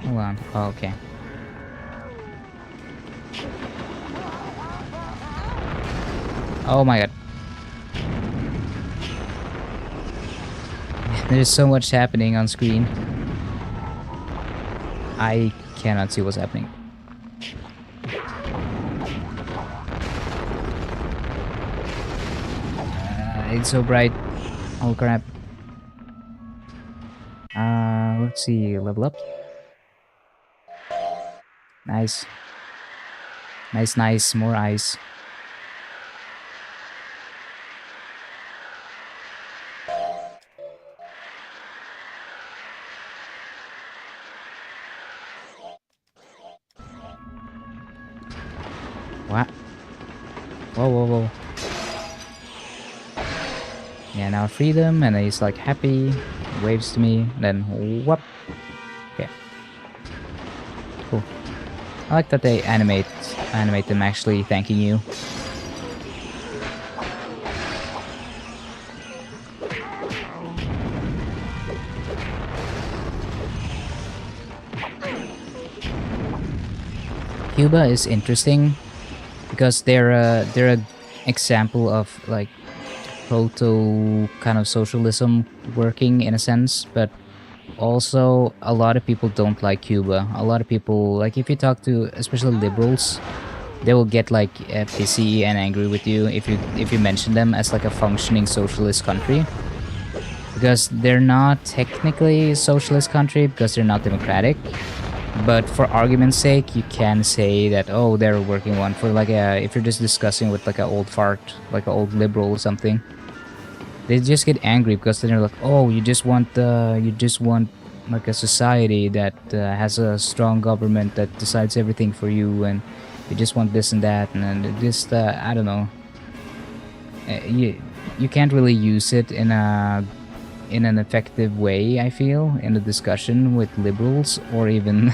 Hold on. Oh, okay. Oh my god. There's so much happening on screen. I cannot see what's happening. It's so bright. Oh crap. Let's see. Level up. Nice. Nice. More ice. What? Whoa. Yeah, now freedom, and he's like happy, waves to me, then whoop. Okay. Cool. I like that they animate them actually thanking you. Cuba is interesting because they're a example of like proto kind of socialism working in a sense, but also a lot of people don't like Cuba. A lot of people, like if you talk to especially liberals, they will get like pissy and angry with you if you mention them as like a functioning socialist country, because they're not technically a socialist country because they're not democratic. But for argument's sake, you can say that, oh, they're working one. For like if you're just discussing with like an old fart, like an old liberal or something, they just get angry because they're like, oh, you just want like a society that has a strong government that decides everything for you, and you just want this and that, and then just I don't know. You can't really use it in an effective way, I feel, in a discussion with liberals, or even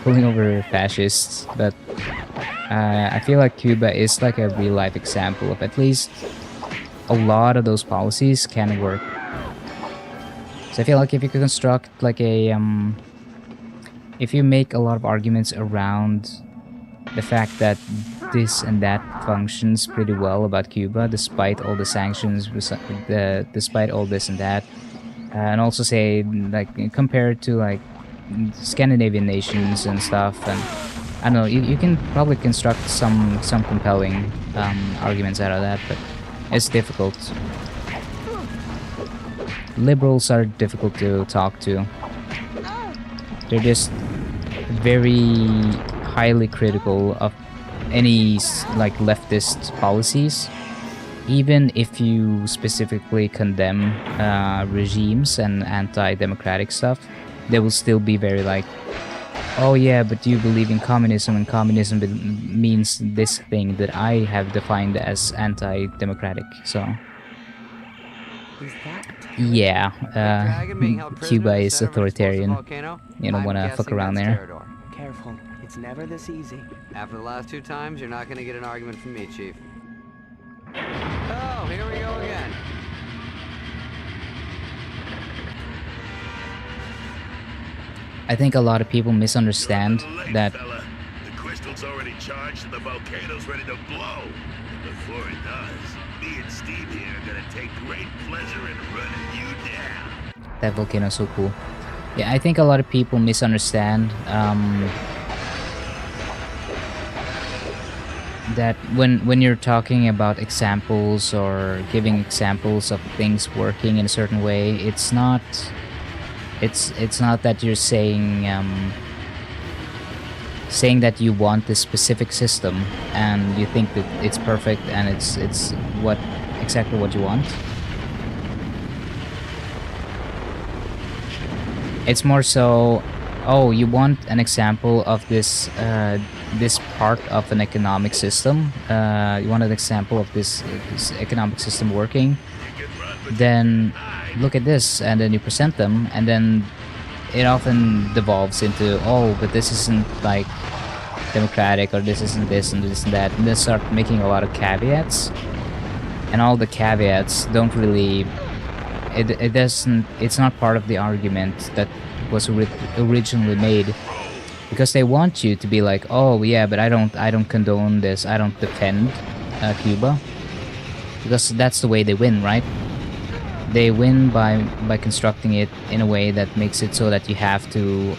pulling over fascists. But I feel like Cuba is like a real life example of at least a lot of those policies can work. So I feel like if you could construct like if you make a lot of arguments around the fact that this and that functions pretty well about Cuba, despite all the sanctions, despite all this and that, and also say like compare it to like Scandinavian nations and stuff, and I don't know, you can probably construct some compelling arguments out of that, but it's difficult. Liberals are difficult to talk to. They're just very highly critical of any like leftist policies, even if you specifically condemn regimes and anti-democratic stuff. They will still be very like, oh yeah, but you believe in communism, and communism means this thing that I have defined as anti-democratic. So yeah, Cuba is authoritarian. You don't want to fuck around there. Careful. It's never this easy. After the last 2 times, you're not gonna get an argument from me, Chief. Oh, here we go again. I think a lot of people misunderstand Late, that. fella. The crystal's already charged and the volcano's ready to blow. Before it does, me and Steve here are gonna take great pleasure in running you down. That volcano is so cool. Yeah, I think a lot of people misunderstand that when you're talking about examples or giving examples of things working in a certain way, it's not that you're saying saying that you want this specific system and you think that it's perfect and it's exactly what you want. It's more so, oh, you want an example of this this part of an economic system. You want an example of this economic system working. Then look at this, and then you present them, and then it often devolves into, oh, but this isn't like democratic, or this isn't this and this and that, and they start making a lot of caveats, and all the caveats don't really. It doesn't. It's not part of the argument that was originally made, because they want you to be like, oh yeah, but I don't condone this. I don't defend Cuba, because that's the way they win, right? They win by constructing it in a way that makes it so that you have to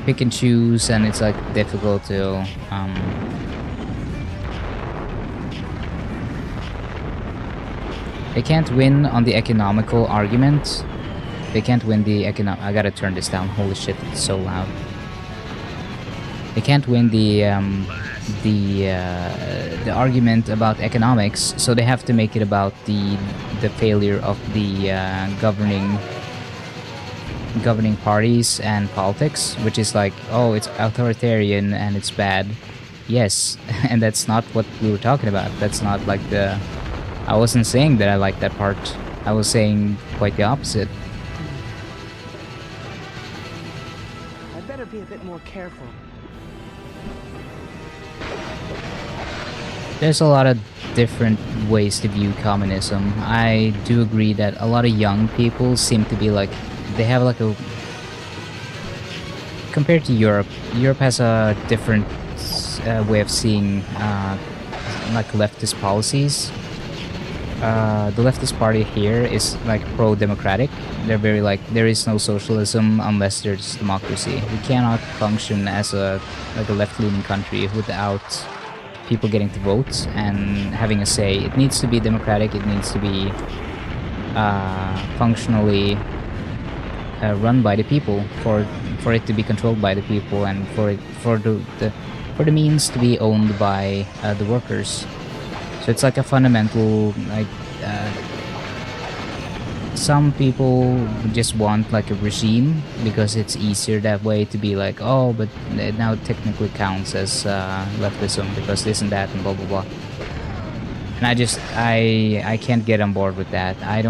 pick and choose, and it's like difficult to. They can't win on the economical argument. They can't win the I gotta turn this down. Holy shit, it's so loud. They can't win the argument about economics, so they have to make it about the failure of the governing parties and politics, which is like, oh, it's authoritarian and it's bad. Yes, and that's not what we were talking about. That's not like the. I wasn't saying that I like that part. I was saying quite the opposite. I'd better be a bit more careful. There's a lot of different ways to view communism. I do agree that a lot of young people seem to be like, they have like a. Compared to Europe has a different way of seeing like leftist policies. The leftist party here is like pro-democratic. They're very like, there is no socialism unless there's democracy. We cannot function as a left-leaning country without people getting to vote and having a say. It needs to be democratic. It needs to be functionally run by the people for it to be controlled by the people, and for the means to be owned by the workers. So it's like a fundamental, like, some people just want like a regime because it's easier that way to be like, oh, but it now technically counts as leftism because this and that and blah blah blah. And I can't get on board with that. I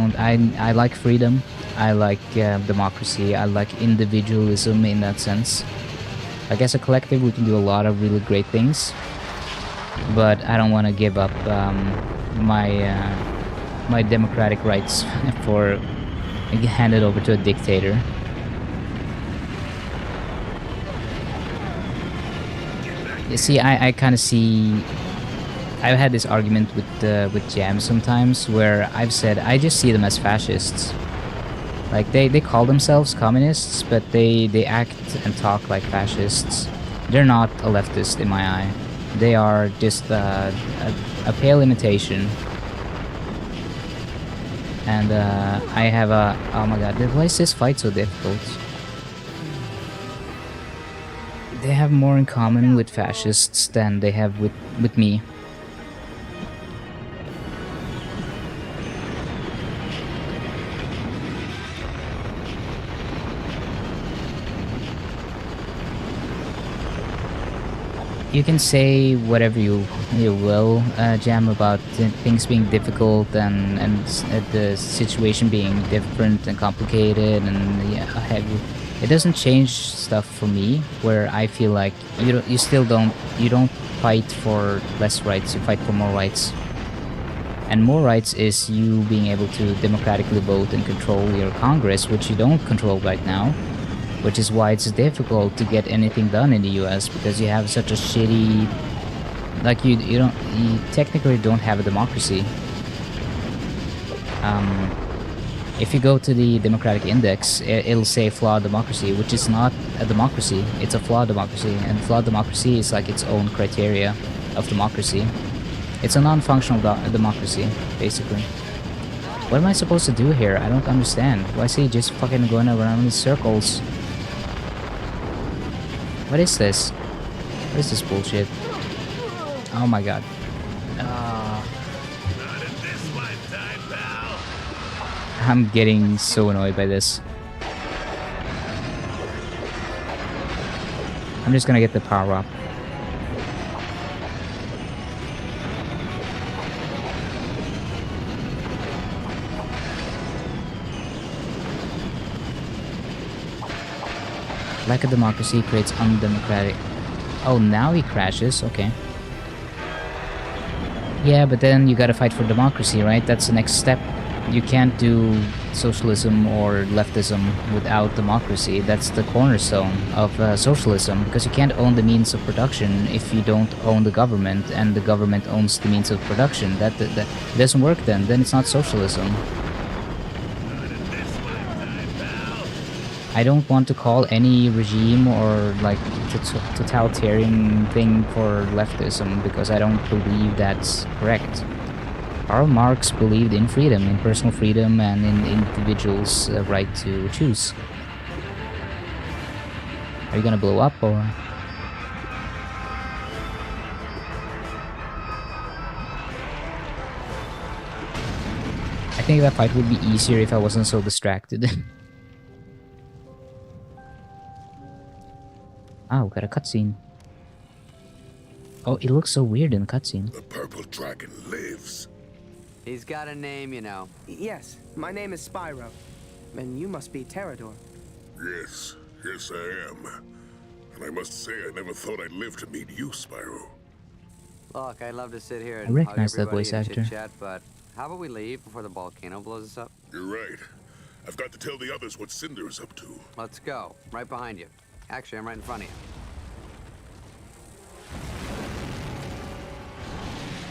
like freedom. I like democracy. I like individualism in that sense. Like as a collective, we can do a lot of really great things. But I don't want to give up my democratic rights for hand it over to a dictator. You see, I kind of see. I've had this argument with Jam sometimes where I've said I just see them as fascists. Like they call themselves communists, but they act and talk like fascists. They're not a leftist in my eye. They are just a pale imitation. And I have a... Oh my god, why is this fight so difficult? They have more in common with fascists than they have with me. You can say whatever you will, Jam, about things being difficult and the situation being different and complicated and It doesn't change stuff for me, where I feel like you still don't fight for less rights, you fight for more rights. And more rights is you being able to democratically vote and control your Congress, which you don't control right now, which is why it's difficult to get anything done in the US, because you have such a shitty, like you technically don't have a democracy. If you go to the Democratic Index, it'll say flawed democracy, which is not a democracy, it's a flawed democracy, and flawed democracy is like its own criteria of democracy. It's a non-functional democracy, basically. What am I supposed to do here? I don't understand. Why is he just fucking going around in circles? What is this? What is this bullshit? Oh my god. I'm getting so annoyed by this. I'm just gonna get the power up. Lack of democracy creates undemocratic. Oh, now he crashes. Okay. Yeah, but then you gotta fight for democracy, right? That's the next step. You can't do socialism or leftism without democracy. That's the cornerstone of socialism, because you can't own the means of production if you don't own the government, and the government owns the means of production. That doesn't work then. Then it's not socialism. I don't want to call any regime or like totalitarian thing for leftism, because I don't believe that's correct. Karl Marx believed in freedom, in personal freedom, and in individuals' right to choose. Are you gonna blow up, or...? I think that fight would be easier if I wasn't so distracted. Oh, got a cutscene. Oh, it looks so weird in the cutscene. The purple dragon lives. He's got a name, you know. Yes, my name is Spyro. And you must be Terrador. Yes, yes I am. And I must say I never thought I'd live to meet you, Spyro. Look, I'd love to sit here and I recognize that voice actor. chit-chat, but how about we leave before the volcano blows us up? You're right. I've got to tell the others what Cinder is up to. Let's go. Right behind you. Actually, I'm right in front of you.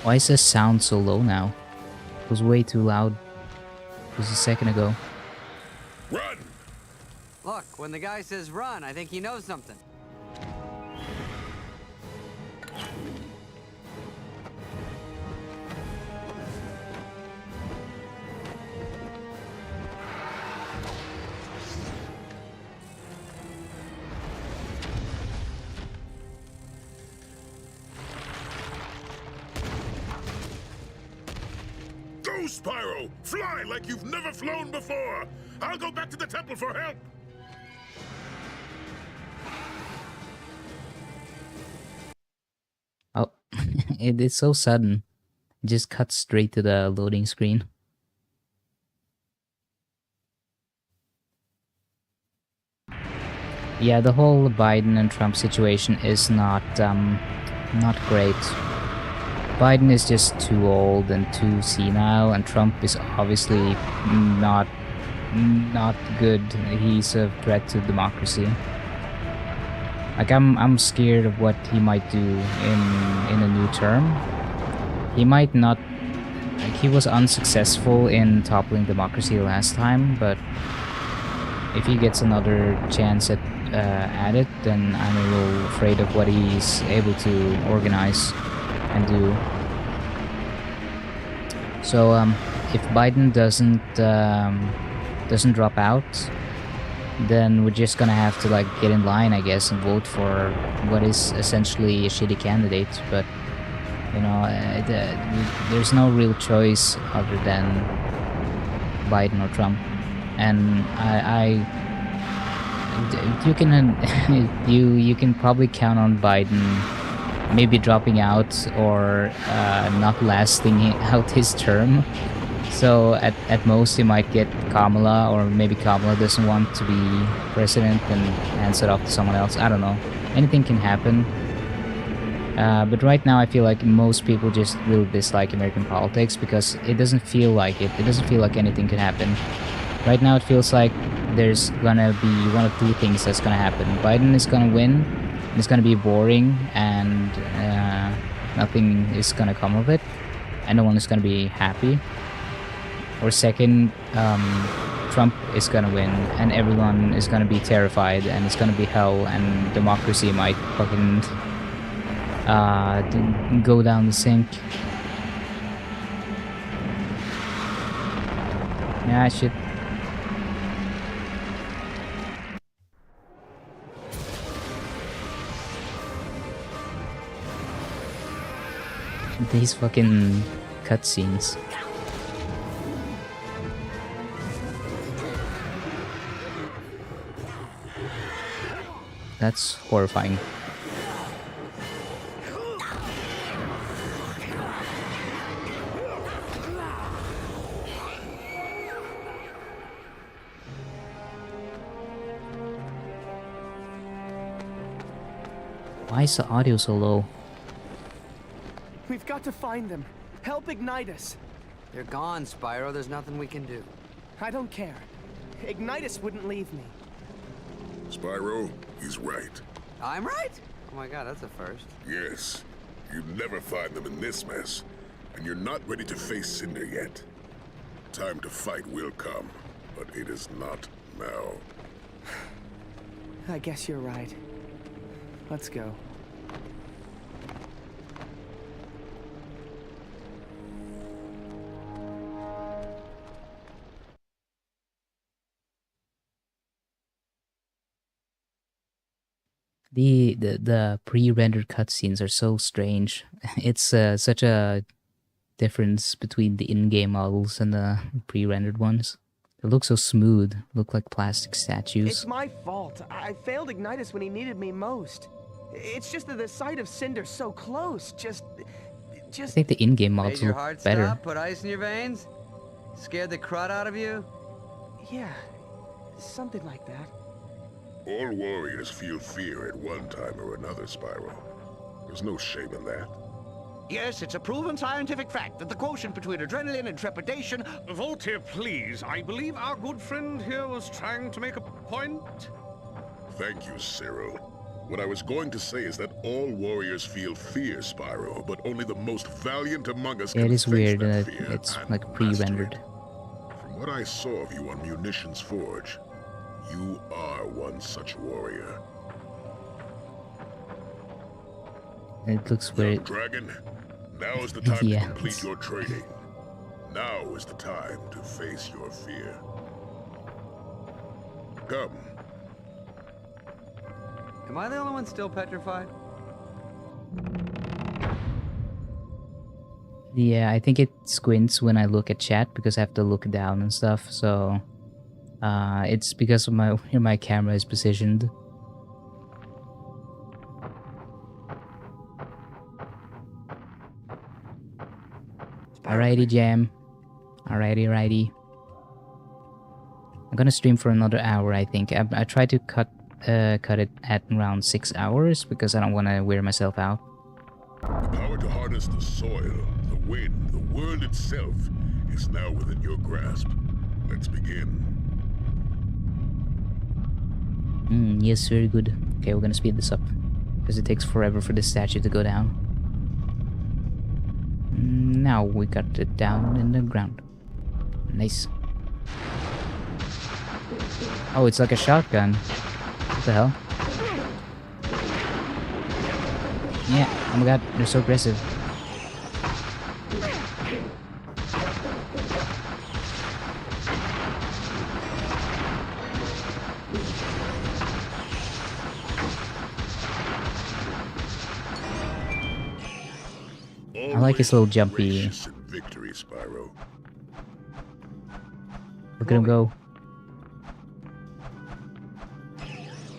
Why is this sound so low now? It was way too loud just a second ago. Run! Look, when the guy says run, I think he knows something. Go, Spyro! Fly like you've never flown before! I'll go back to the temple for help! Oh, it's so sudden. It just cuts straight to the loading screen. Yeah, the whole Biden and Trump situation is not great. Biden is just too old and too senile, and Trump is obviously not good. He's a threat to democracy. Like I'm scared of what he might do in a new term. He might not. Like, he was unsuccessful in toppling democracy last time, but if he gets another chance at it, then I'm a little afraid of what he's able to organize and do. So if Biden doesn't drop out, then we're just gonna have to like get in line, I guess, and vote for what is essentially a shitty candidate. But you know, there's no real choice other than Biden or Trump, and you can probably count on Biden maybe dropping out or not lasting out his term. So at most they might get Kamala, or maybe Kamala doesn't want to be president and hands it off to someone else. I don't know. Anything can happen. But right now I feel like most people just really dislike American politics because it doesn't feel like it. It doesn't feel like anything could happen. Right now it feels like there's gonna be one of two things that's gonna happen. Biden is gonna win, and it's gonna be boring, and nothing is gonna come of it, and no one is gonna be happy. Or second, Trump is gonna win, and everyone is gonna be terrified, and it's gonna be hell, and democracy might fucking go down the sink. Yeah, shit. These fucking cutscenes. That's horrifying. Why is the audio so low? We've got to find them. Help Ignitus. They're gone, Spyro. There's nothing we can do. I don't care. Ignitus wouldn't leave me. Spyro, he's right. I'm right? Oh my god, that's a first. Yes. You'd never find them in this mess. And you're not ready to face Cinder yet. Time to fight will come, but it is not now. I guess you're right. Let's go. The pre-rendered cutscenes are so strange. It's such a difference between the in-game models and the pre-rendered ones. They look so smooth, look like plastic statues. It's my fault. I failed Ignitus when he needed me most. It's just that the sight of Cinder so close I think the in-game models Made your look heart better. stop? Put ice in your veins? Scared the crud out of you? Yeah, something like that. All warriors feel fear at one time or another, Spyro. There's no shame in that. Yes, it's a proven scientific fact that the quotient between adrenaline and trepidation... Voltaire, please. I believe our good friend here was trying to make a point. Thank you, Cyril. What I was going to say is that all warriors feel fear, Spyro, but only the most valiant among us Yeah, can it is face weird that that fear it's and like master it. pre-rendered. From what I saw of you on Munitions Forge, you are one such warrior. It looks Young weird. Dragon, now is the time Yeah, to complete it's- your training. Now is the time to face your fear. Come. Am I the only one still petrified? Yeah, I think it squints when I look at chat because I have to look down and stuff, so it's because of where my camera is positioned. Alrighty, Jam. Alrighty. I'm gonna stream for another hour, I think. I try to cut it at around 6 hours because I don't want to wear myself out. The power to harness the soil, the wind, the world itself is now within your grasp. Let's begin. Yes, very good. Okay, we're gonna speed this up because it takes forever for this statue to go down. Now we got it down in the ground. Nice. Oh, it's like a shotgun. What the hell? Yeah, oh my god, they're so aggressive. I like his little jumpy. Gracious in victory, Spyro. Look at him go.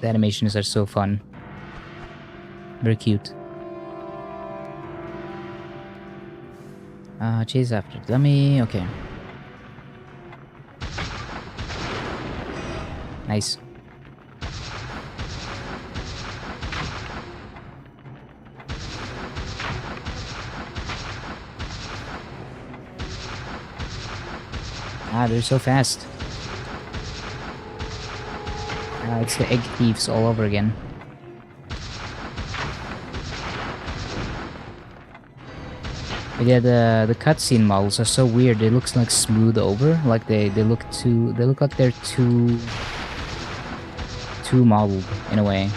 The animations are so fun. Very cute. Chase after dummy. Okay. Nice. Ah, they're so fast. It's the egg thieves all over again. But yeah, the cutscene models are so weird. They look like smooth over, like they look like they're too modeled in a way,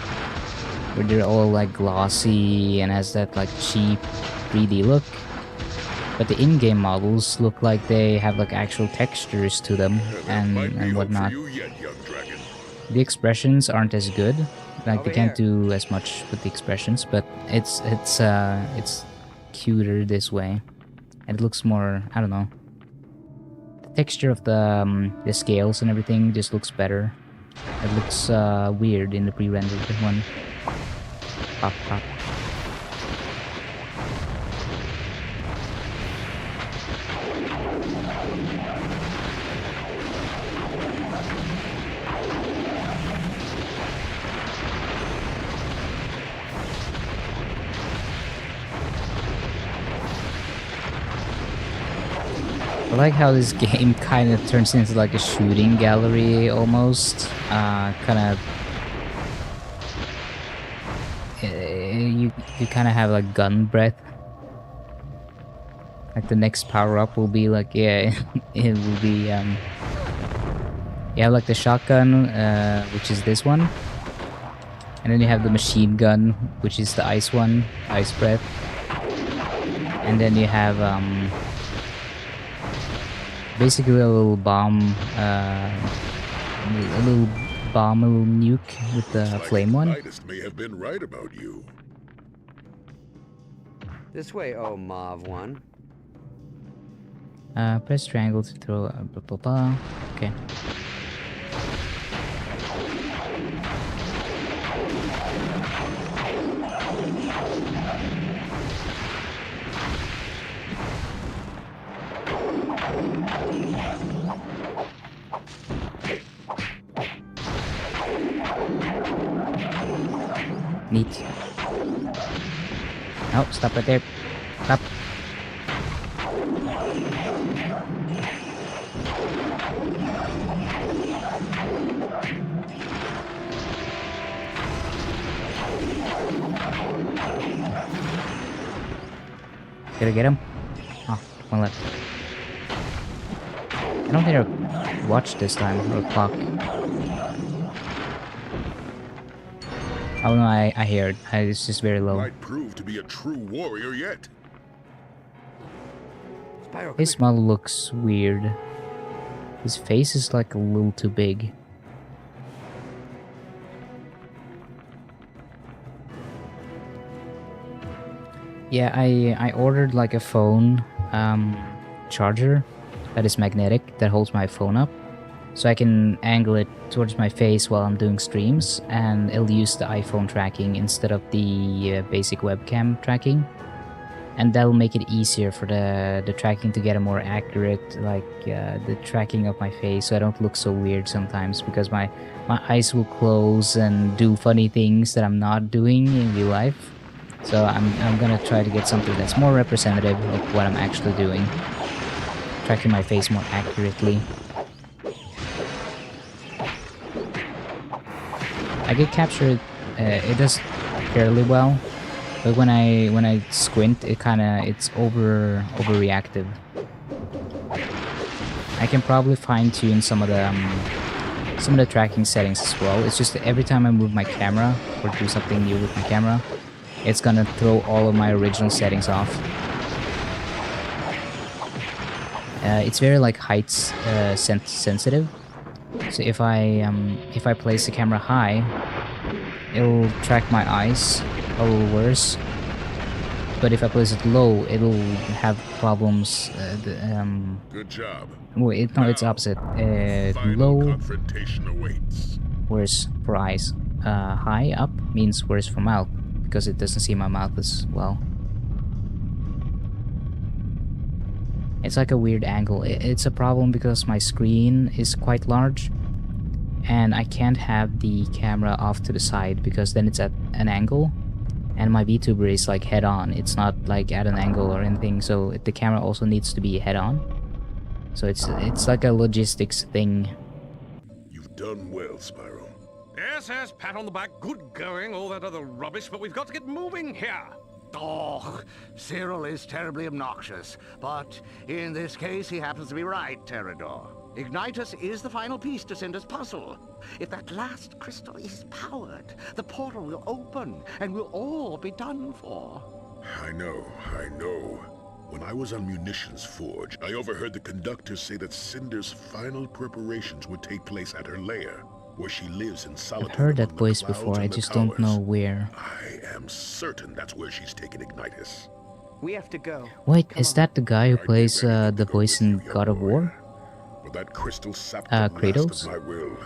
where they're all like glossy and has that like cheap 3D look. But the in-game models look like they have like actual textures to them and whatnot. The expressions aren't as good. Like they can't do as much with the expressions, but it's cuter this way, and it looks more, I don't know. The texture of the scales and everything just looks better. It looks weird in the pre-rendered one. Pop, pop. I like how this game kind of turns into like a shooting gallery almost. You kind of have like gun breath. Like the next power up will be like, yeah, it will be you have like the shotgun, which is this one, and then you have the machine gun, which is the ice one, ice breath, and then you have basically a little bomb, a little nuke with the flame one. May have been right about you. This way, oh Mauve one. Press triangle to throw. Blah, blah, blah. Okay. Neat. No, stop right there. Stop. Did I get him? Oh, one left. I don't think I watched this time, or clock. Oh no, I hear it. It's just very low. Might prove to be a true warrior yet. Spyro, His model looks weird. His face is like a little too big. Yeah, I ordered like a phone charger that is magnetic that holds my phone up, so I can angle it towards my face while I'm doing streams, and it'll use the iPhone tracking instead of the basic webcam tracking, and that'll make it easier for the tracking to get a more accurate, like the tracking of my face, so I don't look so weird sometimes, because my eyes will close and do funny things that I'm not doing in real life. So I'm gonna try to get something that's more representative of what I'm actually doing, tracking my face more accurately. I get captured. It does fairly well, but when I squint, it's overreactive. I can probably fine tune some of the tracking settings as well. It's just that every time I move my camera or do something new with my camera, it's gonna throw all of my original settings off. It's very like height sensitive. So if I place the camera high, it'll track my eyes a little worse. But if I place it low, it'll have problems. Good job. Wait, no, it's opposite. Low, Confrontation awaits. worse for eyes. High up means worse for mouth, because it doesn't see my mouth as well. It's like a weird angle. It's a problem because my screen is quite large, and I can't have the camera off to the side because then it's at an angle, and my VTuber is like head on. It's not like at an angle or anything, so the camera also needs to be head on. So it's like a logistics thing. You've done well, Spyro. Yes, yes, pat on the back, good going, all that other rubbish, but we've got to get moving here. Oh, Cyril is terribly obnoxious, but in this case he happens to be right, Pterodor. Ignitus is the final piece to Cinder's puzzle. If that last crystal is powered, the portal will open and we'll all be done for. I know. When I was on Munitions Forge, I overheard the conductor say that Cinder's final preparations would take place at her lair, where she lives in solitude. I've heard that among the voice clouds before, I and the just don't towers. know where. I am certain that's where she's taken Ignitus. We have to go. Wait, Come is on. that the guy who I'd be plays ready to the go voice with in you, young God of War? warrior. But that crystal sapped the last Kratos? of my will.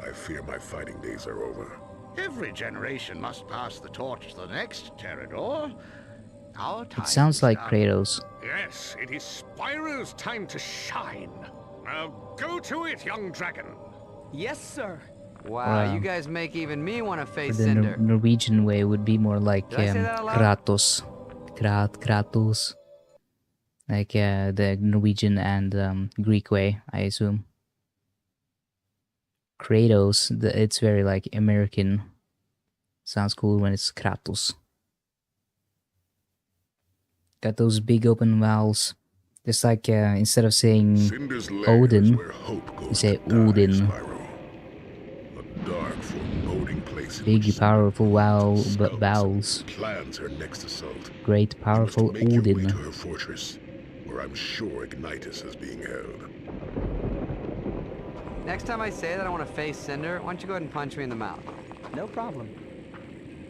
I fear my fighting days are over. Every generation must pass the torch to the next, Pterodor. Our time It sounds is like done. Kratos. Yes, it is Spyro's time to shine. Now go to it, young dragon. Yes, sir. Wow, Wow. you guys make even me want to face The Cinder. Norwegian way would be more like Did I say that out loud? Kratos. Kratos. Like the Norwegian and Greek way, I assume. Kratos, it's very like American. Sounds cool when it's Kratos. Got those big open vowels. Just like instead of saying Cinder's lair is Odin, where hope goes you say to die, Odin. Spyro. A dark, foreboding place in Big, which powerful skulls vowels. plans her next assault. Great, You powerful must make your way Odin. to her fortress, where I'm sure Ignitus is being held. Next time I say that I want to face Cinder, why don't you go ahead and punch me in the mouth? No problem.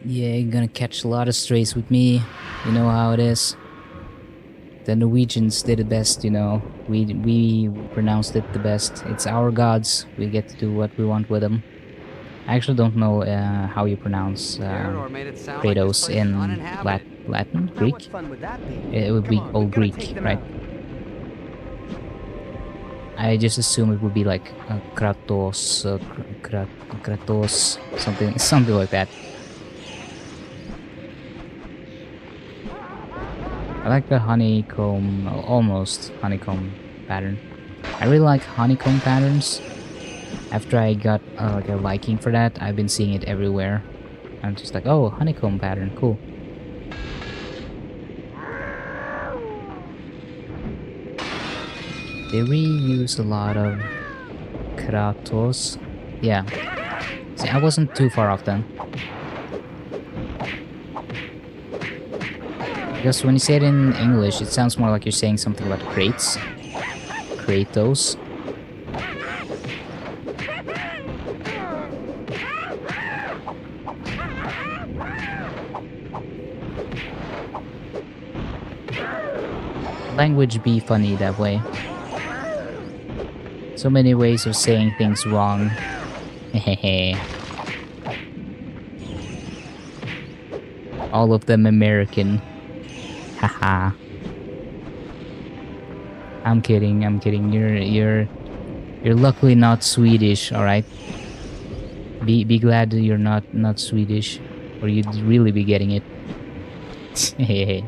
Yeah, you're gonna catch a lot of strays with me. You know how it is. The Norwegians did it best, you know. We pronounced it the best. It's our gods. We get to do what we want with them. I actually don't know how you pronounce Pterodor made it sound like this Kratos place is in uninhabited. Latin, How Greek. much fun would that be? It would Come be on, all we gotta Greek, take them right? out. I just assume it would be like Kratos, Kratos, something like that. I like the honeycomb, almost honeycomb pattern. I really like honeycomb patterns. After I got like a liking for that, I've been seeing it everywhere. I'm just like, oh, honeycomb pattern, cool. They reuse a lot of Kratos. Yeah. See, I wasn't too far off then. Because when you say it in English, it sounds more like you're saying something about crates. Kratos. Language be funny that way. So many ways of saying things wrong. Hehehe. All of them American. Haha. I'm kidding. You're luckily not Swedish, alright? Be glad that you're not Swedish, or you'd really be getting it. Hehehe.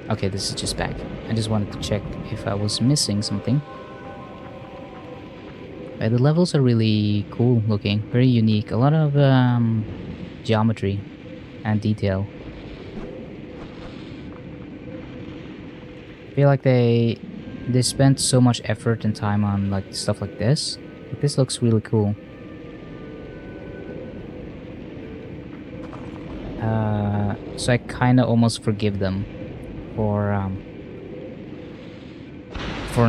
Okay, this is just back. I just wanted to check if I was missing something. The levels are really cool looking, very unique. A lot of geometry and detail. I feel like they spent so much effort and time on like stuff like this. But this looks really cool. So I kind of almost forgive them for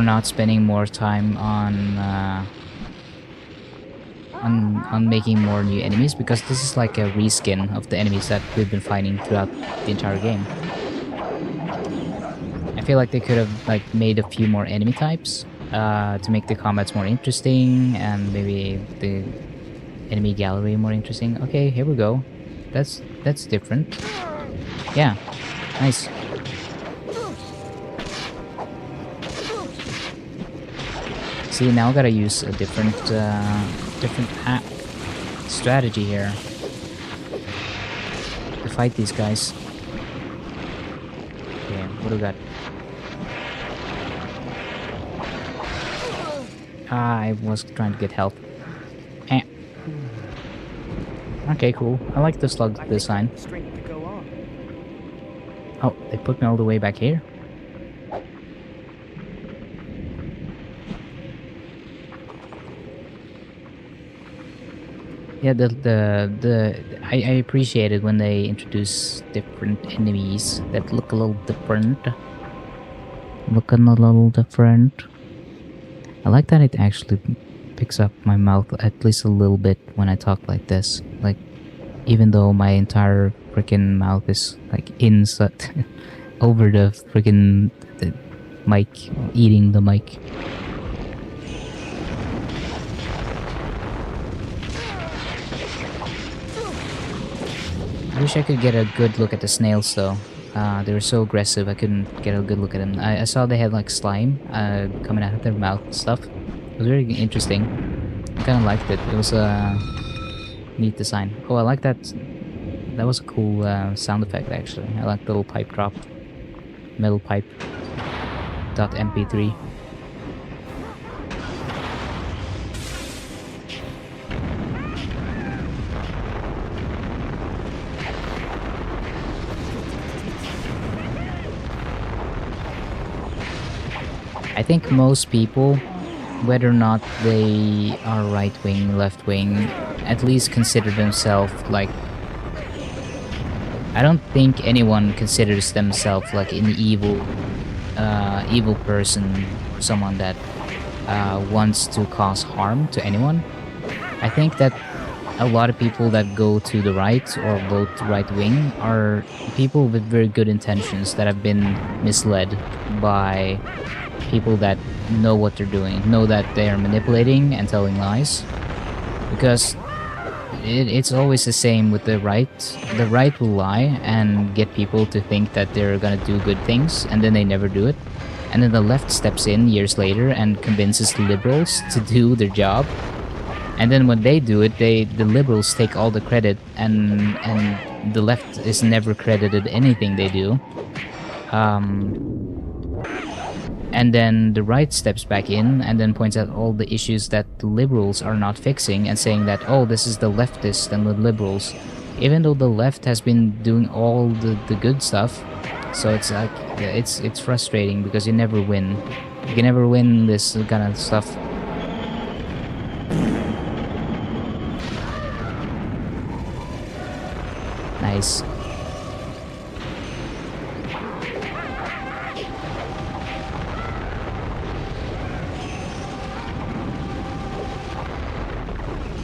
not spending more time on making more new enemies, because this is like a reskin of the enemies that we've been fighting throughout the entire game. I feel like they could have like made a few more enemy types to make the combats more interesting, and maybe enemy gallery more interesting. Okay, here we go. That's different. Yeah, nice. See, now I gotta use a different strategy here to fight these guys. Okay, what do we got? I was trying to get help. Eh. Okay, cool. I like the slug design. Oh, they put me all the way back here? Yeah, I appreciate it when they introduce different enemies that look a little different. Looking a little different. I like that it actually picks up my mouth at least a little bit when I talk like this. Like, even though my entire freaking mouth is like inside over the freaking mic, eating the mic. I wish I could get a good look at the snails though. They were so aggressive, I couldn't get a good look at them. I saw they had like slime coming out of their mouth and stuff. It was very interesting. I kind of liked it. It was a neat design. Oh, I like that. That was a cool sound effect actually. I like the little pipe drop. Metal pipe. .mp3. I think most people, whether or not they are right-wing, left-wing, at least consider themselves like... I don't think anyone considers themselves like an evil person, someone that wants to cause harm to anyone. I think that a lot of people that go to the right or vote right-wing are people with very good intentions that have been misled by people that know what they're doing, know that they are manipulating and telling lies. Because it's always the same with the right. The right will lie and get people to think that they're gonna do good things, and then they never do it. And then the left steps in years later and convinces the liberals to do their job. And then when they do it, the liberals take all the credit, and the left is never credited anything they do. And then the right steps back in and then points out all the issues that the liberals are not fixing, and saying that, oh, this is the leftists and the liberals, even though the left has been doing all the good stuff. So it's like, it's frustrating because you never win. You can never win this kind of stuff. Nice.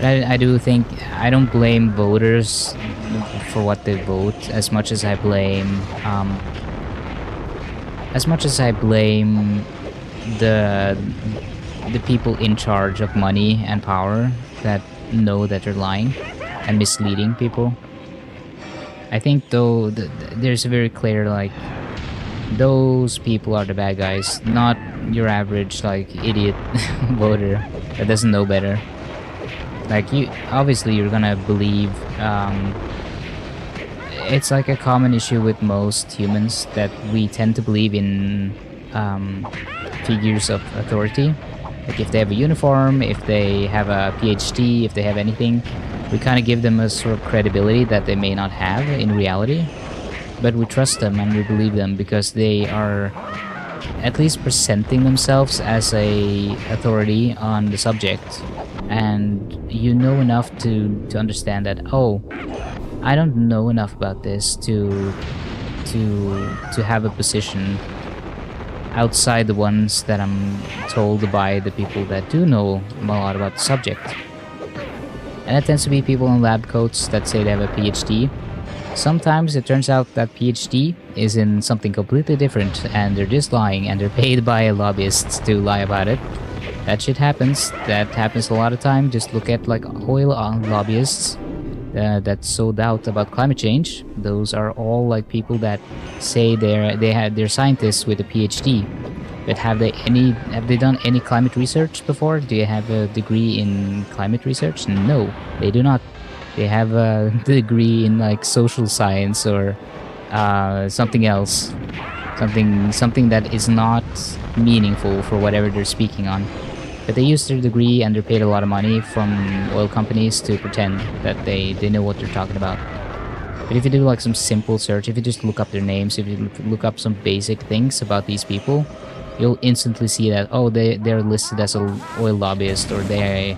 I do think, I don't blame voters for what they vote as much as I blame the people in charge of money and power that know that they're lying and misleading people. I think though there's a very clear, like, those people are the bad guys, not your average like idiot voter that doesn't know better. Like, obviously you're gonna believe, it's like a common issue with most humans that we tend to believe in figures of authority. Like, if they have a uniform, if they have a PhD, if they have anything, we kind of give them a sort of credibility that they may not have in reality. But we trust them and we believe them because they are at least presenting themselves as a authority on the subject. And you know enough to understand that, oh, I don't know enough about this to have a position outside the ones that I'm told by the people that do know a lot about the subject. And it tends to be people in lab coats that say they have a PhD, sometimes it turns out that PhD is in something completely different and they're just lying and they're paid by lobbyists to lie about it. That shit happens. That happens a lot of time. Just look at like oil lobbyists that sold out about climate change. Those are all like people that say they're scientists with a PhD. But have they done any climate research before? Do you have a degree in climate research? No, they do not. They have a degree in like social science or something else, something that is not meaningful for whatever they're speaking on. But they use their degree and they're paid a lot of money from oil companies to pretend that they know what they're talking about. But if you do like some simple search, if you just look up their names, if you look up some basic things about these people, you'll instantly see that, oh, they're listed as an oil lobbyist, or they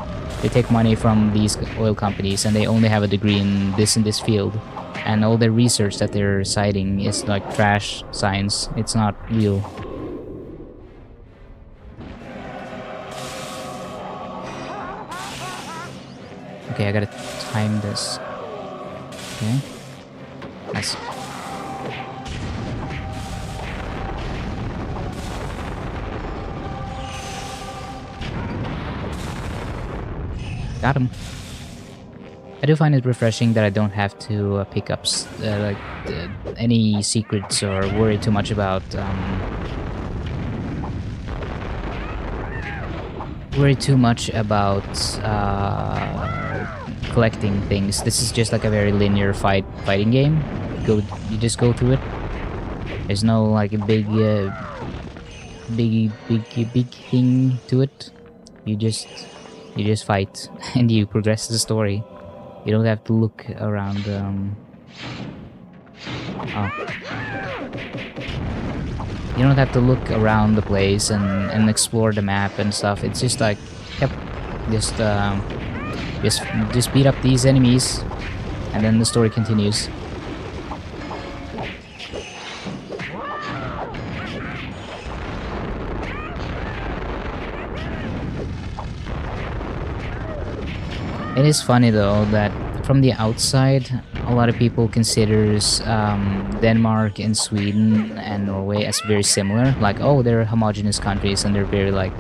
take money from these oil companies and they only have a degree in this field. And all their research that they're citing is like trash science. It's not real. Okay, I gotta time this. Okay. Nice. Got him. I do find it refreshing that I don't have to pick up any secrets or worry too much about collecting things. This is just like a very linear fighting game. You just go through it. There's no like a big thing to it. You just fight and you progress the story. You don't have to look around. You don't have to look around the place and explore the map and stuff. It's just like, yep, just beat up these enemies, and then the story continues. It is funny though that from the outside, a lot of people considers Denmark and Sweden and Norway as very similar. Like, oh, they're homogenous countries and they're very like,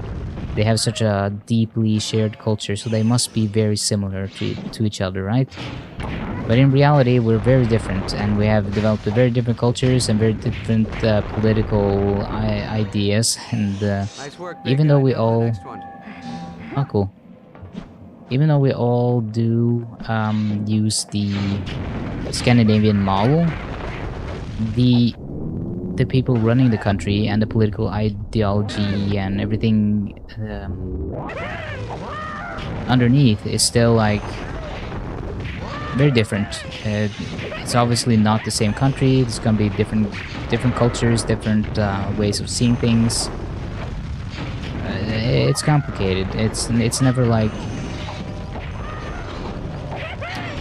they have such a deeply shared culture, so they must be very similar to each other, right? But in reality, we're very different, and we have developed very different cultures and very different political ideas. And Nice work, even though we all, oh, cool. Even though we all do use the Scandinavian model, the people running the country and the political ideology and everything underneath is still like very different. It's obviously not the same country. There's gonna be different cultures, different ways of seeing things. It's complicated. It's never like.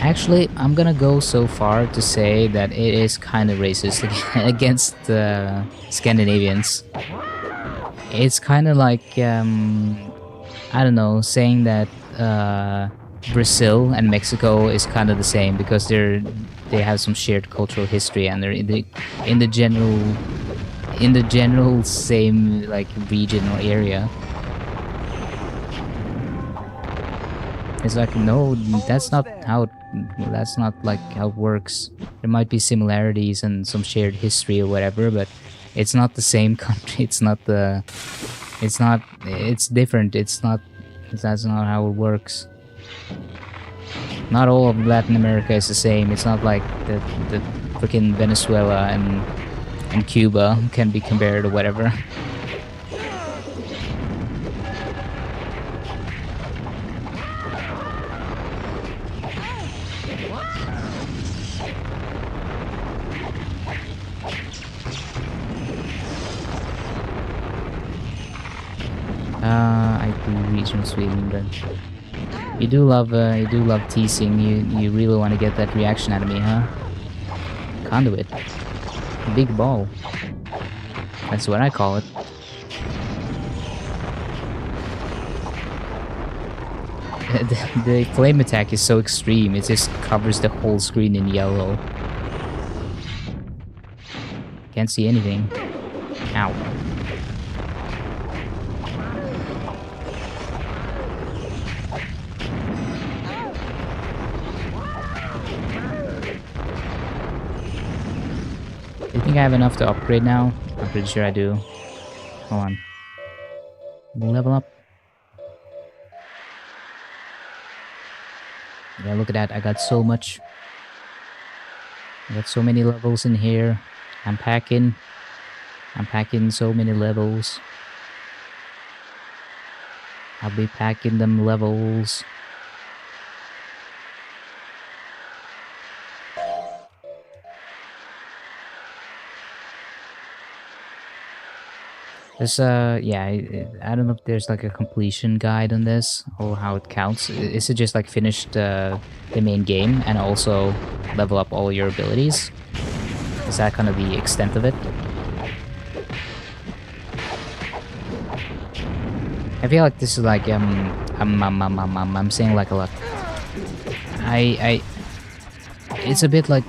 Actually, I'm gonna go so far to say that it is kind of racist against Scandinavians. It's kind of like, I don't know, saying that Brazil and Mexico is kind of the same because they have some shared cultural history and they're in the general same like region or area. It's like, no, that's not like how it works. There might be similarities and some shared history or whatever, but it's not the same country. It's different. That's not how it works. Not all of Latin America is the same. It's not like the freaking Venezuela and Cuba can be compared or whatever. I do regional Sweden, but you do love teasing. You really want to get that reaction out of me, huh? Conduit, big ball. That's what I call it. The flame attack is so extreme. It just covers the whole screen in yellow. Can't see anything. Ow. I think I have enough to upgrade now. I'm pretty sure I do. Hold on. Level up. Yeah, look at that. I got so much. I got so many levels in here. I'm packing so many levels. I'll be packing them levels. There's yeah, I don't know if there's like a completion guide on this or how it counts. Is it just like finish the main game and also level up all your abilities? Is that kind of the extent of it? I feel like this is like I'm saying like a lot. It's a bit like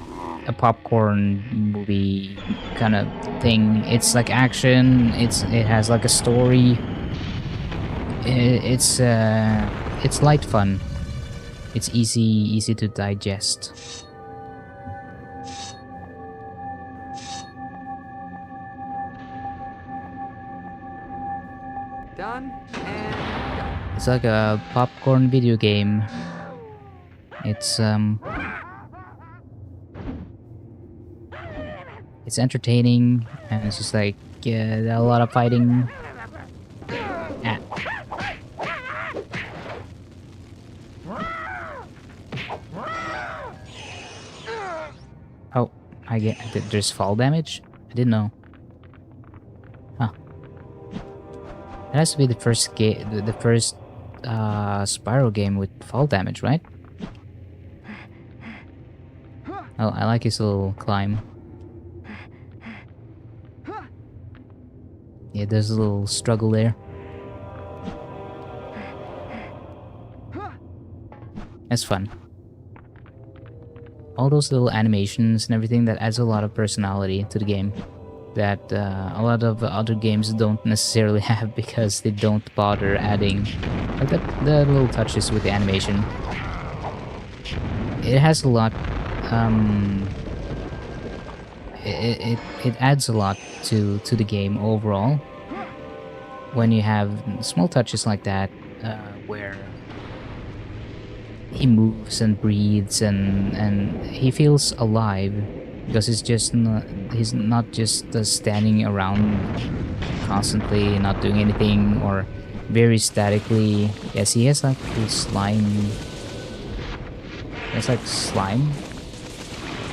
a popcorn movie kind of thing. It's like action. It has like a story. It's light fun. It's easy to digest. Done and It's like a popcorn video game. It's entertaining, and it's just like a lot of fighting. Ah. Oh, there's fall damage? I didn't know. Huh. It has to be the first Spyro game with fall damage, right? Oh, I like his little climb. Yeah, there's a little struggle there. That's fun. All those little animations and everything, that adds a lot of personality to the game that a lot of other games don't necessarily have, because they don't bother adding like the little touches with the animation. It has a lot. It adds a lot to the game overall when you have small touches like that, where he moves and breathes and he feels alive, because he's not just standing around constantly not doing anything or very statically. Yes, he has like this slime. It's like slime.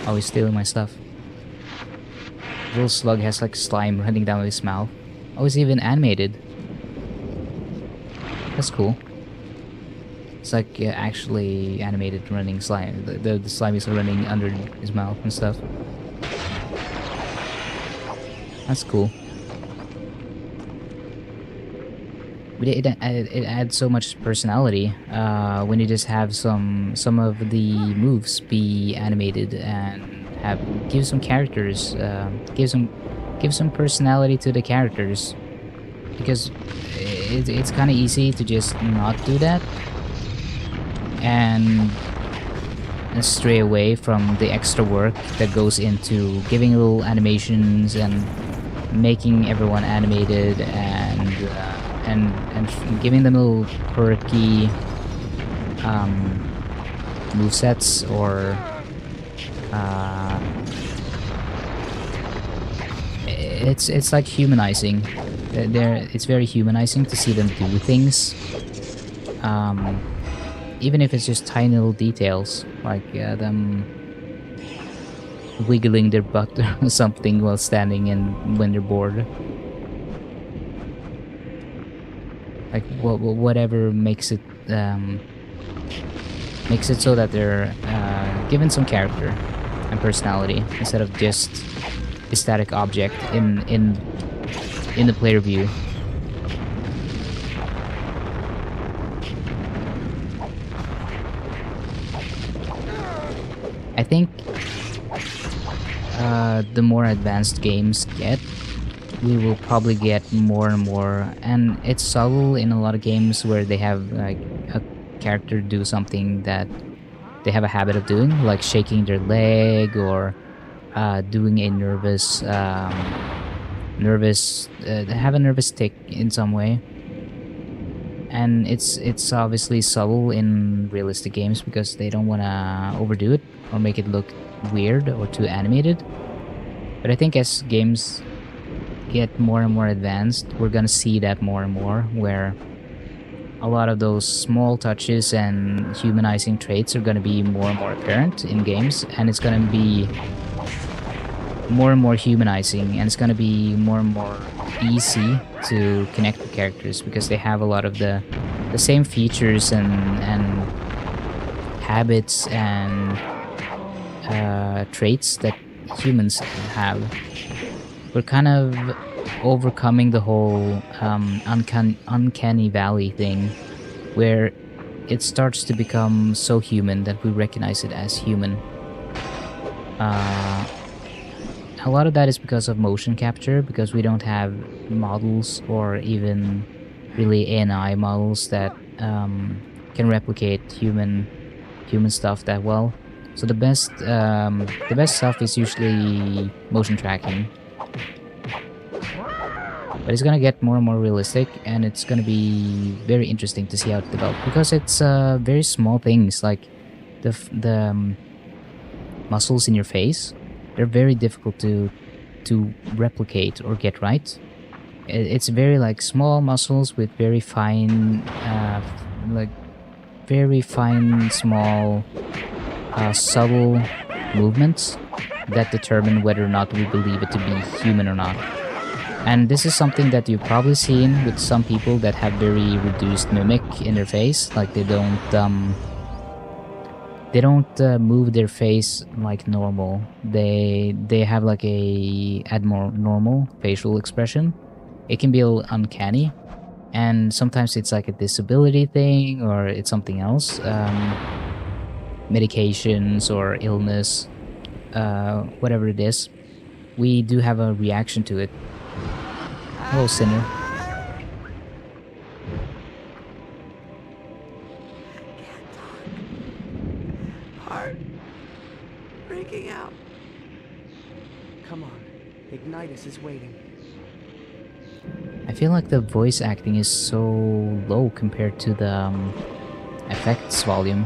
Oh, he's stealing my stuff. Little slug has like slime running down his mouth. Oh, it's even animated. That's cool. It's like actually animated running slime. The slime is running under his mouth and stuff. That's cool. But it adds so much personality when you just have some of the moves be animated and give some characters, give some personality to the characters, because it's kind of easy to just not do that and stray away from the extra work that goes into giving little animations and making everyone animated and giving them little quirky movesets or it's like humanizing. It's very humanizing to see them do things, even if it's just tiny little details, like them wiggling their butt or something while standing and when they're bored. Like whatever makes it so that they're given some character and personality instead of just a static object in the player view. I think the more advanced games get, we will probably get more and more, and it's subtle in a lot of games where they have like a character do something that they have a habit of doing, like shaking their leg or doing a have a nervous tick in some way. And it's obviously subtle in realistic games because they don't want to overdo it or make it look weird or too animated. But I think as games get more and more advanced, we're gonna see that more and more, where a lot of those small touches and humanizing traits are gonna be more and more apparent in games, and it's gonna be more and more humanizing, and it's gonna be more and more easy to connect with characters because they have a lot of the same features and habits and traits that humans have. We're kind of overcoming the whole uncanny valley thing, where it starts to become so human that we recognize it as human. A lot of that is because of motion capture, because we don't have models or even really ANI models that can replicate human stuff that well. So the best stuff is usually motion tracking. But it's gonna get more and more realistic, and it's gonna be very interesting to see how it develops, because it's very small things like the muscles in your face. They're very difficult to replicate or get right. It's very like small muscles with very fine, small, subtle movements that determine whether or not we believe it to be human or not. And this is something that you've probably seen with some people that have very reduced mimic in their face, like they don't move their face like normal. They have like a abnormal facial expression. It can be a little uncanny, and sometimes it's like a disability thing or it's something else, medications or illness, whatever it is. We do have a reaction to it. Hello, Sinner. Breaking out. Come on, Ignitus is waiting. I feel like the voice acting is so low compared to the effects volume.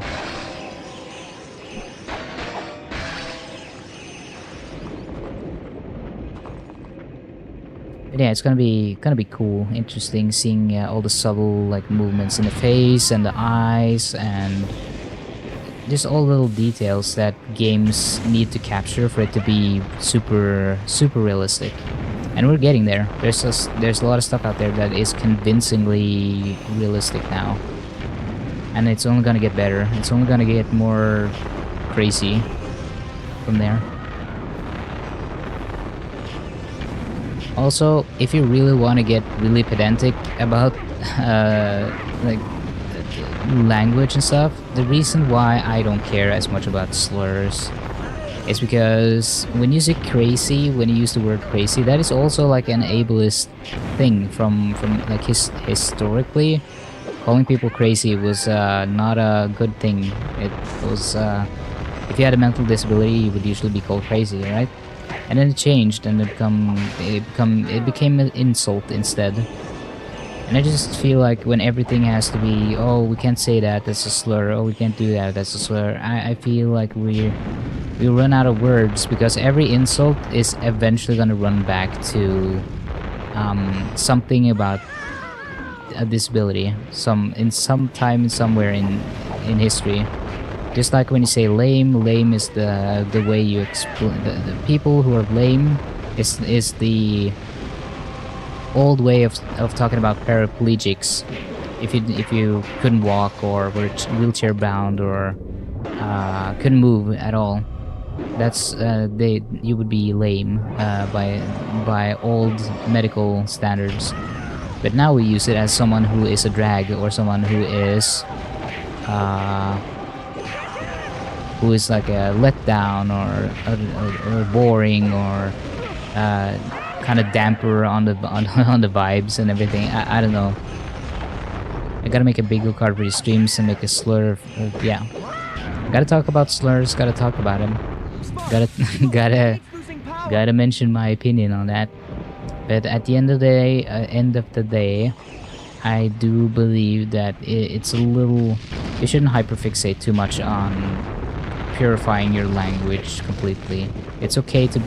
But yeah, it's gonna be cool, interesting seeing all the subtle like movements in the face and the eyes and just all little details that games need to capture for it to be super realistic. And we're getting there. There's a lot of stuff out there that is convincingly realistic now, and it's only gonna get better. It's only gonna get more crazy from there. Also, if you really want to get really pedantic about like language and stuff, the reason why I don't care as much about slurs is because when you say crazy, when you use the word crazy, that is also like an ableist thing from like historically. Calling people crazy was not a good thing. It was if you had a mental disability, you would usually be called crazy, right? And then it changed, and it became an insult instead. And I just feel like when everything has to be, oh, we can't say that, that's a slur, oh, we can't do that, that's a slur, I feel like we run out of words, because every insult is eventually gonna run back to something about a disability, sometime somewhere in history. Just like when you say lame, lame is the way you explain the people who are lame is the old way of talking about paraplegics. If you couldn't walk or were wheelchair bound or couldn't move at all, that's you would be lame by old medical standards. But now we use it as someone who is a drag or someone who is who is like a letdown or boring or kind of damper on the on the vibes and everything. I don't know. I gotta make a bigger card for these streams and make a slur. Yeah, gotta talk about slurs. Gotta talk about them. Gotta mention my opinion on that. But at the end of the day, I do believe that it's a little. You shouldn't hyperfixate too much on purifying your language completely. It's okay to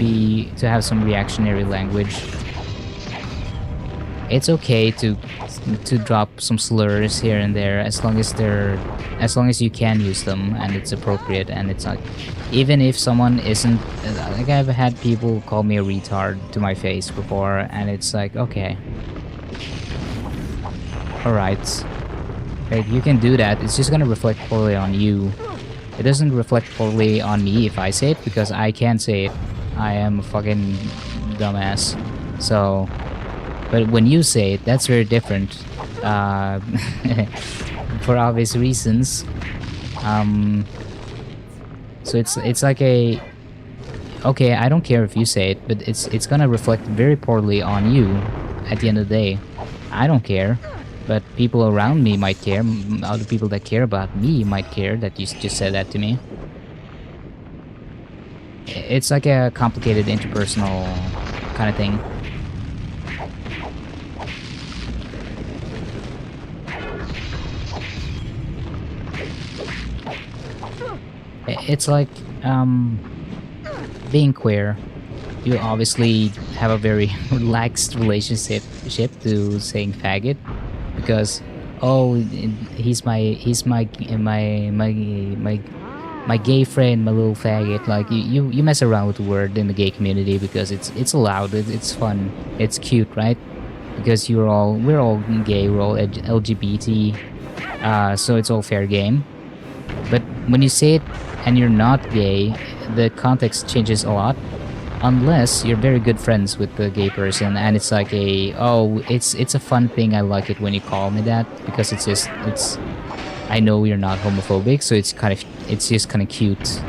have some reactionary language. It's okay to drop some slurs here and there as long as you can use them and it's appropriate, and it's like, even if someone isn't, like, I've had people call me a retard to my face before, and it's like, okay, all right, like, you can do that. It's just gonna reflect poorly on you. It doesn't reflect poorly on me if I say it, because I can't say it. I am a fucking dumbass. So, but when you say it, that's very different. For obvious reasons. So it's like a, okay, I don't care if you say it, but it's gonna reflect very poorly on you at the end of the day. I don't care, but people around me might care. Other people that care about me might care that you just said that to me. It's like a complicated interpersonal kind of thing. It's like being queer. You obviously have a very relaxed relationship to saying faggot, because he's my gay friend, my little faggot. Like, you mess around with the word in the gay community because it's allowed, it's fun, it's cute, right? Because we're all gay, we're all LGBT, so it's all fair game. But when you say it and you're not gay, the context changes a lot. Unless you're very good friends with the gay person, and it's like it's a fun thing. I like it when you call me that, because I know you're not homophobic, so it's just kind of cute.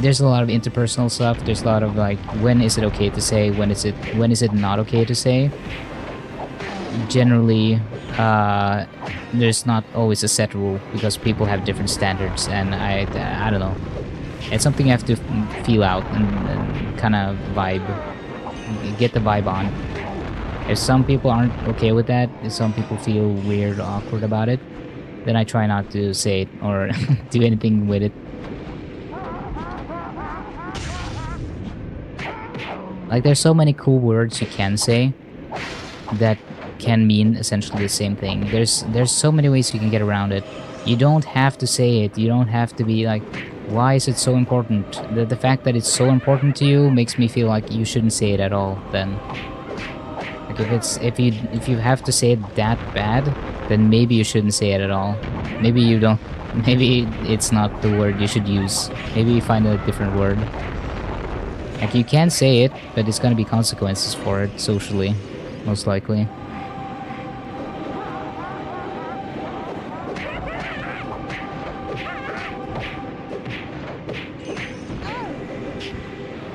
There's a lot of interpersonal stuff. There's a lot of like, when is it okay to say? When is it not okay to say? Generally, there's not always a set rule, because people have different standards, and I don't know. It's something you have to feel out and kind of get the vibe on. If some people aren't okay with that, if some people feel weird or awkward about it, then I try not to say it or do anything with it. Like, there's so many cool words you can say that can mean essentially the same thing. There's so many ways you can get around it. You don't have to say it. You don't have to be like, why is it so important? The fact that it's so important to you makes me feel like you shouldn't say it at all. Then, like, if you have to say it that bad, then maybe you shouldn't say it at all. Maybe you don't. Maybe it's not the word you should use. Maybe you find a different word. Like, you can say it, but it's gonna be consequences for it socially, most likely.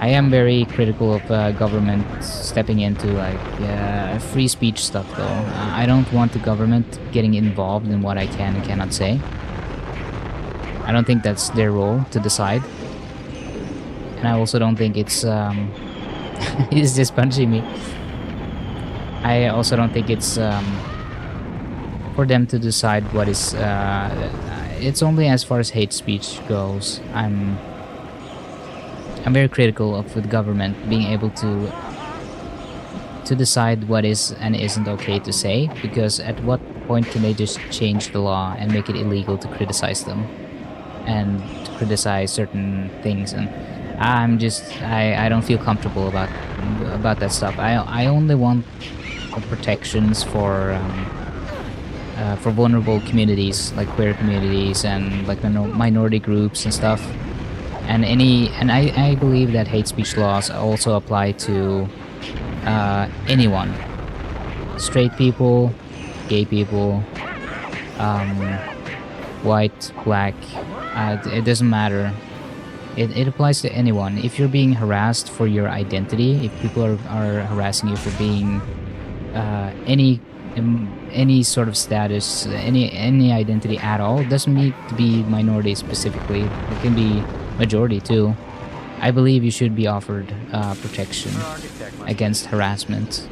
I am very critical of government stepping into like free speech stuff, though. I don't want the government getting involved in what I can and cannot say. I don't think that's their role to decide. And I also don't think it's he's just punching me. I also don't think it's for them to decide what is it's only as far as hate speech goes. I'm very critical of the government being able to decide what is and isn't okay to say, because at what point can they just change the law and make it illegal to criticize them and to criticize certain things? And I don't feel comfortable about that stuff. I only want protections for vulnerable communities, like queer communities and like minority groups and stuff. And I believe that hate speech laws also apply to anyone. Straight people, gay people, white, black, it doesn't matter. It applies to anyone. If you're being harassed for your identity, if people are harassing you for being any sort of status, any identity at all, it doesn't need to be minority specifically. It can be majority too. I believe you should be offered protection against harassment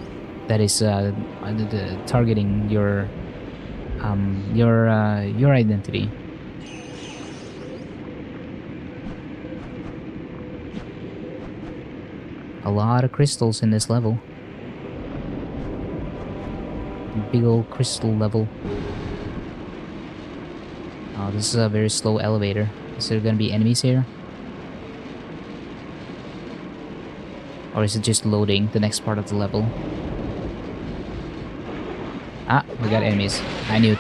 that is targeting your identity. A lot of crystals in this level. Big old crystal level. Oh, this is a very slow elevator. Is there gonna be enemies here? Or is it just loading the next part of the level? Ah, we got enemies. I knew it.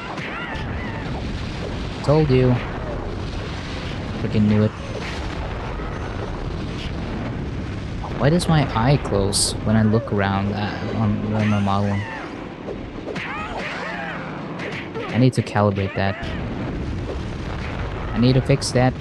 Told you. Freaking knew it. Why does my eye close when I look around on my model? I need to calibrate that. I need to fix that.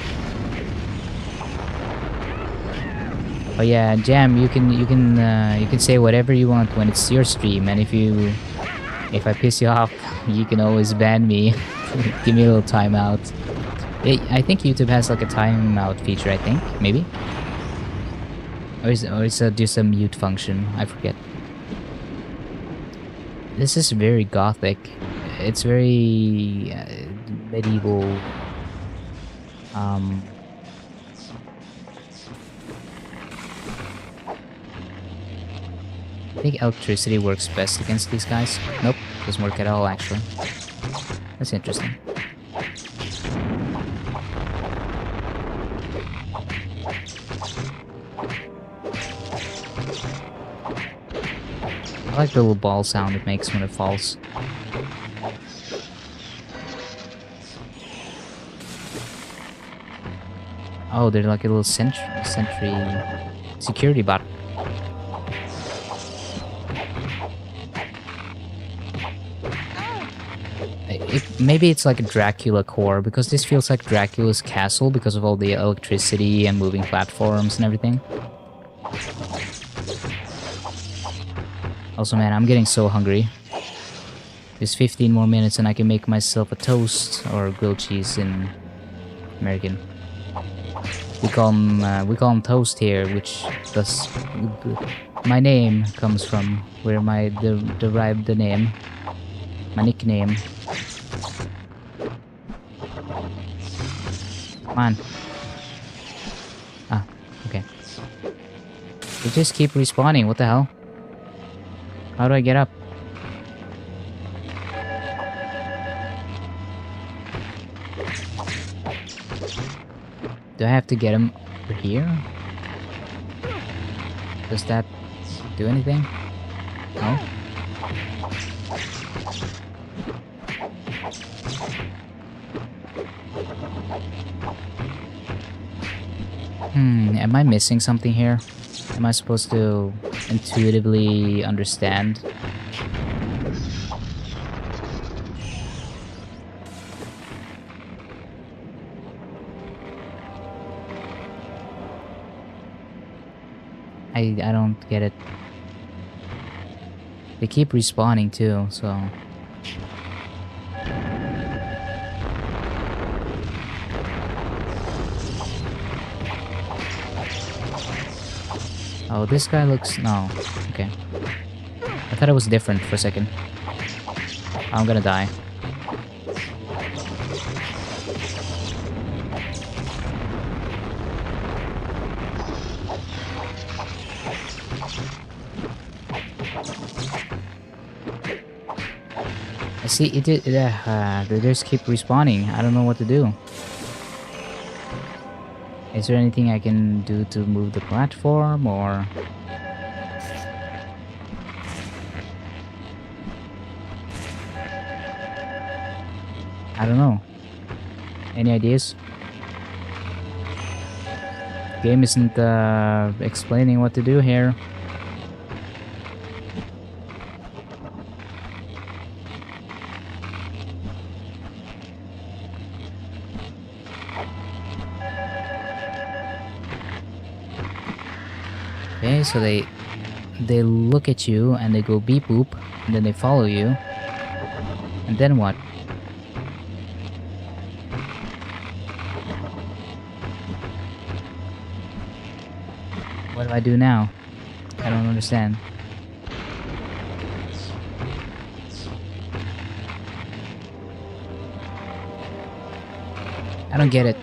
Oh yeah, Jam, you can say whatever you want when it's your stream, and if I piss you off, you can always ban me. Give me a little timeout. I think YouTube has like a timeout feature. I think maybe. Or is it just a mute function? I forget. This is very gothic. It's very medieval. I think electricity works best against these guys. Nope, doesn't work at all actually. That's interesting. I like the little ball sound it makes when it falls. Oh, they're like a little sentry security bot. Maybe it's like a Dracula core, because this feels like Dracula's castle because of all the electricity and moving platforms and everything. Also, man, I'm getting so hungry. There's 15 more minutes and I can make myself a toast, or grilled cheese in American. We call them toast here, which thus my name comes from, where my derived the name, my nickname. Come on. Ah, okay. They just keep respawning. What the hell? How do I get up? Do I have to get him over here? Does that do anything? No? Am I missing something here? Am I supposed to intuitively understand? I don't get it. They keep respawning too, so... Oh, this guy looks... No. Okay. I thought it was different for a second. I'm gonna die. I see it did... they just keep respawning. I don't know what to do. Is there anything I can do to move the platform, or... I don't know. Any ideas? Game isn't explaining what to do here. Okay, so they look at you and they go beep boop, and then they follow you. And then what? What do I do now? I don't understand. I don't get it.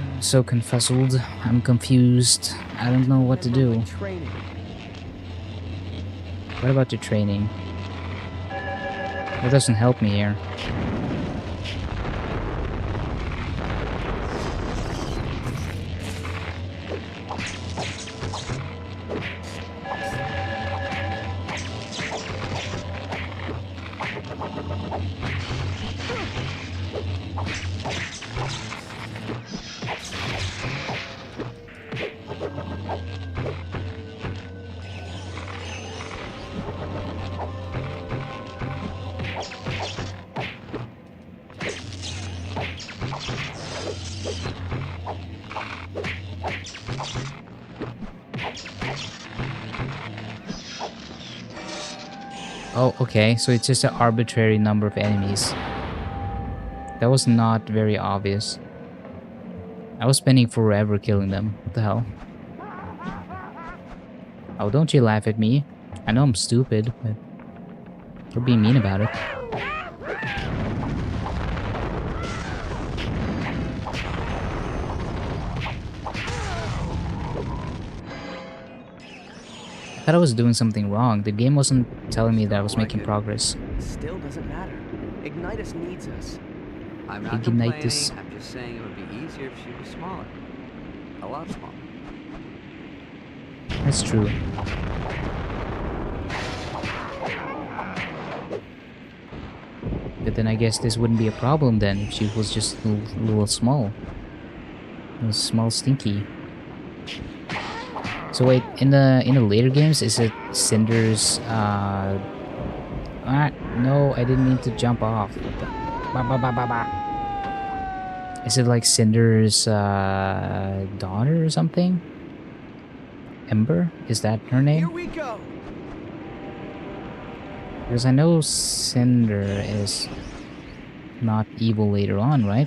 I'm so confuzzled. I'm confused. I don't know what to do. Training. What about your training? That doesn't help me here. Oh, okay, so it's just an arbitrary number of enemies. That was not very obvious. I was spending forever killing them. What the hell? Oh, don't you laugh at me. I know I'm stupid, but you're being mean about it. I thought I was doing something wrong. The game wasn't telling me that I was making progress. Still doesn't matter. Ignitus needs us. I'm not complaining. I'm just saying it would be easier if she was smaller. A lot smaller. That's true. But then I guess this wouldn't be a problem then if she was just a little small. A small stinky. So wait, in the later games, is it Cinder's no, I didn't mean to jump off. Is it like Cinder's daughter or something? Ember? Is that her name? Here we go. Because I know Cinder is not evil later on, right?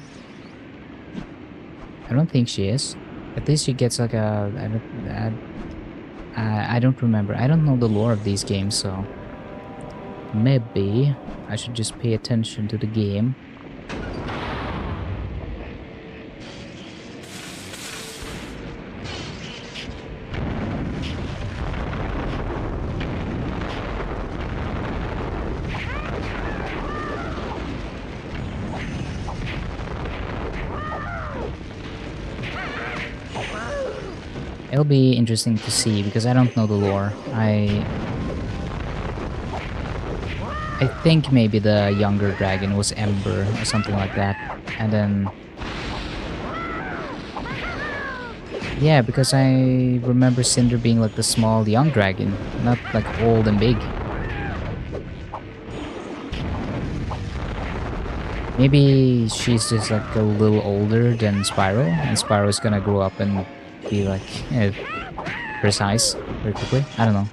I don't think she is. At least she gets like a... I don't remember. I don't know the lore of these games, so... Maybe I should just pay attention to the game. It'll be interesting to see because I don't know the lore. I think maybe the younger dragon was Ember or something like that. And then... yeah, because I remember Cinder being like the small young dragon, not like old and big. Maybe she's just like a little older than Spyro, and Spyro's gonna grow up and be like her size very quickly. I don't know.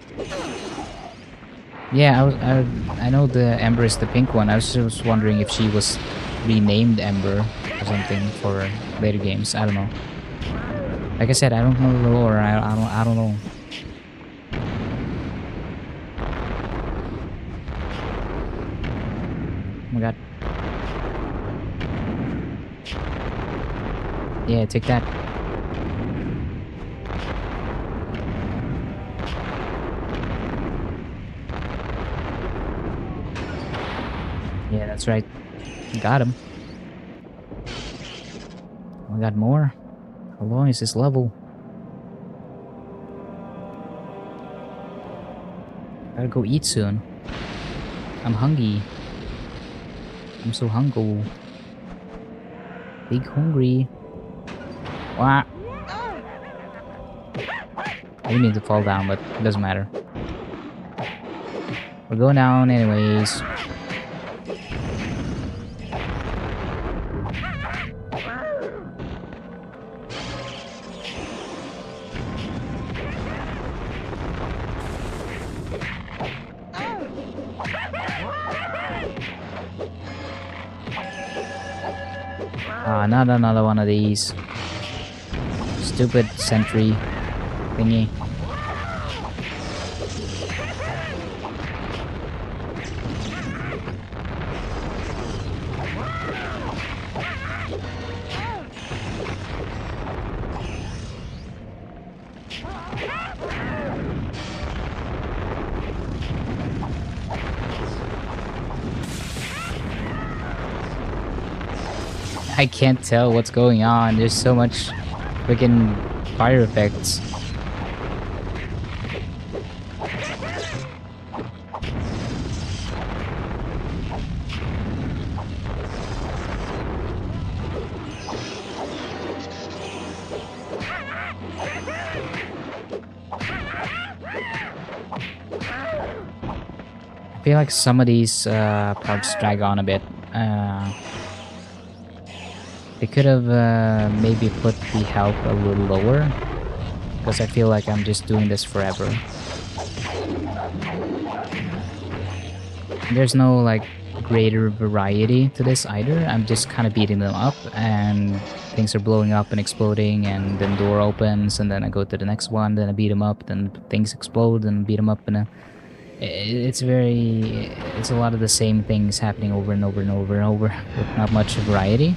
Yeah, I know the Ember is the pink one. I was just wondering if she was renamed Ember or something for later games. I don't know. Like I said, I don't know the lore. I don't know. Oh my god. Yeah, take that. Yeah, that's right. Got him. We got more. How long is this level? Gotta go eat soon. I'm hungry. I'm so hungry. Big hungry. Wah. I didn't mean to fall down, but it doesn't matter. We're going down anyways. Not another one of these. Stupid sentry thingy. I can't tell what's going on. There's so much freaking fire effects. I feel like some of these parts drag on a bit. They could have maybe put the health a little lower, because I feel like I'm just doing this forever. There's no like greater variety to this either. I'm just kind of beating them up and things are blowing up and exploding, and then door opens and then I go to the next one, then I beat them up, then things explode and beat them up, and it's a lot of the same things happening over and over and over and over with not much variety.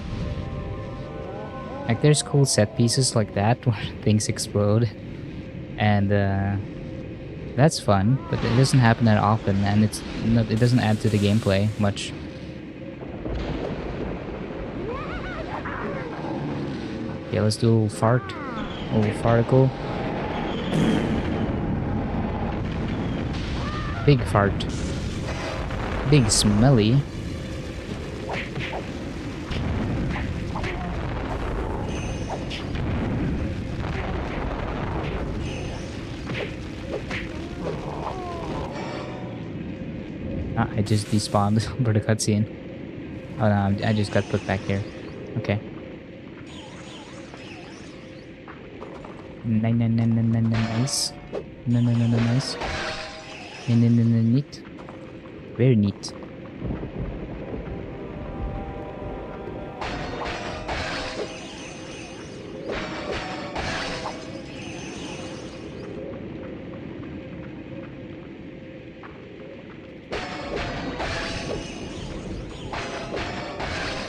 Like there's cool set pieces like that where things explode, and that's fun, but it doesn't happen that often, and it doesn't add to the gameplay much. Yeah, let's do a little fart, a little farticle. Big fart, big smelly. I just despawned for the cutscene. Oh no, I just got put back here. Okay. Nice. Nice. Neat. Very neat.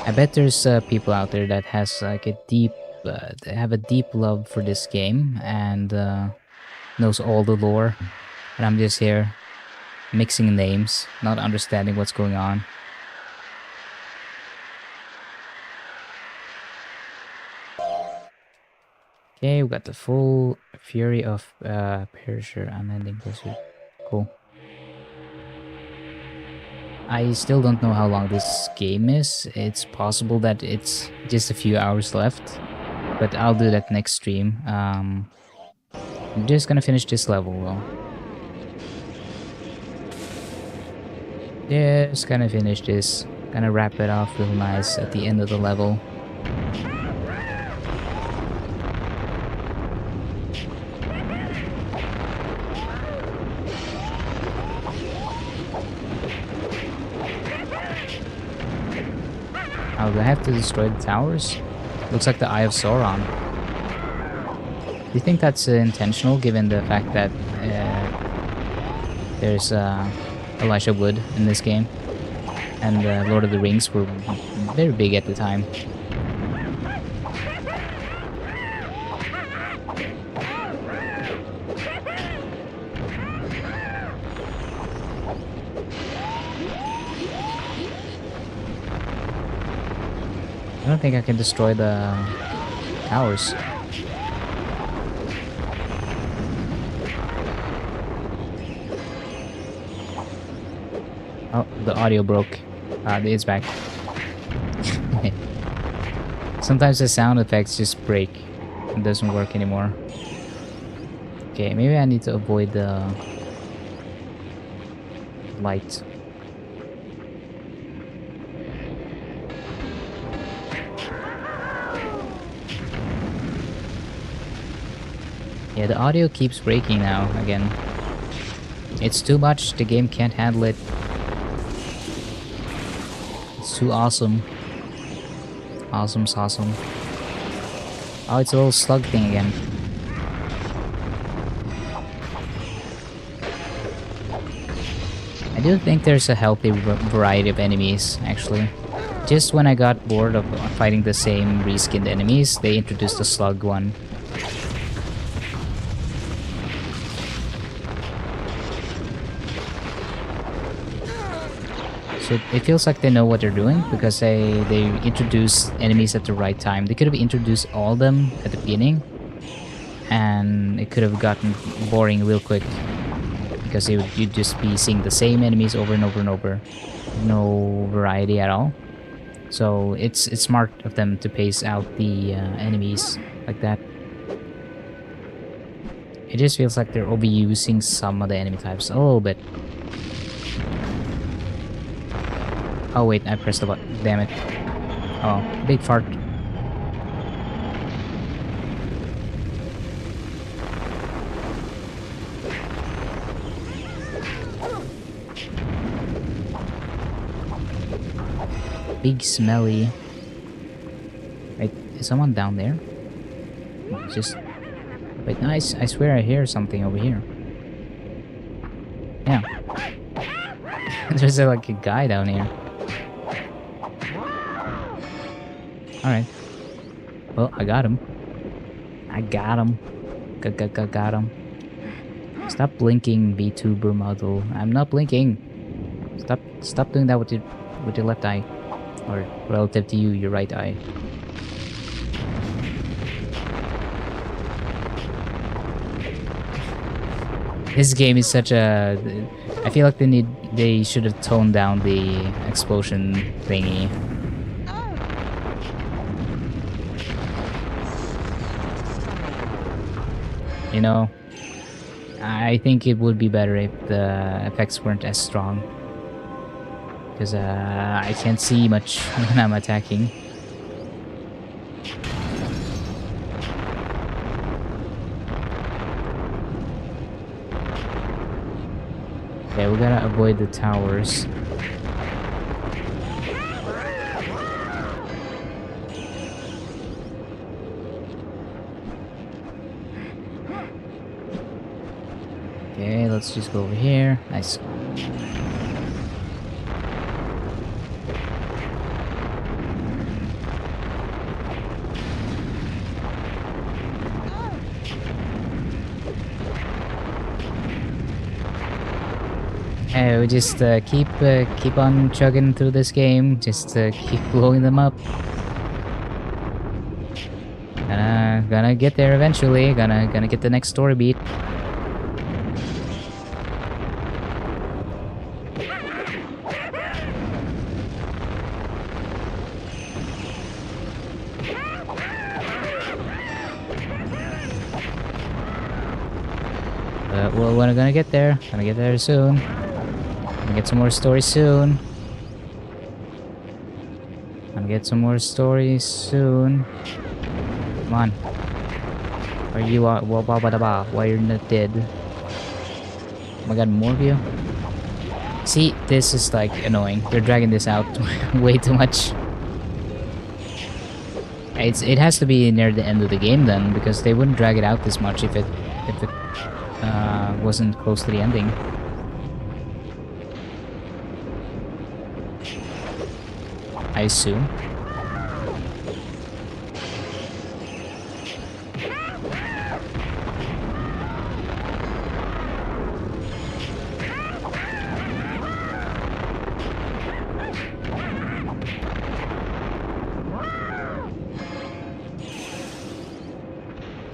I bet there's people out there that has like a deep, have a deep love for this game and knows all the lore, and I'm just here mixing names, not understanding what's going on. Okay, we got the full fury of Perisher unending pursuit. Cool. I still don't know how long this game is. It's possible that it's just a few hours left, but I'll do that next stream. I'm just gonna finish this level though. Just gonna finish this. Gonna wrap it off real nice at the end of the level. Oh, do I have to destroy the towers? Looks like the Eye of Sauron. Do you think that's intentional, given the fact that there's Elijah Wood in this game, and Lord of the Rings were very big at the time? I don't think I can destroy the towers. Oh, the audio broke. It's back. Sometimes the sound effects just break. It doesn't work anymore. Okay, maybe I need to avoid the light. Yeah, the audio keeps breaking now, again. It's too much, the game can't handle it. It's too awesome. Awesome awesome. Oh, it's a little slug thing again. I do think there's a healthy variety of enemies, actually. Just when I got bored of fighting the same reskinned enemies, they introduced the slug one. So it feels like they know what they're doing, because they introduce enemies at the right time. They could have introduced all of them at the beginning, and it could have gotten boring real quick, because you'd just be seeing the same enemies over and over and over. No variety at all. So it's smart of them to pace out the enemies like that. It just feels like they're overusing some of the enemy types a little bit. Oh wait, I pressed the button. Damn it. Oh, big fart. Big smelly. Wait, is someone down there? Just... Wait, no, I swear I hear something over here. Yeah. There's like a guy down here. Alright. Well, I got him. I got him. Got him. Stop blinking, VTuber model. I'm not blinking. Stop doing that with your left eye. Or relative to you, your right eye. This game is such a... I feel like they should have toned down the explosion thingy. You know, I think it would be better if the effects weren't as strong. Because I can't see much when I'm attacking. Okay, we gotta avoid the towers. Okay, let's just go over here. Nice. We just keep on chugging through this game. Just keep blowing them up. Gonna get there eventually. Gonna get the next story beat. Well, we're gonna get there. Gonna get there soon. Gonna get some more stories soon. Gonna get some more stories soon. Come on. Are you why you're not dead? Oh my god, more of you? See, this is like annoying. They're dragging this out way too much. It has to be near the end of the game then, because they wouldn't drag it out this much if it wasn't close to the ending. I assume.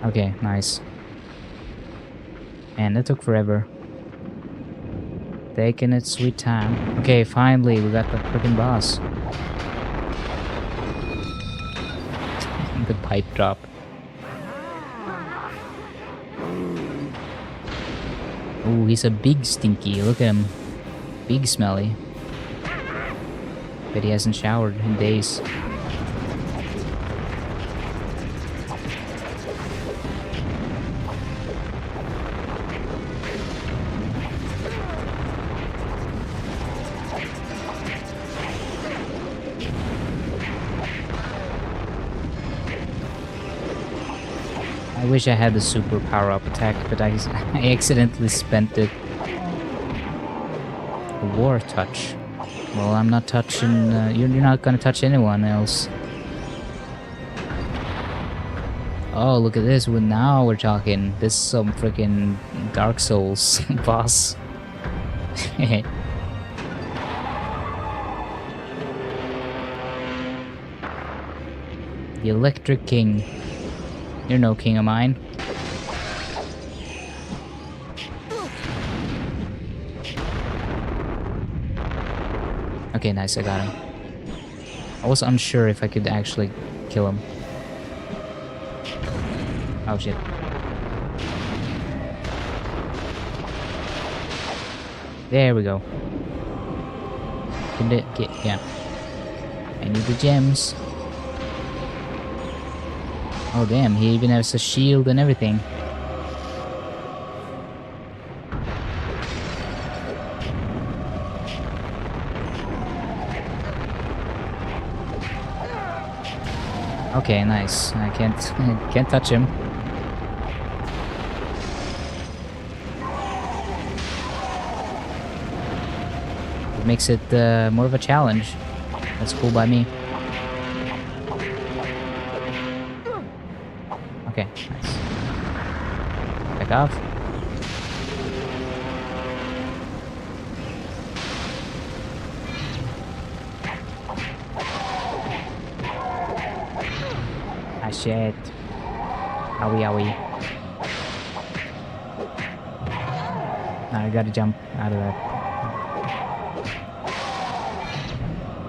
Okay, nice. Man, that took forever. Taking its sweet time. Okay, finally, we got the freaking boss. The pipe drop. Oh, he's a big stinky. Look at him. Big smelly. But he hasn't showered in days. wish I had the super power-up attack, but I accidentally spent it. War touch. Well, I'm not touching... you're not gonna touch anyone else. Oh, look at this. Well, now we're talking. This is some freaking Dark Souls boss. The Electric King. You're no king of mine. Okay, nice, I got him. I was unsure if I could actually kill him. Oh shit. There we go. Yeah. I need the gems. Oh damn, he even has a shield and everything. Okay, nice. I can't touch him. It makes it more of a challenge. That's cool by me. Okay, nice. Back off. Ah shit. Owie owie. Now I gotta jump out of that.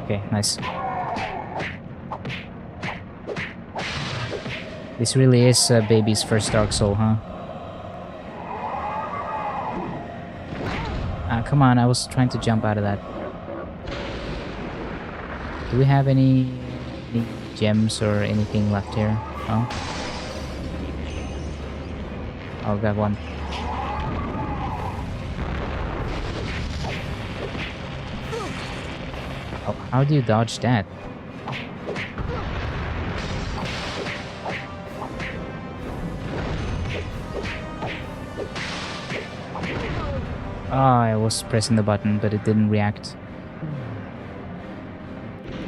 Okay, nice. This really is baby's first Dark Soul, huh? Ah, come on, I was trying to jump out of that. Do we have any gems or anything left here? Oh? Oh, got one. Oh, how do you dodge that? Oh, I was pressing the button, but it didn't react.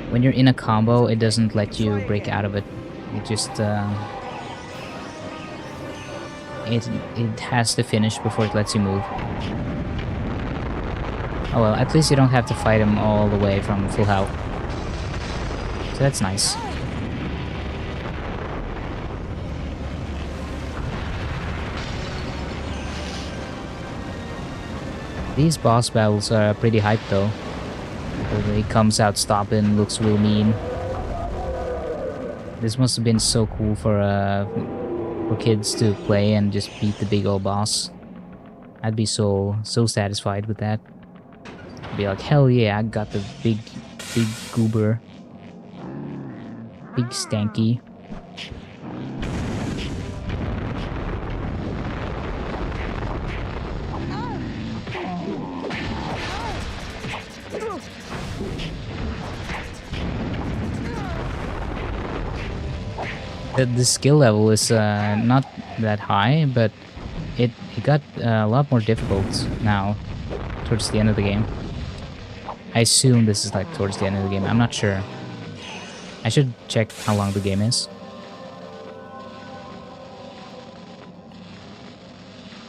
When you're in a combo, it doesn't let you break out of it. It just it has to finish before it lets you move. Oh well, at least you don't have to fight him all the way from full health. So that's nice. These boss battles are pretty hyped though. He comes out stomping, looks real mean. This must have been so cool for kids to play and just beat the big old boss. I'd be so satisfied with that. I'd be like, hell yeah, I got the big goober. Big stanky. The skill level is not that high, but it got a lot more difficult now towards the end of the game. I assume this is like towards the end of the game. I'm not sure. I should check how long the game is.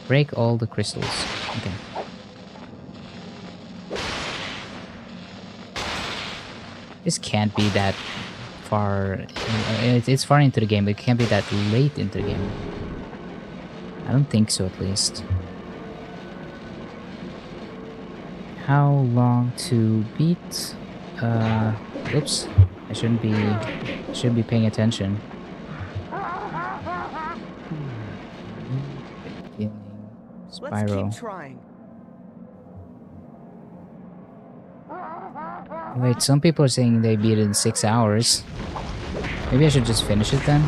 Break all the crystals. Okay. This can't be that far. It's far into the game, but it can't be that late into the game. I don't think so, at least. How long to beat? Oops. I shouldn't be paying attention. Spyro. Let's keep trying. Wait, some people are saying they beat it in 6 hours. Maybe I should just finish it then?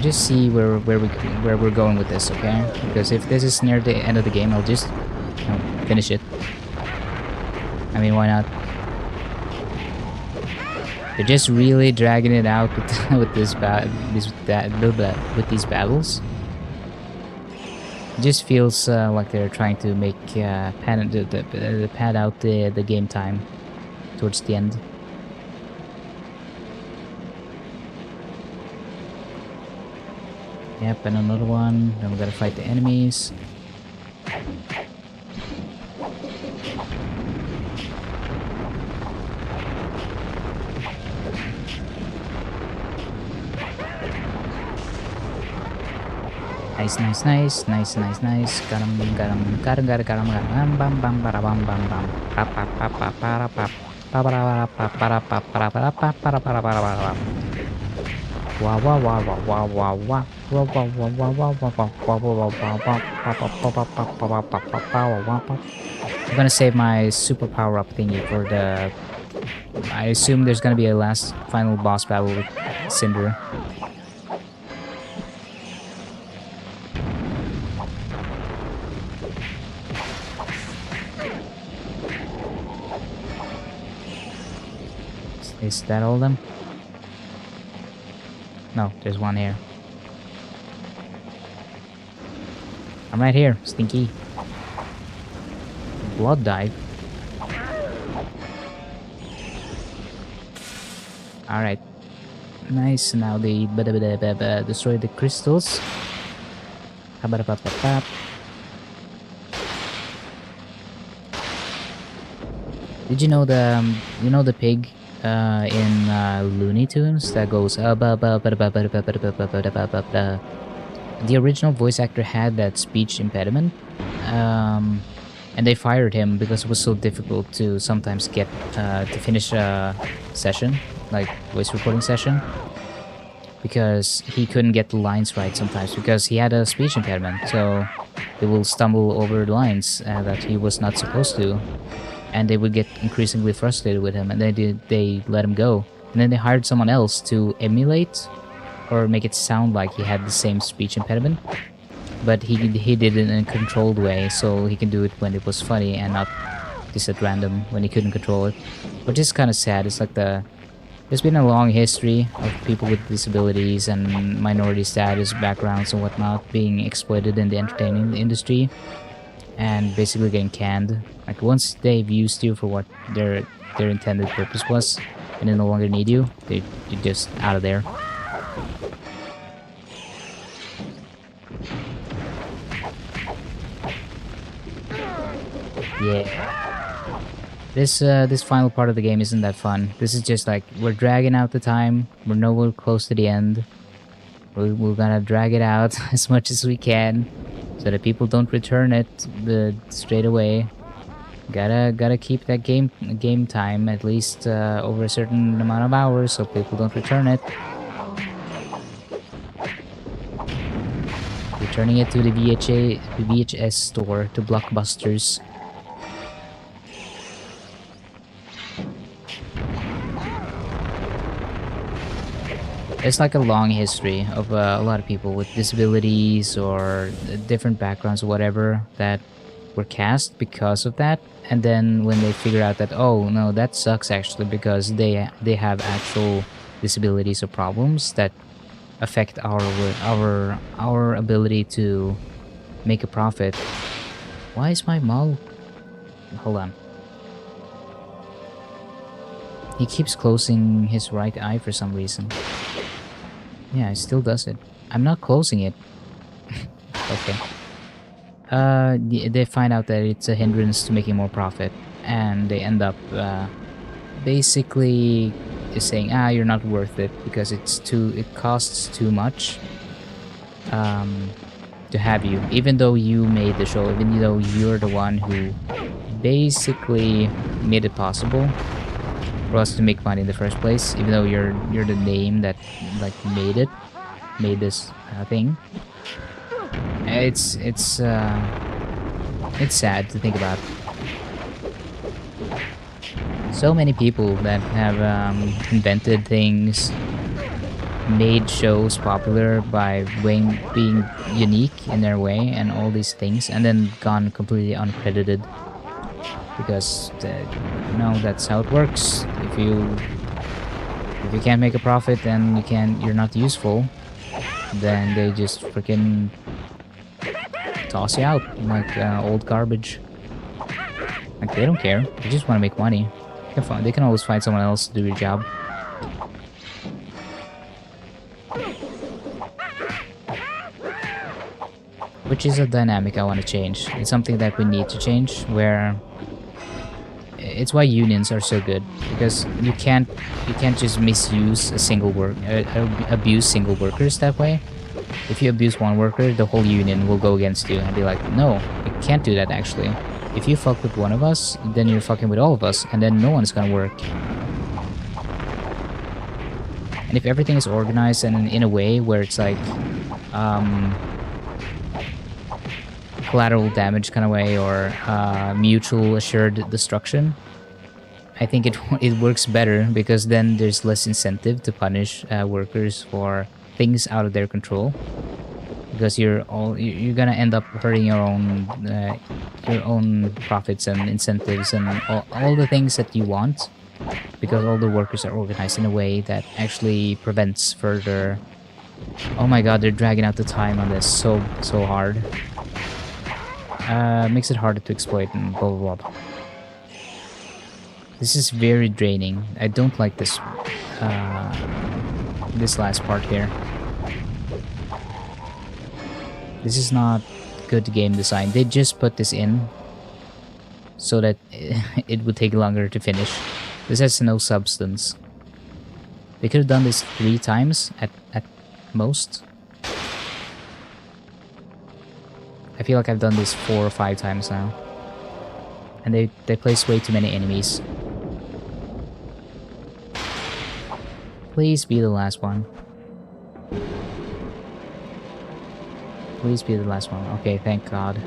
Just see where we're going with this, okay? Because if this is near the end of the game, I'll just finish it. I mean, why not? They're just really dragging it out with with these battles. It just feels like they're trying to make pad out the game time towards the end. Yep, and another one. Then we gotta fight the enemies. Nice. Got him. Bam, bam, bada, bam, bam, bam. Pa, pa, pa, pa, para, pa. Pa, para, pa, para, pa, para, para, pa, para, para, para, para. Wow, wow, wow, wow, wow, wow, wow. Wow, wow, wow, wow, wow, wow, wow, wow, wow, wow, wow. I'm gonna save my super power up thingy for the... I assume there's gonna be a last final boss battle with Cinder. Is that all of them? No, there's one here. I'm right here, Stinky. Blood dive. Alright. Nice, now they destroy the crystals. Did you know the pig in Looney Tunes that goes the original voice actor had that speech impediment, and they fired him because it was so difficult to sometimes get to finish a session, like voice recording session, because he couldn't get the lines right sometimes because he had a speech impediment, so they will stumble over the lines that he was not supposed to. And they would get increasingly frustrated with him, and they let him go. And then they hired someone else to emulate or make it sound like he had the same speech impediment, but he did it in a controlled way, so he can do it when it was funny and not just at random when he couldn't control it. Which is kind of sad. It's like there's been a long history of people with disabilities and minority status backgrounds and whatnot being exploited in the entertainment industry and basically getting canned. Like once they've used you for what their intended purpose was, and they no longer need you, you're just out of there. Yeah. This final part of the game isn't that fun. This is just like we're dragging out the time. We're nowhere close to the end. We're gonna drag it out as much as we can, so that people don't return it straight away. Gotta keep that game time at least over a certain amount of hours, so people don't return it. Returning it to the VHS store, to Blockbusters. It's like a long history of a lot of people with disabilities or different backgrounds or whatever that were cast because of that, and then when they figure out that, oh no, that sucks actually because they have actual disabilities or problems that affect our ability to make a profit. Why is my mall... Hold on. He keeps closing his right eye for some reason. Yeah, it still does it. I'm not closing it. Okay. They find out that it's a hindrance to making more profit, and they end up basically saying, you're not worth it because it costs too much to have you, even though you made the show, even though you're the one who basically made it possible for us to make money in the first place, even though you're the name that like made this thing. It's sad to think about. So many people that have invented things, made shows popular by being unique in their way and all these things, and then gone completely uncredited. because you know that's how it works. If you can't make a profit and you're not useful, then they just freaking toss you out like old garbage. Like they don't care. They just want to make money. They can always find someone else to do your job. Which is a dynamic I want to change. It's something that we need to change, where it's why unions are so good, because you can't just misuse a single abuse single workers that way. If you abuse one worker, the whole union will go against you and be like, no, you can't do that actually. If you fuck with one of us, then you're fucking with all of us, and then no one's gonna work. And if everything is organized and in a way where it's like collateral damage kind of way, or mutual assured destruction, I think it works better, because then there's less incentive to punish workers for things out of their control, because you're gonna end up hurting your own profits and incentives and all the things that you want, because all the workers are organized in a way that actually prevents further. Oh my god, they're dragging out the time on this so hard. Makes it harder to exploit and blah blah blah. This is very draining. I don't like this this last part here. This is not good game design. They just put this in so that it would take longer to finish. This has no substance. They could have done this 3 times at most. I feel like I've done this 4 or 5 times now. And they place way too many enemies. Please be the last one. Please be the last one. Okay, thank God.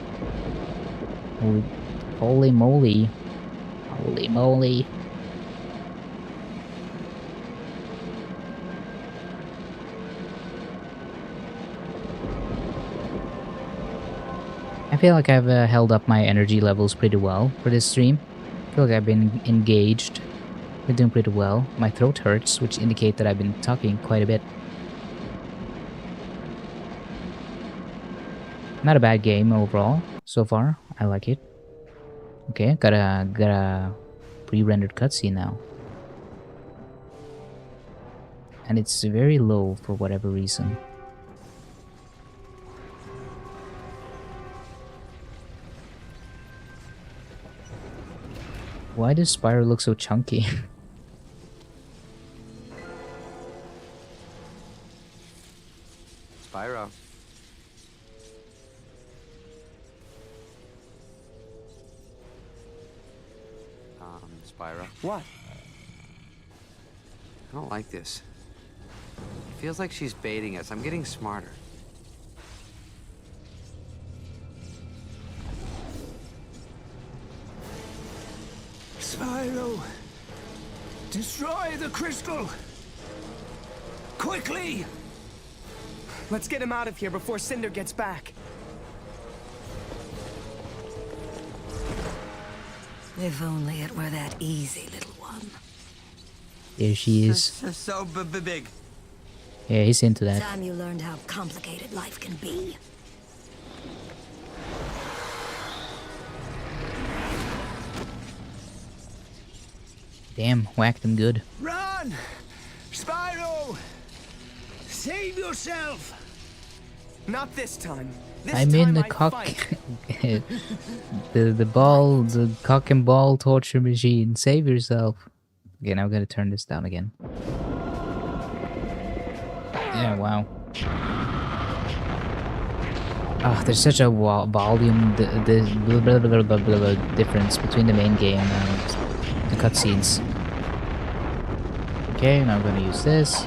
Holy moly. Holy moly. I feel like I've held up my energy levels pretty well for this stream. I feel like I've been engaged. Been doing pretty well. My throat hurts, which indicate that I've been talking quite a bit. Not a bad game overall so far. I like it. Okay, got a pre-rendered cutscene now, and it's very low for whatever reason. Why does Spyro look so chunky? Spyro. Spyro. What? I don't like this. It feels like she's baiting us. I'm getting smarter. Spyro! Destroy the crystal! Quickly! Let's get him out of here before Cinder gets back. If only it were that easy, little one. There she is. So big. Yeah, he's into that. Time you learned how complicated life can be. Damn, whacked him good. Run! Spyro! Save yourself! Not this time. I'm in the cock. the cock and ball torture machine. Save yourself. Okay, now I'm gonna turn this down again. Yeah, wow. Ah, there's such a volume difference between the main game and the cutscenes. Okay, now I'm gonna use this.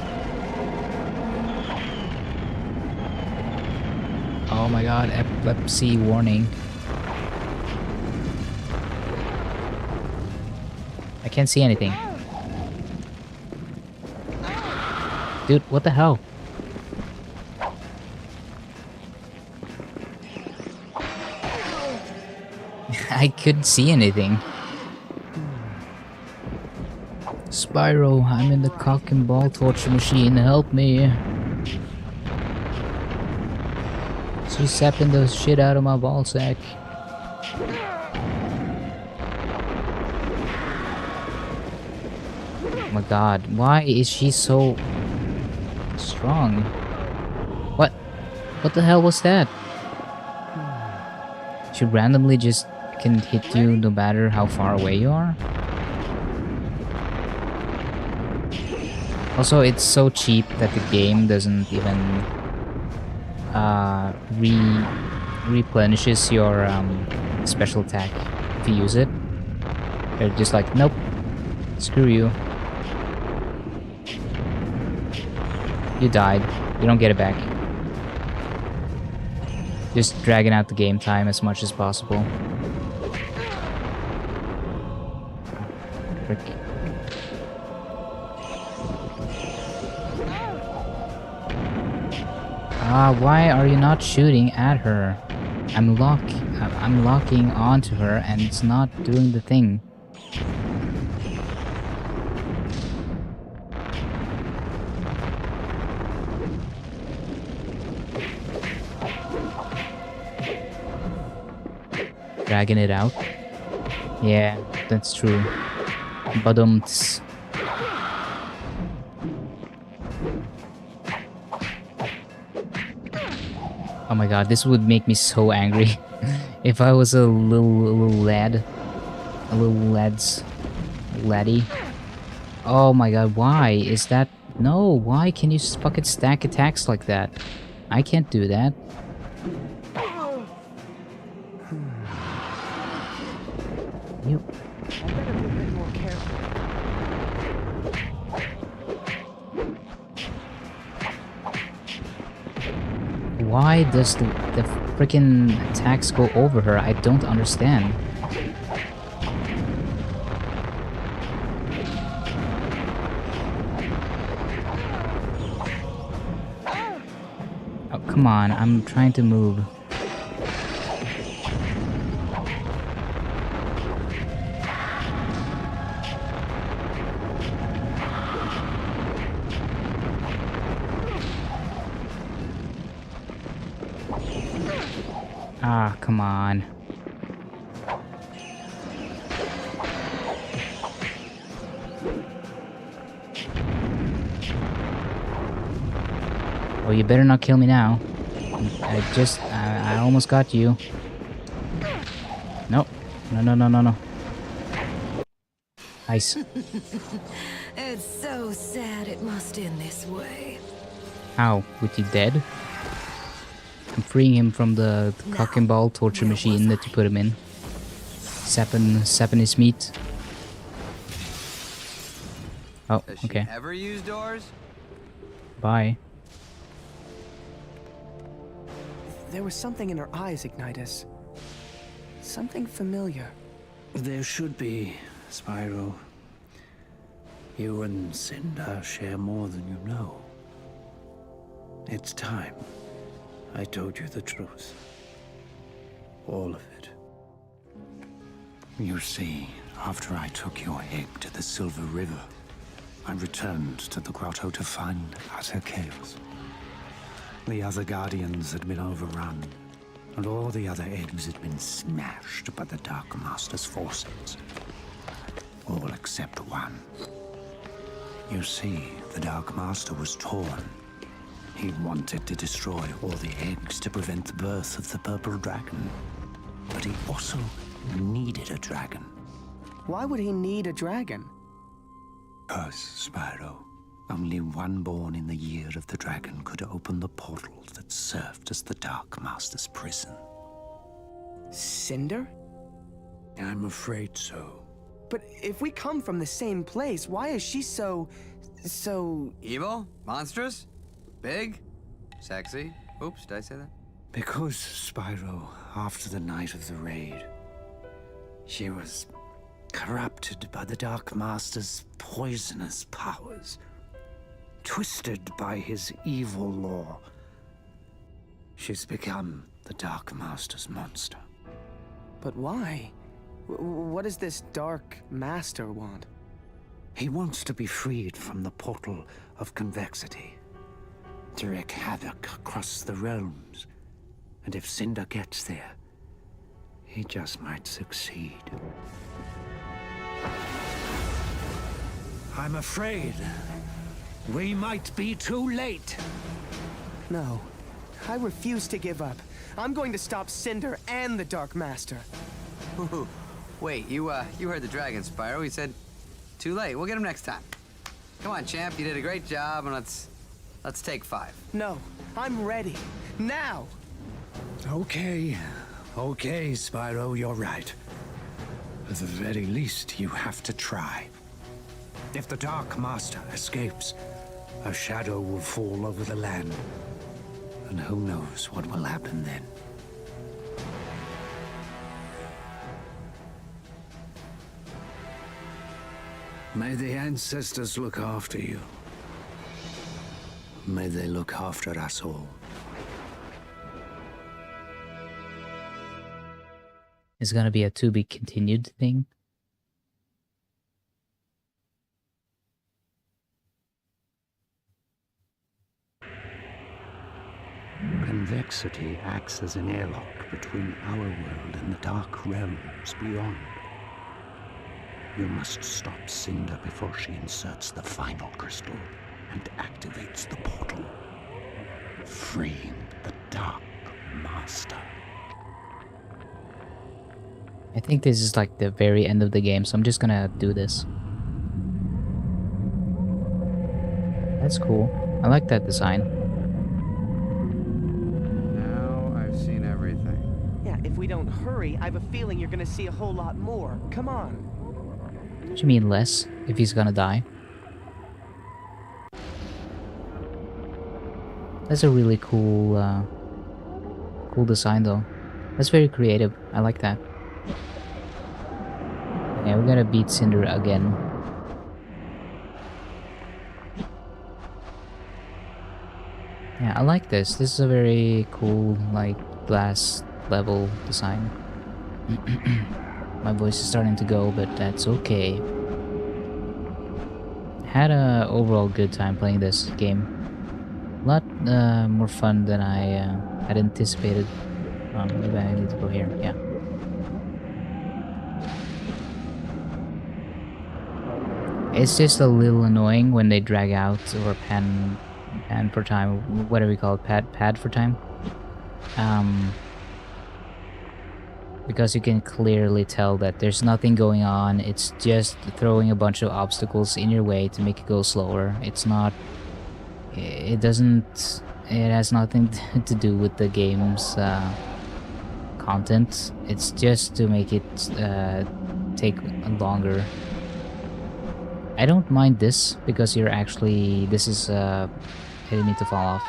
Oh my god, epilepsy warning. I can't see anything. Dude, what the hell? I couldn't see anything. Spyro, I'm in the cock and ball torture machine, help me. She's sapping the shit out of my ball sack. Oh my god, why is she so strong? What? What the hell was that? She randomly just can hit you no matter how far away you are? Also, it's so cheap that the game doesn't even replenishes your special attack if you use it. They're just like, nope, screw you. You died. You don't get it back. Just dragging out the game time as much as possible. Frick. Why are you not shooting at her? I'm locking onto her and it's not doing the thing. Dragging it out. Yeah, that's true. Badumts. Oh my god, this would make me so angry if I was a little laddie. Oh my god, why is that? No, why can you fucking stack attacks like that? I can't do that. You. I better be a bit more careful. Why does the freaking attacks go over her? I don't understand. Oh, come on, I'm trying to move. Ah, come on. Oh, you better not kill me now. I almost got you. Nope. No. Nice. It's so sad it must end this way. How? With you dead? I'm freeing him from the cock and ball torture machine that you put him in. Sapping his meat. Oh, Does she okay. ever use doors? Bye. There was something in her eyes, Ignitus. Something familiar. There should be, Spyro. You and Cinder share more than you know. It's time I told you the truth. All of it. You see, after I took your egg to the Silver River, I returned to the grotto to find utter chaos. The other Guardians had been overrun, and all the other eggs had been smashed by the Dark Master's forces. All except one. You see, the Dark Master was torn. He wanted to destroy all the eggs to prevent the birth of the Purple Dragon. But he also needed a dragon. Why would he need a dragon? Because, Spyro, only one born in the year of the dragon could open the portal that served as the Dark Master's prison. Cinder? I'm afraid so. But if we come from the same place, why is she so... Evil? Monstrous? Big? Sexy? Oops, did I say that? Because, Spyro, after the night of the raid, she was corrupted by the Dark Master's poisonous powers, twisted by his evil law. She's become the Dark Master's monster. But why? What does this Dark Master want? He wants to be freed from the portal of convexity, to wreak havoc across the realms. And if Cinder gets there, he just might succeed. I'm afraid we might be too late. No, I refuse to give up. I'm going to stop Cinder and the Dark Master. Ooh, wait, you heard the dragon, Spyro. He said, too late. We'll get him next time. Come on, champ. You did a great job, and let's take 5. No, I'm ready. Now! Okay, Spyro, you're right. At the very least, you have to try. If the Dark Master escapes, a shadow will fall over the land. And who knows what will happen then. May the ancestors look after you. May they look after us all. It's gonna be a to be continued thing. Convexity acts as an airlock between our world and the dark realms beyond. You must stop Cinder before she inserts the final crystal and activates the portal, freeing the Dark Master. I think this is like the very end of the game, so I'm just gonna do this. That's cool. I like that design. Now I've seen everything. Yeah, if we don't hurry, I have a feeling you're gonna see a whole lot more. Come on. What do you mean less, if he's gonna die? That's a really cool, cool design though. That's very creative. I like that. Yeah, we're gonna beat Cinder again. Yeah, I like this. This is a very cool, like, glass level design. My voice is starting to go, but that's okay. Had a overall good time playing this game. A lot more fun than I had anticipated. Maybe I need to go here. Yeah. It's just a little annoying when they drag out or pan for time, whatever we call it, pad for time. Because you can clearly tell that there's nothing going on. It's just throwing a bunch of obstacles in your way to make it go slower. It's not... It has nothing to do with the game's content. It's just to make it take longer. I don't mind this because you're actually... This is... I didn't mean to fall off.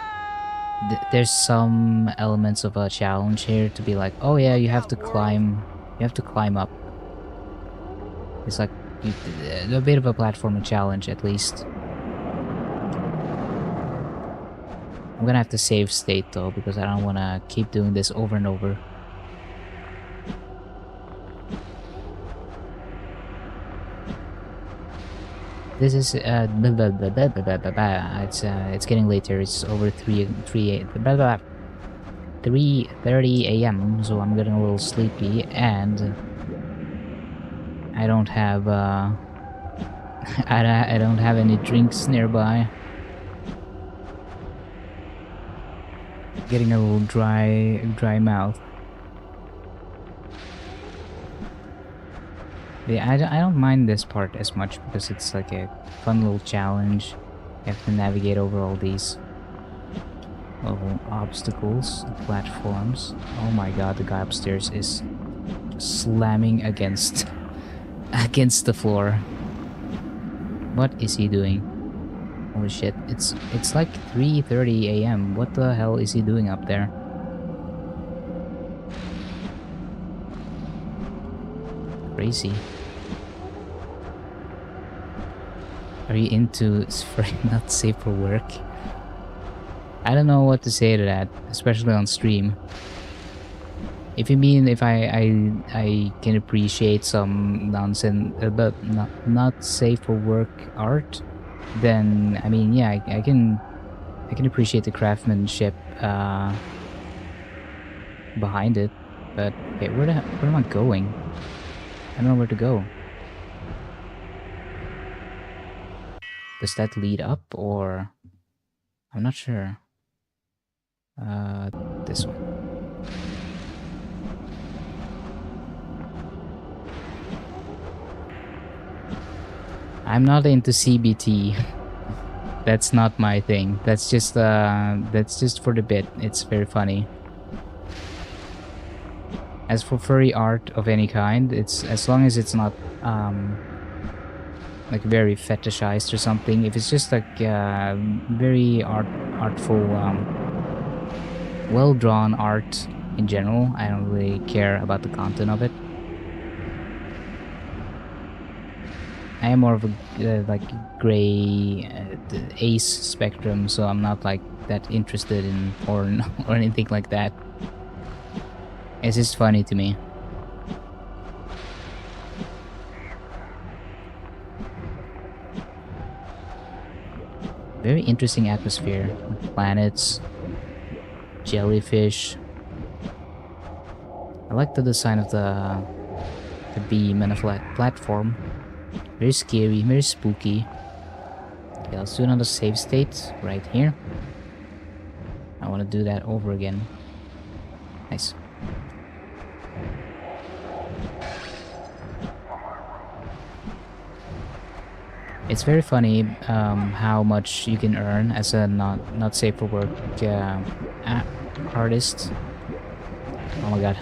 There's some elements of a challenge here to be like, oh yeah, you have to climb up. It's like a bit of a platforming challenge at least. I'm gonna have to save state though, because I don't want to keep doing this over and over. This is it's getting later. It's over 3:30 a.m. so I'm getting a little sleepy, and I don't have I don't have any drinks nearby. Getting a little dry mouth. Yeah, I don't mind this part as much because it's like a fun little challenge. You have to navigate over all these little obstacles, platforms. Oh my god, the guy upstairs is slamming against the floor. What is he doing? Holy shit, it's like 3:30 a.m. What the hell is he doing up there? Crazy. Are you into not safe for work? I don't know what to say to that, especially on stream. If you mean if I can appreciate some nonsense, but not safe for work art, then I mean yeah, I can appreciate the craftsmanship behind it. But okay, where am I going? I don't know where to go. Does that lead up or I'm not sure. This one. I'm not into CBT. That's not my thing. That's just for the bit. It's very funny. As for furry art of any kind, it's as long as it's not like very fetishized or something. If it's just like very artful, well drawn art in general, I don't really care about the content of it. I am more of a like gray ace spectrum, so I'm not like that interested in porn or anything like that. It's just funny to me. Very interesting atmosphere. Planets, jellyfish. I like the design of the beam and a flat platform. Very scary, very spooky. Okay, let's do another save state right here. I want to do that over again. Nice. It's very funny how much you can earn as a not safe for work artist. Oh my god.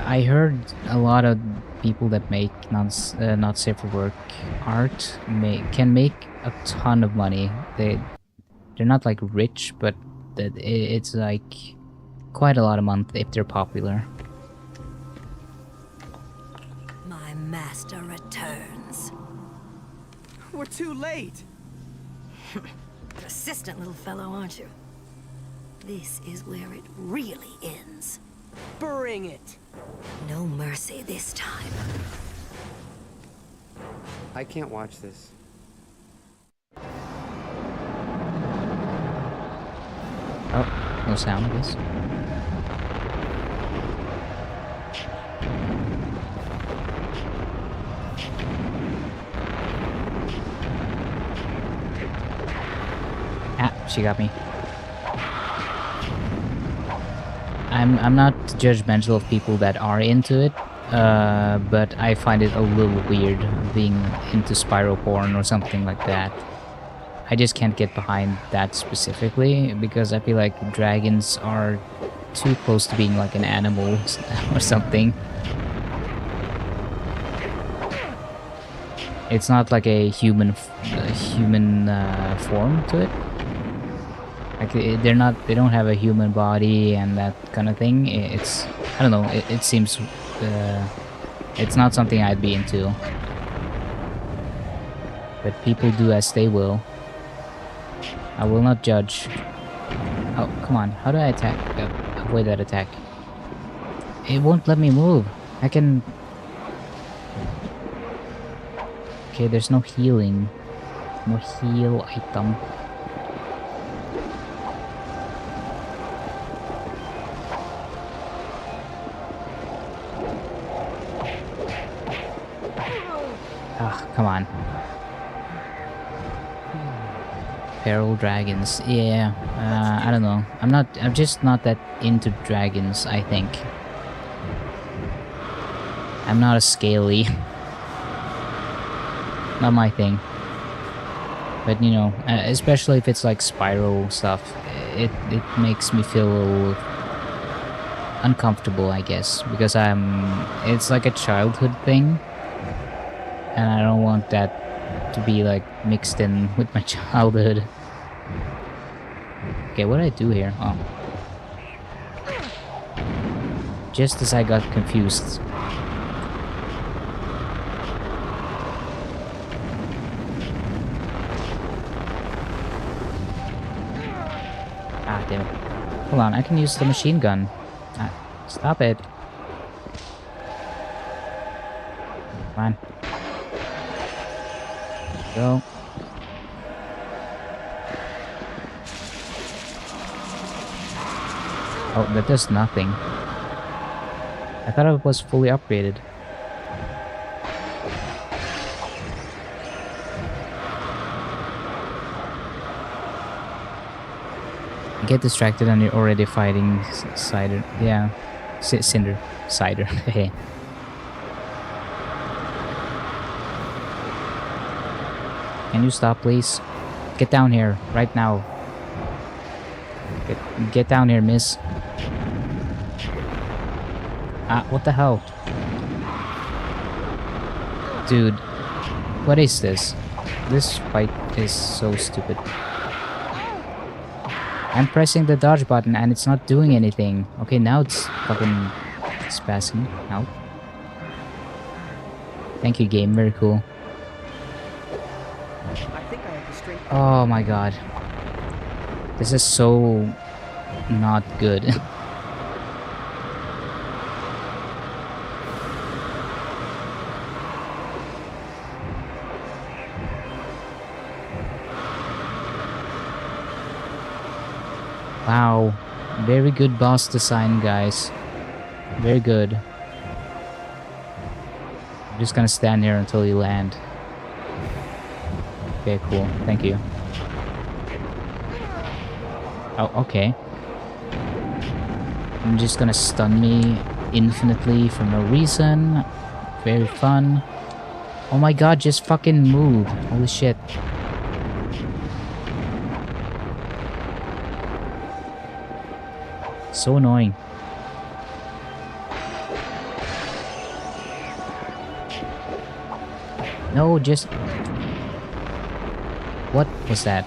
I heard a lot of people that make not safe for work art can make a ton of money. They're not like rich, but it's like quite a lot a month if they're popular. My master returns. We're too late. Persistent little fellow, aren't you? This is where it really ends. Bring it. No mercy this time. I can't watch this. Oh, no sound, I guess. Ah, she got me. I'm not judgmental of people that are into it, but I find it a little weird being into Spyro porn or something like that. I just can't get behind that specifically because I feel like dragons are too close to being like an animal or something. It's not like a human form to it. Like they don't have a human body and that kind of thing. It's I don't know. It seems it's not something I'd be into. But people do as they will. I will not judge. Oh, come on. How do I attack? Avoid that attack. It won't let me move. I can... Okay, there's no healing. No heal item. Ah, come on. Feral dragons. Yeah, I don't know. I'm just not that into dragons, I think. I'm not a scaly. Not my thing. But you know, especially if it's like Spyro stuff, it makes me feel a little uncomfortable, I guess, because it's like a childhood thing. And I don't want that to be like mixed in with my childhood. Okay, what did I do here? Oh. Just as I got confused. Ah, damn it. Hold on, I can use the machine gun. Stop it. Fine. Go. Oh, that does nothing. I thought it was fully upgraded. You get distracted and you're already fighting Cider. Yeah. Cinder. Cider. Hey. Can you stop, please? Get down here, right now. Get down here, miss. What the hell? Dude, what is this? This fight is so stupid. I'm pressing the dodge button and it's not doing anything. Okay, now it's fucking spazzing out. Thank you, game. Very cool. Oh my god. This is so not good. Wow. Very good boss design, guys. Very good. I'm just gonna stand here until you land. Okay, cool. Thank you. Oh, okay. I'm just gonna stun me infinitely for no reason. Very fun. Oh my god, just fucking move. Holy shit. So annoying. No, just... What was that?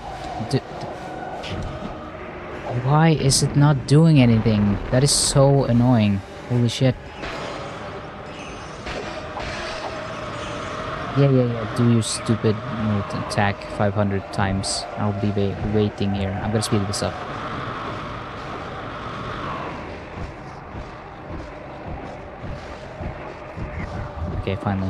Why is it not doing anything? That is so annoying. Holy shit. Yeah. Do your stupid attack 500 times. I'll be waiting here. I'm gonna speed this up. Okay, finally.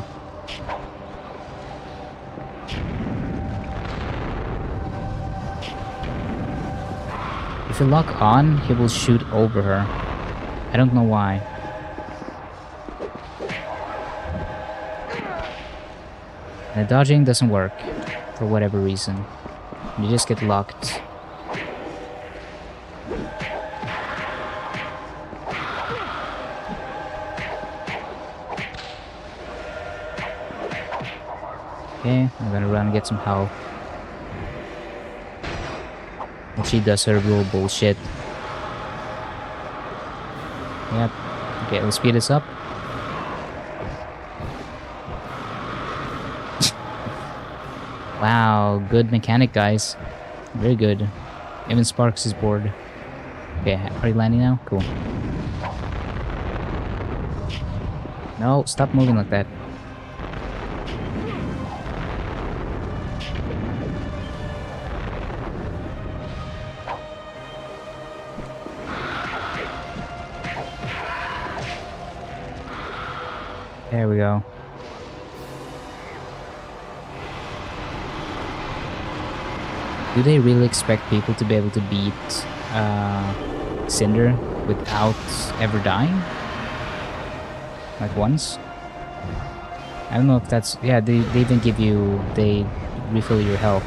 If you lock on, he will shoot over her. I don't know why. The dodging doesn't work, for whatever reason. You just get locked. Okay, I'm gonna run and get some health. And she does her real bullshit. Yep. Okay, let's speed this up. Wow, good mechanic, guys. Very good. Even Sparks is bored. Okay, are you landing now? Cool. No, stop moving like that. There we go. Do they really expect people to be able to beat Cinder without ever dying? Like once? I don't know if that's... Yeah, they even give you... They refill your health.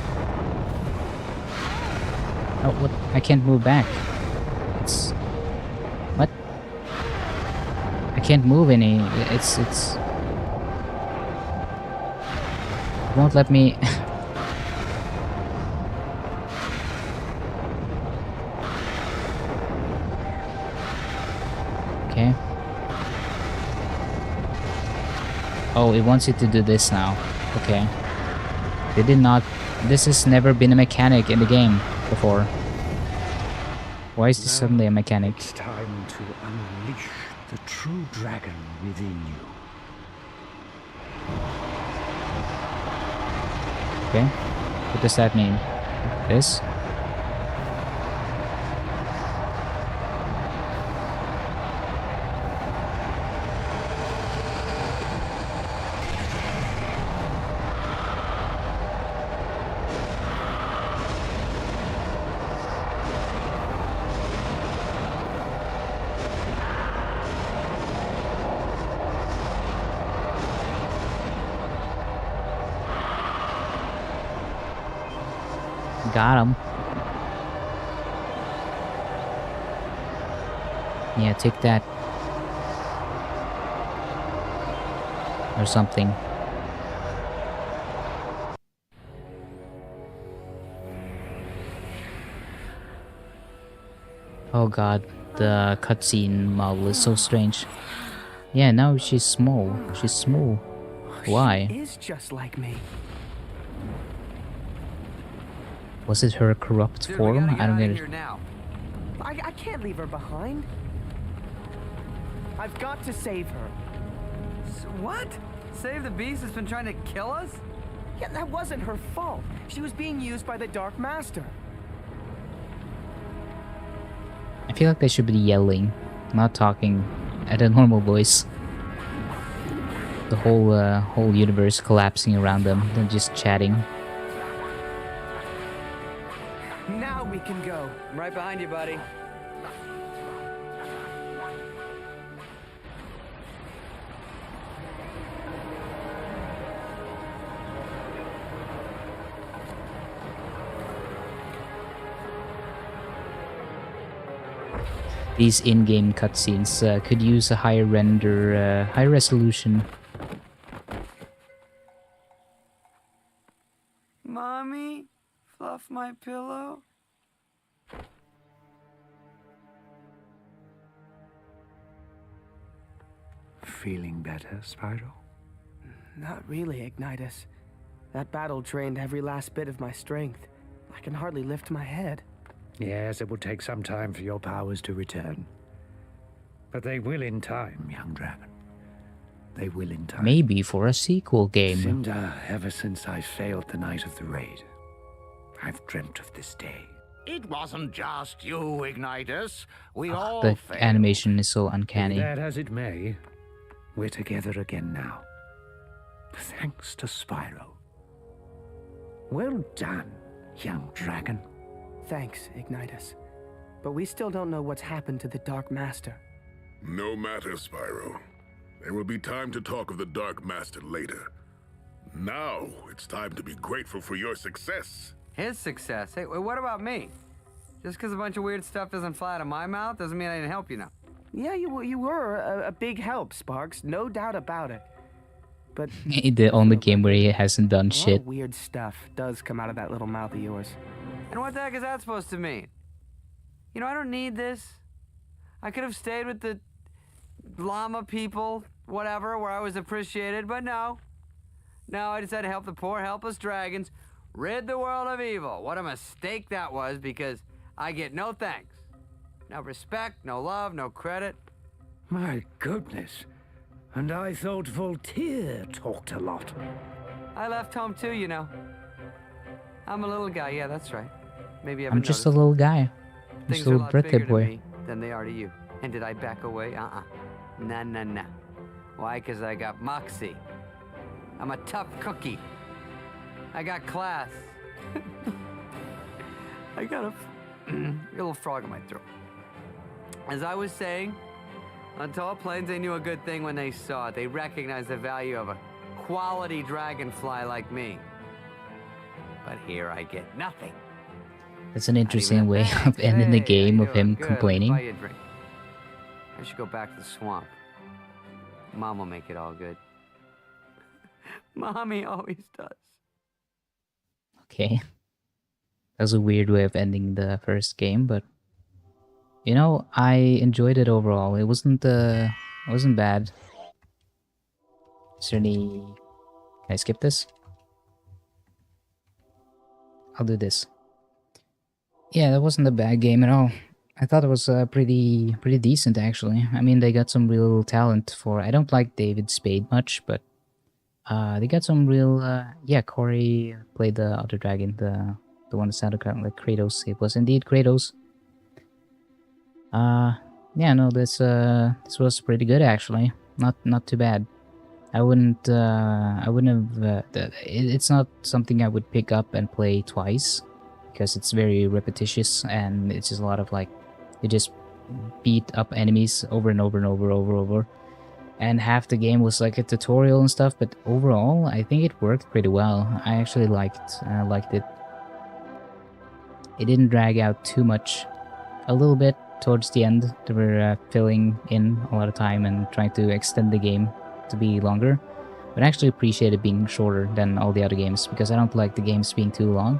Oh, what? I can't move back. It's... What? I can't move any... It's... It won't let me... Okay. Oh, it wants you to do this now. Okay. They did not... This has never been a mechanic in the game before. Why is this suddenly a mechanic? It's time to unleash the true dragon within you. Okay. What does that mean? This? Got him. Yeah, take that. Or something. Oh god, the cutscene model is so strange. Yeah, now she's small. She's small. Why? She is just like me. Was it her corrupt Dude, form? we gotta I don't get get out of it. here now. I can't leave her behind. I've got to save her. What? Save the beast that's been trying to kill us? Yeah, that wasn't her fault. She was being used by the Dark Master. I feel like they should be yelling, not talking at a normal voice. The whole universe collapsing around them, they're just chatting. Now we can go. I'm right behind you, buddy. These in-game cutscenes could use a higher render, high resolution. Mommy, fluff my pillow. Feeling better, Spyro? Not really, Ignitus. That battle drained every last bit of my strength. I can hardly lift my head. Yes, it will take some time for your powers to return. But they will in time, young dragon. They will in time. Maybe for a sequel game. Cinder, ever since I failed the night of the raid, I've dreamt of this day. It wasn't just you, Ignitus. We all The failed. animation is so uncanny. Be that as it may, we're together again now. Thanks to Spyro. Well done, young dragon. Thanks, Ignitus. But we still don't know what's happened to the Dark Master. No matter, Spyro. There will be time to talk of the Dark Master later. Now, it's time to be grateful for your success. His success? Hey, what about me? Just because a bunch of weird stuff doesn't fly out of my mouth doesn't mean I didn't help you now. Yeah, you were a big help, Sparks. No doubt about it. But The only game where he hasn't done a lot shit. of weird stuff does come out of that little mouth of yours. And what the heck is that supposed to mean? You know, I don't need this. I could have stayed with the llama people, whatever, where I was appreciated, but no. No, I decided to help the poor, helpless dragons rid the world of evil. What a mistake that was, because I get no thanks. No respect, no love, no credit. My goodness. And I thought Voltaire talked a lot. I left home too, you know. I'm a little guy, yeah, that's right. Maybe you I'm haven't just a noticed. little guy. Things Just a are a little lot birthday bigger to boy. me than they are to you. And did I back away? Nah, nah, nah. Why? Because I got moxie. I'm a tough cookie. I got class. I got a little frog in my throat. As I was saying, on tall plains, they knew a good thing when they saw it. They recognized the value of a quality dragonfly like me. But here I get nothing. That's an interesting way of ending the game of him Good. Buy complaining. you a drink. I should go back to the swamp. Mom will make it all good. Mommy always does. Okay. That was a weird way of ending the first game, but you know, I enjoyed it overall. It wasn't bad. Is there any... Can I skip this? I'll do this. Yeah, that wasn't a bad game at all. I thought it was pretty decent actually. I mean, they got some real talent for... I don't like David Spade much, but they got some real... yeah, Corey played the other dragon, the one that sounded kind of like Kratos. It was indeed Kratos. Yeah, no, this was pretty good actually. Not too bad. I wouldn't have. It's not something I would pick up and play twice because it's very repetitious and it's just a lot of like you just beat up enemies over and over and over. And half the game was like a tutorial and stuff, but overall I think it worked pretty well. I actually liked it. It didn't drag out too much. A little bit towards the end, they were filling in a lot of time and trying to extend the game to be longer. But I actually appreciate it being shorter than all the other games because I don't like the games being too long.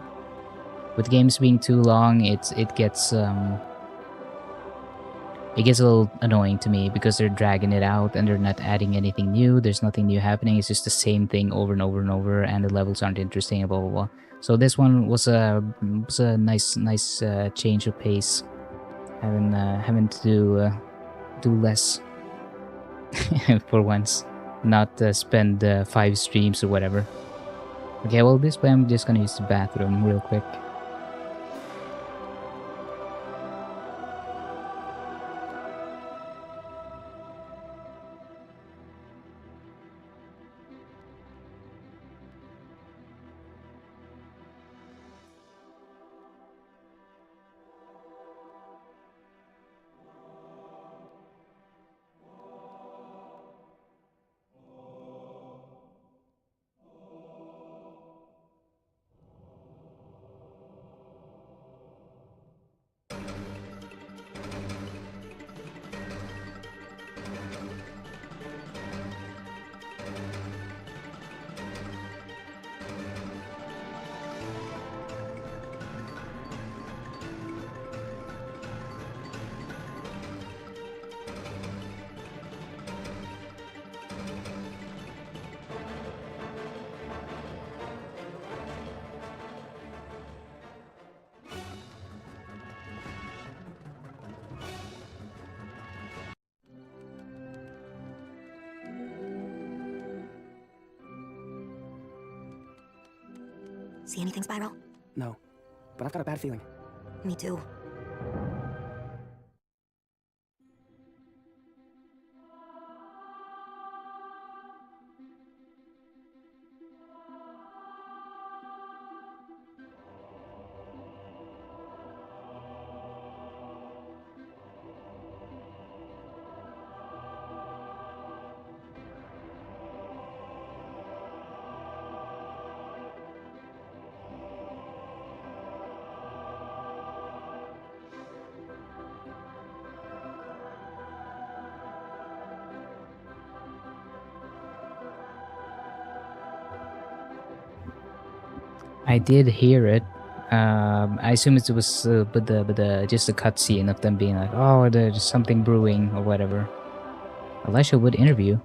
With games being too long, it gets a little annoying to me because they're dragging it out and they're not adding anything new. There's nothing new happening. It's just the same thing over and over and over, and the levels aren't interesting and blah blah blah. So this one was a nice change of pace, having to do less for once, not spend 5 streams or whatever. Okay, well this way I'm just gonna use the bathroom real quick. See anything, Spyro? No, but I've got a bad feeling. Me too. I did hear it. I assume it was but the just a cutscene of them being like, oh, there's something brewing or whatever. Elijah Wood interview.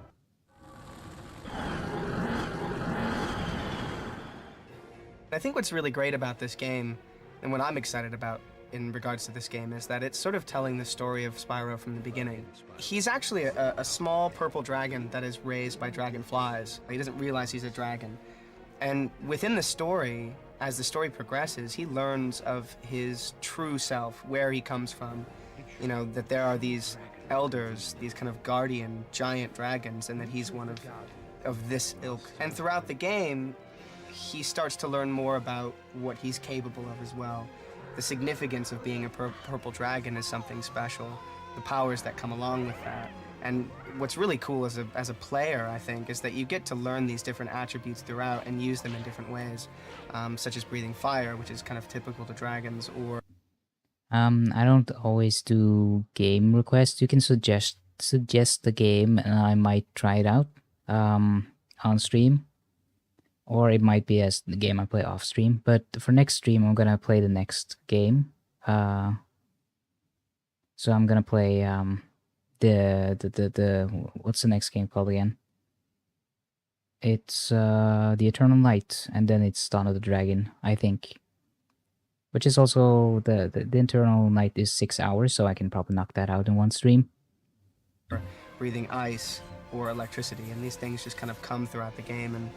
I think what's really great about this game, and what I'm excited about in regards to this game, is that it's sort of telling the story of Spyro from the beginning. He's actually a small purple dragon that is raised by dragonflies. He doesn't realize he's a dragon. And within the story, as the story progresses, he learns of his true self, where he comes from. You know, that there are these elders, these kind of guardian giant dragons, and that he's one of this ilk. And throughout the game, he starts to learn more about what he's capable of as well. The significance of being a purple dragon is something special, the powers that come along with that. And what's really cool as a player, I think, is that you get to learn these different attributes throughout and use them in different ways, such as breathing fire, which is kind of typical to dragons, or... I don't always do game requests. You can suggest the game and I might try it out on stream. Or it might be as the game I play off stream. But for next stream, I'm gonna play the next game. So I'm gonna play the what's the next game called again? It's the Eternal Night, and then it's Dawn of the Dragon, I think. Which is also the Eternal Night is 6 hours, so I can probably knock that out in one stream. Breathing ice or electricity, and these things just kind of come throughout the game, and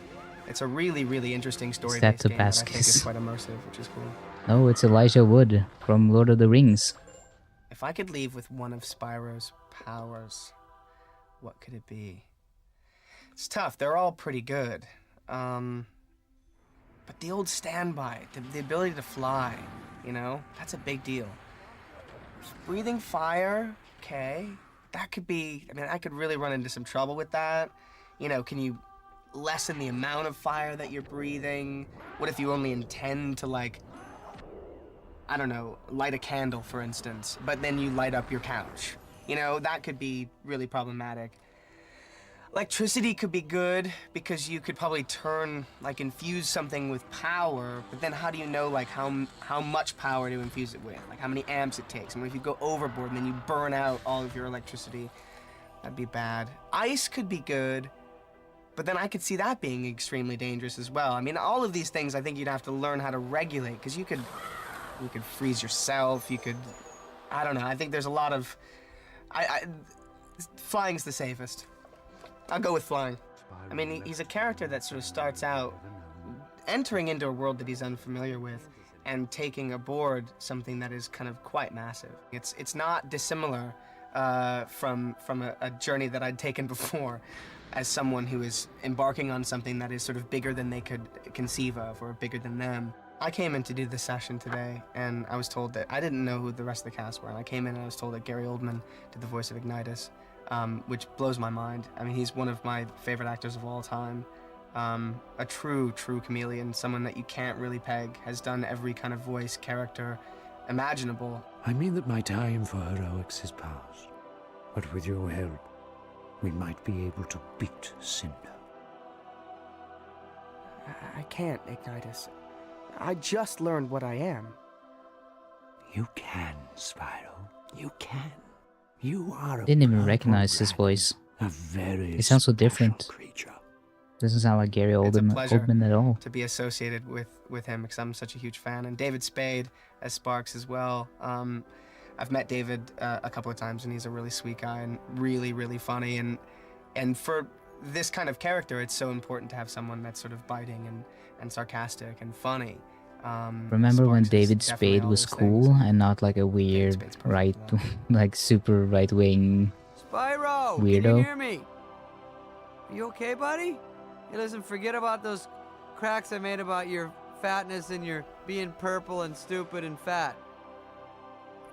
it's a really, really interesting story-based game that I think is quite immersive, which is cool. No, it's Elijah Wood from Lord of the Rings. If I could leave with one of Spyro's powers, what could it be? It's tough. They're all pretty good. But the old standby, the ability to fly, you know, that's a big deal. Breathing fire, okay. That could be, I mean, I could really run into some trouble with that. You know, can you lessen the amount of fire that you're breathing? What if you only intend to, like, I don't know, light a candle, for instance, but then you light up your couch. You know, that could be really problematic. Electricity could be good because you could probably infuse something with power, but then how do you know, like, how much power to infuse it with? Like, how many amps it takes? I mean, if you go overboard and then you burn out all of your electricity, that'd be bad. Ice could be good, but then I could see that being extremely dangerous as well. I mean, all of these things I think you'd have to learn how to regulate, because you could freeze yourself, you could, I don't know, I think there's a lot of, flying's the safest. I'll go with flying. I mean, he's a character that sort of starts out entering into a world that he's unfamiliar with and taking aboard something that is kind of quite massive. It's not dissimilar from a journey that I'd taken before as someone who is embarking on something that is sort of bigger than they could conceive of or bigger than them. I came in to do this session today, and I was told that I didn't know who the rest of the cast were, and I came in and I was told that Gary Oldman did the voice of Ignitus. Which blows my mind. I mean, he's one of my favorite actors of all time. A true chameleon, someone that you can't really peg, has done every kind of voice, character imaginable. I mean that my time for heroics is past, but with your help, we might be able to beat Cinder. I can't, Ignitus. I just learned what I am. You can, Spyro. You can. You are a Didn't even recognize his voice. A very It sounds so different. Creature. Doesn't sound like Gary Oldman at all. To be associated with him because I'm such a huge fan, and David Spade as Sparks as well. I've met David a couple of times, and he's a really sweet guy and really funny. And for this kind of character, it's so important to have someone that's sort of biting and sarcastic and funny. Remember when Sparks is David definitely Spade all was those cool things. and not like a weird right, like super right wing Spyro, weirdo? can you hear me? Are you okay, buddy? Hey, listen, forget about those cracks I made about your fatness and your being purple and stupid and fat.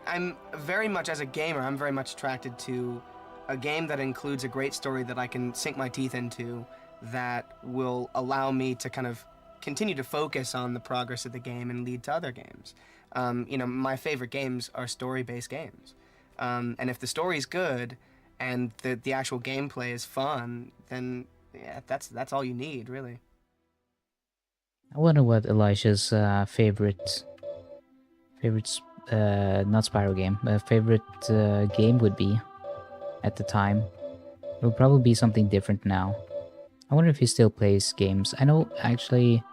I'm very much, as a gamer, I'm very much attracted to a game that includes a great story that I can sink my teeth into, that will allow me to kind of continue to focus on the progress of the game and lead to other games. You know, my favorite games are story-based games. And if the story's good and the actual gameplay is fun, then yeah, that's all you need, really. I wonder what Elisha's favorite not Spyro game, favorite game would be at the time. It would probably be something different now. I wonder if he still plays games. I know actually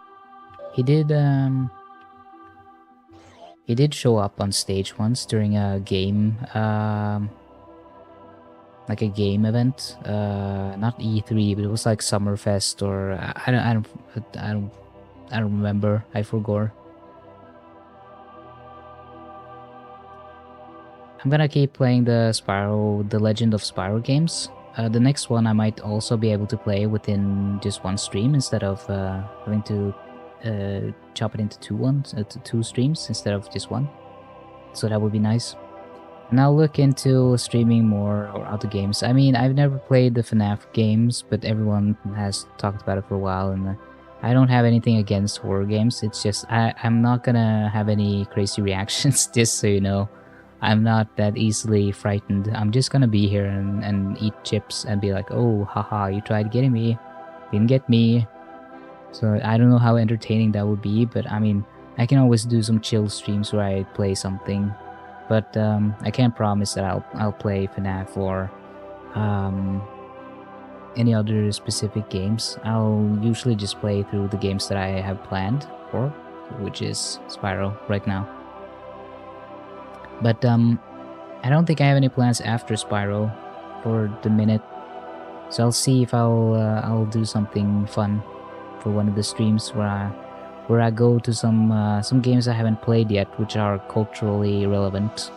he did show up on stage once during a game like a game event, not E3, but it was like Summerfest or I don't remember. I forgot. I'm gonna keep playing the Legend of Spyro games. The next one I might also be able to play within just one stream instead of having to chop it into two streams instead of just one. So that would be nice. And I'll look into streaming more or other games. I mean, I've never played the FNAF games, but everyone has talked about it for a while, and I don't have anything against horror games. It's just I'm not gonna have any crazy reactions, just so you know. I'm not that easily frightened. I'm just gonna be here and eat chips and be like, oh, haha, you tried getting me, didn't get me. So I don't know how entertaining that would be, but I mean, I can always do some chill streams where I play something. But I can't promise that I'll play FNAF or any other specific games. I'll usually just play through the games that I have planned for, which is Spyro right now. But I don't think I have any plans after Spyro for the minute. So I'll see if I'll do something fun for one of the streams where I go to some games I haven't played yet, which are culturally relevant.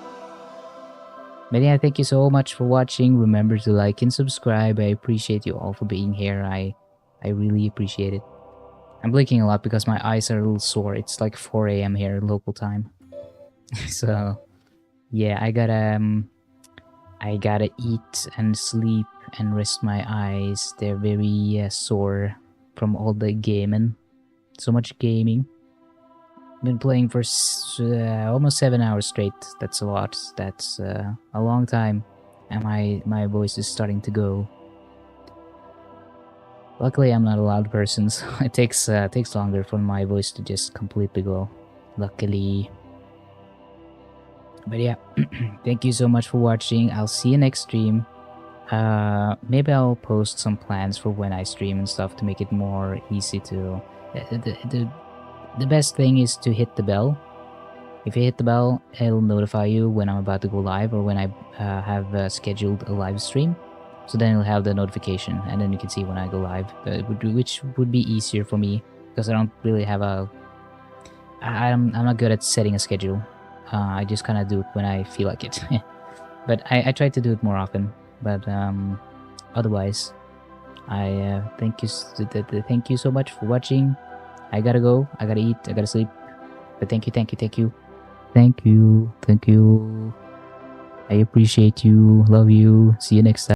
But yeah, thank you so much for watching. Remember to like and subscribe. I appreciate you all for being here. I really appreciate it. I'm blinking a lot because my eyes are a little sore. It's like 4 AM here local time. So yeah, I gotta eat and sleep and rest my eyes. They're very sore from all the gaming. So much gaming. Been playing for almost 7 hours straight. That's a lot. That's a long time, and my voice is starting to go. Luckily, I'm not a loud person, so it takes longer for my voice to just completely go. Luckily. But yeah, thank you so much for watching. I'll see you next stream. Maybe I'll post some plans for when I stream and stuff to make it more easy to... The best thing is to hit the bell. If you hit the bell, it'll notify you when I'm about to go live or when I have scheduled a live stream. So then you'll have the notification and then you can see when I go live, which would be easier for me because I don't really have a... I'm not good at setting a schedule. I just kind of do it when I feel like it. But I try to do it more often. But otherwise, I thank you so much for watching. I gotta go. I gotta eat. I gotta sleep. But thank you. I appreciate you. Love you. See you next time.